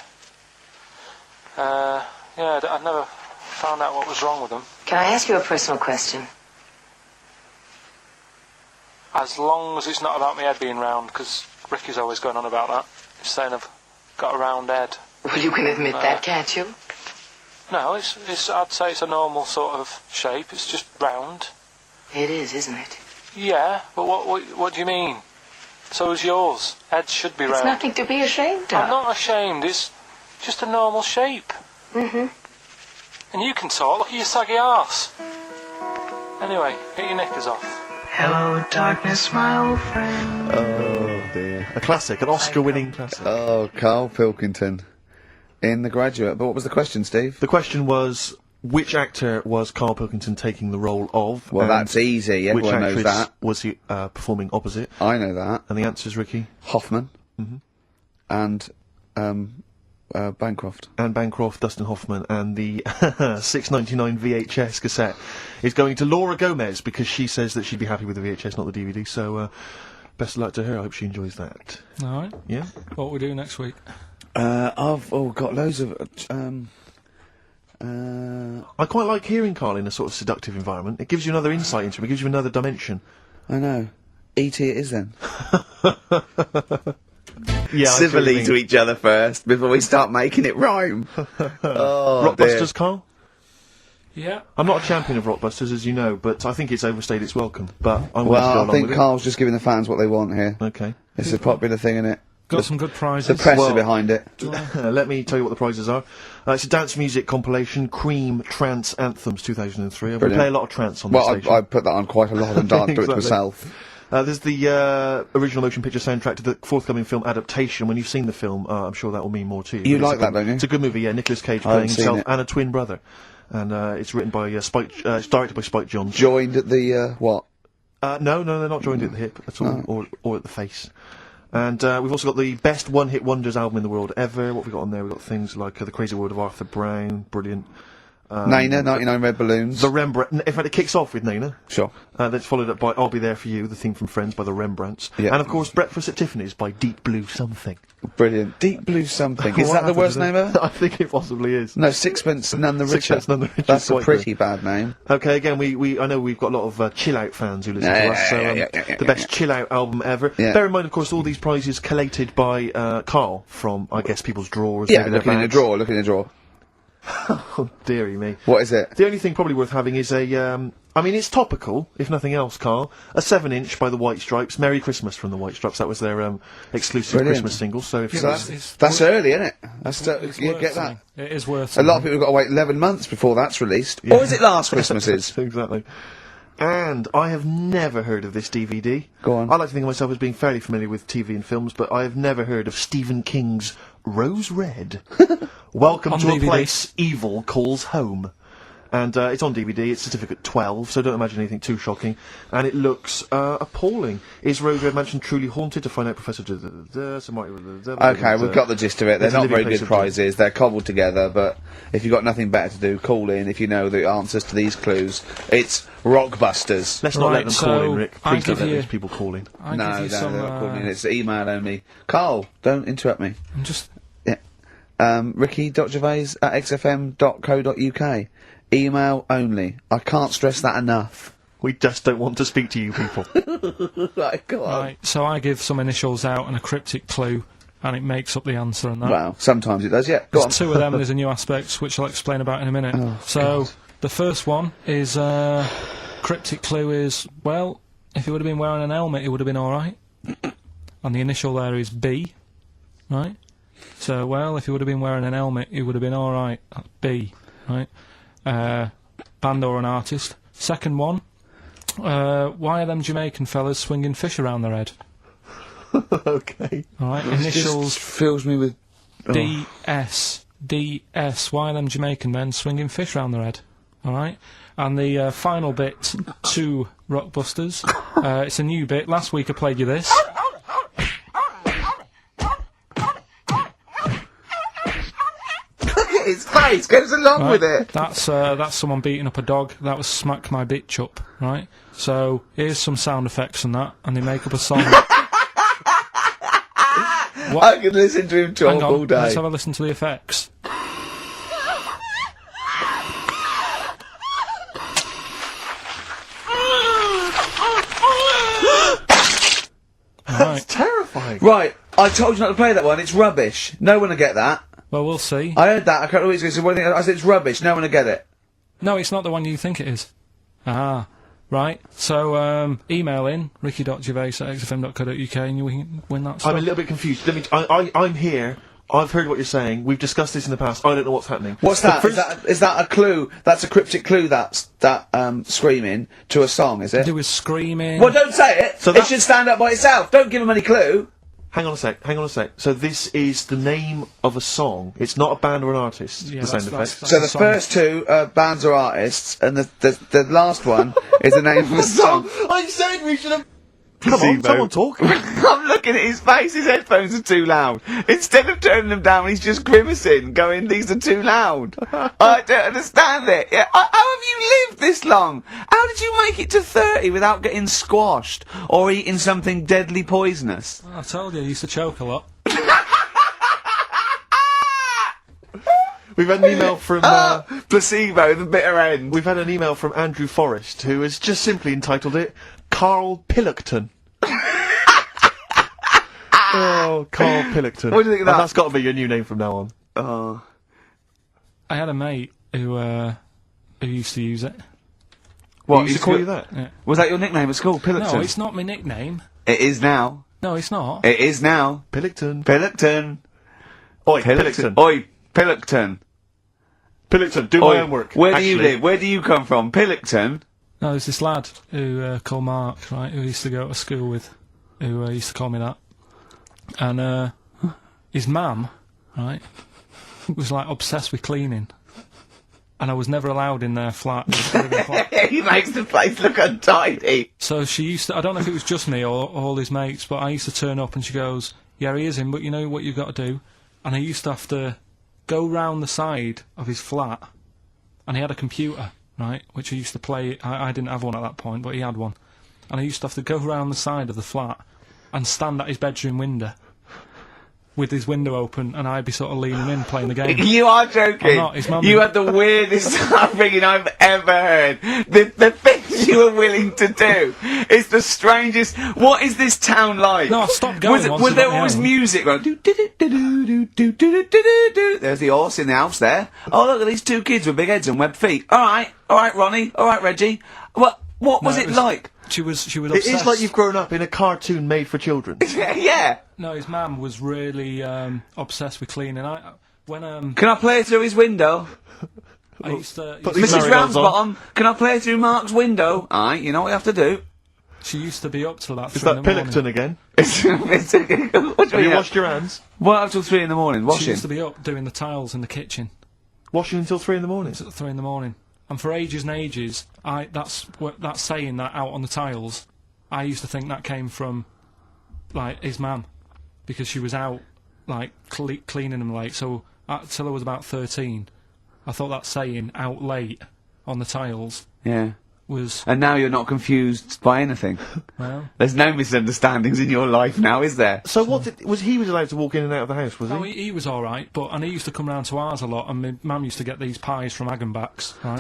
Yeah, I never found out what was wrong with them. Can I ask you a personal question? As long as it's not about my head being round, because Ricky's always going on about that. He's saying I've got a round head. Well, you can admit that, can't you? No, it's. I'd say it's a normal sort of shape. It's just round. It is, isn't it? Yeah, but what do you mean? So is yours. Heads should be It's round. nothing to be ashamed of. I'm not ashamed. It's just a normal shape. Mm-hmm. And you can talk. Look at your saggy arse. Anyway, get your knickers off. Hello, darkness, my old friend. Oh, dear. A classic, an Oscar-winning classic. Oh, Karl Pilkington. In The Graduate. But what was the question, Steve? The question was, which actor was Karl Pilkington taking the role of? Well, and that's easy. which Everyone knows actress that. was he performing opposite? I know that. And the answer's Ricky. Hoffman. Mm-hmm. And, Bancroft. Anne Bancroft, Dustin Hoffman, and the $6.99 VHS cassette is going to Laura Gomez because she says that she'd be happy with the VHS, not the DVD. So, best of luck to her. I hope she enjoys that. All right. Yeah. What we do next week? I've got loads of. I quite like hearing Karl in a sort of seductive environment. It gives you another insight into him. It gives you another dimension. I know. E.T. it is then. Yeah, Civilly to each other first before we start making it rhyme. Oh, Rockbusters, Karl? Yeah. I'm not a champion of Rockbusters, as you know, but I think it's overstayed its welcome. But I'm willing to go Well, I along think with Karl's just giving the fans what they want here. it. Okay. It's a popular thing, isn't it? Got some good prizes. The press are behind it. Let me tell you what the prizes are. It's a dance music compilation, Cream Trance Anthems 2003. We play a lot of trance on this station. I put that on quite a lot and danced to it myself. There's the original motion picture soundtrack to the forthcoming film adaptation. When you've seen the film, I'm sure that will mean more to you. You like that, don't you? It's a good movie, yeah. Nicolas Cage playing himself and a twin brother. And it's written by it's directed by Spike Jonze. Joined at the, what? No, they're not joined at the hip at all, or at the face. And we've also got the best one-hit wonders album in the world ever. What have we got on there? We've got things like The Crazy World of Arthur Brown, brilliant. Nana, 99 Red Balloons. The Rembrandt. In fact, it kicks off with Nana. Sure. That's followed up by I'll Be There For You, the theme from Friends by the Rembrandts. Yeah. And, of course, Breakfast at Tiffany's by Deep Blue Something. Brilliant. Deep Blue Something. Is that the worst name ever? I think it possibly is. No, Sixpence None the Richer. Sixpence None the Richer. That's a pretty bad name. Okay, again, I know we've got a lot of chill-out fans who listen to us, so the best chill-out album ever. Yeah. Bear in mind, of course, all these prizes collated by Karl from, I guess, people's drawers. Yeah, looking in the drawer. Oh, dearie me. What is it? The only thing probably worth having is I mean, it's topical, if nothing else, Karl. A 7-inch by the White Stripes. Merry Christmas from the White Stripes. That was their exclusive Christmas single. So if that's early, isn't it? Get that. It is worth a lot of people have got to wait 11 months before that's released. Yeah. Or is it last Christmases? Exactly. And I have never heard of this DVD. Go on. I like to think of myself as being fairly familiar with TV and films, but I have never heard of Stephen King's Rose Red. Welcome to a place evil calls home. And it's on DVD, it's certificate 12, so don't imagine anything too shocking. And it looks appalling. Is Rose Red Mansion truly haunted? To find out, Professor... Okay, we've got the gist of it. They're not very good prizes. They're cobbled together, but if you've got nothing better to do, call in if you know the answers to these clues. It's Rockbusters. Let's not let them call in, Rick. Please don't let these people call in. No, they're not calling in. It's email only. Karl, don't interrupt me. I'm just... Yeah. ricky.gervais@xfm.co.uk. Email only. I can't stress that enough. We just don't want to speak to you people. Right, go on. Right, so I give some initials out and a cryptic clue, and it makes up the answer and that. Well, sometimes it does, yeah. Go on. There's two of them, there's a new aspect, which I'll explain about in a minute. Oh, so, God. The first one is, cryptic clue is, well, if he would have been wearing an helmet, it would have been alright. And the initial there is B, right? So, well, if he would have been wearing an helmet, it would have been alright. That's B, right? Band or an artist. Second one, why are them Jamaican fellas swinging fish around their head? Okay. Alright, initials... Just fills me with... DS. DS. Why are them Jamaican men swinging fish around their head? Alright? And the final bit, to Rockbusters. It's a new bit. Last week I played you this. His face goes along with it. That's someone beating up a dog. That was Smack My Bitch Up, right? So here's some sound effects and that, and they make up a song. I could listen to him talk all day. Let's have a listen to the effects. That's terrifying. Right, I told you not to play that one. It's rubbish. No one will get that. Well, we'll see. I heard that. I can't always say, I said it's rubbish. No one will get it. No, it's not the one you think it is. Ah, right. So, email in, ricky.gervais@xfm.co.uk and you can win that stuff. I'm a little bit confused. I'm here. I've heard what you're saying. We've discussed this in the past. I don't know what's happening. What's that? Is that a clue? That's a cryptic clue. That's screaming to a song, is it? To do with screaming. Well, don't say it. So it should stand up by itself. Don't give them any clue. Hang on a sec. So this is the name of a song. It's not a band or an artist. Yeah, the sound effect. So the first two are bands or artists, and the last one is the name of a song. I said we should have. Come on, someone talk. I'm looking at his face. His headphones are too loud. Instead of turning them down, he's just grimacing, going, "These are too loud." I don't understand it. Yeah, how have you lived this long? How did you make it to 30 without getting squashed or eating something deadly poisonous? I told you, I used to choke a lot. We've had an email from Placebo, the bitter end. We've had an email from Andrew Forrest, who has just simply entitled it Karl Pilkington. Oh, Karl Pilkington. What do you think of that? That's got to be your new name from now on. I had a mate who used to use it. What, he used to call you that? Yeah. Was that your nickname at school, Pilkington? No, it's not my nickname. It is now. No, it's not. It is now. Pilkington. Pilkington. Oi, Pilkington. Oi, Pilkington. Pilkington, do my homework. Where do you live? Where do you come from? Pilkington? No, there's this lad who called Mark, right, who used to go to school with, who used to call me that. And his mum, right, was like obsessed with cleaning. And I was never allowed in their flat. He makes the place look untidy. So she used to, I don't know if it was just me or all his mates, but I used to turn up and she goes, yeah, he is in, but you know what you've got to do? And I used to have to go round the side of his flat, and he had a computer, right, which I used to play. I didn't have one at that point, but he had one. And I used to have to go round the side of the flat and stand at his bedroom window with his window open, and I'd be sort of leaning in playing the game. You are joking. I'm not, his mum You had the weirdest upbringing I've ever heard. The things you were willing to do. It's the strangest. What is this town like? No, I stopped going. Was there always music? Like, there's the horse in the house there. Oh, look at these two kids with big heads and webbed feet. All right, Ronnie. All right, Reggie. What was it like? She was It obsessed. is like you've grown up in a cartoon made for children. Yeah. No, his mum was really obsessed with cleaning. Can I play through his window? I used to... Mrs. Ramsbottom, can I play through Mark's window? Aye, you know what you have to do. She used to be up till about 3 Is that in the morning. Pilkington again? What do Have you washed your hands? What up till 3 in the morning? She Washing? used to be up doing the tiles in the kitchen. Washing until 3 in the morning? Till 3 in the morning. And for ages and ages, that saying that out on the tiles, I used to think that came from, like, his mum. Because she was out, like, cleaning them late. So, till I was about 13, I thought that saying, out late, on the tiles, Yeah. was... And now you're not confused by anything. Well... There's no misunderstandings in your life now, is there? So he was allowed to walk in and out of the house, was No, he? he was alright, and he used to come round to ours a lot, and my mum used to get these pies from Hagenbach's, right?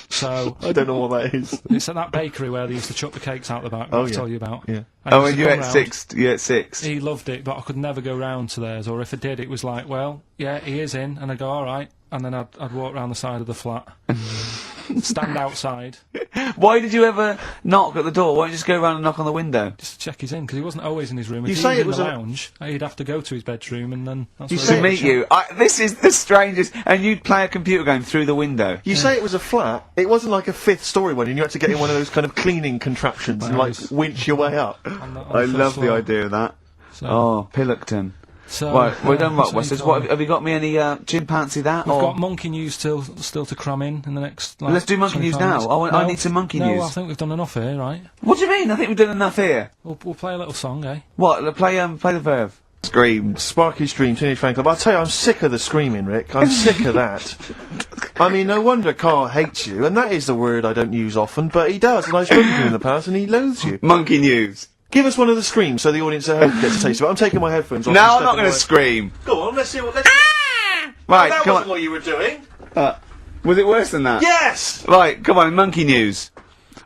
So... I don't know what that is. It's at that bakery where they used to chuck the cakes out the back, Oh, I'll yeah. tell you about. Yeah. And you at 6, you at 6. He loved it, but I could never go round to theirs, or if I did, it was like, well, yeah, he is in, and I'd go, alright, and then I'd walk round the side of the flat, stand outside. Why did you ever knock at the door? Why don't you just go around and knock on the window? Just to check he's in, because he wasn't always in his room. You If he say was it in was the a- lounge, he'd have to go to his bedroom, and then that's You where say he'd To it meet you. This is the strangest. And you'd play a computer game through the window. You say it was a flat. It wasn't like a 5th story one, and you had to get in one of those kind of cleaning contraptions and, like, winch your way up. on the I first love the floor. idea of that. So, Oh, Pilkington. so, Right, we're yeah, done what? so What's he this? called What, me. have you got me any chimpanzee that? We've or got monkey news still to cram in the next. Like, Let's do monkey news 25 now. minutes. I No, need some monkey no, news. I think we've done enough here, right? What do you mean? I think we've done enough here. We'll play a little song, eh? What? Play the verb. Scream. Sparky Stream, Teenage Fan Club. I'll tell you, I'm sick of the screaming, Rick. I'm sick of that. I mean, no wonder Carl hates you, and that is the word I don't use often, but he does, and I've spoken to him in the past, and he loathes you. Monkey news. Give us one of the screams so the audience at home gets a taste of it. I'm taking my headphones off. No, and I'm not stepping going to away. scream. Go on, let's see what... Right, that come wasn't on. what you were doing. Was it worse than that? Yes! Right, come on, monkey news.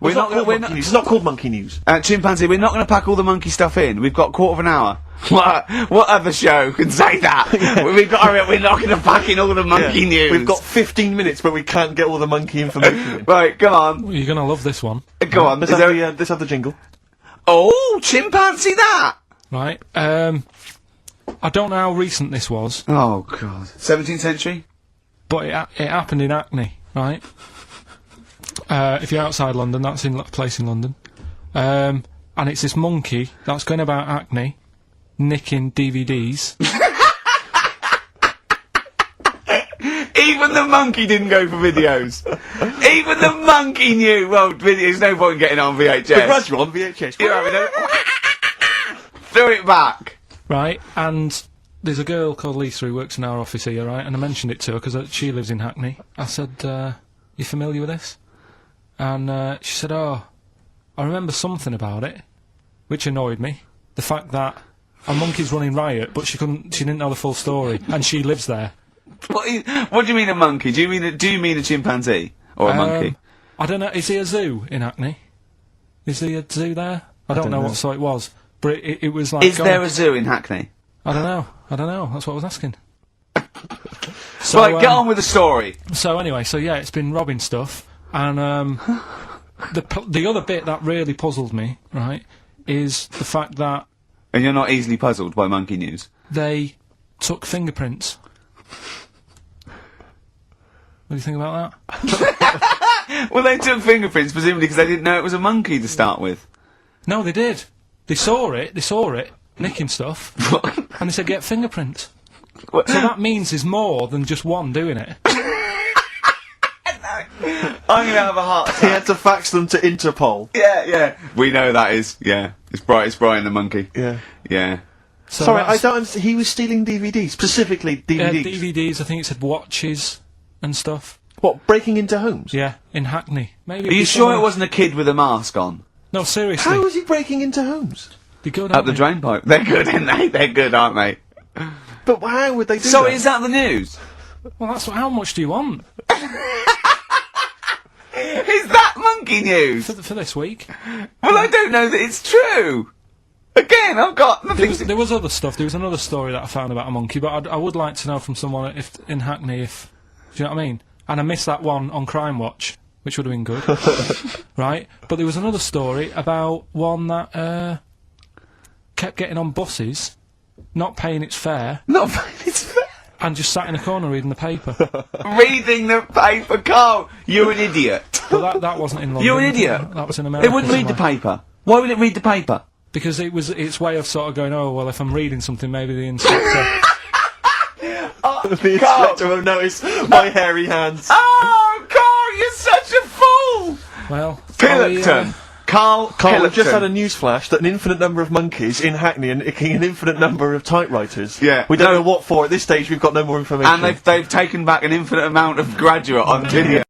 It's not called Monkey News. It's not called Monkey News. Chimpanzee, we're not going to pack all the monkey stuff in. We've got a quarter of an hour. What other show can say that? We're not going to pack in all the monkey Yeah. news. We've got 15 minutes, but we can't get all the monkey information in. Right, come on. Well, you're gonna love this one, Go on. Let's have the jingle. Oh, chimpanzee that! right? I don't know how recent this was, Oh, God. 17th century? but it happened in Hackney, right? If you're outside London, that's in a place in London, and it's this monkey that's going about Hackney, nicking DVDs. Even the monkey didn't go for videos. Even the monkey knew. Well, there's no point in getting on VHS. The gradual on VHS. You're having a... Threw it back. Right, and there's a girl called Lisa who works in our office here, right, and I mentioned it to her because she lives in Hackney. I said, you familiar with this? And she said, oh, I remember something about it, which annoyed me. The fact that a monkey's running riot, but she didn't know the full story, and she lives there. What do you mean a monkey? Do you mean a chimpanzee? Or a monkey? I don't know, is there a zoo in Hackney? Is there a zoo there? I don't know what sort it was, but it was like... Is there a zoo in Hackney? I don't know, that's what I was asking. So, right, get on with the story. So anyway, yeah, it's been robbing stuff, and the other bit that really puzzled me, right, is the fact that And you're not easily puzzled by monkey news? They took fingerprints. What do you think about that? Well, they took fingerprints, presumably because they didn't know it was a monkey to start with. No, they did. They saw it, nicking stuff, and they said, get fingerprints. So that means there's more than just one doing it. I'm gonna have a heart attack. He had to fax them to Interpol. Yeah. We know that is, It's Brian the monkey. Yeah. Yeah. So Sorry, I don't understand. He was stealing DVDs, specifically DVDs. DVDs, I think it said watches and stuff. What, breaking into homes? Yeah, in Hackney. Maybe. Are you sure it wasn't a kid with a mask on? No, seriously. How was he breaking into homes? They're good, Up aren't the they? drain pipe. They're good, aren't they? They're good, aren't they? But how would they do So that? is that the news? Well, that's how much do you want Is that monkey news? for this week? Well, I don't know that it's true. Again, I've got nothing. There was other stuff. There was another story that I found about a monkey, but I would like to know from someone if in Hackney if do you know what I mean? And I missed that one on Crime Watch, which would have been good, right? But there was another story about one that kept getting on buses, not paying its fare, and just sat in a corner reading the paper. Reading the paper, Carl. You're an idiot. But that wasn't in London. You're an idiot. That was in America. It wouldn't read the paper. Why would it read the paper? Because it was its way of sort of going, oh, well, if I'm reading something, maybe the inspector... The inspector will notice my hairy hands. Oh, Carl, you're such a fool! Well... Pilkington. Carl Carl, we've Pilkington. just had a news flash that an infinite number of monkeys in Hackney are nicking an infinite number of typewriters. Yeah. We don't know what for. At this stage, we've got no more information. And they've taken back an infinite amount of graduate on video.